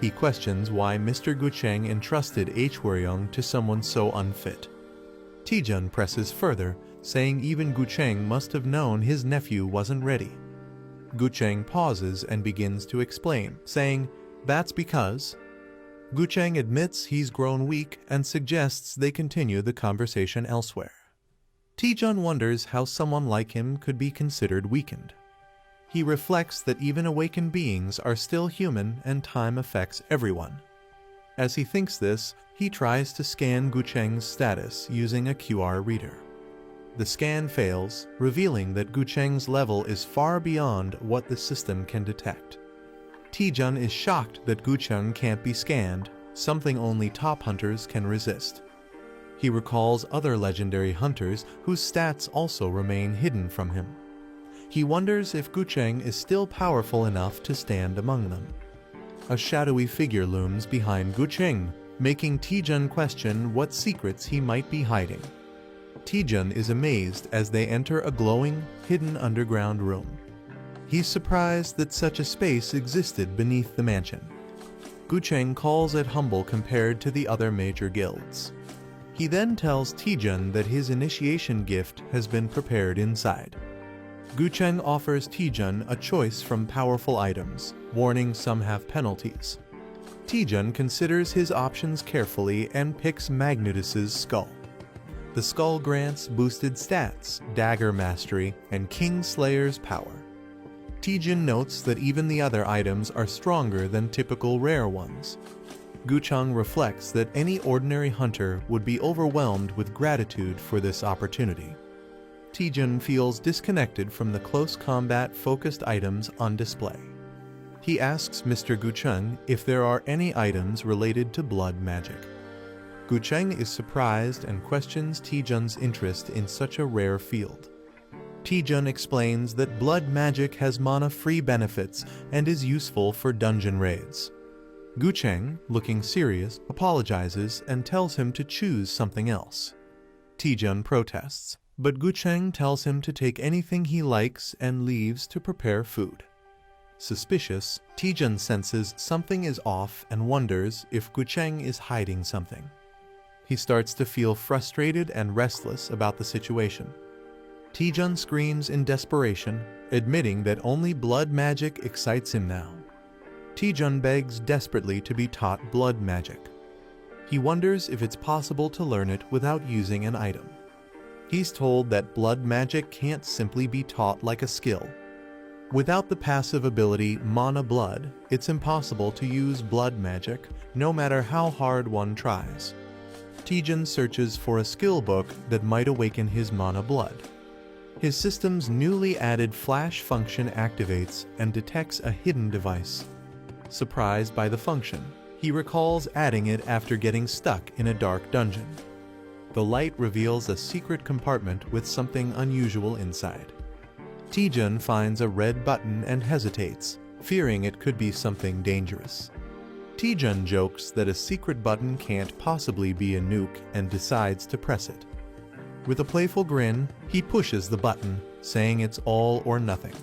He questions why Mr. Gucheng entrusted Hwaryeong to someone so unfit. Taejun presses further, saying even Gucheng must have known his nephew wasn't ready. Gucheng pauses and begins to explain, saying, "That's because..." Gucheng admits he's grown weak and suggests they continue the conversation elsewhere. Taejun wonders how someone like him could be considered weakened. He reflects that even awakened beings are still human and time affects everyone. As he thinks this, he tries to scan Gucheng's status using a QR reader. The scan fails, revealing that Gucheng's level is far beyond what the system can detect. Taejun is shocked that Gucheng can't be scanned, something only top hunters can resist. He recalls other legendary hunters whose stats also remain hidden from him. He wonders if Gucheng is still powerful enough to stand among them. A shadowy figure looms behind Gucheng, making Taejun question what secrets he might be hiding. Taejun is amazed as they enter a glowing, hidden underground room. He's surprised that such a space existed beneath the mansion. Gucheng calls it humble compared to the other major guilds. He then tells Taejun that his initiation gift has been prepared inside. Gucheng offers Taejun a choice from powerful items, warning some have penalties. Taejun considers his options carefully and picks Magnetus's skull. The skull grants boosted stats, dagger mastery, and Kingslayer's power. Taejun notes that even the other items are stronger than typical rare ones. Gucheng reflects that any ordinary hunter would be overwhelmed with gratitude for this opportunity. Taejun feels disconnected from the close combat-focused items on display. He asks Mr. Gucheng if there are any items related to blood magic. Gucheng is surprised and questions Taejun's interest in such a rare field. Taejun explains that blood magic has mana-free benefits and is useful for dungeon raids. Gucheng, looking serious, apologizes and tells him to choose something else. Taejun protests, but Gucheng tells him to take anything he likes and leaves to prepare food. Suspicious, Taejun senses something is off and wonders if Gucheng is hiding something. He starts to feel frustrated and restless about the situation. Taejun screams in desperation, admitting that only blood magic excites him now. Taejun begs desperately to be taught blood magic. He wonders if it's possible to learn it without using an item. He's told that blood magic can't simply be taught like a skill. Without the passive ability Mana Blood, it's impossible to use blood magic, no matter how hard one tries. Taejun searches for a skill book that might awaken his Mana Blood. His system's newly added flash function activates and detects a hidden device. Surprised by the function, he recalls adding it after getting stuck in a dark dungeon. The light reveals a secret compartment with something unusual inside. Taejun finds a red button and hesitates, fearing it could be something dangerous. Taejun jokes that a secret button can't possibly be a nuke and decides to press it. With a playful grin, he pushes the button, saying it's all or nothing.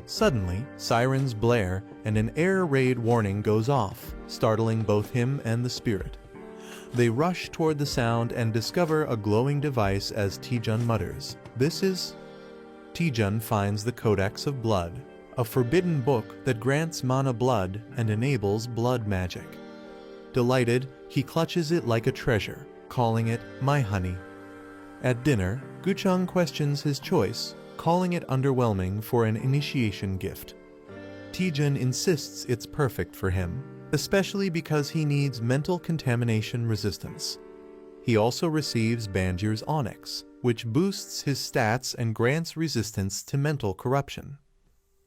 Suddenly, sirens blare and an air raid warning goes off, startling both him and the spirit. They rush toward the sound and discover a glowing device as Taejun mutters, "This is..." Taejun finds the Codex of Blood, a forbidden book that grants mana blood and enables blood magic. Delighted, he clutches it like a treasure, calling it "my honey." At dinner, Gucheng questions his choice, calling it underwhelming for an initiation gift. Taejun insists it's perfect for him, especially because he needs mental contamination resistance. He also receives Banjir's Onyx, which boosts his stats and grants resistance to mental corruption.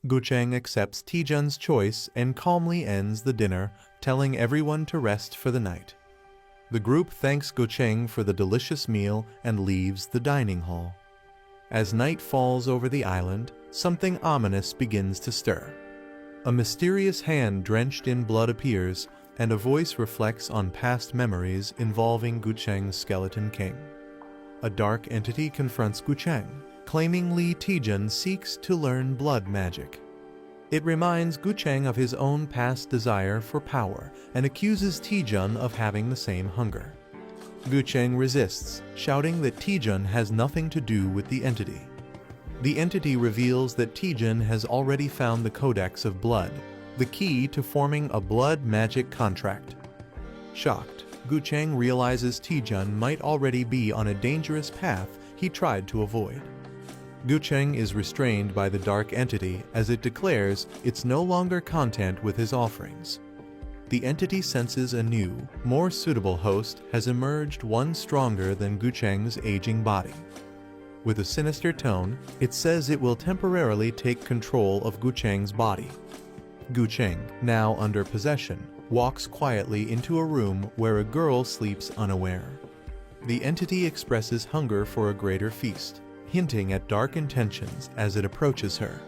Gucheng accepts Taejun's choice and calmly ends the dinner, telling everyone to rest for the night. The group thanks Gucheng for the delicious meal and leaves the dining hall. As night falls over the island, something ominous begins to stir. A mysterious hand drenched in blood appears, and a voice reflects on past memories involving Gucheng's Skeleton King. A dark entity confronts Gucheng, claiming Lee Taejun seeks to learn blood magic. It reminds Gucheng of his own past desire for power and accuses Taejun of having the same hunger. Gucheng resists, shouting that Taejun has nothing to do with the entity. The entity reveals that Taejun has already found the Codex of Blood, the key to forming a blood magic contract. Shocked, Gucheng realizes Taejun might already be on a dangerous path he tried to avoid. Gucheng is restrained by the dark entity as it declares it's no longer content with his offerings. The entity senses a new, more suitable host has emerged, one stronger than Gucheng's aging body. With a sinister tone, it says it will temporarily take control of Gucheng's body. Gucheng, now under possession, walks quietly into a room where a girl sleeps unaware. The entity expresses hunger for a greater feast, hinting at dark intentions as it approaches her.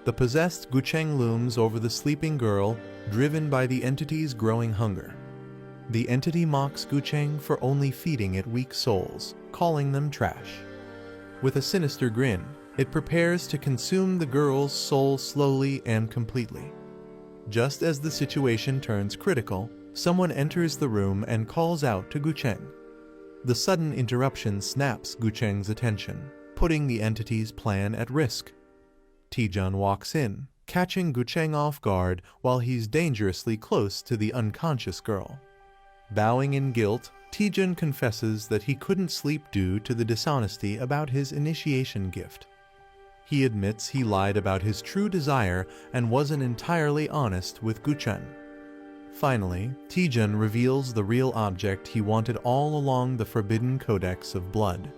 The possessed Gucheng looms over the sleeping girl, driven by the entity's growing hunger. The entity mocks Gucheng for only feeding it weak souls, calling them trash. With a sinister grin, it prepares to consume the girl's soul slowly and completely. Just as the situation turns critical, someone enters the room and calls out to Gucheng. The sudden interruption snaps Gucheng's attention, putting the entity's plan at risk. Taejun walks in, catching Gucheng off guard while he's dangerously close to the unconscious girl. Bowing in guilt, Taejun confesses that he couldn't sleep due to the dishonesty about his initiation gift. He admits he lied about his true desire and wasn't entirely honest with Gucheng. Finally, Taejun reveals the real object he wanted all along, the Forbidden Codex of Blood.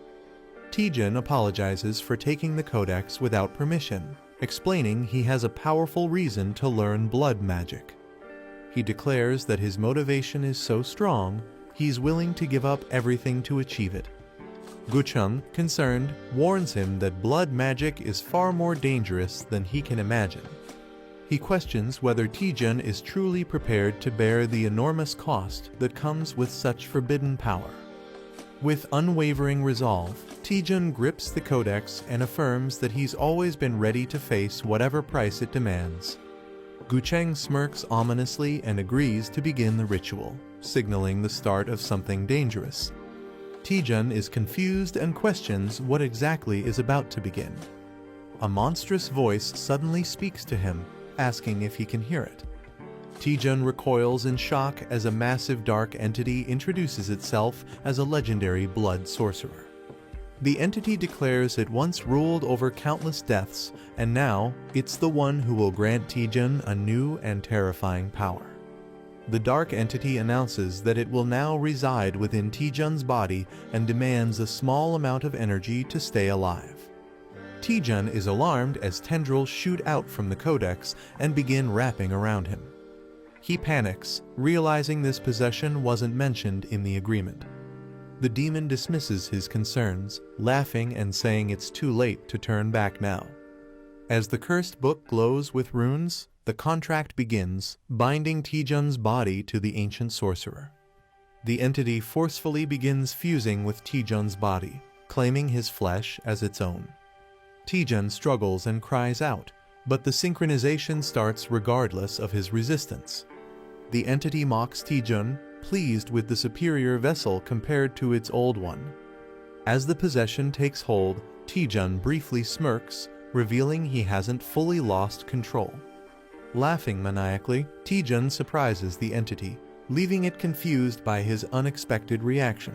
Taejun apologizes for taking the codex without permission, explaining he has a powerful reason to learn blood magic. He declares that his motivation is so strong, he's willing to give up everything to achieve it. Gucheng, concerned, warns him that blood magic is far more dangerous than he can imagine. He questions whether Taejun is truly prepared to bear the enormous cost that comes with such forbidden power. With unwavering resolve, Taejun grips the codex and affirms that he's always been ready to face whatever price it demands. Gucheng smirks ominously and agrees to begin the ritual, signaling the start of something dangerous. Taejun is confused and questions what exactly is about to begin. A monstrous voice suddenly speaks to him, asking if he can hear it. Taejun recoils in shock as a massive dark entity introduces itself as a legendary blood sorcerer. The entity declares it once ruled over countless deaths, and now it's the one who will grant Taejun a new and terrifying power. The dark entity announces that it will now reside within Taejun's body and demands a small amount of energy to stay alive. Taejun is alarmed as tendrils shoot out from the codex and begin wrapping around him. He panics, realizing this possession wasn't mentioned in the agreement. The demon dismisses his concerns, laughing and saying it's too late to turn back now. As the cursed book glows with runes, the contract begins, binding Taejun's body to the ancient sorcerer. The entity forcefully begins fusing with Taejun's body, claiming his flesh as its own. Taejun struggles and cries out, but the synchronization starts regardless of his resistance. The entity mocks Taejun, pleased with the superior vessel compared to its old one. As the possession takes hold, Taejun briefly smirks, revealing he hasn't fully lost control. Laughing maniacally, Taejun surprises the entity, leaving it confused by his unexpected reaction.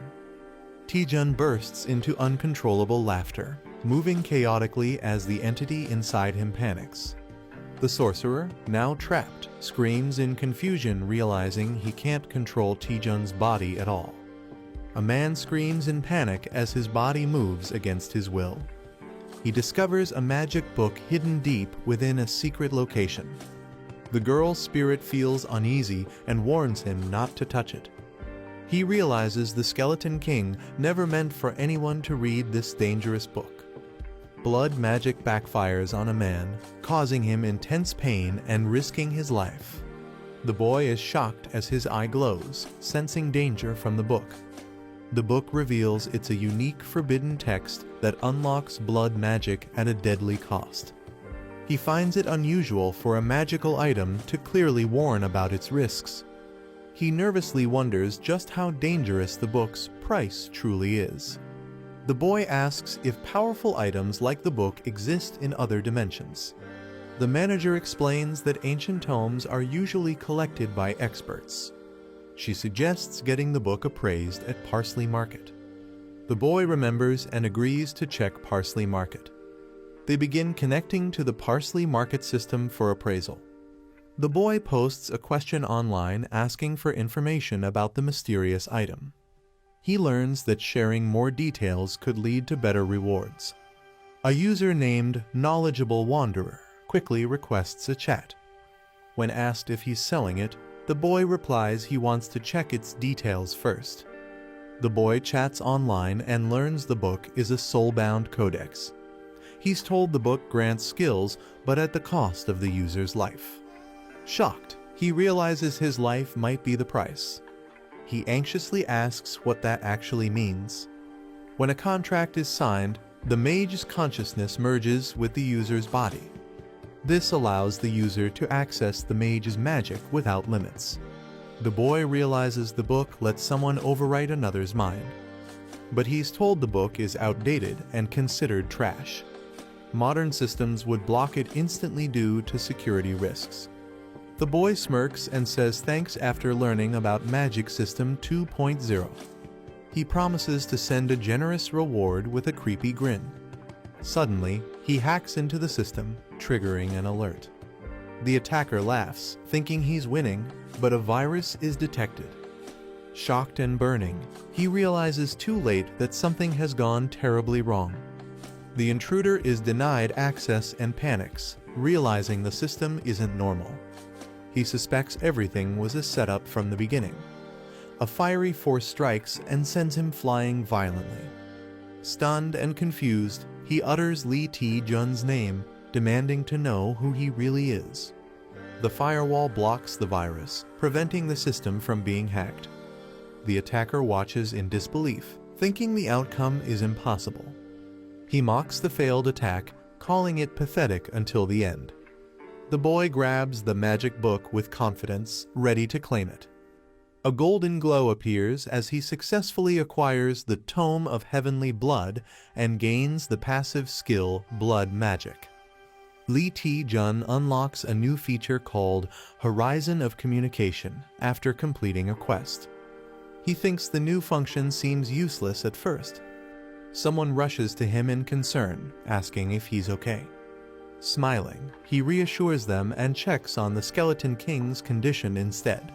Taejun bursts into uncontrollable laughter, moving chaotically as the entity inside him panics. The sorcerer, now trapped, screams in confusion, realizing he can't control Taejun's body at all. A man screams in panic as his body moves against his will. He discovers a magic book hidden deep within a secret location. The girl's spirit feels uneasy and warns him not to touch it. He realizes the Skeleton King never meant for anyone to read this dangerous book. Blood magic backfires on a man, causing him intense pain and risking his life. The boy is shocked as his eye glows, sensing danger from the book. The book reveals it's a unique forbidden text that unlocks blood magic at a deadly cost. He finds it unusual for a magical item to clearly warn about its risks. He nervously wonders just how dangerous the book's price truly is. The boy asks if powerful items like the book exist in other dimensions. The manager explains that ancient tomes are usually collected by experts. She suggests getting the book appraised at Parsley Market. The boy remembers and agrees to check Parsley Market. They begin connecting to the Parsley Market system for appraisal. The boy posts a question online asking for information about the mysterious item. He learns that sharing more details could lead to better rewards. A user named Knowledgeable Wanderer quickly requests a chat. When asked if he's selling it, the boy replies he wants to check its details first. The boy chats online and learns the book is a soulbound codex. He's told the book grants skills, but at the cost of the user's life. Shocked, he realizes his life might be the price. He anxiously asks what that actually means. When a contract is signed, the mage's consciousness merges with the user's body. This allows the user to access the mage's magic without limits. The boy realizes the book lets someone overwrite another's mind. But he's told the book is outdated and considered trash. Modern systems would block it instantly due to security risks. The boy smirks and says thanks after learning about Magic System 2.0. He promises to send a generous reward with a creepy grin. Suddenly, he hacks into the system, triggering an alert. The attacker laughs, thinking he's winning, but a virus is detected. Shocked and burning, he realizes too late that something has gone terribly wrong. The intruder is denied access and panics, realizing the system isn't normal. He suspects everything was a setup from the beginning. A fiery force strikes and sends him flying violently. Stunned and confused, he utters Lee Taejun's name, demanding to know who he really is. The firewall blocks the virus, preventing the system from being hacked. The attacker watches in disbelief, thinking the outcome is impossible. He mocks the failed attack, calling it pathetic until the end. The boy grabs the magic book with confidence, ready to claim it. A golden glow appears as he successfully acquires the Tome of Heavenly Blood and gains the passive skill Blood Magic. Lee Taejun unlocks a new feature called Horizon of Communication after completing a quest. He thinks the new function seems useless at first. Someone rushes to him in concern, asking if he's okay. Smiling, he reassures them and checks on the Skeleton King's condition instead.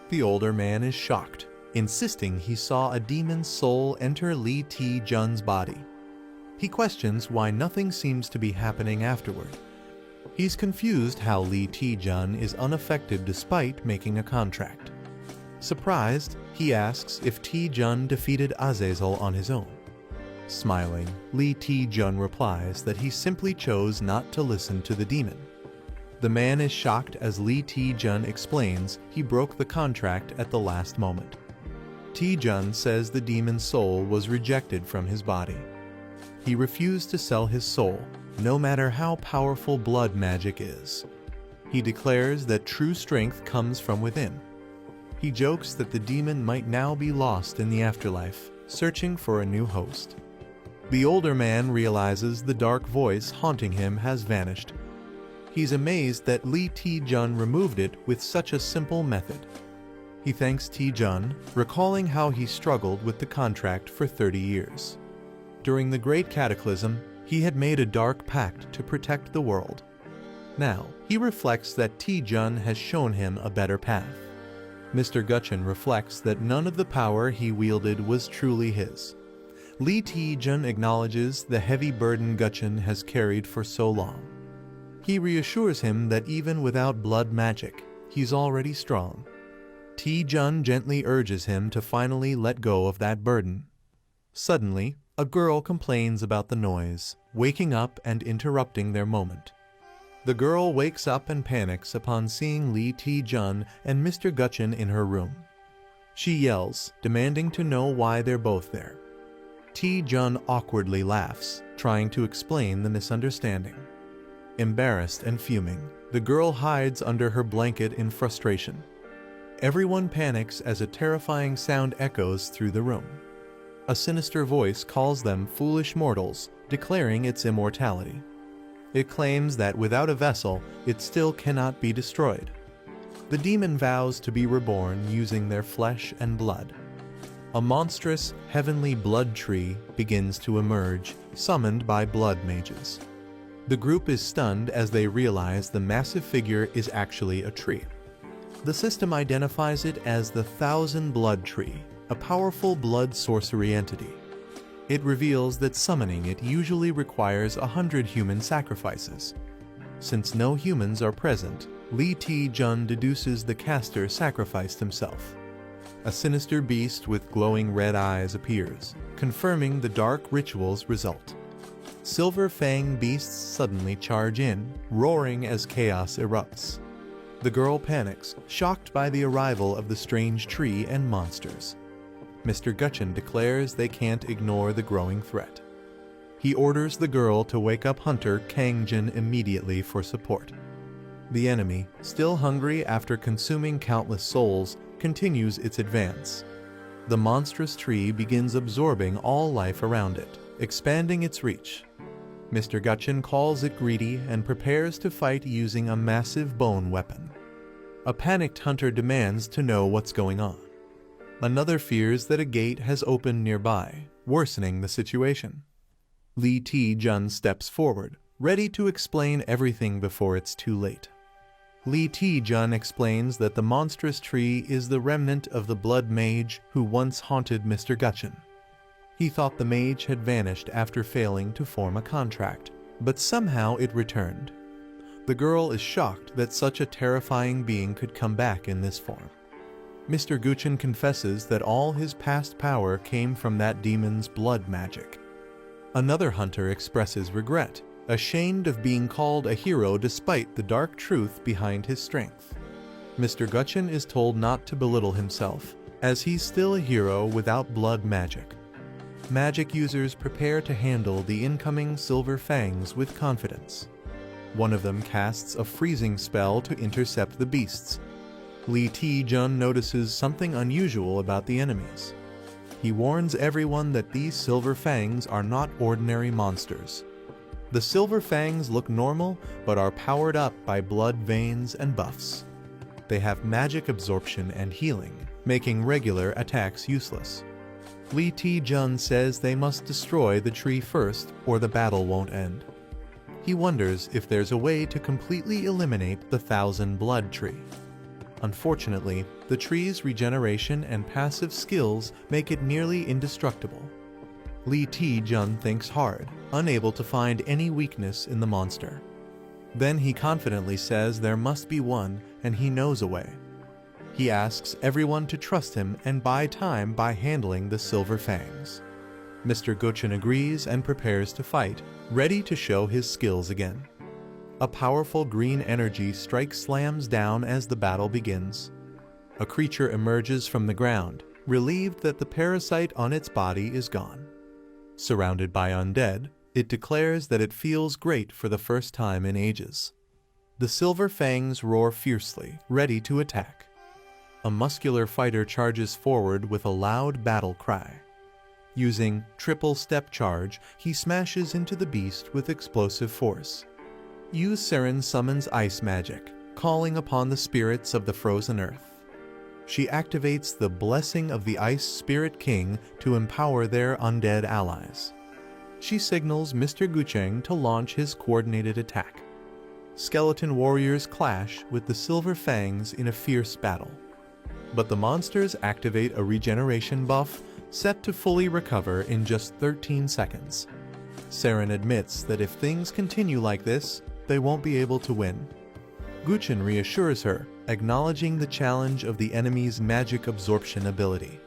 The older man is shocked, insisting he saw a demon's soul enter Lee Taejun's body. He questions why nothing seems to be happening afterward. He's confused how Lee Taejun is unaffected despite making a contract. Surprised, he asks if Taejun defeated Azazel on his own. Smiling, Lee Taejun replies that he simply chose not to listen to the demon. The man is shocked as Lee Taejun explains he broke the contract at the last moment. Taejun says the demon's soul was rejected from his body. He refused to sell his soul, no matter how powerful blood magic is. He declares that true strength comes from within. He jokes that the demon might now be lost in the afterlife, searching for a new host. The older man realizes the dark voice haunting him has vanished. He's amazed that Lee Taejun removed it with such a simple method. He thanks Taejun, recalling how he struggled with the contract for 30 years. During the Great Cataclysm, he had made a dark pact to protect the world. Now, he reflects that Taejun has shown him a better path. Mr. Gutchen reflects that none of the power he wielded was truly his. Lee Taejun acknowledges the heavy burden Gutchen has carried for so long. He reassures him that even without blood magic, he's already strong. Taejun gently urges him to finally let go of that burden. Suddenly, a girl complains about the noise, waking up and interrupting their moment. The girl wakes up and panics upon seeing Lee Taejun and Mr. Gutchen in her room. She yells, demanding to know why they're both there. Taejun awkwardly laughs, trying to explain the misunderstanding. Embarrassed and fuming, the girl hides under her blanket in frustration. Everyone panics as a terrifying sound echoes through the room. A sinister voice calls them foolish mortals, declaring its immortality. It claims that without a vessel, it still cannot be destroyed. The demon vows to be reborn using their flesh and blood. A monstrous, heavenly blood tree begins to emerge, summoned by blood mages. The group is stunned as they realize the massive figure is actually a tree. The system identifies it as the Thousand Blood Tree, a powerful blood sorcery entity. It reveals that summoning it usually requires 100 human sacrifices. Since no humans are present, Lee Taejun deduces the caster sacrificed himself. A sinister beast with glowing red eyes appears, confirming the dark ritual's result. Silver Fang beasts suddenly charge in, roaring as chaos erupts. The girl panics, shocked by the arrival of the strange tree and monsters. Mr. Gutchen declares they can't ignore the growing threat. He orders the girl to wake up hunter Kangjin immediately for support. The enemy, still hungry after consuming countless souls, continues its advance. The monstrous tree begins absorbing all life around it, expanding its reach. Mr. Gutchen calls it greedy and prepares to fight using a massive bone weapon. A panicked hunter demands to know what's going on. Another fears that a gate has opened nearby, worsening the situation. Lee Taejun steps forward, ready to explain everything before it's too late. Lee Taejun explains that the monstrous tree is the remnant of the blood mage who once haunted Mr. Gutchen. He thought the mage had vanished after failing to form a contract, but somehow it returned. The girl is shocked that such a terrifying being could come back in this form. Mr. Gutchen confesses that all his past power came from that demon's blood magic. Another hunter expresses regret, ashamed of being called a hero despite the dark truth behind his strength. Mr. Gutchen is told not to belittle himself, as he's still a hero without blood magic. Magic users prepare to handle the incoming Silver Fangs with confidence. One of them casts a freezing spell to intercept the beasts. Lee Taejun notices something unusual about the enemies. He warns everyone that these Silver Fangs are not ordinary monsters. The Silver Fangs look normal, but are powered up by blood veins and buffs. They have magic absorption and healing, making regular attacks useless. Lee Taejun says they must destroy the tree first, or the battle won't end. He wonders if there's a way to completely eliminate the Thousand Blood Tree. Unfortunately, the tree's regeneration and passive skills make it nearly indestructible. Lee Taejun thinks hard, unable to find any weakness in the monster. Then he confidently says there must be one, and he knows a way. He asks everyone to trust him and buy time by handling the Silver Fangs. Mr. Gutchen agrees and prepares to fight, ready to show his skills again. A powerful green energy strike slams down as the battle begins. A creature emerges from the ground, relieved that the parasite on its body is gone. Surrounded by undead, it declares that it feels great for the first time in ages. The silver fangs roar fiercely, ready to attack. A muscular fighter charges forward with a loud battle cry. Using triple step charge, he smashes into the beast with explosive force. Seren summons ice magic, calling upon the spirits of the frozen earth. She activates the blessing of the Ice Spirit King to empower their undead allies. She signals Mr. Gucheng to launch his coordinated attack. Skeleton warriors clash with the Silver Fangs in a fierce battle. But the monsters activate a regeneration buff set to fully recover in just 13 seconds. Seren admits that if things continue like this, they won't be able to win. Guchen reassures her, acknowledging the challenge of the enemy's magic absorption ability.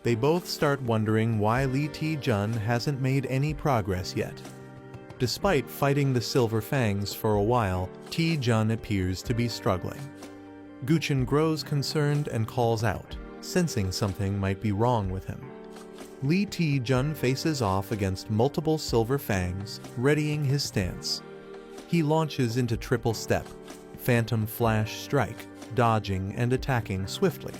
They both start wondering why Li Ti-jun hasn't made any progress yet. Despite fighting the Silver Fangs for a while, Ti-jun appears to be struggling. Guchen grows concerned and calls out, sensing something might be wrong with him. Li Ti-jun faces off against multiple Silver Fangs, readying his stance. He launches into triple step, Phantom Flash Strike, dodging and attacking swiftly.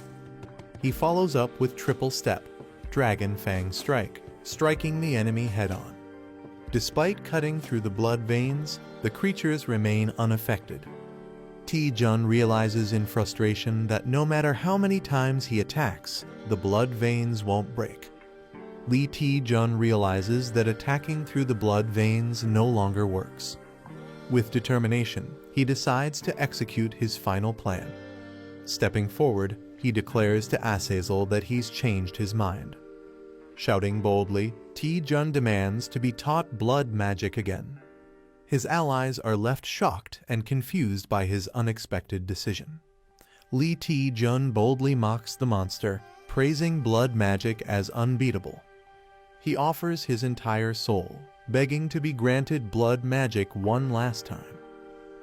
He follows up with triple step, Dragon Fang Strike, striking the enemy head-on. Despite cutting through the blood veins, the creatures remain unaffected. Ti-jun realizes in frustration that no matter how many times he attacks, the blood veins won't break. Li Ti-jun realizes that attacking through the blood veins no longer works. With determination, he decides to execute his final plan. Stepping forward, he declares to Azazel that he's changed his mind. Shouting boldly, Ti-jun demands to be taught blood magic again. His allies are left shocked and confused by his unexpected decision. Li Ti-jun boldly mocks the monster, praising blood magic as unbeatable. He offers his entire soul, begging to be granted blood magic one last time.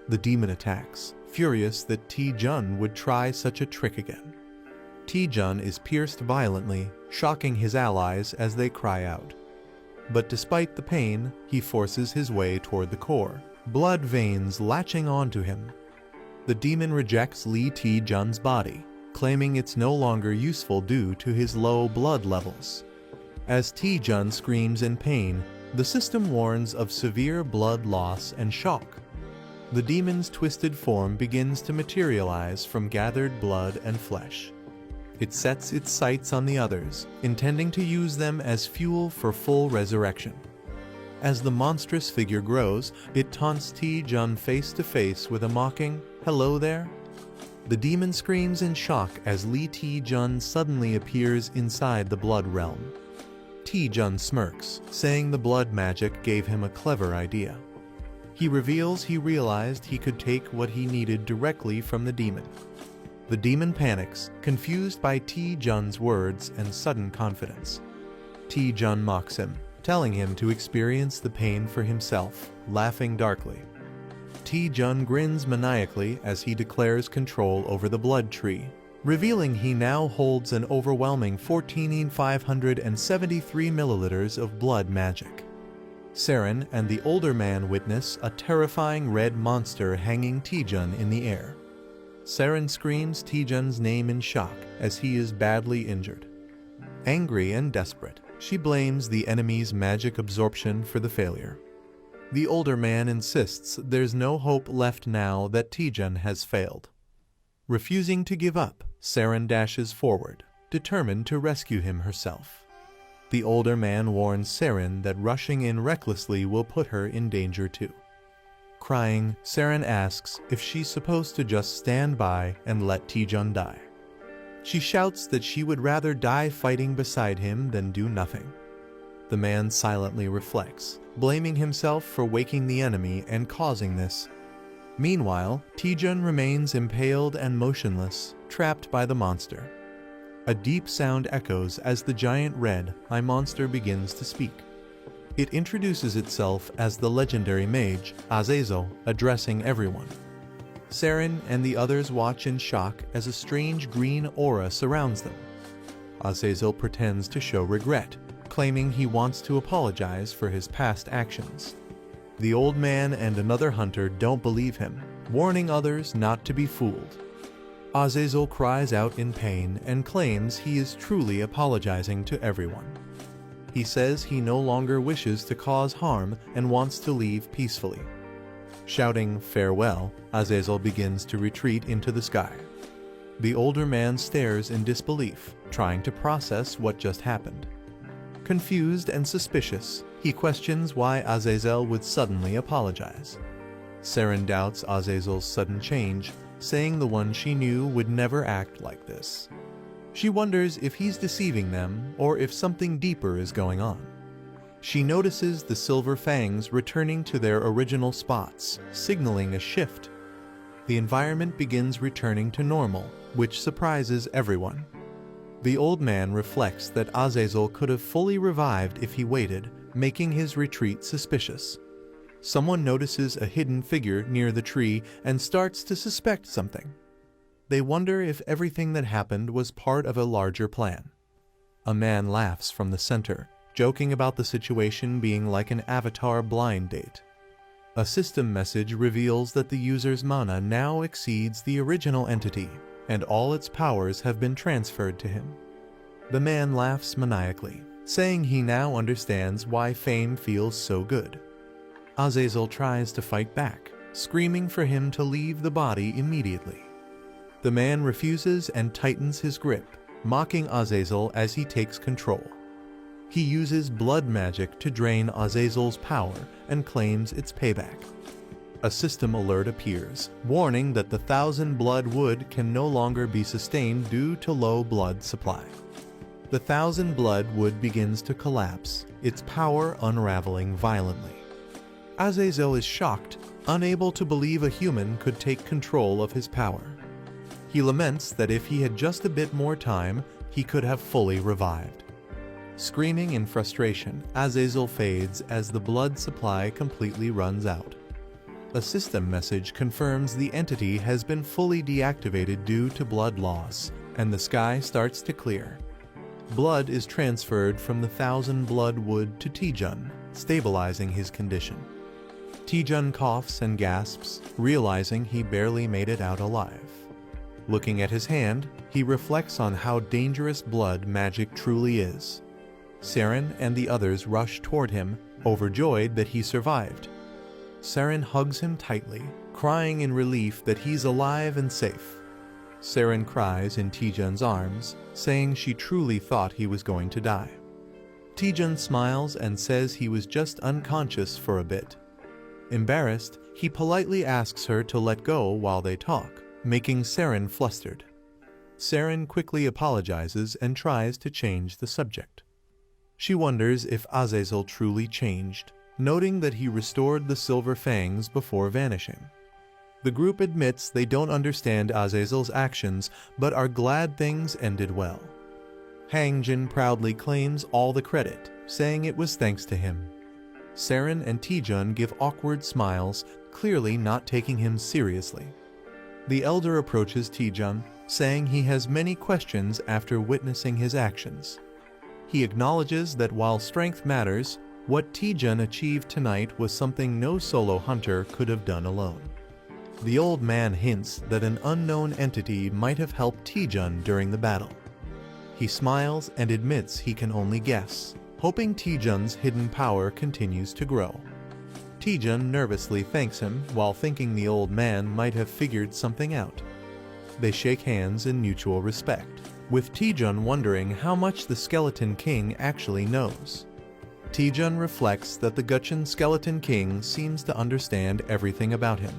The demon attacks, furious that Ti-jun would try such a trick again. Ti-jun is pierced violently, shocking his allies as they cry out. But despite the pain, he forces his way toward the core, blood veins latching onto him. The demon rejects Li Ti-jun's body, claiming it's no longer useful due to his low blood levels. As Ti-jun screams in pain, the system warns of severe blood loss and shock. The demon's twisted form begins to materialize from gathered blood and flesh. It sets its sights on the others, intending to use them as fuel for full resurrection. As the monstrous figure grows, it taunts Ti-jun face to face with a mocking, "Hello there?" The demon screams in shock as Li Ti-jun suddenly appears inside the blood realm. Ti-jun smirks, saying the blood magic gave him a clever idea. He reveals he realized he could take what he needed directly from the demon. The demon panics, confused by Ti-jun's words and sudden confidence. Ti-jun mocks him, telling him to experience the pain for himself, laughing darkly. Ti-jun grins maniacally as he declares control over the blood tree, revealing he now holds an overwhelming 14,573 milliliters of blood magic. Seren and the older man witness a terrifying red monster hanging Ti-jun in the air. Seren screams Ti-jun's name in shock as he is badly injured. Angry and desperate, she blames the enemy's magic absorption for the failure. The older man insists there's no hope left now that Ti-jun has failed. Refusing to give up, Seren dashes forward, determined to rescue him herself. The older man warns Seren that rushing in recklessly will put her in danger too. Crying, Seren asks if she's supposed to just stand by and let Ti-jun die. She shouts that she would rather die fighting beside him than do nothing. The man silently reflects, blaming himself for waking the enemy and causing this. Meanwhile, Ti-jun remains impaled and motionless, trapped by the monster. A deep sound echoes as the giant red eye monster begins to speak. It introduces itself as the legendary mage, Azazel, addressing everyone. Seren and the others watch in shock as a strange green aura surrounds them. Azazel pretends to show regret, claiming he wants to apologize for his past actions. The old man and another hunter don't believe him, warning others not to be fooled. Azazel cries out in pain and claims he is truly apologizing to everyone. He says he no longer wishes to cause harm and wants to leave peacefully. Shouting farewell, Azazel begins to retreat into the sky. The older man stares in disbelief, trying to process what just happened. Confused and suspicious, he questions why Azazel would suddenly apologize. Saren doubts Azazel's sudden change, saying the one she knew would never act like this. She wonders if he's deceiving them or if something deeper is going on. She notices the silver fangs returning to their original spots, signaling a shift. The environment begins returning to normal, which surprises everyone. The old man reflects that Azazel could have fully revived if he waited, making his retreat suspicious. Someone notices a hidden figure near the tree and starts to suspect something. They wonder if everything that happened was part of a larger plan. A man laughs from the center, joking about the situation being like an avatar blind date. A system message reveals that the user's mana now exceeds the original entity, and all its powers have been transferred to him. The man laughs maniacally, saying he now understands why fame feels so good. Azazel tries to fight back, screaming for him to leave the body immediately. The man refuses and tightens his grip, mocking Azazel as he takes control. He uses blood magic to drain Azazel's power and claims its payback. A system alert appears, warning that the 1,000 blood wood can no longer be sustained due to low blood supply. The 1,000 blood wood begins to collapse, its power unraveling violently. Azazel is shocked, unable to believe a human could take control of his power. He laments that if he had just a bit more time, he could have fully revived. Screaming in frustration, Azazel fades as the blood supply completely runs out. A system message confirms the entity has been fully deactivated due to blood loss, and the sky starts to clear. Blood is transferred from the 1,000 blood wood to Taejun, stabilizing his condition. Taejun coughs and gasps, realizing he barely made it out alive. Looking at his hand, he reflects on how dangerous blood magic truly is. Saren and the others rush toward him, overjoyed that he survived. Saren hugs him tightly, crying in relief that he's alive and safe. Saren cries in Taejun's arms, saying she truly thought he was going to die. Taejun smiles and says he was just unconscious for a bit. Embarrassed, he politely asks her to let go while they talk, making Saren flustered. Saren quickly apologizes and tries to change the subject. She wonders if Azazel truly changed, noting that he restored the silver fangs before vanishing. The group admits they don't understand Azazel's actions, but are glad things ended well. Hangjin proudly claims all the credit, saying it was thanks to him. Saren and Taejun give awkward smiles, clearly not taking him seriously. The elder approaches Taejun, saying he has many questions after witnessing his actions. He acknowledges that while strength matters, what Taejun achieved tonight was something no solo hunter could have done alone. The old man hints that an unknown entity might have helped Taejun during the battle. He smiles and admits he can only guess, hoping Taejun's hidden power continues to grow. Taejun nervously thanks him while thinking the old man might have figured something out. They shake hands in mutual respect, with Taejun wondering how much the Skeleton King actually knows. Taejun reflects that the Gutchen Skeleton King seems to understand everything about him.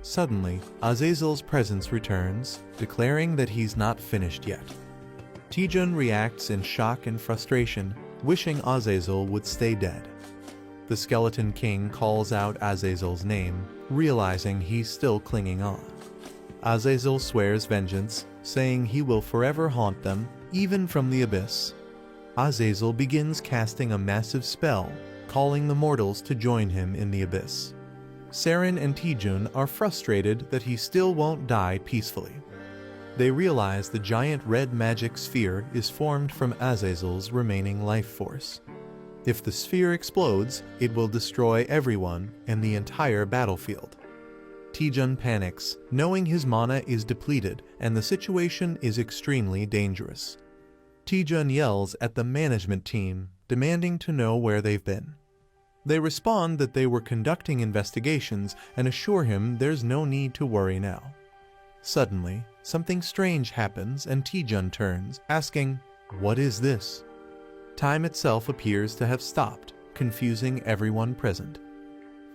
Suddenly, Azazel's presence returns, declaring that he's not finished yet. Taejun reacts in shock and frustration, wishing Azazel would stay dead. The Skeleton King calls out Azazel's name, realizing he's still clinging on. Azazel swears vengeance, saying he will forever haunt them, even from the abyss. Azazel begins casting a massive spell, calling the mortals to join him in the abyss. Saren and Taejun are frustrated that he still won't die peacefully. They realize the giant red magic sphere is formed from Azazel's remaining life force. If the sphere explodes, it will destroy everyone and the entire battlefield. Taejun panics, knowing his mana is depleted and the situation is extremely dangerous. Taejun yells at the management team, demanding to know where they've been. They respond that they were conducting investigations and assure him there's no need to worry now. Suddenly, something strange happens and Taejun turns, asking, "What is this?" Time itself appears to have stopped, confusing everyone present.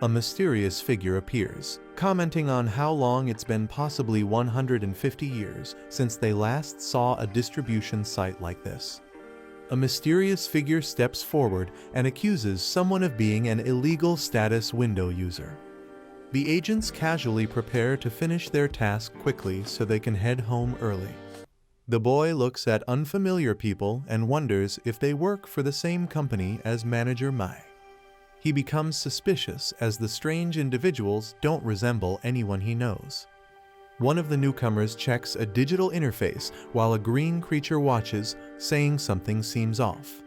A mysterious figure appears, commenting on how long it's been, possibly 150 years, since they last saw a distribution site like this. A mysterious figure steps forward and accuses someone of being an illegal status window user. The agents casually prepare to finish their task quickly so they can head home early. The boy looks at unfamiliar people and wonders if they work for the same company as Manager Mai. He becomes suspicious as the strange individuals don't resemble anyone he knows. One of the newcomers checks a digital interface while a green creature watches, saying something seems off.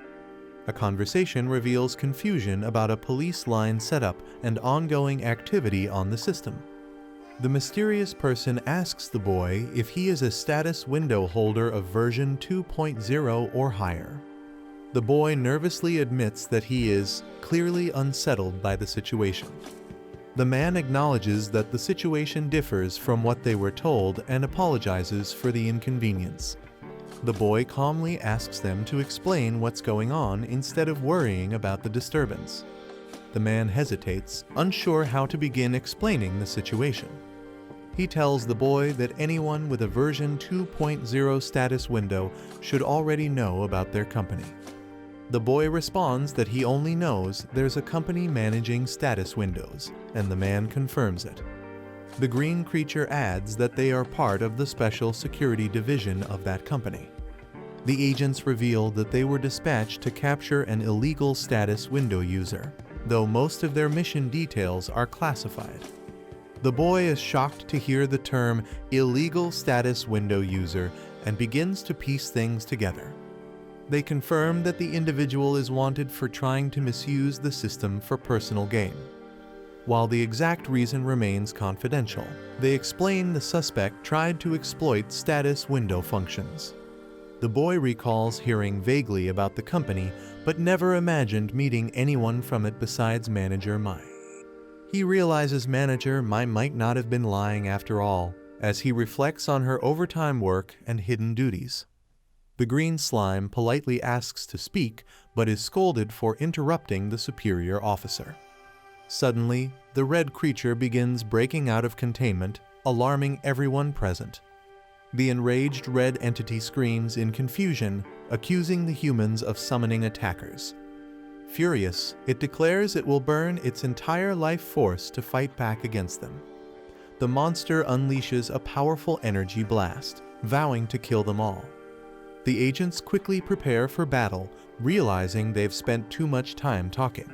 A conversation reveals confusion about a police line setup and ongoing activity on the system. The mysterious person asks the boy if he is a status window holder of version 2.0 or higher. The boy nervously admits that he is clearly unsettled by the situation. The man acknowledges that the situation differs from what they were told and apologizes for the inconvenience. The boy calmly asks them to explain what's going on instead of worrying about the disturbance. The man hesitates, unsure how to begin explaining the situation. He tells the boy that anyone with a version 2.0 status window should already know about their company. The boy responds that he only knows there's a company managing status windows, and the man confirms it. The green creature adds that they are part of the special security division of that company. The agents reveal that they were dispatched to capture an illegal status window user, though most of their mission details are classified. The boy is shocked to hear the term illegal status window user and begins to piece things together. They confirm that the individual is wanted for trying to misuse the system for personal gain. While the exact reason remains confidential, they explain the suspect tried to exploit status window functions. The boy recalls hearing vaguely about the company, but never imagined meeting anyone from it besides Manager Mai. He realizes Manager Mai might not have been lying after all, as he reflects on her overtime work and hidden duties. The green slime politely asks to speak, but is scolded for interrupting the superior officer. Suddenly, the red creature begins breaking out of containment, alarming everyone present. The enraged red entity screams in confusion, accusing the humans of summoning attackers. Furious, it declares it will burn its entire life force to fight back against them. The monster unleashes a powerful energy blast, vowing to kill them all. The agents quickly prepare for battle, realizing they've spent too much time talking.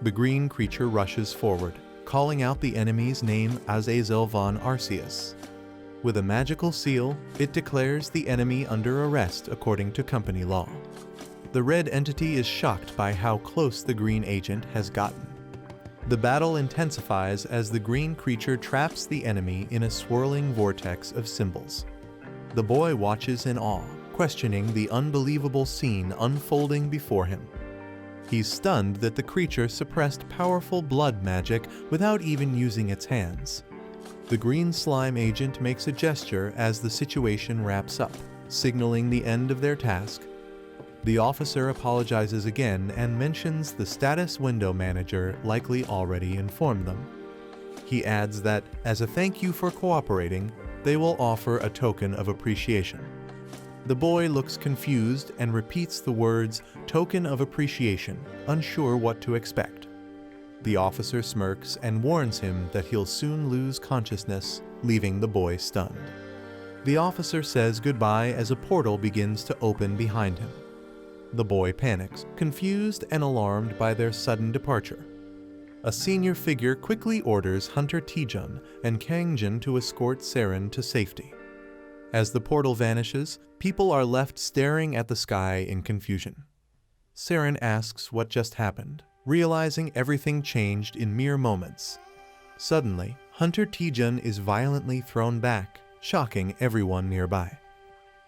The green creature rushes forward, calling out the enemy's name Azazel von Arceus. With a magical seal, it declares the enemy under arrest according to company law. The red entity is shocked by how close the green agent has gotten. The battle intensifies as the green creature traps the enemy in a swirling vortex of symbols. The boy watches in awe, questioning the unbelievable scene unfolding before him. He's stunned that the creature suppressed powerful blood magic without even using its hands. The green slime agent makes a gesture as the situation wraps up, signaling the end of their task. The officer apologizes again and mentions the status window manager likely already informed them. He adds that, as a thank you for cooperating, they will offer a token of appreciation. The boy looks confused and repeats the words, "token of appreciation," unsure what to expect. The officer smirks and warns him that he'll soon lose consciousness, leaving the boy stunned. The officer says goodbye as a portal begins to open behind him. The boy panics, confused and alarmed by their sudden departure. A senior figure quickly orders Hunter Taejun and Kangjin to escort Seren to safety. As the portal vanishes, people are left staring at the sky in confusion. Saren asks what just happened, realizing everything changed in mere moments. Suddenly, Hunter Taejun is violently thrown back, shocking everyone nearby.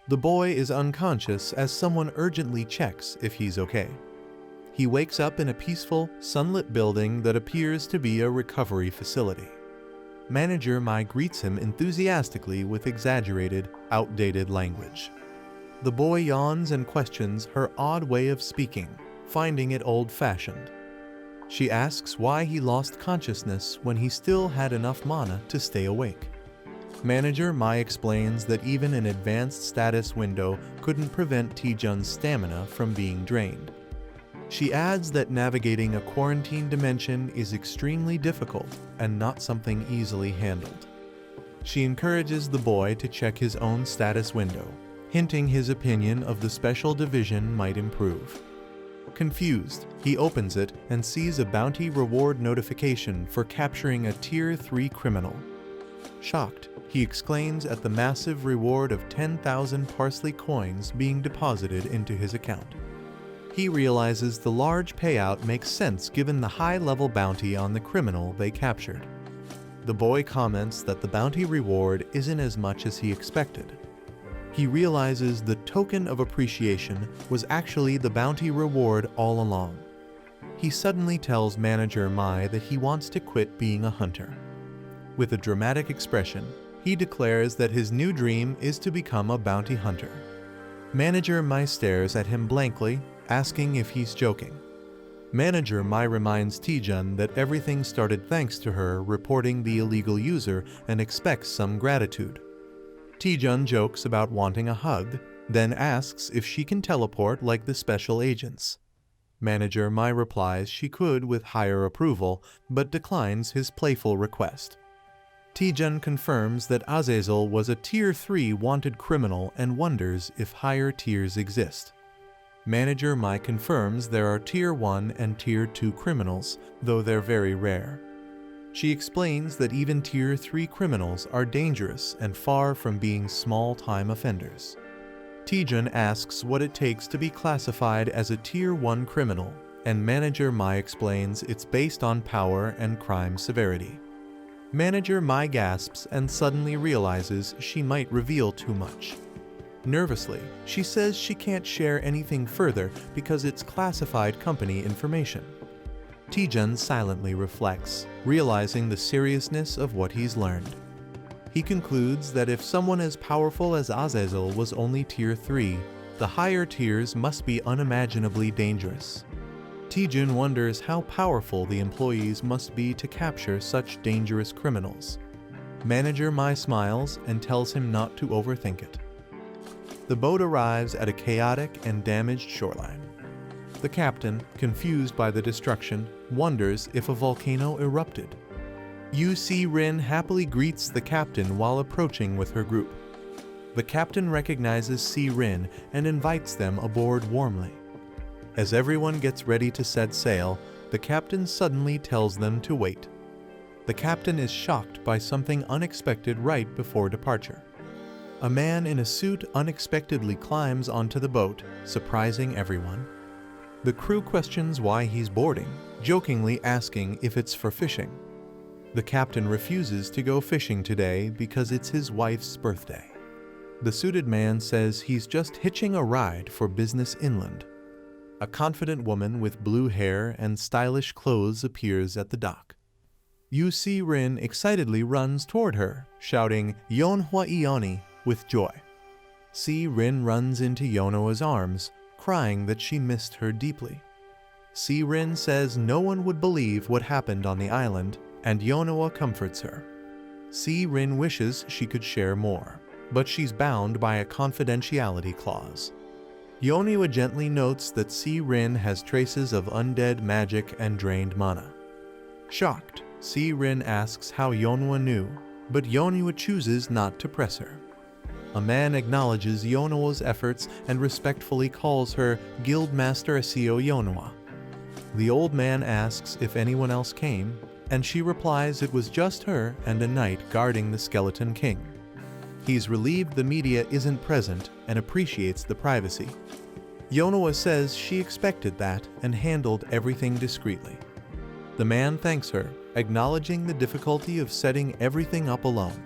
The boy is unconscious as someone urgently checks if he's okay. He wakes up in a peaceful, sunlit building that appears to be a recovery facility. Manager Mai greets him enthusiastically with exaggerated, outdated language. The boy yawns and questions her odd way of speaking, finding it old-fashioned. She asks why he lost consciousness when he still had enough mana to stay awake. Manager Mai explains that even an advanced status window couldn't prevent Taejun's stamina from being drained. She adds that navigating a quarantine dimension is extremely difficult and not something easily handled. She encourages the boy to check his own status window, hinting his opinion of the special division might improve. Confused, he opens it and sees a bounty reward notification for capturing a Tier 3 criminal. Shocked, he exclaims at the massive reward of 10,000 parsley coins being deposited into his account. He realizes the large payout makes sense given the high-level bounty on the criminal they captured. The boy comments that the bounty reward isn't as much as he expected. He realizes the token of appreciation was actually the bounty reward all along. He suddenly tells Manager Mai that he wants to quit being a hunter. With a dramatic expression, he declares that his new dream is to become a bounty hunter. Manager Mai stares at him blankly, asking if he's joking. Manager Mai reminds Taejun that everything started thanks to her reporting the illegal user and expects some gratitude. Taejun jokes about wanting a hug, then asks if she can teleport like the special agents. Manager Mai replies she could with higher approval, but declines his playful request. Taejun confirms that Azazel was a Tier 3 wanted criminal and wonders if higher tiers exist. Manager Mai confirms there are Tier 1 and Tier 2 criminals, though they're very rare. She explains that even Tier 3 criminals are dangerous and far from being small-time offenders. Taejun asks what it takes to be classified as a Tier 1 criminal, and Manager Mai explains it's based on power and crime severity. Manager Mai gasps and suddenly realizes she might reveal too much. Nervously, she says she can't share anything further because it's classified company information. Taejun silently reflects, realizing the seriousness of what he's learned. He concludes that if someone as powerful as Azazel was only Tier 3, the higher tiers must be unimaginably dangerous. Taejun wonders how powerful the employees must be to capture such dangerous criminals. Manager Mai smiles and tells him not to overthink it. The boat arrives at a chaotic and damaged shoreline. The captain, confused by the destruction, wonders if a volcano erupted. Yu Si-rin happily greets the captain while approaching with her group. The captain recognizes Si-rin and invites them aboard warmly. As everyone gets ready to set sail, the captain suddenly tells them to wait. The captain is shocked by something unexpected right before departure. A man in a suit unexpectedly climbs onto the boat, surprising everyone. The crew questions why he's boarding, jokingly asking if it's for fishing. The captain refuses to go fishing today because it's his wife's birthday. The suited man says he's just hitching a ride for business inland. A confident woman with blue hair and stylish clothes appears at the dock. Yu Si-rin excitedly runs toward her, shouting "Yeonhwa Ioni" with joy. Si-rin runs into Yeonhwa's arms, crying that she missed her deeply. Si-rin says no one would believe what happened on the island, and Yeonhwa comforts her. Si-rin wishes she could share more, but she's bound by a confidentiality clause. Yeonhwa gently notes that Si-rin has traces of undead magic and drained mana. Shocked, Si-rin asks how Yeonhwa knew, but Yeonhwa chooses not to press her. A man acknowledges Yeonhwa's efforts and respectfully calls her Guildmaster Asio Yeonhwa. The old man asks if anyone else came, and she replies it was just her and a knight guarding the Skeleton King. He's relieved the media isn't present and appreciates the privacy. Yeonhwa says she expected that and handled everything discreetly. The man thanks her, acknowledging the difficulty of setting everything up alone.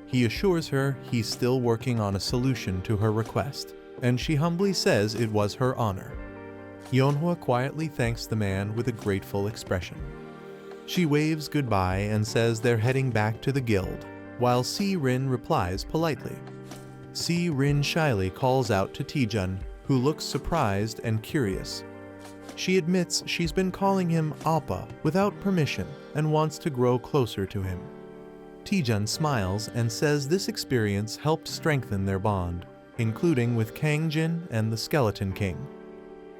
He assures her he's still working on a solution to her request, and she humbly says it was her honor. Yeonhwa quietly thanks the man with a grateful expression. She waves goodbye and says they're heading back to the guild, while Si-rin replies politely. Si-rin shyly calls out to Taejun, who looks surprised and curious. She admits she's been calling him Appa without permission and wants to grow closer to him. Taejun smiles and says this experience helped strengthen their bond, including with Kangjin and the Skeleton King.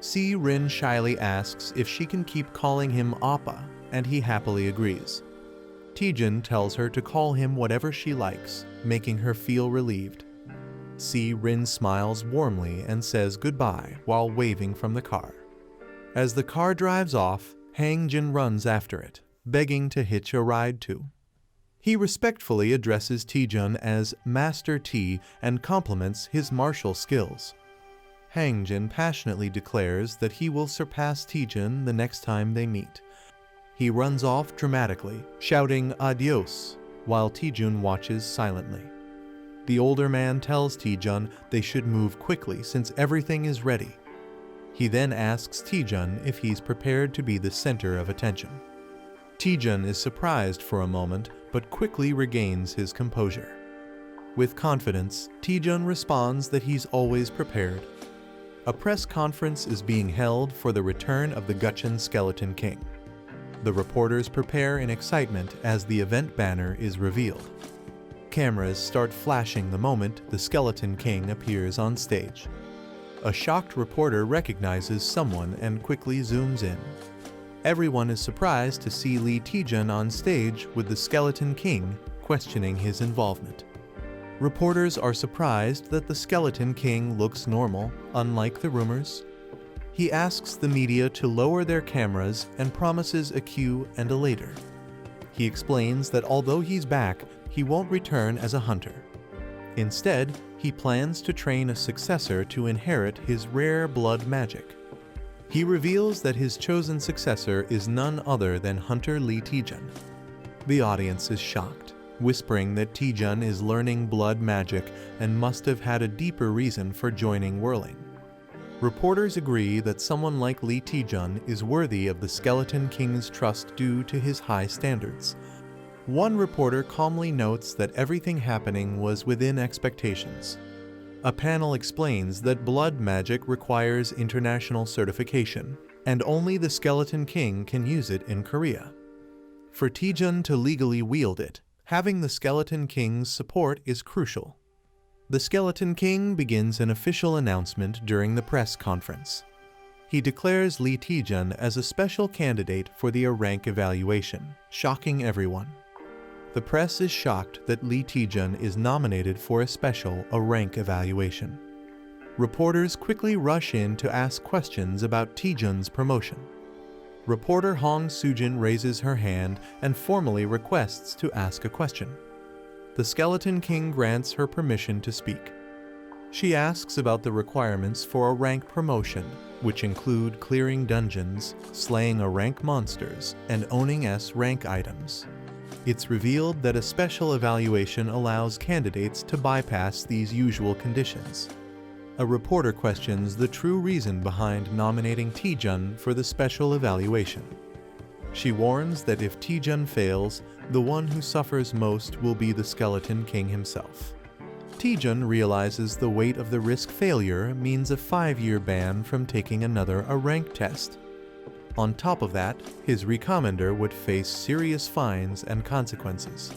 Si-rin shyly asks if she can keep calling him Appa, and he happily agrees. Taejun tells her to call him whatever she likes, making her feel relieved. Si-rin smiles warmly and says goodbye while waving from the car. As the car drives off, Hangjin runs after it, begging to hitch a ride too. He respectfully addresses Taejun as Master T and compliments his martial skills. Hangjin passionately declares that he will surpass Taejun the next time they meet. He runs off dramatically, shouting adios, while Taejun watches silently. The older man tells Taejun they should move quickly since everything is ready. He then asks Taejun if he's prepared to be the center of attention. Taejun is surprised for a moment, but quickly regains his composure. With confidence, Taejun responds that he's always prepared. A press conference is being held for the return of the Gutchen Skeleton King. The reporters prepare in excitement as the event banner is revealed. Cameras start flashing the moment the Skeleton King appears on stage. A shocked reporter recognizes someone and quickly zooms in. Everyone is surprised to see Lee Taejun on stage with the Skeleton King questioning his involvement. Reporters are surprised that the Skeleton King looks normal, unlike the rumors. He asks the media to lower their cameras and promises a cue and a later. He explains that although he's back, he won't return as a hunter. Instead, he plans to train a successor to inherit his rare blood magic. He reveals that his chosen successor is none other than Hunter Lee Taejun. The audience is shocked, whispering that Taejun is learning blood magic and must have had a deeper reason for joining Whirling. Reporters agree that someone like Lee Taejun is worthy of the Skeleton King's trust due to his high standards. One reporter calmly notes that everything happening was within expectations. A panel explains that blood magic requires international certification, and only the Skeleton King can use it in Korea. For Taejun to legally wield it, having the Skeleton King's support is crucial. The Skeleton King begins an official announcement during the press conference. He declares Lee Taejun as a special candidate for the rank evaluation, shocking everyone. The press is shocked that Lee Taejun is nominated for a special rank evaluation. Reporters quickly rush in to ask questions about Taejun's promotion. Reporter Hong Sujin raises her hand and formally requests to ask a question. The Skeleton King grants her permission to speak. She asks about the requirements for a rank promotion, which include clearing dungeons, slaying rank monsters, and owning S-rank items. It's revealed that a special evaluation allows candidates to bypass these usual conditions. A reporter questions the true reason behind nominating Taejun for the special evaluation. She warns that if Taejun fails, the one who suffers most will be the Skeleton King himself. Taejun realizes the weight of the risk failure means a 5-year ban from taking another rank test. On top of that, his recommender would face serious fines and consequences.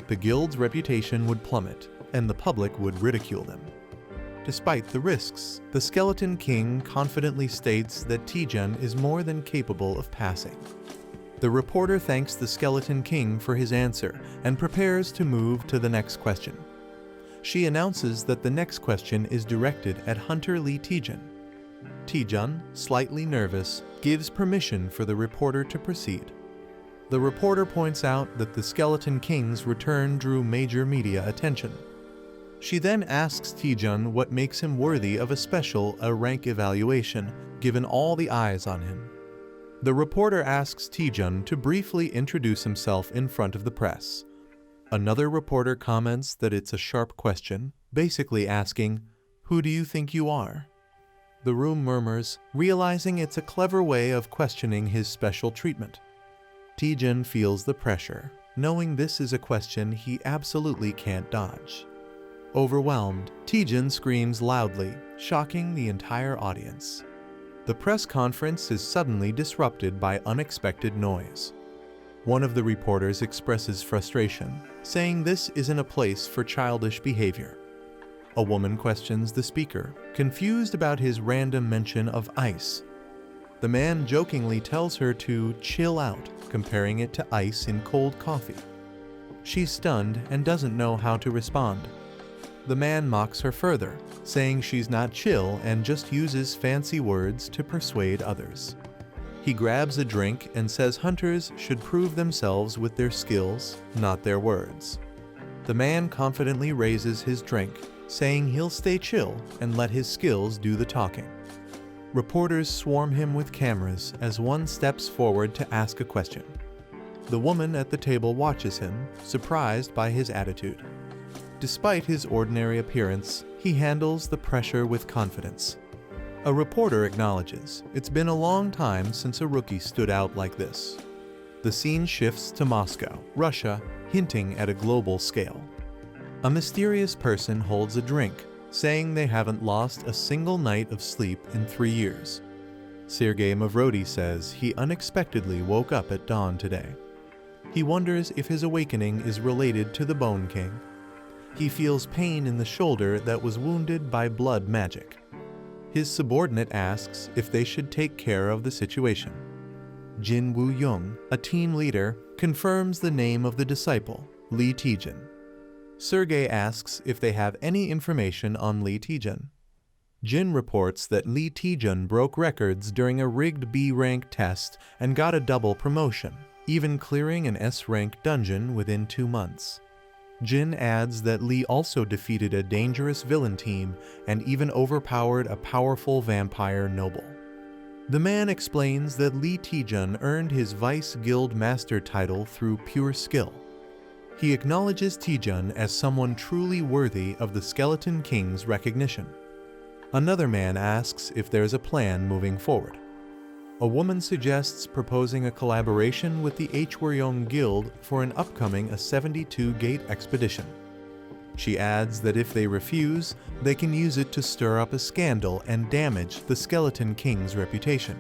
The guild's reputation would plummet, and the public would ridicule them. Despite the risks, the Skeleton King confidently states that Taejun is more than capable of passing. The reporter thanks the Skeleton King for his answer and prepares to move to the next question. She announces that the next question is directed at Hunter Lee Taejun. Taejun, slightly nervous, gives permission for the reporter to proceed. The reporter points out that the Skeleton King's return drew major media attention. She then asks Taejun what makes him worthy of a rank evaluation, given all the eyes on him. The reporter asks Taejun to briefly introduce himself in front of the press. Another reporter comments that it's a sharp question, basically asking, "Who do you think you are?" The room murmurs, realizing it's a clever way of questioning his special treatment. Taejun feels the pressure, knowing this is a question he absolutely can't dodge. Overwhelmed, Taejun screams loudly, shocking the entire audience. The press conference is suddenly disrupted by unexpected noise. One of the reporters expresses frustration, saying this isn't a place for childish behavior. A woman questions the speaker, confused about his random mention of ice. The man jokingly tells her to chill out, comparing it to ice in cold coffee. She's stunned and doesn't know how to respond. The man mocks her further, saying she's not chill and just uses fancy words to persuade others. He grabs a drink and says hunters should prove themselves with their skills, not their words. The man confidently raises his drink, saying he'll stay chill and let his skills do the talking. Reporters swarm him with cameras as one steps forward to ask a question. The woman at the table watches him, surprised by his attitude. Despite his ordinary appearance, he handles the pressure with confidence. A reporter acknowledges it's been a long time since a rookie stood out like this. The scene shifts to Moscow, Russia, hinting at a global scale. A mysterious person holds a drink, saying they haven't lost a single night of sleep in 3 years. Sergei Mavrodi says he unexpectedly woke up at dawn today. He wonders if his awakening is related to the Bone King. He feels pain in the shoulder that was wounded by blood magic. His subordinate asks if they should take care of the situation. Jin Woo-young, a team leader, confirms the name of the disciple, Lee Taejun. Sergei asks if they have any information on Lee Taejun. Jin reports that Lee Taejun broke records during a rigged B-rank test and got a double promotion, even clearing an S-rank dungeon within 2 months. Jin adds that Lee also defeated a dangerous villain team and even overpowered a powerful vampire noble. The man explains that Lee Taejun earned his Vice Guild Master title through pure skill. He acknowledges Taejun as someone truly worthy of the Skeleton King's recognition. Another man asks if there's a plan moving forward. A woman suggests proposing a collaboration with the Hwaryeong Guild for an upcoming 72-gate expedition. She adds that if they refuse, they can use it to stir up a scandal and damage the Skeleton King's reputation.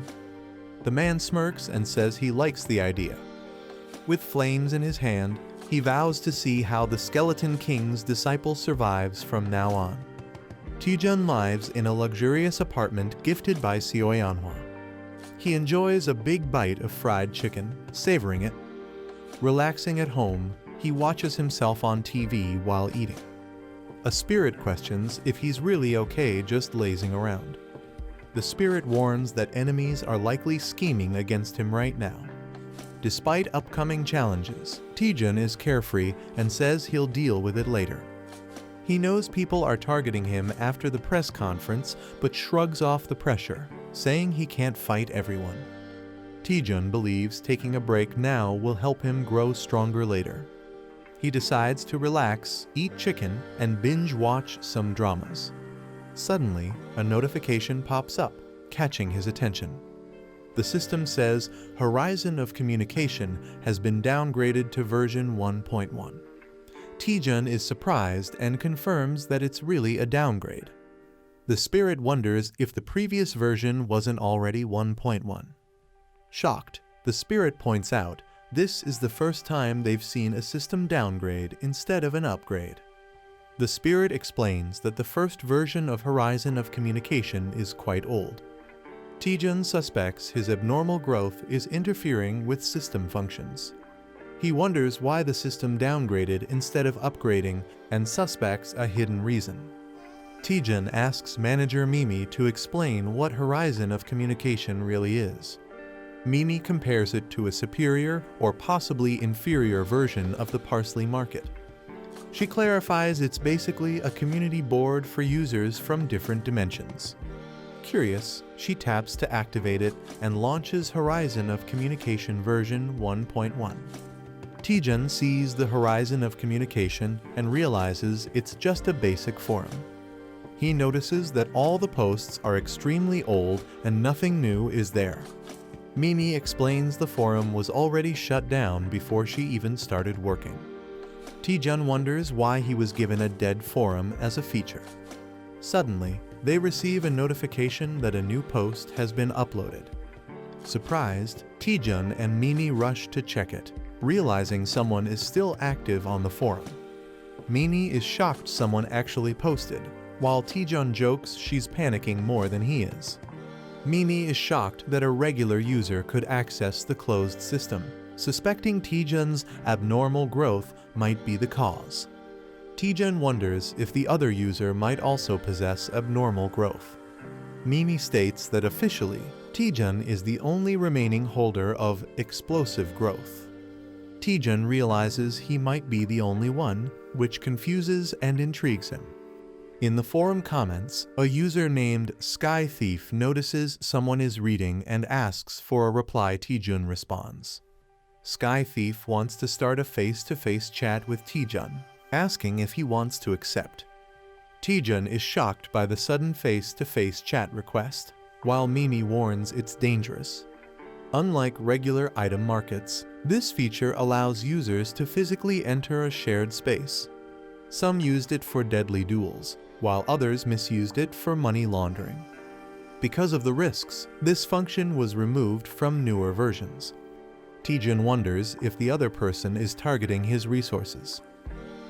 The man smirks and says he likes the idea. With flames in his hand, he vows to see how the Skeleton King's disciple survives from now on. Taejun lives in a luxurious apartment gifted by Manhwa. He enjoys a big bite of fried chicken, savoring it. Relaxing at home, he watches himself on TV while eating. A spirit questions if he's really okay just lazing around. The spirit warns that enemies are likely scheming against him right now. Despite upcoming challenges, Taejun is carefree and says he'll deal with it later. He knows people are targeting him after the press conference, but shrugs off the pressure, saying he can't fight everyone. Taejun believes taking a break now will help him grow stronger later. He decides to relax, eat chicken, and binge-watch some dramas. Suddenly, a notification pops up, catching his attention. The system says Horizon of Communication has been downgraded to version 1.1. Taejun is surprised and confirms that it's really a downgrade. The spirit wonders if the previous version wasn't already 1.1. Shocked, the spirit points out this is the first time they've seen a system downgrade instead of an upgrade. The spirit explains that the first version of Horizon of Communication is quite old. Taejun suspects his abnormal growth is interfering with system functions. He wonders why the system downgraded instead of upgrading and suspects a hidden reason. Taejun asks manager Mimi to explain what Horizon of Communication really is. Mimi compares it to a superior or possibly inferior version of the parsley market. She clarifies it's basically a community board for users from different dimensions. Curious, she taps to activate it and launches Horizon of Communication version 1.1. Taejun sees the Horizon of Communication and realizes it's just a basic forum. He notices that all the posts are extremely old and nothing new is there. Mimi explains the forum was already shut down before she even started working. Taejun wonders why he was given a dead forum as a feature. Suddenly, they receive a notification that a new post has been uploaded. Surprised, Taejun and Mimi rush to check it, realizing someone is still active on the forum. Mimi is shocked someone actually posted, while Taejun jokes she's panicking more than he is. Mimi is shocked that a regular user could access the closed system, suspecting Taejun's abnormal growth might be the cause. Taejun wonders if the other user might also possess abnormal growth. Mimi states that officially, Taejun is the only remaining holder of explosive growth. Taejun realizes he might be the only one, which confuses and intrigues him. In the forum comments, a user named Sky Thief notices someone is reading and asks for a reply. Taejun responds. Sky Thief wants to start a face-to-face chat with Taejun, asking if he wants to accept. Taejun is shocked by the sudden face-to-face chat request, while Mimi warns it's dangerous. Unlike regular item markets, this feature allows users to physically enter a shared space. Some used it for deadly duels, while others misused it for money laundering. Because of the risks, this function was removed from newer versions. Taejun wonders if the other person is targeting his resources.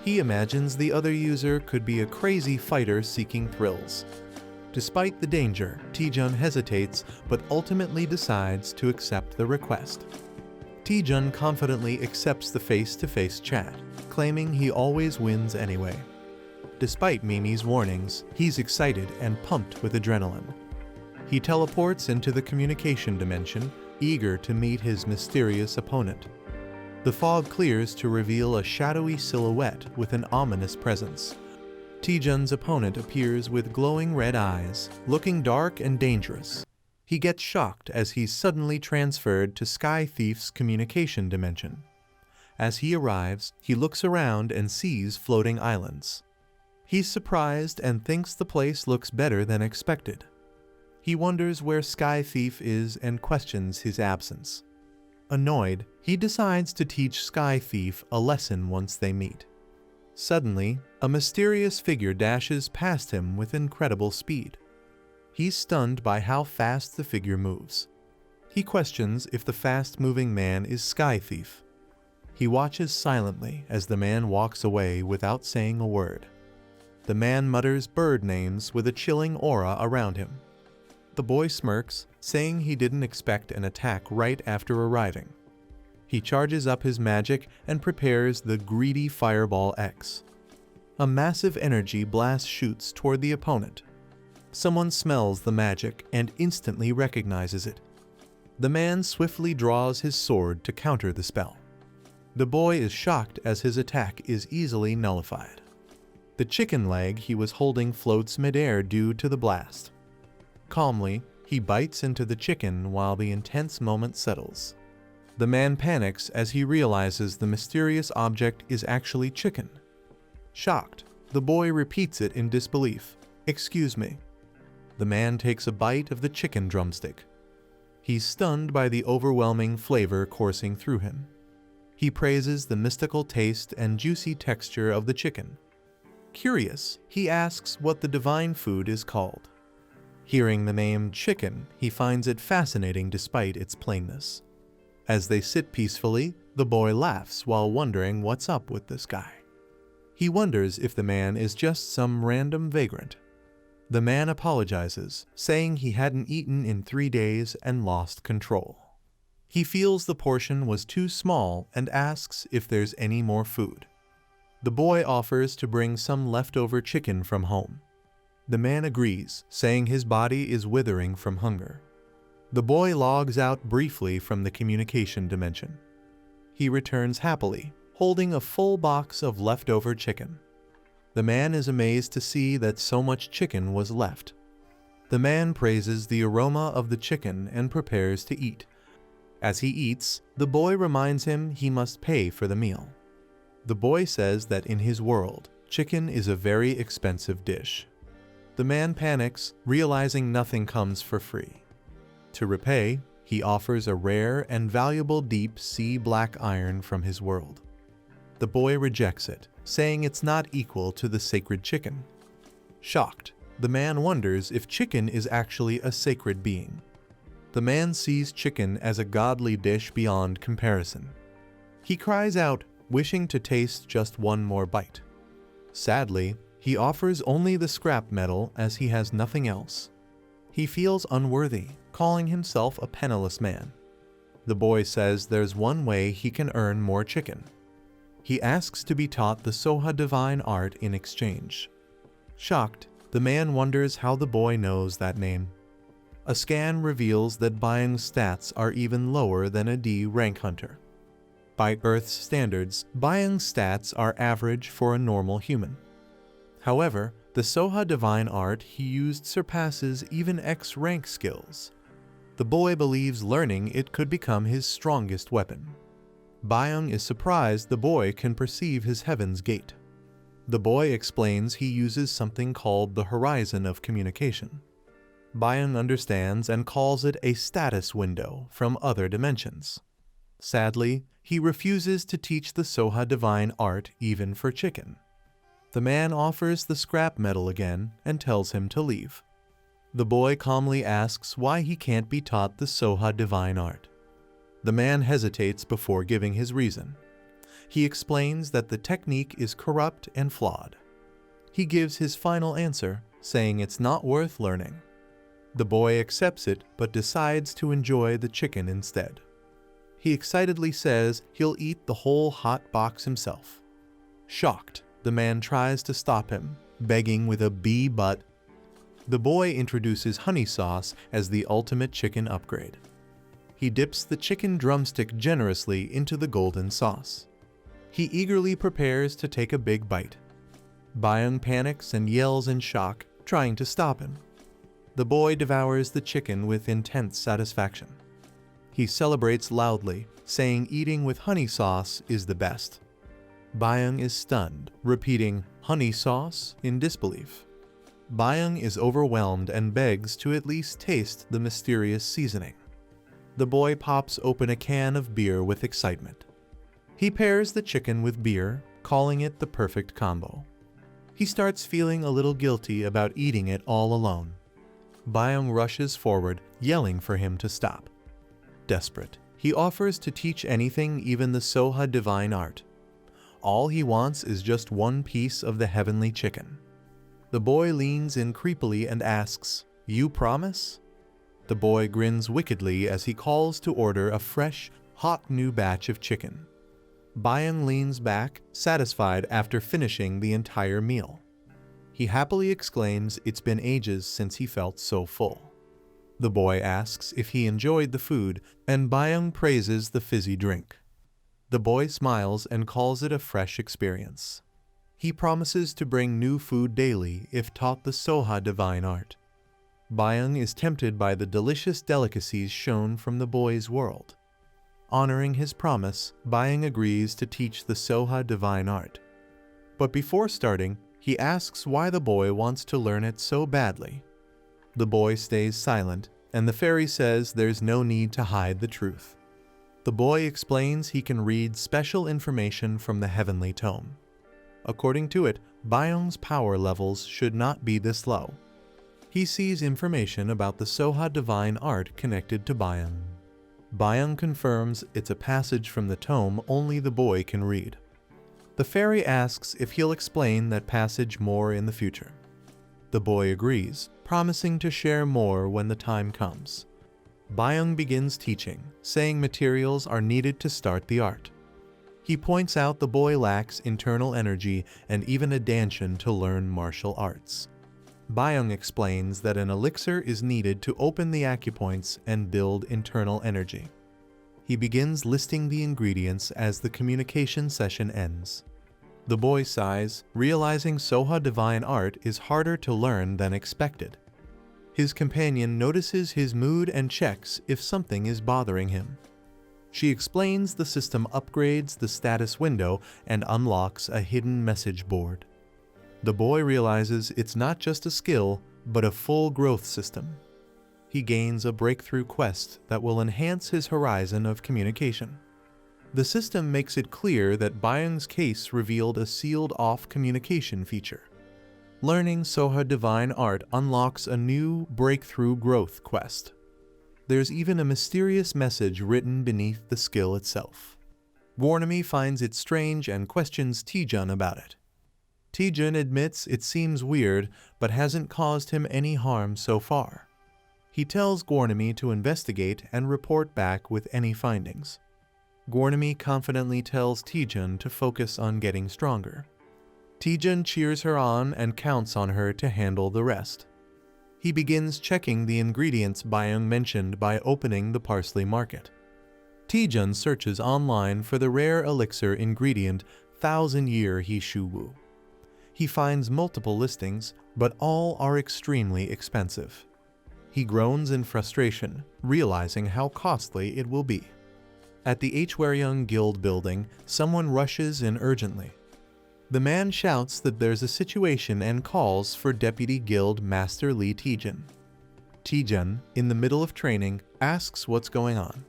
He imagines the other user could be a crazy fighter seeking thrills. Despite the danger, Taejun hesitates but ultimately decides to accept the request. Taejun confidently accepts the face-to-face chat, claiming he always wins anyway. Despite Mimi's warnings, he's excited and pumped with adrenaline. He teleports into the communication dimension, eager to meet his mysterious opponent. The fog clears to reveal a shadowy silhouette with an ominous presence. Taejun's opponent appears with glowing red eyes, looking dark and dangerous. He gets shocked as he's suddenly transferred to Sky Thief's communication dimension. As he arrives, he looks around and sees floating islands. He's surprised and thinks the place looks better than expected. He wonders where Sky Thief is and questions his absence. Annoyed, he decides to teach Sky Thief a lesson once they meet. Suddenly, a mysterious figure dashes past him with incredible speed. He's stunned by how fast the figure moves. He questions if the fast-moving man is Sky Thief. He watches silently as the man walks away without saying a word. The man mutters bird names with a chilling aura around him. The boy smirks, saying he didn't expect an attack right after arriving. He charges up his magic and prepares the greedy Fireball X. A massive energy blast shoots toward the opponent. Someone smells the magic and instantly recognizes it. The man swiftly draws his sword to counter the spell. The boy is shocked as his attack is easily nullified. The chicken leg he was holding floats midair due to the blast. Calmly, he bites into the chicken while the intense moment settles. The man panics as he realizes the mysterious object is actually chicken. Shocked, the boy repeats it in disbelief. "Excuse me." The man takes a bite of the chicken drumstick. He's stunned by the overwhelming flavor coursing through him. He praises the mystical taste and juicy texture of the chicken. Curious, he asks what the divine food is called. Hearing the name chicken, he finds it fascinating despite its plainness. As they sit peacefully, the boy laughs while wondering what's up with this guy. He wonders if the man is just some random vagrant. The man apologizes, saying he hadn't eaten in 3 days and lost control. He feels the portion was too small and asks if there's any more food. The boy offers to bring some leftover chicken from home. The man agrees, saying his body is withering from hunger. The boy logs out briefly from the communication dimension. He returns happily, holding a full box of leftover chicken. The man is amazed to see that so much chicken was left. The man praises the aroma of the chicken and prepares to eat. As he eats, the boy reminds him he must pay for the meal. The boy says that in his world, chicken is a very expensive dish. The man panics, realizing nothing comes for free. To repay, he offers a rare and valuable deep sea black iron from his world. The boy rejects it, saying it's not equal to the sacred chicken. Shocked, the man wonders if chicken is actually a sacred being. The man sees chicken as a godly dish beyond comparison. He cries out, wishing to taste just one more bite. Sadly, he offers only the scrap metal as he has nothing else. He feels unworthy, calling himself a penniless man. The boy says there's one way he can earn more chicken. He asks to be taught the Soha divine art in exchange. Shocked, the man wonders how the boy knows that name. A scan reveals that Byung's stats are even lower than a D rank hunter. By Earth's standards, Byung's stats are average for a normal human. However, the Soha divine art he used surpasses even X rank skills. The boy believes learning it could become his strongest weapon. Byung is surprised the boy can perceive his heaven's gate. The boy explains he uses something called the horizon of communication. Byung understands and calls it a status window from other dimensions. Sadly, he refuses to teach the Soha divine art even for chicken. The man offers the scrap metal again and tells him to leave. The boy calmly asks why he can't be taught the Soha divine art. The man hesitates before giving his reason. He explains that the technique is corrupt and flawed. He gives his final answer, saying it's not worth learning. The boy accepts it but decides to enjoy the chicken instead. He excitedly says he'll eat the whole hot box himself. Shocked, the man tries to stop him, begging with a B but. The boy introduces honey sauce as the ultimate chicken upgrade. He dips the chicken drumstick generously into the golden sauce. He eagerly prepares to take a big bite. Byung panics and yells in shock, trying to stop him. The boy devours the chicken with intense satisfaction. He celebrates loudly, saying eating with honey sauce is the best. Byung is stunned, repeating, "Honey sauce?" in disbelief. Byung is overwhelmed and begs to at least taste the mysterious seasoning. The boy pops open a can of beer with excitement. He pairs the chicken with beer, calling it the perfect combo. He starts feeling a little guilty about eating it all alone. Byung rushes forward, yelling for him to stop. Desperate, he offers to teach anything, even the Soha divine art. All he wants is just one piece of the heavenly chicken. The boy leans in creepily and asks, "You promise?" The boy grins wickedly as he calls to order a fresh, hot new batch of chicken. Byung leans back, satisfied after finishing the entire meal. He happily exclaims it's been ages since he felt so full. The boy asks if he enjoyed the food, and Byung praises the fizzy drink. The boy smiles and calls it a fresh experience. He promises to bring new food daily if taught the Soha divine art. Byung is tempted by the delicious delicacies shown from the boy's world. Honoring his promise, Byung agrees to teach the Soha divine art. But before starting, he asks why the boy wants to learn it so badly. The boy stays silent, and the fairy says there's no need to hide the truth. The boy explains he can read special information from the heavenly tome. According to it, Byung's power levels should not be this low. He sees information about the Soha divine art connected to Byung. Byung confirms it's a passage from the tome only the boy can read. The fairy asks if he'll explain that passage more in the future. The boy agrees, promising to share more when the time comes. Byung begins teaching, saying materials are needed to start the art. He points out the boy lacks internal energy and even a danshan to learn martial arts. Byung explains that an elixir is needed to open the acupoints and build internal energy. He begins listing the ingredients as the communication session ends. The boy sighs, realizing Soha divine art is harder to learn than expected. His companion notices his mood and checks if something is bothering him. She explains the system upgrades the status window and unlocks a hidden message board. The boy realizes it's not just a skill, but a full growth system. He gains a breakthrough quest that will enhance his horizon of communication. The system makes it clear that Byung's case revealed a sealed-off communication feature. Learning Soha divine art unlocks a new breakthrough growth quest. There's even a mysterious message written beneath the skill itself. Gwarnami finds it strange and questions Taejun about it. Taejun admits it seems weird, but hasn't caused him any harm so far. He tells Gwarnami to investigate and report back with any findings. Gwarnami confidently tells Taejun to focus on getting stronger. Taejun cheers her on and counts on her to handle the rest. He begins checking the ingredients Byung mentioned by opening the parsley market. Taejun searches online for the rare elixir ingredient 1000-year Hishuwu. He finds multiple listings, but all are extremely expensive. He groans in frustration, realizing how costly it will be. At the Hwaryong Guild building, someone rushes in urgently. The man shouts that there's a situation and calls for Deputy Guild Master Lee Taejun. Taejun, in the middle of training, asks what's going on.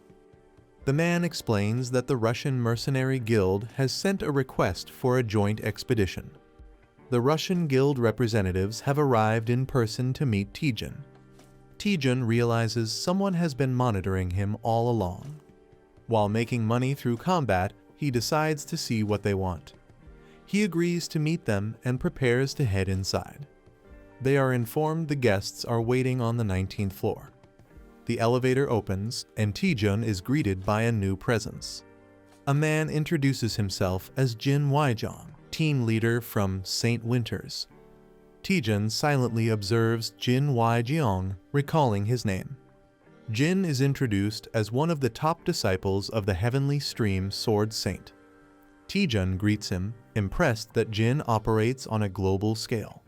The man explains that the Russian Mercenary Guild has sent a request for a joint expedition. The Russian Guild representatives have arrived in person to meet Taejun. Taejun realizes someone has been monitoring him all along. While making money through combat, he decides to see what they want. He agrees to meet them and prepares to head inside. They are informed the guests are waiting on the 19th floor. The elevator opens, and Taejun is greeted by a new presence. A man introduces himself as Jin Waijong, team leader from St. Winters. Taejun silently observes Jin Waijong, recalling his name. Jin is introduced as one of the top disciples of the Heavenly Stream Sword Saint. Taejun greets him, impressed that Jin operates on a global scale.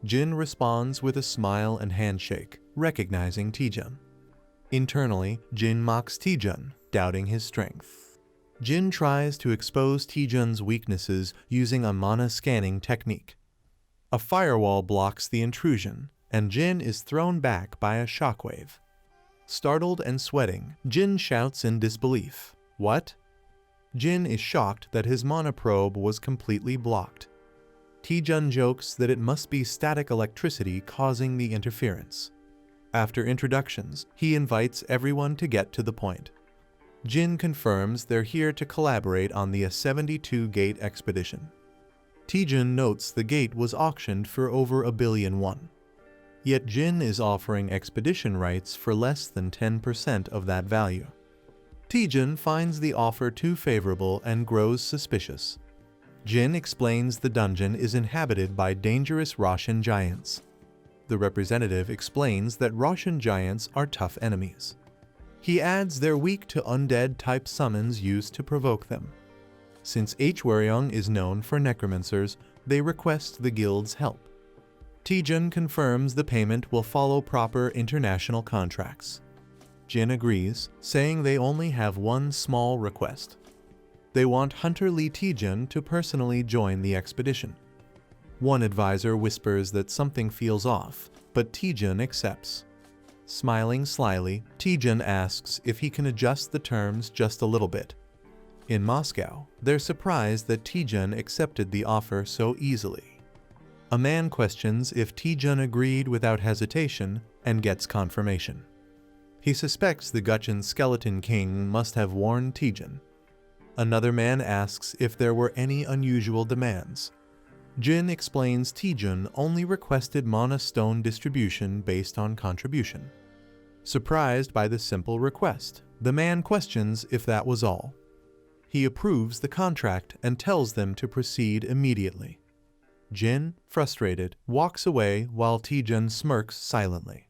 Jin responds with a smile and handshake, recognizing Taejun. Internally, Jin mocks Taejun, doubting his strength. Jin tries to expose Taejun's weaknesses using a mana scanning technique. A firewall blocks the intrusion, and Jin is thrown back by a shockwave. Startled and sweating, Jin shouts in disbelief, "What?" Jin is shocked that his mana probe was completely blocked. Taejun jokes that it must be static electricity causing the interference. After introductions, he invites everyone to get to the point. Jin confirms they're here to collaborate on the 72-gate expedition. Taejun notes the gate was auctioned for over 1 billion won. Yet Jin is offering expedition rights for less than 10% of that value. Taejun finds the offer too favorable and grows suspicious. Jin explains the dungeon is inhabited by dangerous Russian giants. The representative explains that Russian giants are tough enemies. He adds they're weak to undead-type summons used to provoke them. Since Hwaryong is known for necromancers, they request the guild's help. Taejun confirms the payment will follow proper international contracts. Jin agrees, saying they only have one small request. They want Hunter Lee Taejun to personally join the expedition. One advisor whispers that something feels off, but Taejun accepts. Smiling slyly, Taejun asks if he can adjust the terms just a little bit. In Moscow, they're surprised that Taejun accepted the offer so easily. A man questions if Taejun agreed without hesitation and gets confirmation. He suspects the Gutchin Skeleton King must have warned Taejun. Another man asks if there were any unusual demands. Jin explains Taejun only requested mana stone distribution based on contribution. Surprised by the simple request, the man questions if that was all. He approves the contract and tells them to proceed immediately. Jin, frustrated, walks away while Taejun smirks silently.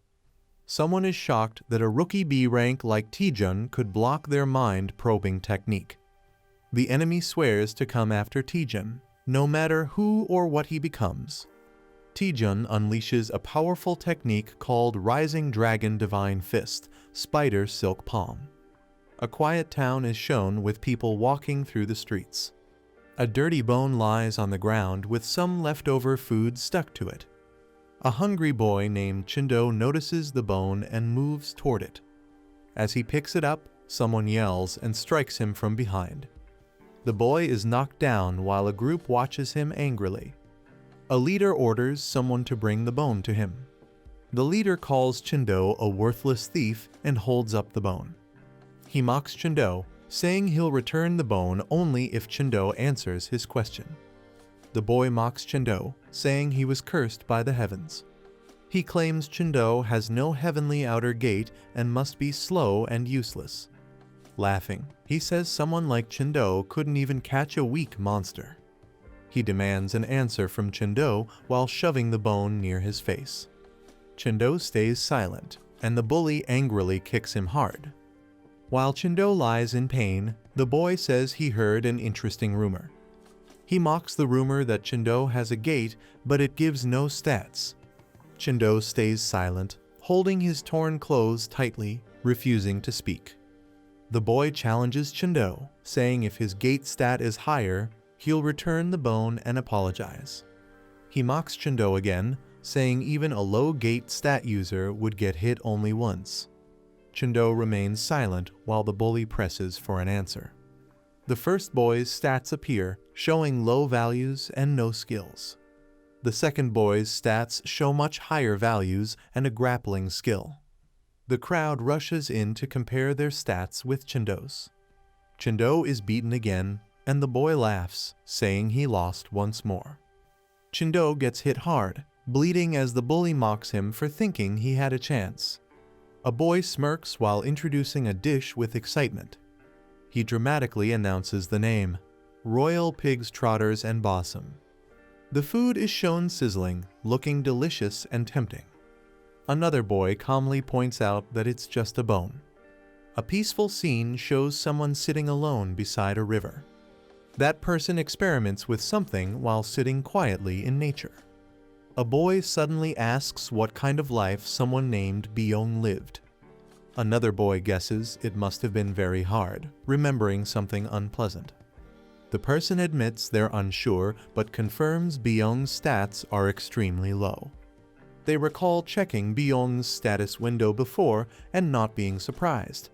Someone is shocked that a rookie B rank like Taejun could block their mind-probing technique. The enemy swears to come after Taejun, no matter who or what he becomes. Taejun unleashes a powerful technique called Rising Dragon Divine Fist, Spider Silk Palm. A quiet town is shown with people walking through the streets. A dirty bone lies on the ground with some leftover food stuck to it. A hungry boy named Chindo notices the bone and moves toward it. As he picks it up, someone yells and strikes him from behind. The boy is knocked down while a group watches him angrily. A leader orders someone to bring the bone to him. The leader calls Chindo a worthless thief and holds up the bone. He mocks Chindo, saying he'll return the bone only if Chindo answers his question. The boy mocks Chindo, saying he was cursed by the heavens. He claims Chindo has no heavenly outer gate and must be slow and useless. Laughing, he says someone like Chindo couldn't even catch a weak monster. He demands an answer from Chindo while shoving the bone near his face. Chindo stays silent, and the bully angrily kicks him hard. While Chindo lies in pain, the boy says he heard an interesting rumor. He mocks the rumor that Chindo has a gate, but it gives no stats. Chindo stays silent, holding his torn clothes tightly, refusing to speak. The boy challenges Chindo, saying if his gate stat is higher, he'll return the bone and apologize. He mocks Chindo again, saying even a low gate stat user would get hit only once. Chindo remains silent while the bully presses for an answer. The first boy's stats appear, showing low values and no skills. The second boy's stats show much higher values and a grappling skill. The crowd rushes in to compare their stats with Chindo's. Chindo is beaten again, and the boy laughs, saying he lost once more. Chindo gets hit hard, bleeding as the bully mocks him for thinking he had a chance. A boy smirks while introducing a dish with excitement. He dramatically announces the name, Royal Pigs Trotters and Bossum. The food is shown sizzling, looking delicious and tempting. Another boy calmly points out that it's just a bone. A peaceful scene shows someone sitting alone beside a river. That person experiments with something while sitting quietly in nature. A boy suddenly asks what kind of life someone named Byung lived. Another boy guesses it must have been very hard, remembering something unpleasant. The person admits they're unsure but confirms Byung's stats are extremely low. They recall checking Byung's status window before and not being surprised.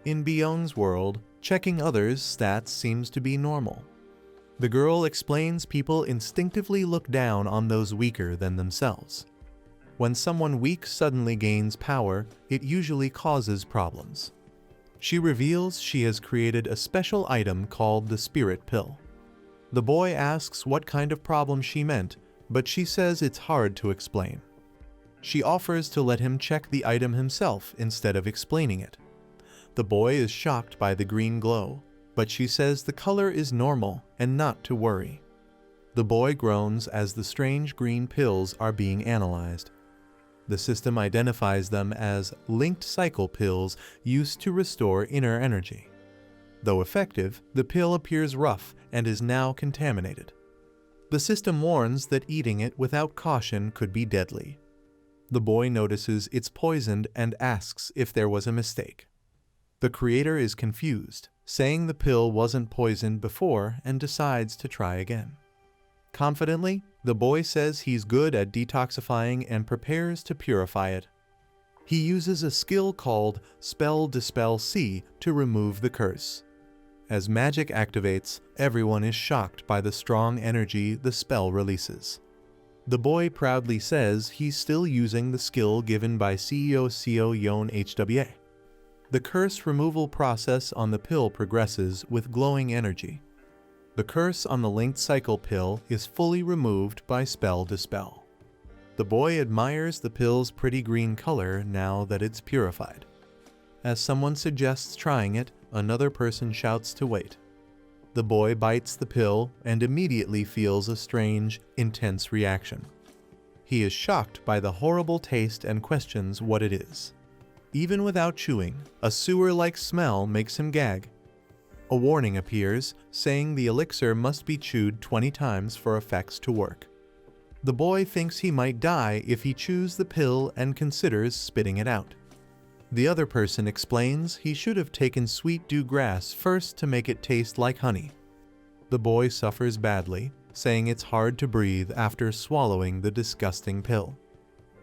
In Byung's world, checking others' stats seems to be normal. The girl explains people instinctively look down on those weaker than themselves. When someone weak suddenly gains power, it usually causes problems. She reveals she has created a special item called the Spirit Pill. The boy asks what kind of problem she meant, but she says it's hard to explain. She offers to let him check the item himself instead of explaining it. The boy is shocked by the green glow, but she says the color is normal and not to worry. The boy groans as the strange green pills are being analyzed. The system identifies them as linked cycle pills used to restore inner energy. Though effective, the pill appears rough and is now contaminated. The system warns that eating it without caution could be deadly. The boy notices it's poisoned and asks if there was a mistake. The creator is confused, saying the pill wasn't poisoned before and decides to try again. Confidently, the boy says he's good at detoxifying and prepares to purify it. He uses a skill called Spell Dispel C to remove the curse. As magic activates, everyone is shocked by the strong energy the spell releases. The boy proudly says he's still using the skill given by CEO Seo Yon HWA. The curse removal process on the pill progresses with glowing energy. The curse on the linked cycle pill is fully removed by Spell Dispel. The boy admires the pill's pretty green color now that it's purified. As someone suggests trying it, another person shouts to wait. The boy bites the pill and immediately feels a strange, intense reaction. He is shocked by the horrible taste and questions what it is. Even without chewing, a sewer-like smell makes him gag. A warning appears, saying the elixir must be chewed 20 times for effects to work. The boy thinks he might die if he chews the pill and considers spitting it out. The other person explains he should have taken sweet dew grass first to make it taste like honey. The boy suffers badly, saying it's hard to breathe after swallowing the disgusting pill.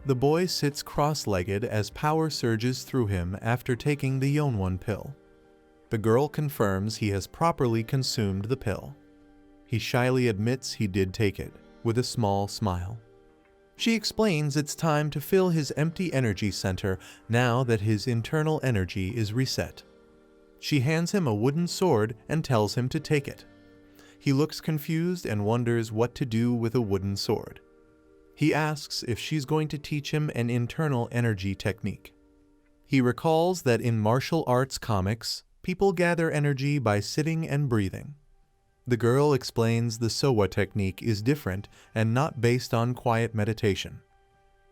The boy sits cross-legged as power surges through him after taking the Yonwon pill. The girl confirms he has properly consumed the pill. He shyly admits he did take it, with a small smile. She explains it's time to fill his empty energy center now that his internal energy is reset. She hands him a wooden sword and tells him to take it. He looks confused and wonders what to do with a wooden sword. He asks if she's going to teach him an internal energy technique. He recalls that in martial arts comics, people gather energy by sitting and breathing. The girl explains the Sowa technique is different and not based on quiet meditation.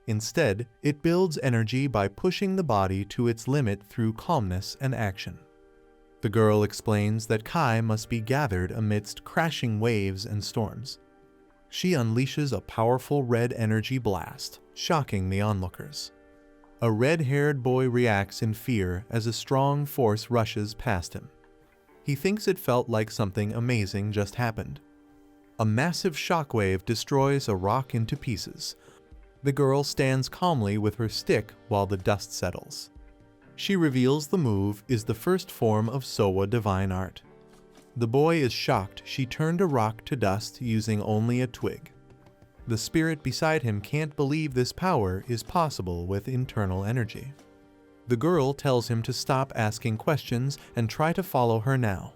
Instead, it builds energy by pushing the body to its limit through calmness and action. The girl explains that Kai must be gathered amidst crashing waves and storms. She unleashes a powerful red energy blast, shocking the onlookers. A red-haired boy reacts in fear as a strong force rushes past him. He thinks it felt like something amazing just happened. A massive shockwave destroys a rock into pieces. The girl stands calmly with her stick while the dust settles. She reveals the move is the first form of Sowa divine art. The boy is shocked she turned a rock to dust using only a twig. The spirit beside him can't believe this power is possible with internal energy. The girl tells him to stop asking questions and try to follow her now.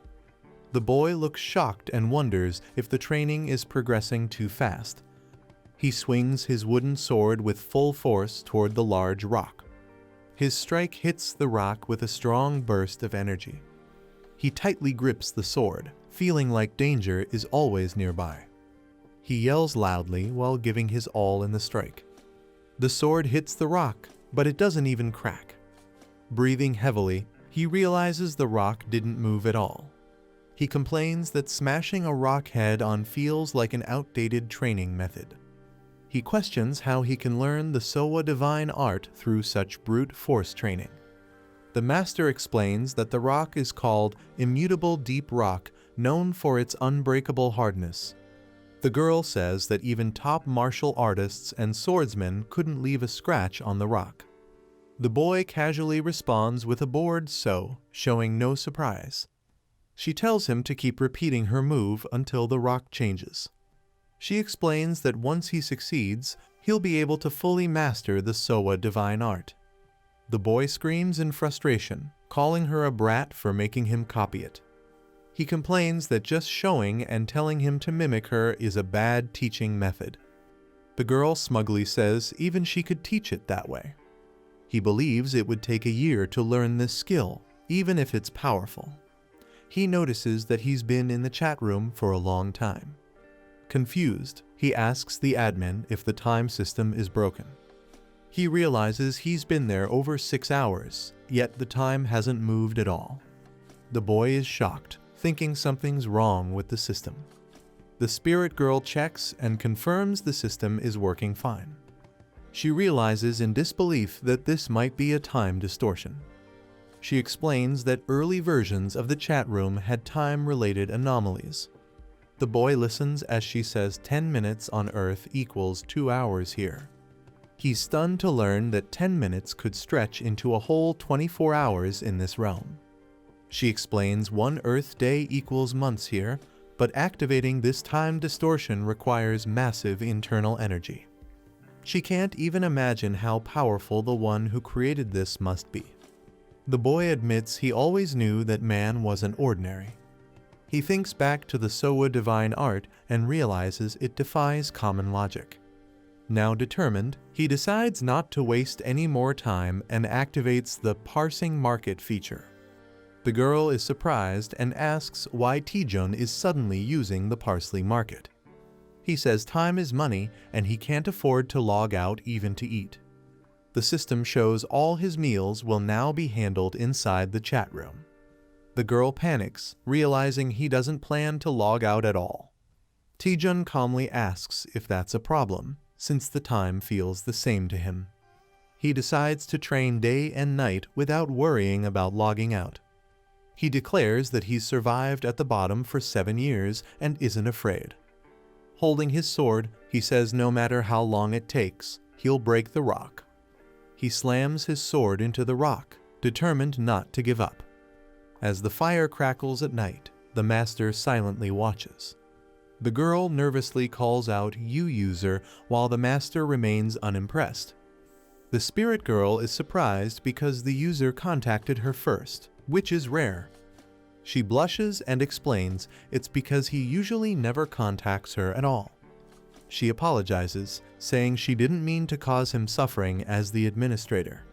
The boy looks shocked and wonders if the training is progressing too fast. He swings his wooden sword with full force toward the large rock. His strike hits the rock with a strong burst of energy. He tightly grips the sword, feeling like danger is always nearby. He yells loudly while giving his all in the strike. The sword hits the rock, but it doesn't even crack. Breathing heavily, he realizes the rock didn't move at all. He complains that smashing a rock head on feels like an outdated training method. He questions how he can learn the Sowa divine art through such brute force training. The master explains that the rock is called immutable deep rock, known for its unbreakable hardness. The girl says that even top martial artists and swordsmen couldn't leave a scratch on the rock. The boy casually responds with a bored so, showing no surprise. She tells him to keep repeating her move until the rock changes. She explains that once he succeeds, he'll be able to fully master the Sowa divine art. The boy screams in frustration, calling her a brat for making him copy it. He complains that just showing and telling him to mimic her is a bad teaching method. The girl smugly says even she could teach it that way. He believes it would take a year to learn this skill, even if it's powerful. He notices that he's been in the chat room for a long time. Confused, he asks the admin if the time system is broken. He realizes he's been there over 6 hours, yet the time hasn't moved at all. The boy is shocked, thinking something's wrong with the system. The spirit girl checks and confirms the system is working fine. She realizes in disbelief that this might be a time distortion. She explains that early versions of the chat room had time-related anomalies. The boy listens as she says 10 minutes on Earth equals 2 hours here. He's stunned to learn that 10 minutes could stretch into a whole 24 hours in this realm. She explains 1 Earth day equals months here, but activating this time distortion requires massive internal energy. She can't even imagine how powerful the one who created this must be. The boy admits he always knew that man wasn't ordinary. He thinks back to the Sowa divine art and realizes it defies common logic. Now determined, he decides not to waste any more time and activates the parsing market feature. The girl is surprised and asks why Taejun is suddenly using the parsley market. He says time is money and he can't afford to log out even to eat. The system shows all his meals will now be handled inside the chat room. The girl panics, realizing he doesn't plan to log out at all. Taejun calmly asks if that's a problem, since the time feels the same to him. He decides to train day and night without worrying about logging out. He declares that he's survived at the bottom for 7 years and isn't afraid. Holding his sword, he says no matter how long it takes, he'll break the rock. He slams his sword into the rock, determined not to give up. As the fire crackles at night, the master silently watches. The girl nervously calls out "You user," while the master remains unimpressed. The spirit girl is surprised because the user contacted her first, which is rare. She blushes and explains it's because he usually never contacts her at all. She apologizes, saying she didn't mean to cause him suffering as the administrator.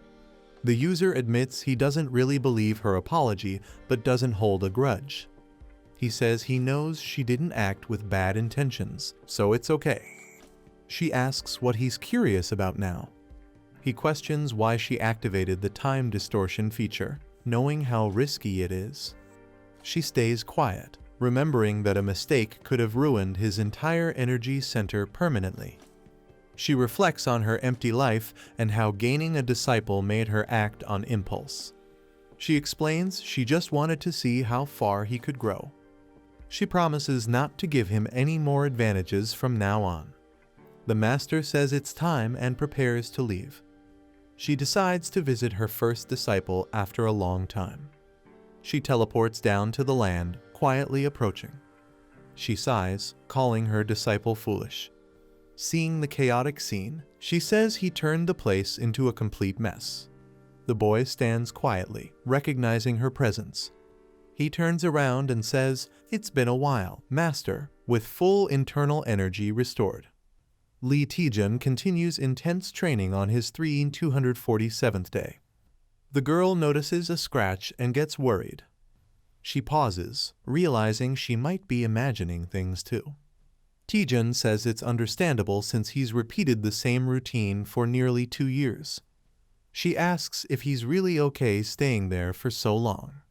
The user admits he doesn't really believe her apology, but doesn't hold a grudge. He says he knows she didn't act with bad intentions, so it's okay. She asks what he's curious about now. He questions why she activated the time distortion feature, knowing how risky it is. She stays quiet, remembering that a mistake could have ruined his entire energy center permanently. She reflects on her empty life and how gaining a disciple made her act on impulse. She explains she just wanted to see how far he could grow. She promises not to give him any more advantages from now on. The master says it's time and prepares to leave. She decides to visit her first disciple after a long time. She teleports down to the land, quietly approaching. She sighs, calling her disciple foolish. Seeing the chaotic scene, she says he turned the place into a complete mess. The boy stands quietly, recognizing her presence. He turns around and says, "It's been a while, master," with full internal energy restored. Lee Taejun continues intense training on his 247th day. The girl notices a scratch and gets worried. She pauses, realizing she might be imagining things too. Taejun says it's understandable since he's repeated the same routine for nearly 2 years. She asks if he's really okay staying there for so long.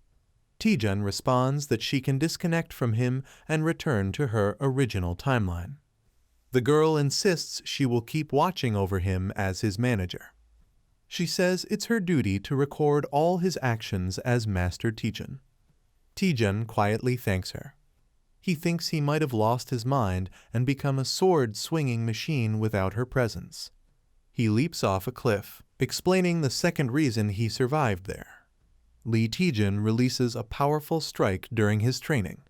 Taejun responds that she can disconnect from him and return to her original timeline. The girl insists she will keep watching over him as his manager. She says it's her duty to record all his actions as Master Taejun. Taejun quietly thanks her. He thinks he might have lost his mind and become a sword-swinging machine without her presence. He leaps off a cliff, explaining the second reason he survived there. Lee Taejun releases a powerful strike during his training.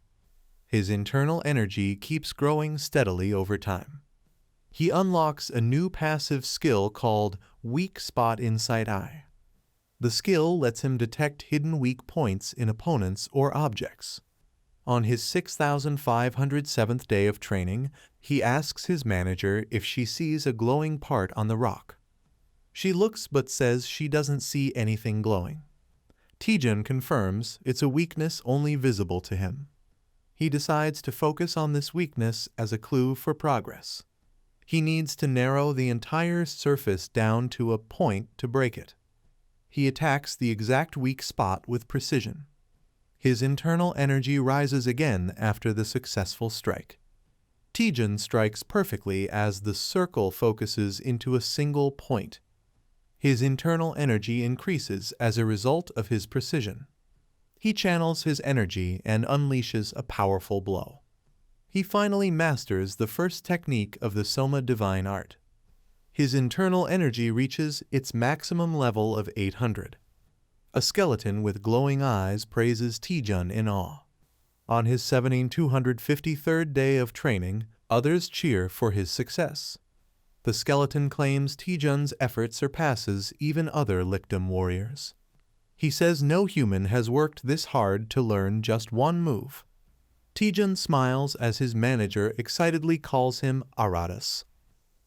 His internal energy keeps growing steadily over time. He unlocks a new passive skill called Weak Spot Inside Eye. The skill lets him detect hidden weak points in opponents or objects. On his 6,507th day of training, he asks his manager if she sees a glowing part on the rock. She looks but says she doesn't see anything glowing. Taejun confirms it's a weakness only visible to him. He decides to focus on this weakness as a clue for progress. He needs to narrow the entire surface down to a point to break it. He attacks the exact weak spot with precision. His internal energy rises again after the successful strike. Taejun strikes perfectly as the circle focuses into a single point. His internal energy increases as a result of his precision. He channels his energy and unleashes a powerful blow. He finally masters the first technique of the Soma divine art. His internal energy reaches its maximum level of 800. A skeleton with glowing eyes praises Taejun in awe. On his 7,253rd day of training, others cheer for his success. The skeleton claims Taejun's effort surpasses even other Lichdom warriors. He says no human has worked this hard to learn just one move. Taejun smiles as his manager excitedly calls him Aratus.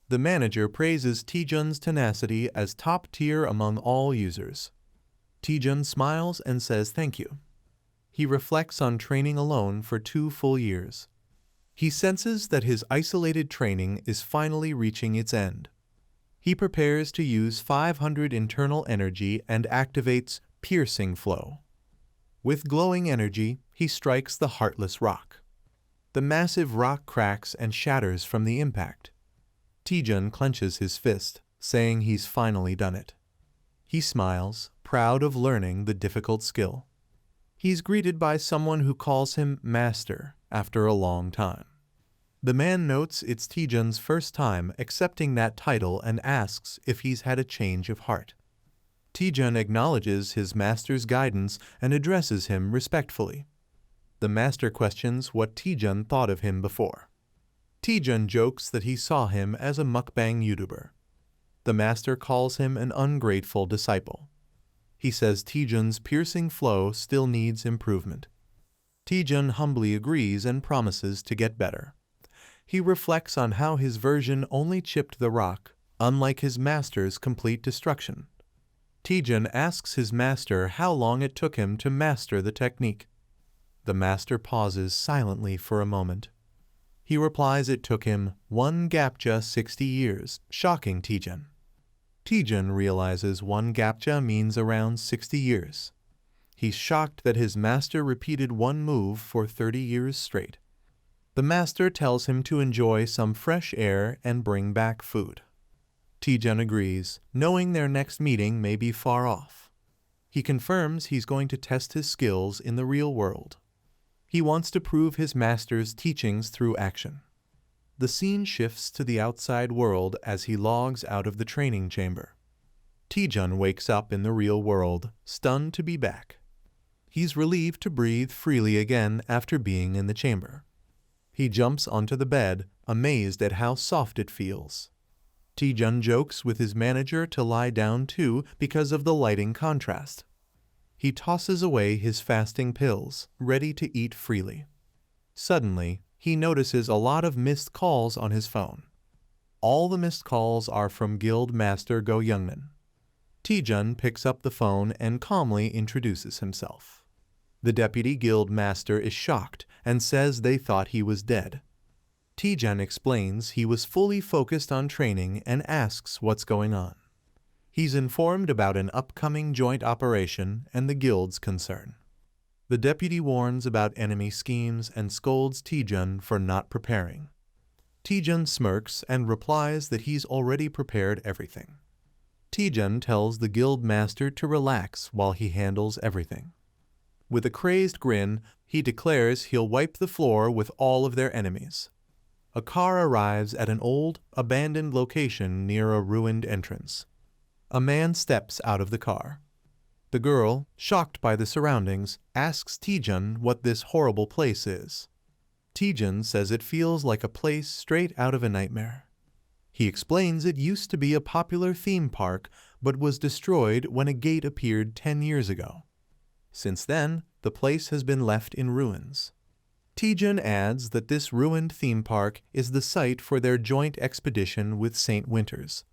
The manager praises Taejun's tenacity as top tier among all users. Taejun smiles and says thank you. He reflects on training alone for 2 full years. He senses that his isolated training is finally reaching its end. He prepares to use 500 internal energy and activates Piercing Flow. With glowing energy, he strikes the heartless rock. The massive rock cracks and shatters from the impact. Taejun clenches his fist, saying he's finally done it. He smiles, proud of learning the difficult skill. He's greeted by someone who calls him Master after a long time. The man notes it's Taejun's first time accepting that title and asks if he's had a change of heart. Taejun acknowledges his master's guidance and addresses him respectfully. The master questions what Taejun thought of him before. Taejun jokes that he saw him as a mukbang YouTuber. The master calls him an ungrateful disciple. He says Taejun's piercing flow still needs improvement. Taejun humbly agrees and promises to get better. He reflects on how his version only chipped the rock, unlike his master's complete destruction. Taejun asks his master how long it took him to master the technique. The master pauses silently for a moment. He replies it took him 1 gapja 60 years, shocking Taejun. Taejun realizes 1 gapja means around 60 years. He's shocked that his master repeated one move for 30 years straight. The master tells him to enjoy some fresh air and bring back food. Taejun agrees, knowing their next meeting may be far off. He confirms he's going to test his skills in the real world. He wants to prove his master's teachings through action. The scene shifts to the outside world as he logs out of the training chamber. Taejun wakes up in the real world, stunned to be back. He's relieved to breathe freely again after being in the chamber. He jumps onto the bed, amazed at how soft it feels. Taejun jokes with his manager to lie down too because of the lighting contrast. He tosses away his fasting pills, ready to eat freely. Suddenly, he notices a lot of missed calls on his phone. All the missed calls are from Guild Master Go Youngman. Taejun picks up the phone and calmly introduces himself. The deputy guild master is shocked and says they thought he was dead. Taejun explains he was fully focused on training and asks what's going on. He's informed about an upcoming joint operation and the guild's concern. The deputy warns about enemy schemes and scolds Taejun for not preparing. Taejun smirks and replies that he's already prepared everything. Taejun tells the guild master to relax while he handles everything. With a crazed grin, he declares he'll wipe the floor with all of their enemies. A car arrives at an old, abandoned location near a ruined entrance. A man steps out of the car. The girl, shocked by the surroundings, asks Taejun what this horrible place is. Taejun says it feels like a place straight out of a nightmare. He explains it used to be a popular theme park, but was destroyed when a gate appeared 10 years ago. Since then, the place has been left in ruins. Taejun adds that this ruined theme park is the site for their joint expedition with St. Winters.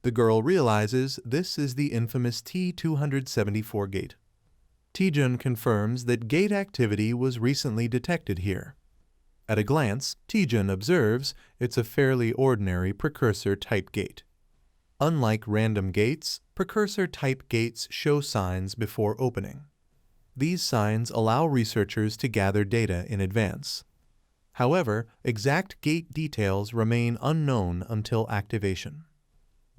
The girl realizes this is the infamous T-274 gate. Taejun confirms that gate activity was recently detected here. At a glance, Taejun observes it's a fairly ordinary precursor-type gate. Unlike random gates, precursor-type gates show signs before opening. These signs allow researchers to gather data in advance. However, exact gate details remain unknown until activation.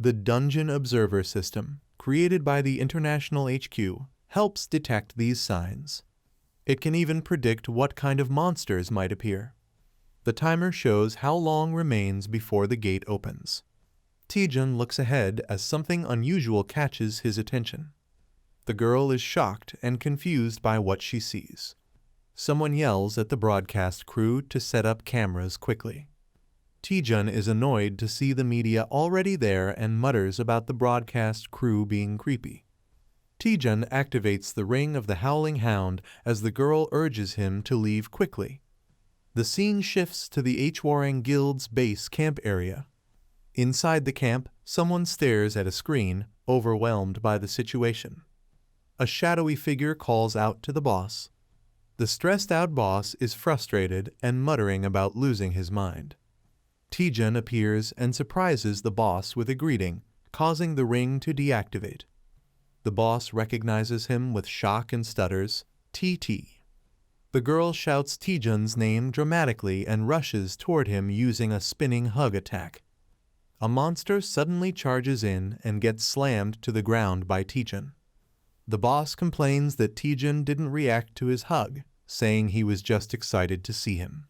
The Dungeon Observer System, created by the International HQ, helps detect these signs. It can even predict what kind of monsters might appear. The timer shows how long remains before the gate opens. Taejun looks ahead as something unusual catches his attention. The girl is shocked and confused by what she sees. Someone yells at the broadcast crew to set up cameras quickly. Taejun is annoyed to see the media already there and mutters about the broadcast crew being creepy. Taejun activates the ring of the Howling Hound as the girl urges him to leave quickly. The scene shifts to the Hwarang Guild's base camp area. Inside the camp, someone stares at a screen, overwhelmed by the situation. A shadowy figure calls out to the boss. The stressed-out boss is frustrated and muttering about losing his mind. Taejun appears and surprises the boss with a greeting, causing the ring to deactivate. The boss recognizes him with shock and stutters, "TT." The girl shouts Taejun's name dramatically and rushes toward him using a spinning hug attack. A monster suddenly charges in and gets slammed to the ground by Taejun. The boss complains that Taejun didn't react to his hug, saying he was just excited to see him.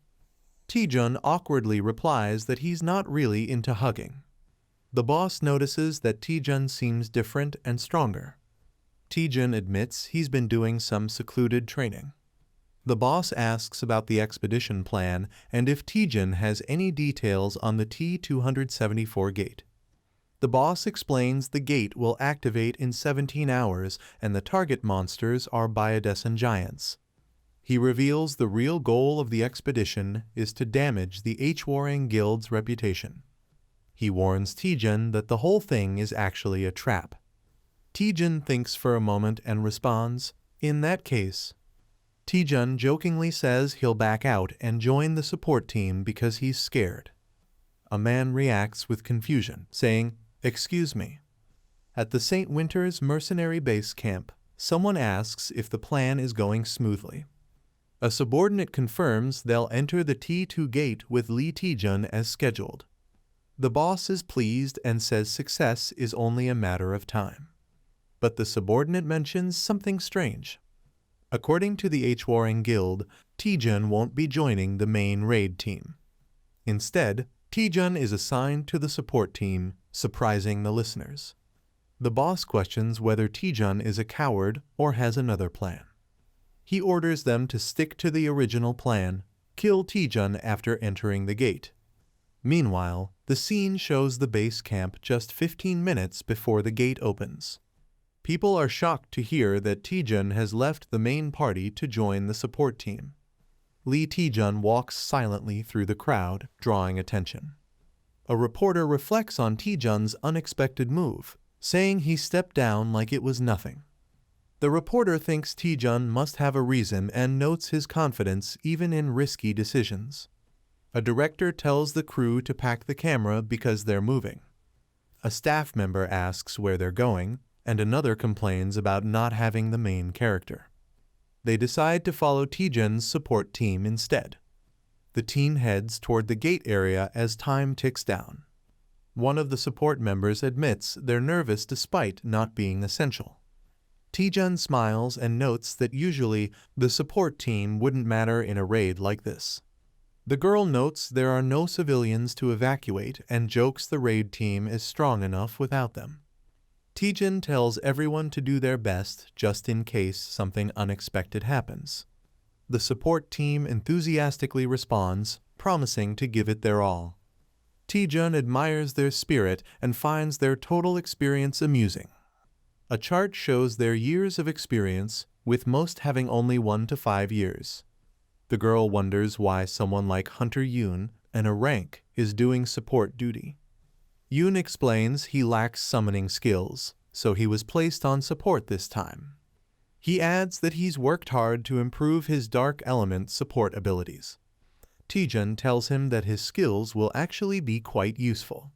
Taejun awkwardly replies that he's not really into hugging. The boss notices that Taejun seems different and stronger. Taejun admits he's been doing some secluded training. The boss asks about the expedition plan and if Taejun has any details on the T-274 gate. The boss explains the gate will activate in 17 hours and the target monsters are biodescent giants. He reveals the real goal of the expedition is to damage the H-Warring Guild's reputation. He warns Taejun that the whole thing is actually a trap. Taejun thinks for a moment and responds, "In that case." Taejun jokingly says he'll back out and join the support team because he's scared. A man reacts with confusion, saying, "Excuse me." At the St. Winter's mercenary base camp, someone asks if the plan is going smoothly. A subordinate confirms they'll enter the T2 gate with Lee Taejun as scheduled. The boss is pleased and says success is only a matter of time. But the subordinate mentions something strange. According to the H-Warring Guild, Taejun won't be joining the main raid team. Instead, Taejun is assigned to the support team, surprising the listeners. The boss questions whether Taejun is a coward or has another plan. He orders them to stick to the original plan, kill Taejun after entering the gate. Meanwhile, the scene shows the base camp just 15 minutes before the gate opens. People are shocked to hear that Taejun has left the main party to join the support team. Lee Taejun walks silently through the crowd, drawing attention. A reporter reflects on Taejun's unexpected move, saying he stepped down like it was nothing. The reporter thinks Taejun must have a reason and notes his confidence even in risky decisions. A director tells the crew to pack the camera because they're moving. A staff member asks where they're going, and another complains about not having the main character. They decide to follow Taejun's support team instead. The team heads toward the gate area as time ticks down. One of the support members admits they're nervous despite not being essential. Taejun smiles and notes that usually the support team wouldn't matter in a raid like this. The girl notes there are no civilians to evacuate and jokes the raid team is strong enough without them. Taejun tells everyone to do their best just in case something unexpected happens. The support team enthusiastically responds, promising to give it their all. Taejun admires their spirit and finds their total experience amusing. A chart shows their years of experience, with most having only 1 to 5 years. The girl wonders why someone like Hunter Yoon, and a rank, is doing support duty. Yoon explains he lacks summoning skills, so he was placed on support this time. He adds that he's worked hard to improve his dark element support abilities. Taejun tells him that his skills will actually be quite useful.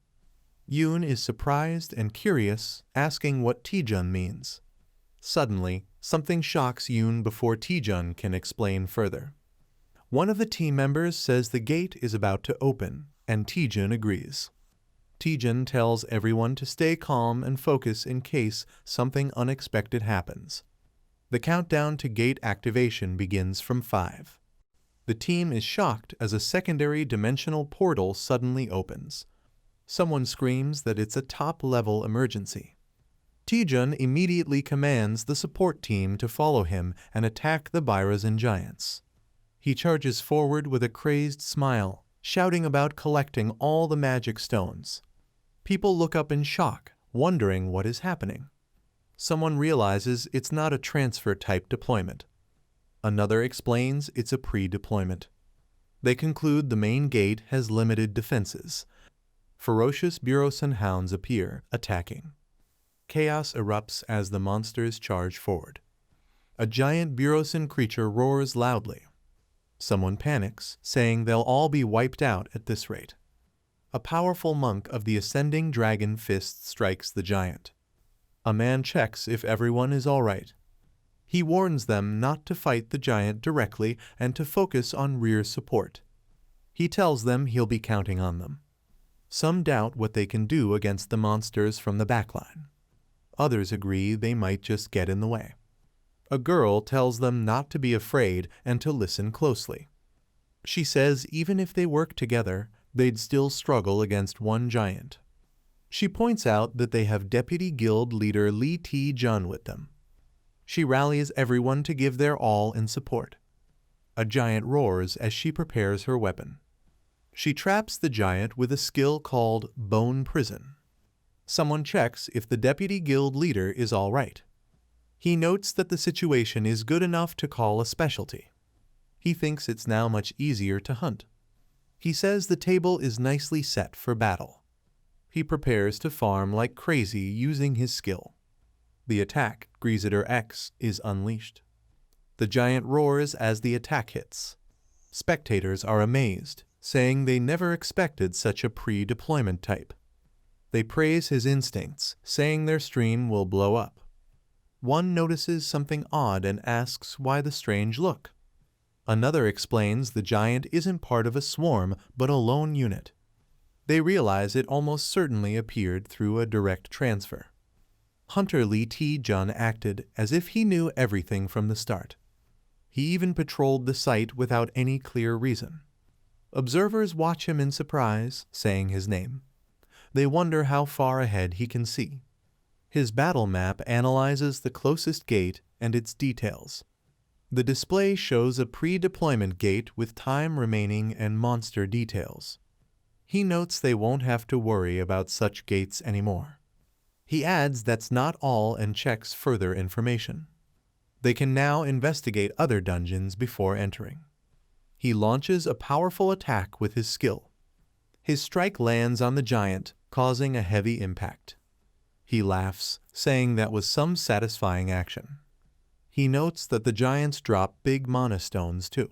Yoon is surprised and curious, asking what Taejun means. Suddenly, something shocks Yoon before Taejun can explain further. One of the team members says the gate is about to open, and Taejun agrees. Taejun tells everyone to stay calm and focus in case something unexpected happens. The countdown to gate activation begins from 5. The team is shocked as a secondary dimensional portal suddenly opens. Someone screams that it's a top-level emergency. Taejun immediately commands the support team to follow him and attack the Birazan giants. He charges forward with a crazed smile, shouting about collecting all the magic stones. People look up in shock, wondering what is happening. Someone realizes it's not a transfer-type deployment. Another explains it's a pre-deployment. They conclude the main gate has limited defenses. Ferocious Burosan hounds appear, attacking. Chaos erupts as the monsters charge forward. A giant Burosan creature roars loudly. Someone panics, saying they'll all be wiped out at this rate. A powerful monk of the ascending dragon fist strikes the giant. A man checks if everyone is all right. He warns them not to fight the giant directly and to focus on rear support. He tells them he'll be counting on them. Some doubt what they can do against the monsters from the backline. Others agree they might just get in the way. A girl tells them not to be afraid and to listen closely. She says even if they work together, they'd still struggle against one giant. She points out that they have Deputy Guild Leader Lee Taejun with them. She rallies everyone to give their all in support. A giant roars as she prepares her weapon. She traps the giant with a skill called Bone Prison. Someone checks if the Deputy Guild Leader is all right. He notes that the situation is good enough to call a specialty. He thinks it's now much easier to hunt. He says the table is nicely set for battle. He prepares to farm like crazy using his skill. The attack, Greaseter X, is unleashed. The giant roars as the attack hits. Spectators are amazed, saying they never expected such a pre-deployment type. They praise his instincts, saying their stream will blow up. One notices something odd and asks why the strange look. Another explains the giant isn't part of a swarm but a lone unit. They realize it almost certainly appeared through a direct transfer. Hunter Lee Taejun acted as if he knew everything from the start. He even patrolled the site without any clear reason. Observers watch him in surprise, saying his name. They wonder how far ahead he can see. His battle map analyzes the closest gate and its details. The display shows a pre-deployment gate with time remaining and monster details. He notes they won't have to worry about such gates anymore. He adds that's not all and checks further information. They can now investigate other dungeons before entering. He launches a powerful attack with his skill. His strike lands on the giant, causing a heavy impact. He laughs, saying that was some satisfying action. He notes that the giants drop big mana stones too.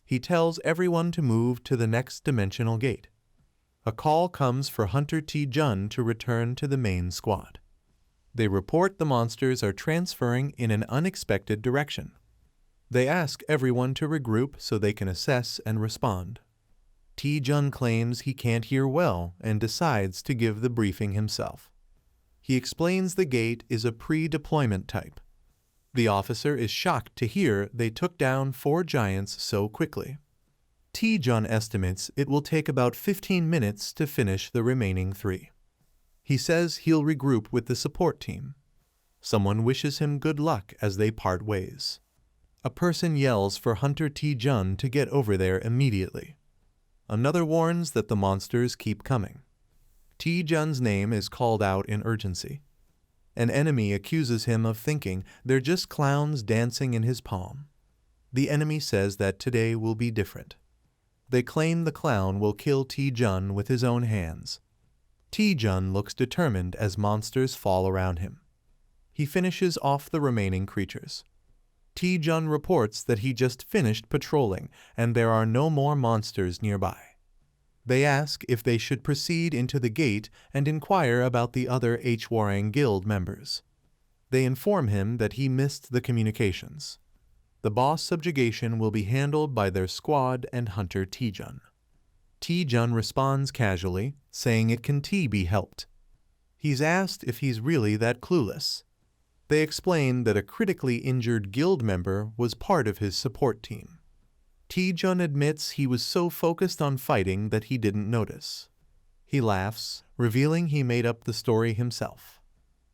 He tells everyone to move to the next dimensional gate. A call comes for Hunter Taejun to return to the main squad. They report the monsters are transferring in an unexpected direction. They ask everyone to regroup so they can assess and respond. Taejun claims he can't hear well and decides to give the briefing himself. He explains the gate is a pre-deployment type. The officer is shocked to hear they took down 4 giants so quickly. Taejun estimates it will take about 15 minutes to finish the remaining 3. He says he'll regroup with the support team. Someone wishes him good luck as they part ways. A person yells for Hunter Taejun to get over there immediately. Another warns that the monsters keep coming. Taejun's name is called out in urgency. An enemy accuses him of thinking they're just clowns dancing in his palm. The enemy says that today will be different. They claim the clown will kill Taejun with his own hands. Taejun looks determined as monsters fall around him. He finishes off the remaining creatures. Taejun reports that he just finished patrolling and there are no more monsters nearby. They ask if they should proceed into the gate and inquire about the other Hwarang Guild members. They inform him that he missed the communications. The boss subjugation will be handled by their squad and Hunter Taejun. Taejun responds casually, saying it can be helped. He's asked if he's really that clueless. They explain that a critically injured guild member was part of his support team. Taejun admits he was so focused on fighting that he didn't notice. He laughs, revealing he made up the story himself.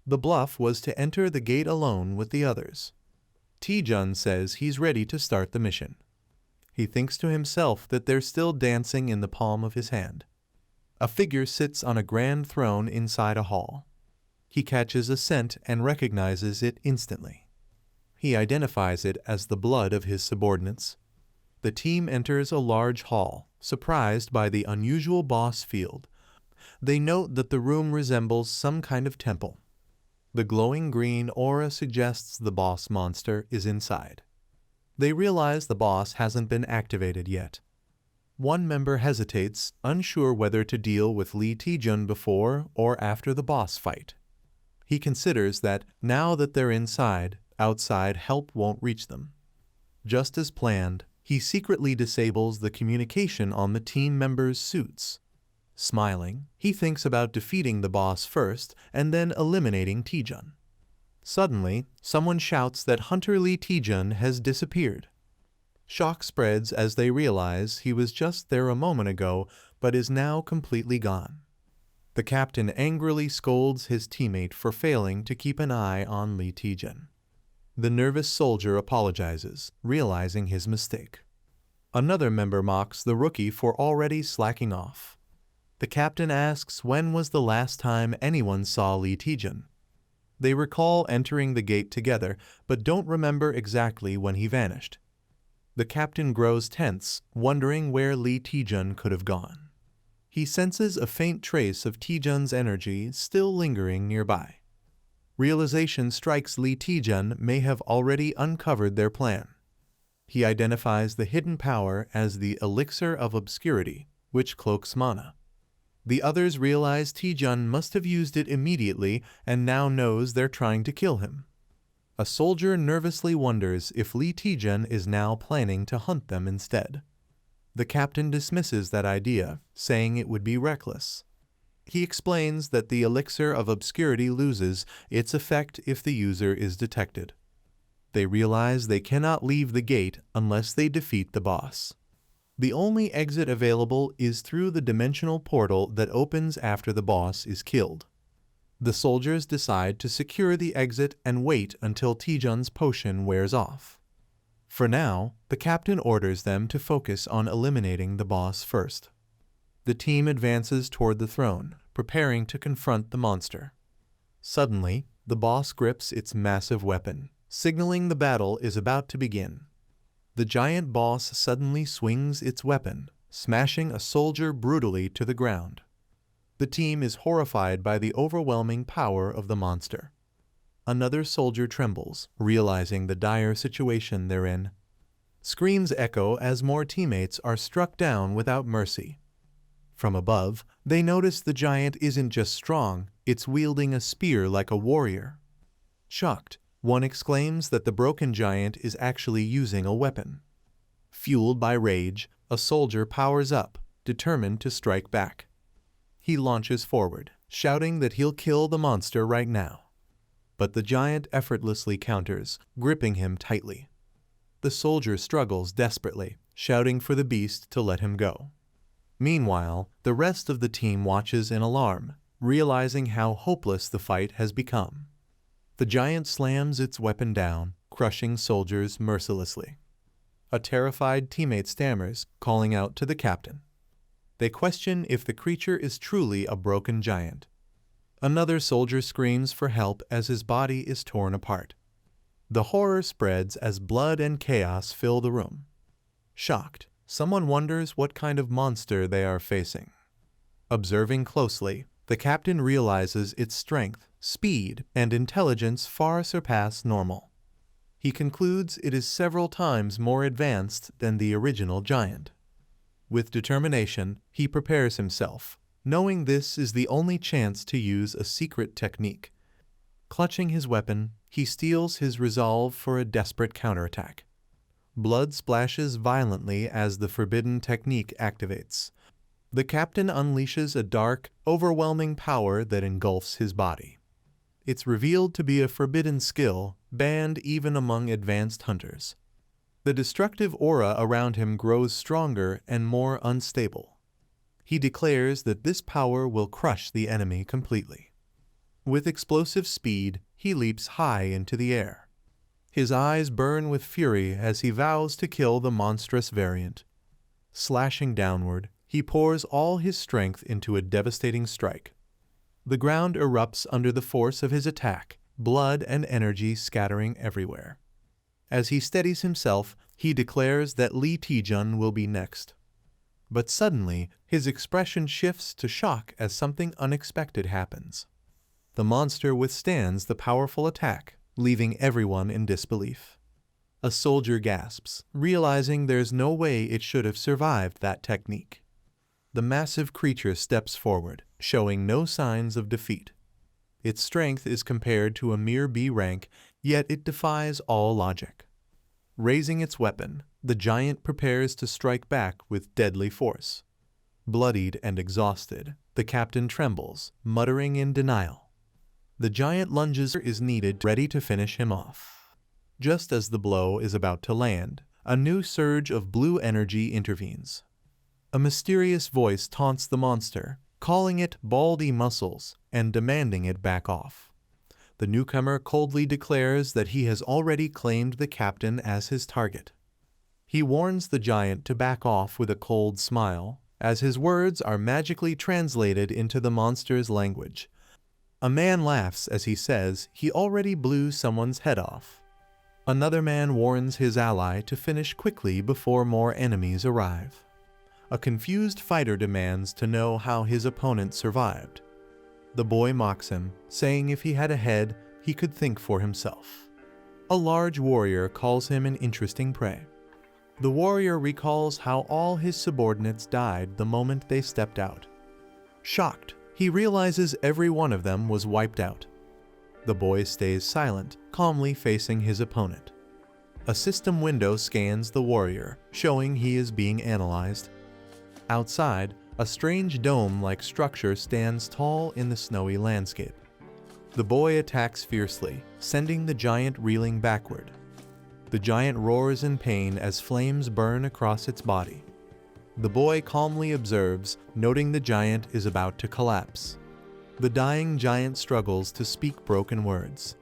The bluff was to enter the gate alone with the others. Taejun says he's ready to start the mission. He thinks to himself that they're still dancing in the palm of his hand. A figure sits on a grand throne inside a hall. He catches a scent and recognizes it instantly. He identifies it as the blood of his subordinates. The team enters a large hall, surprised by the unusual boss field. They note that the room resembles some kind of temple. The glowing green aura suggests the boss monster is inside. They realize the boss hasn't been activated yet. One member hesitates, unsure whether to deal with Lee Taejun before or after the boss fight. He considers that, now that they're inside, outside help won't reach them. Just as planned, he secretly disables the communication on the team members' suits. Smiling, he thinks about defeating the boss first and then eliminating Taejun. Suddenly, someone shouts that Hunter Lee Taejun has disappeared. Shock spreads as they realize he was just there a moment ago but is now completely gone. The captain angrily scolds his teammate for failing to keep an eye on Lee Taejun. The nervous soldier apologizes, realizing his mistake. Another member mocks the rookie for already slacking off. The captain asks when was the last time anyone saw Lee Taejun. They recall entering the gate together, but don't remember exactly when he vanished. The captain grows tense, wondering where Lee Taejun could have gone. He senses a faint trace of Taejun's energy still lingering nearby. Realization strikes Lee Taejun may have already uncovered their plan. He identifies the hidden power as the Elixir of Obscurity, which cloaks mana. The others realize Taejun must have used it immediately and now knows they're trying to kill him. A soldier nervously wonders if Lee Taejun is now planning to hunt them instead. The captain dismisses that idea, saying it would be reckless. He explains that the Elixir of Obscurity loses its effect if the user is detected. They realize they cannot leave the gate unless they defeat the boss. The only exit available is through the dimensional portal that opens after the boss is killed. The soldiers decide to secure the exit and wait until Taejun's potion wears off. For now, the captain orders them to focus on eliminating the boss first. The team advances toward the throne, preparing to confront the monster. Suddenly, the boss grips its massive weapon, signaling the battle is about to begin. The giant boss suddenly swings its weapon, smashing a soldier brutally to the ground. The team is horrified by the overwhelming power of the monster. Another soldier trembles, realizing the dire situation they're in. Screams echo as more teammates are struck down without mercy. From above, they notice the giant isn't just strong, it's wielding a spear like a warrior. Shocked, one exclaims that the broken giant is actually using a weapon. Fueled by rage, a soldier powers up, determined to strike back. He launches forward, shouting that he'll kill the monster right now. But the giant effortlessly counters, gripping him tightly. The soldier struggles desperately, shouting for the beast to let him go. Meanwhile, the rest of the team watches in alarm, realizing how hopeless the fight has become. The giant slams its weapon down, crushing soldiers mercilessly. A terrified teammate stammers, calling out to the captain. They question if the creature is truly a broken giant. Another soldier screams for help as his body is torn apart. The horror spreads as blood and chaos fill the room. Shocked, someone wonders what kind of monster they are facing. Observing closely, the captain realizes its strength, speed, and intelligence far surpass normal. He concludes it is several times more advanced than the original giant. With determination, he prepares himself, knowing this is the only chance to use a secret technique. Clutching his weapon, he steels his resolve for a desperate counterattack. Blood splashes violently as the forbidden technique activates. The captain unleashes a dark, overwhelming power that engulfs his body. It's revealed to be a forbidden skill, banned even among advanced hunters. The destructive aura around him grows stronger and more unstable. He declares that this power will crush the enemy completely. With explosive speed, he leaps high into the air. His eyes burn with fury as he vows to kill the monstrous variant. Slashing downward, he pours all his strength into a devastating strike. The ground erupts under the force of his attack, blood and energy scattering everywhere. As he steadies himself, he declares that Lee Taejun will be next. But suddenly, his expression shifts to shock as something unexpected happens. The monster withstands the powerful attack, leaving everyone in disbelief. A soldier gasps, realizing there's no way it should have survived that technique. The massive creature steps forward, showing no signs of defeat. Its strength is compared to a mere B rank, yet it defies all logic. Raising its weapon, the giant prepares to strike back with deadly force. Bloodied and exhausted, the captain trembles, muttering in denial. The giant lunges is needed, ready to finish him off. Just as the blow is about to land, a new surge of blue energy intervenes. A mysterious voice taunts the monster, calling it baldy muscles and demanding it back off. The newcomer coldly declares that he has already claimed the captain as his target. He warns the giant to back off with a cold smile, as his words are magically translated into the monster's language. A man laughs as he says he already blew someone's head off. Another man warns his ally to finish quickly before more enemies arrive. A confused fighter demands to know how his opponent survived. The boy mocks him, saying if he had a head, he could think for himself. A large warrior calls him an interesting prey. The warrior recalls how all his subordinates died the moment they stepped out. Shocked, he realizes every one of them was wiped out. The boy stays silent, calmly facing his opponent. A system window scans the warrior, showing he is being analyzed. Outside, a strange dome-like structure stands tall in the snowy landscape. The boy attacks fiercely, sending the giant reeling backward. The giant roars in pain as flames burn across its body. The boy calmly observes, noting the giant is about to collapse. The dying giant struggles to speak broken words.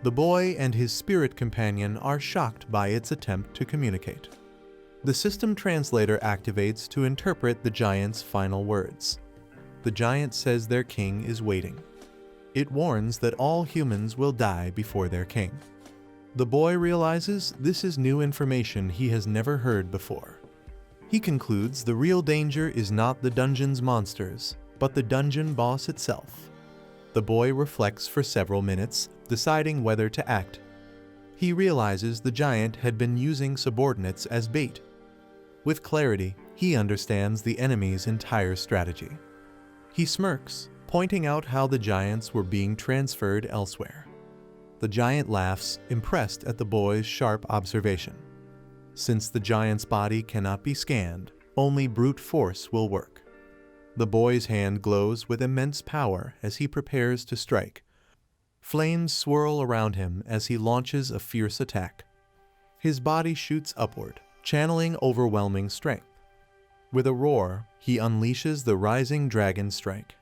The boy and his spirit companion are shocked by its attempt to communicate. The system translator activates to interpret the giant's final words. The giant says their king is waiting. It warns that all humans will die before their king. The boy realizes this is new information he has never heard before. He concludes the real danger is not the dungeon's monsters, but the dungeon boss itself. The boy reflects for several minutes, deciding whether to act. He realizes the giant had been using subordinates as bait. With clarity, he understands the enemy's entire strategy. He smirks, pointing out how the giants were being transferred elsewhere. The giant laughs, impressed at the boy's sharp observation. Since the giant's body cannot be scanned, only brute force will work. The boy's hand glows with immense power as he prepares to strike. Flames swirl around him as he launches a fierce attack. His body shoots upward, channeling overwhelming strength. With a roar, he unleashes the rising dragon strike.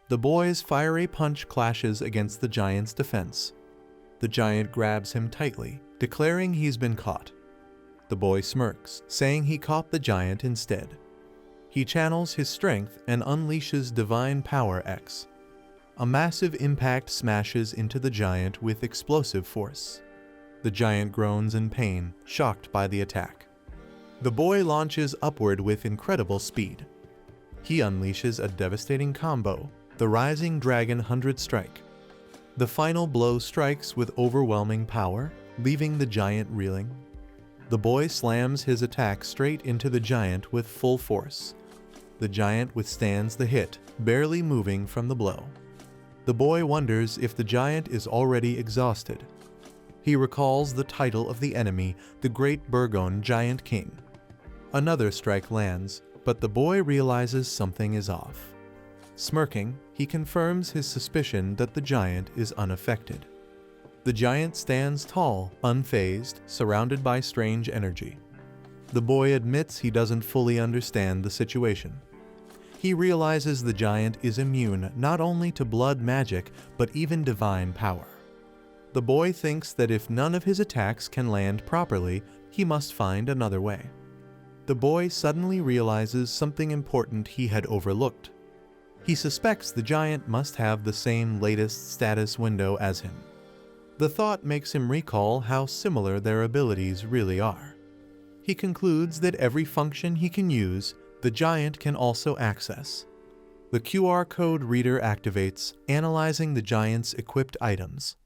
The boy's fiery punch clashes against the giant's defense. The giant grabs him tightly, declaring he's been caught. The boy smirks, saying he caught the giant instead. He channels his strength and unleashes Divine Power X. A massive impact smashes into the giant with explosive force. The giant groans in pain, shocked by the attack. The boy launches upward with incredible speed. He unleashes a devastating combo, the Rising Dragon 100 Strike. The final blow strikes with overwhelming power, leaving the giant reeling. The boy slams his attack straight into the giant with full force. The giant withstands the hit, barely moving from the blow. The boy wonders if the giant is already exhausted. He recalls the title of the enemy, the Great Burgon Giant King. Another strike lands, but the boy realizes something is off. Smirking, he confirms his suspicion that the giant is unaffected. The giant stands tall, unfazed, surrounded by strange energy. The boy admits he doesn't fully understand the situation. He realizes the giant is immune not only to blood magic, but even divine power. The boy thinks that if none of his attacks can land properly, he must find another way. The boy suddenly realizes something important he had overlooked. He suspects the giant must have the same latest status window as him. The thought makes him recall how similar their abilities really are. He concludes that every function he can use, the giant can also access. The QR code reader activates, analyzing the giant's equipped items.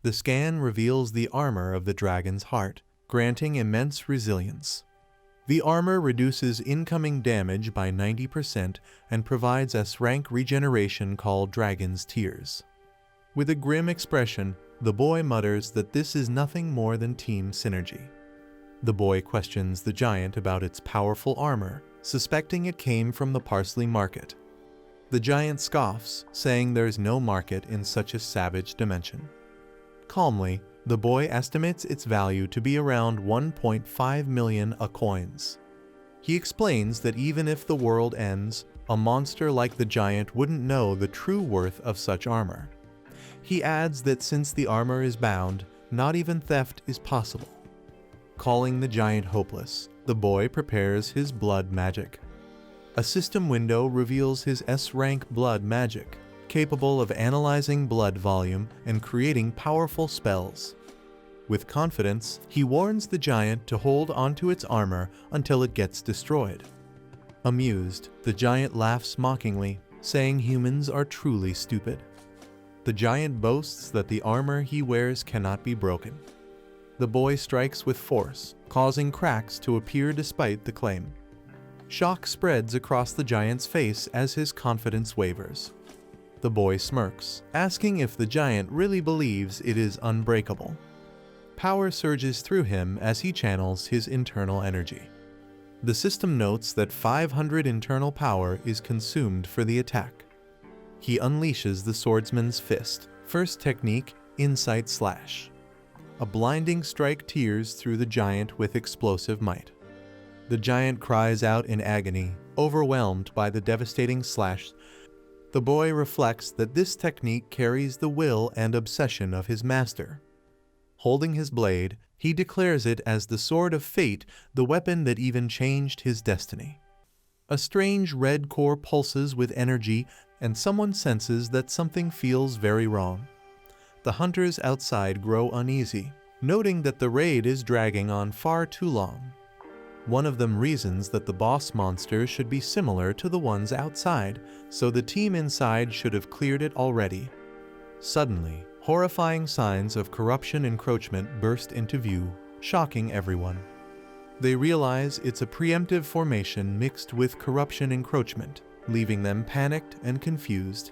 The scan reveals the armor of the dragon's heart, granting immense resilience. The armor reduces incoming damage by 90% and provides S-rank regeneration called Dragon's Tears. With a grim expression, the boy mutters that this is nothing more than team synergy. The boy questions the giant about its powerful armor, suspecting it came from the parsley market. The giant scoffs, saying there's no market in such a savage dimension. Calmly, the boy estimates its value to be around 1.5 million coins. He explains that even if the world ends, a monster like the giant wouldn't know the true worth of such armor. He adds that since the armor is bound, not even theft is possible. Calling the giant hopeless, the boy prepares his blood magic. A system window reveals his S-rank blood magic, capable of analyzing blood volume and creating powerful spells. With confidence, he warns the giant to hold onto its armor until it gets destroyed. Amused, the giant laughs mockingly, saying humans are truly stupid. The giant boasts that the armor he wears cannot be broken. The boy strikes with force, causing cracks to appear despite the claim. Shock spreads across the giant's face as his confidence wavers. The boy smirks, asking if the giant really believes it is unbreakable. Power surges through him as he channels his internal energy. The system notes that 500 internal power is consumed for the attack. He unleashes the swordsman's fist, first technique, Insight Slash. A blinding strike tears through the giant with explosive might. The giant cries out in agony, overwhelmed by the devastating slash. The boy reflects that this technique carries the will and obsession of his master. Holding his blade, he declares it as the sword of fate, the weapon that even changed his destiny. A strange red core pulses with energy, and someone senses that something feels very wrong. The hunters outside grow uneasy, noting that the raid is dragging on far too long. One of them reasons that the boss monster should be similar to the ones outside, so the team inside should have cleared it already. Suddenly, horrifying signs of corruption encroachment burst into view, shocking everyone. They realize it's a preemptive formation mixed with corruption encroachment, leaving them panicked and confused.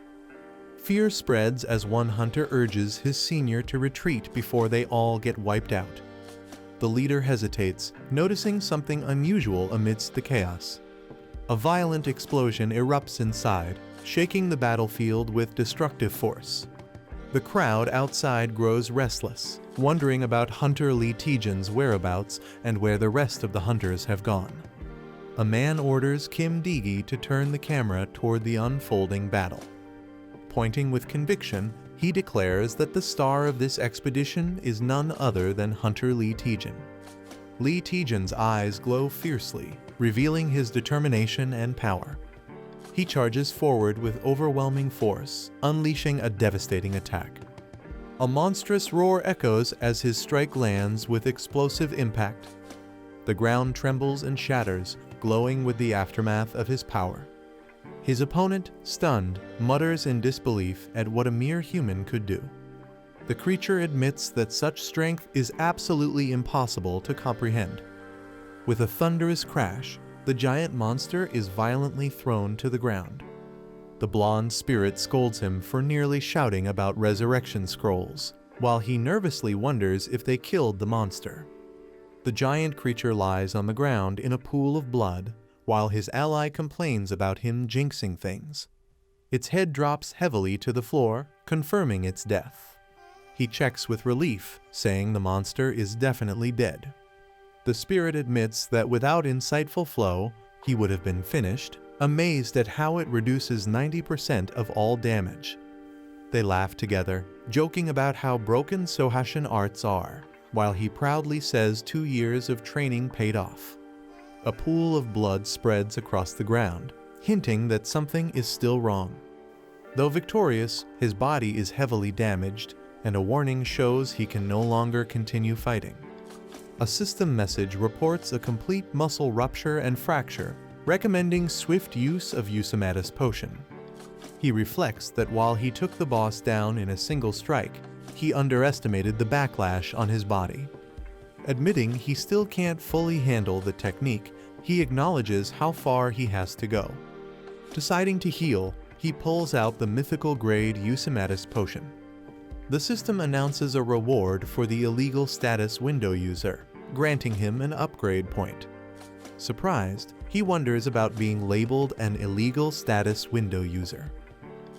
Fear spreads as one hunter urges his senior to retreat before they all get wiped out. The leader hesitates, noticing something unusual amidst the chaos. A violent explosion erupts inside, shaking the battlefield with destructive force. The crowd outside grows restless, wondering about Hunter Lee Taejun's whereabouts and where the rest of the hunters have gone. A man orders Kim Digi to turn the camera toward the unfolding battle. Pointing with conviction, he declares that the star of this expedition is none other than Hunter Lee Taejun. Lee Taejun's eyes glow fiercely, revealing his determination and power. He charges forward with overwhelming force, unleashing a devastating attack. A monstrous roar echoes as his strike lands with explosive impact. The ground trembles and shatters, glowing with the aftermath of his power. His opponent, stunned, mutters in disbelief at what a mere human could do. The creature admits that such strength is absolutely impossible to comprehend. With a thunderous crash, the giant monster is violently thrown to the ground. The blonde spirit scolds him for nearly shouting about resurrection scrolls, while he nervously wonders if they killed the monster. The giant creature lies on the ground in a pool of blood, while his ally complains about him jinxing things. Its head drops heavily to the floor, confirming its death. He checks with relief, saying the monster is definitely dead. The spirit admits that without insightful flow, he would have been finished, amazed at how it reduces 90% of all damage. They laugh together, joking about how broken Sohashin arts are, while he proudly says 2 years of training paid off. A pool of blood spreads across the ground, hinting that something is still wrong. Though victorious, his body is heavily damaged, and a warning shows he can no longer continue fighting. A system message reports a complete muscle rupture and fracture, recommending swift use of Usamata's potion. He reflects that while he took the boss down in a single strike, he underestimated the backlash on his body. Admitting he still can't fully handle the technique, he acknowledges how far he has to go. Deciding to heal, he pulls out the mythical grade Eusimatus potion. The system announces a reward for the illegal status window user, granting him an upgrade point. Surprised, he wonders about being labeled an illegal status window user.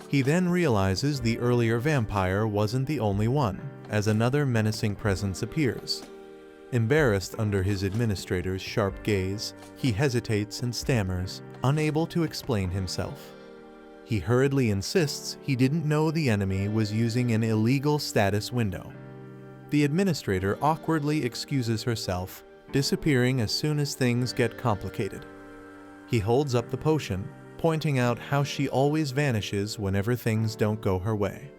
He then realizes the earlier vampire wasn't the only one, as another menacing presence appears. Embarrassed under his administrator's sharp gaze, he hesitates and stammers, unable to explain himself. He hurriedly insists he didn't know the enemy was using an illegal status window. The administrator awkwardly excuses herself, disappearing as soon as things get complicated. He holds up the potion, pointing out how she always vanishes whenever things don't go her way.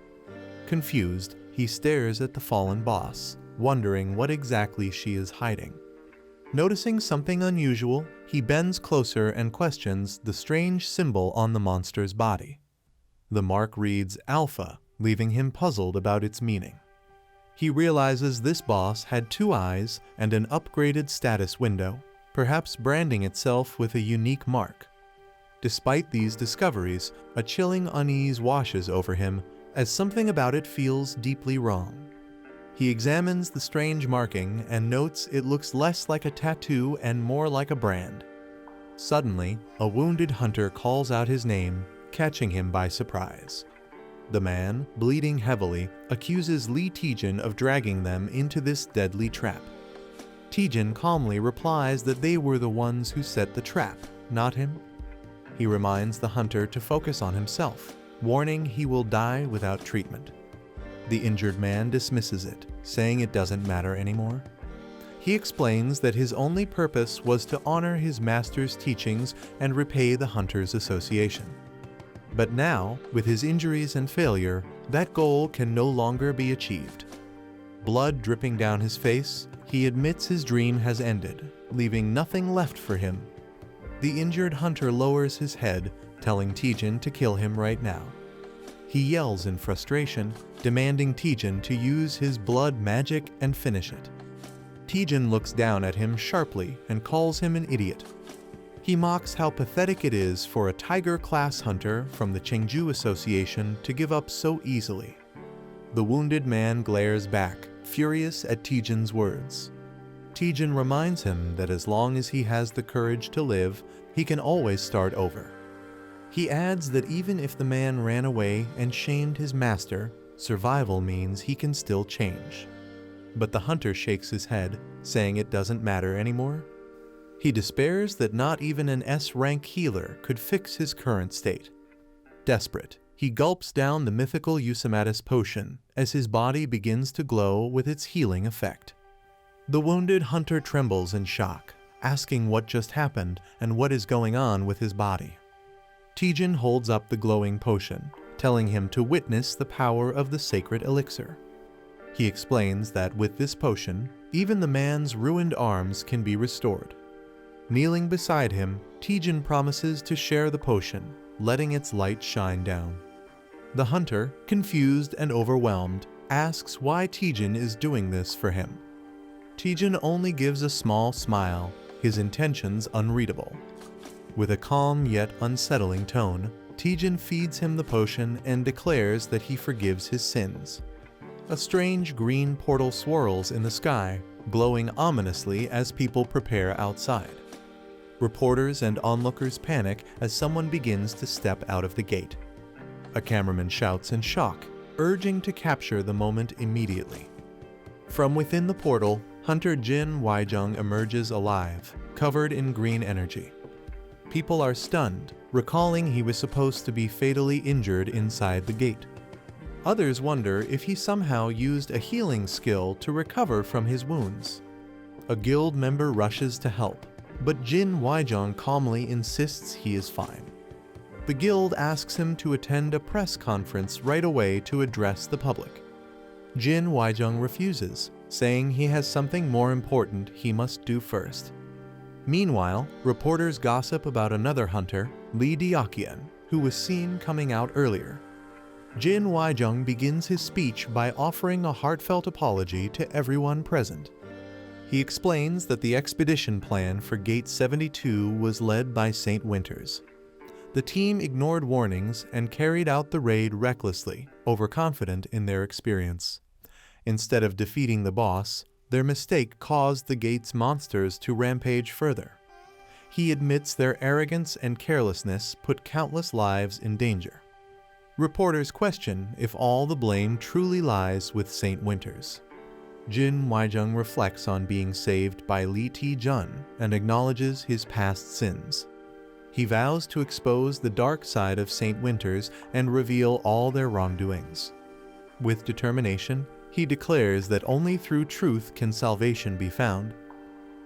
Confused, he stares at the fallen boss, wondering what exactly she is hiding. Noticing something unusual, he bends closer and questions the strange symbol on the monster's body. The mark reads Alpha, leaving him puzzled about its meaning. He realizes this boss had 2 eyes and an upgraded status window, perhaps branding itself with a unique mark. Despite these discoveries, a chilling unease washes over him, as something about it feels deeply wrong. He examines the strange marking and notes it looks less like a tattoo and more like a brand. Suddenly, a wounded hunter calls out his name, catching him by surprise. The man, bleeding heavily, accuses Lee Taejun of dragging them into this deadly trap. Taejun calmly replies that they were the ones who set the trap, not him. He reminds the hunter to focus on himself, warning he will die without treatment. The injured man dismisses it, saying it doesn't matter anymore. He explains that his only purpose was to honor his master's teachings and repay the Hunters Association. But now, with his injuries and failure, that goal can no longer be achieved. Blood dripping down his face, he admits his dream has ended, leaving nothing left for him. The injured hunter lowers his head, telling Taejun to kill him right now. He yells in frustration, demanding Taejun to use his blood magic and finish it. Taejun looks down at him sharply and calls him an idiot. He mocks how pathetic it is for a tiger-class hunter from the Chengju Association to give up so easily. The wounded man glares back, furious at Taejun's words. Taejun reminds him that as long as he has the courage to live, he can always start over. He adds that even if the man ran away and shamed his master, survival means he can still change. But the hunter shakes his head, saying it doesn't matter anymore. He despairs that not even an S-rank healer could fix his current state. Desperate, he gulps down the mythical Eusimatus potion as his body begins to glow with its healing effect. The wounded hunter trembles in shock, asking what just happened and what is going on with his body. Taejun holds up the glowing potion, telling him to witness the power of the sacred elixir. He explains that with this potion, even the man's ruined arms can be restored. Kneeling beside him, Taejun promises to share the potion, letting its light shine down. The hunter, confused and overwhelmed, asks why Taejun is doing this for him. Taejun only gives a small smile, his intentions unreadable. With a calm yet unsettling tone, Taejun feeds him the potion and declares that he forgives his sins. A strange green portal swirls in the sky, glowing ominously as people prepare outside. Reporters and onlookers panic as someone begins to step out of the gate. A cameraman shouts in shock, urging to capture the moment immediately. From within the portal, Hunter Jin Waijung emerges alive, covered in green energy. People are stunned, recalling he was supposed to be fatally injured inside the gate. Others wonder if he somehow used a healing skill to recover from his wounds. A guild member rushes to help, but Jin Waijung calmly insists he is fine. The guild asks him to attend a press conference right away to address the public. Jin Waijung refuses, saying he has something more important he must do first. Meanwhile, reporters gossip about another hunter, Lee Deokian, who was seen coming out earlier. Jin Waijung begins his speech by offering a heartfelt apology to everyone present. He explains that the expedition plan for Gate 72 was led by St. Winters. The team ignored warnings and carried out the raid recklessly, overconfident in their experience. Instead of defeating the boss, their mistake caused the gate's monsters to rampage further. He admits their arrogance and carelessness put countless lives in danger. Reporters question if all the blame truly lies with St. Winters. Jin Waijung reflects on being saved by Lee Taejun and acknowledges his past sins. He vows to expose the dark side of St. Winters and reveal all their wrongdoings. With determination, he declares that only through truth can salvation be found.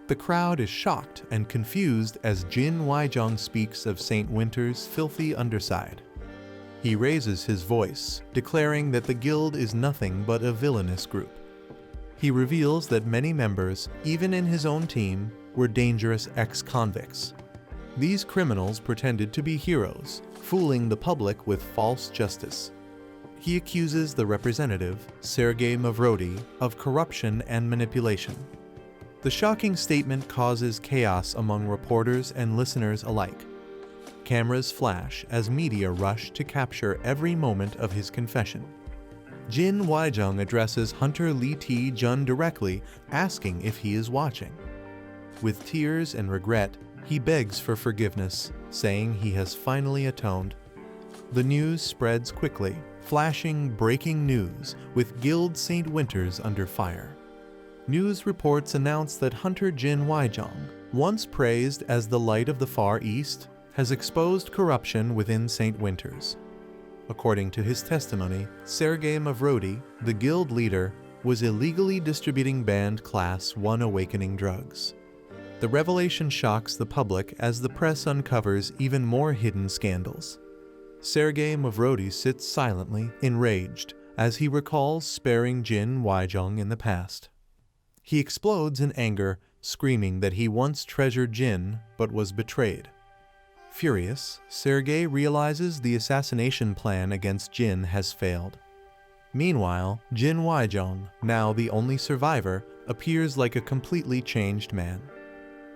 The crowd is shocked and confused as Jin Waijung speaks of St. Winters' filthy underside. He raises his voice, declaring that the guild is nothing but a villainous group. He reveals that many members, even in his own team, were dangerous ex-convicts. These criminals pretended to be heroes, fooling the public with false justice. He accuses the representative, Sergei Mavrodi, of corruption and manipulation. The shocking statement causes chaos among reporters and listeners alike. Cameras flash as media rush to capture every moment of his confession. Jin Waijung addresses Hunter Lee Taejun directly, asking if he is watching. With tears and regret, he begs for forgiveness, saying he has finally atoned. The news spreads quickly, flashing breaking news with Guild St. Winters under fire. News reports announce that Hunter Jin Waijung, once praised as the light of the Far East, has exposed corruption within St. Winters. According to his testimony, Sergei Mavrodi, the guild leader, was illegally distributing banned Class 1 awakening drugs. The revelation shocks the public as the press uncovers even more hidden scandals. Sergei Mavrodi sits silently, enraged, as he recalls sparing Jin Waijung in the past. He explodes in anger, screaming that he once treasured Jin but was betrayed. Furious, Sergei realizes the assassination plan against Jin has failed. Meanwhile, Jin Waijung, now the only survivor, appears like a completely changed man.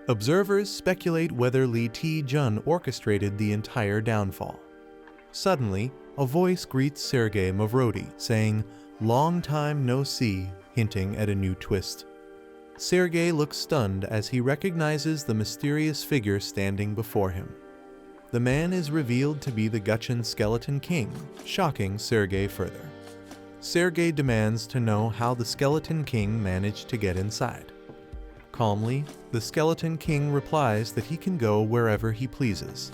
Observers speculate whether Lee Taejun orchestrated the entire downfall. Suddenly, a voice greets Sergei Mavrodi, saying, "Long time no see," hinting at a new twist. Sergei looks stunned as he recognizes the mysterious figure standing before him. The man is revealed to be the Gutchen Skeleton King, shocking Sergei further. Sergei demands to know how the Skeleton King managed to get inside. Calmly, the Skeleton King replies that he can go wherever he pleases.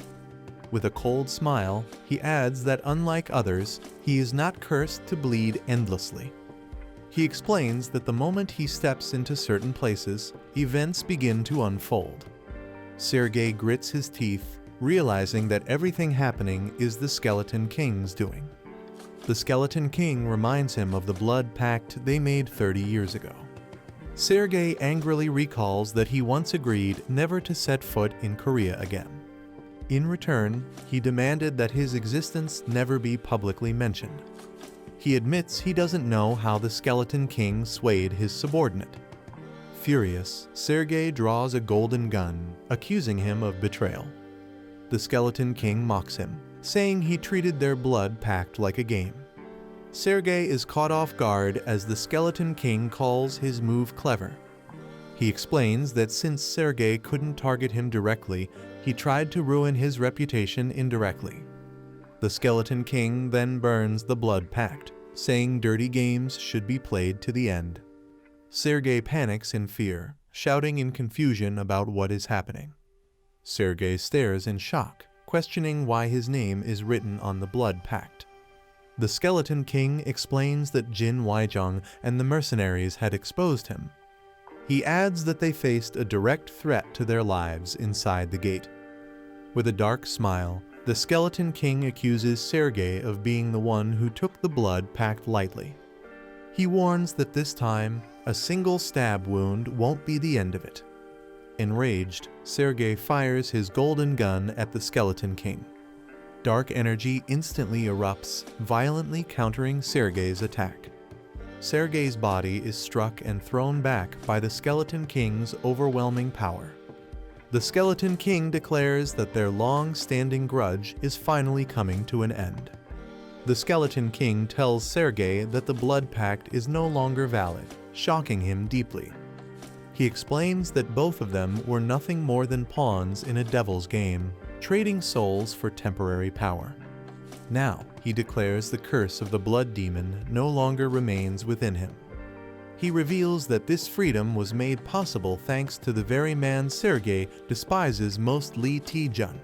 With a cold smile, he adds that unlike others, he is not cursed to bleed endlessly. He explains that the moment he steps into certain places, events begin to unfold. Sergei grits his teeth, realizing that everything happening is the Skeleton King's doing. The Skeleton King reminds him of the blood pact they made 30 years ago. Sergei angrily recalls that he once agreed never to set foot in Korea again. In return, he demanded that his existence never be publicly mentioned. He admits he doesn't know how the Skeleton King swayed his subordinate. Furious, Sergei draws a golden gun, accusing him of betrayal. The Skeleton King mocks him, saying he treated their blood pact like a game. Sergei is caught off guard as the Skeleton King calls his move clever. He explains that since Sergei couldn't target him directly, he tried to ruin his reputation indirectly. The Skeleton King then burns the blood pact, saying dirty games should be played to the end. Sergei panics in fear, shouting in confusion about what is happening. Sergei stares in shock, questioning why his name is written on the blood pact. The Skeleton King explains that Jin Waijung and the mercenaries had exposed him. He adds that they faced a direct threat to their lives inside the gate. With a dark smile, the Skeleton King accuses Sergei of being the one who took the blood pact lightly. He warns that this time, a single stab wound won't be the end of it. Enraged, Sergei fires his golden gun at the Skeleton King. Dark energy instantly erupts, violently countering Sergei's attack. Sergei's body is struck and thrown back by the Skeleton King's overwhelming power. The Skeleton King declares that their long-standing grudge is finally coming to an end. The Skeleton King tells Sergei that the blood pact is no longer valid, shocking him deeply. He explains that both of them were nothing more than pawns in a devil's game, trading souls for temporary power. Now, he declares the curse of the blood demon no longer remains within him. He reveals that this freedom was made possible thanks to the very man Sergei despises most, Lee Taejun.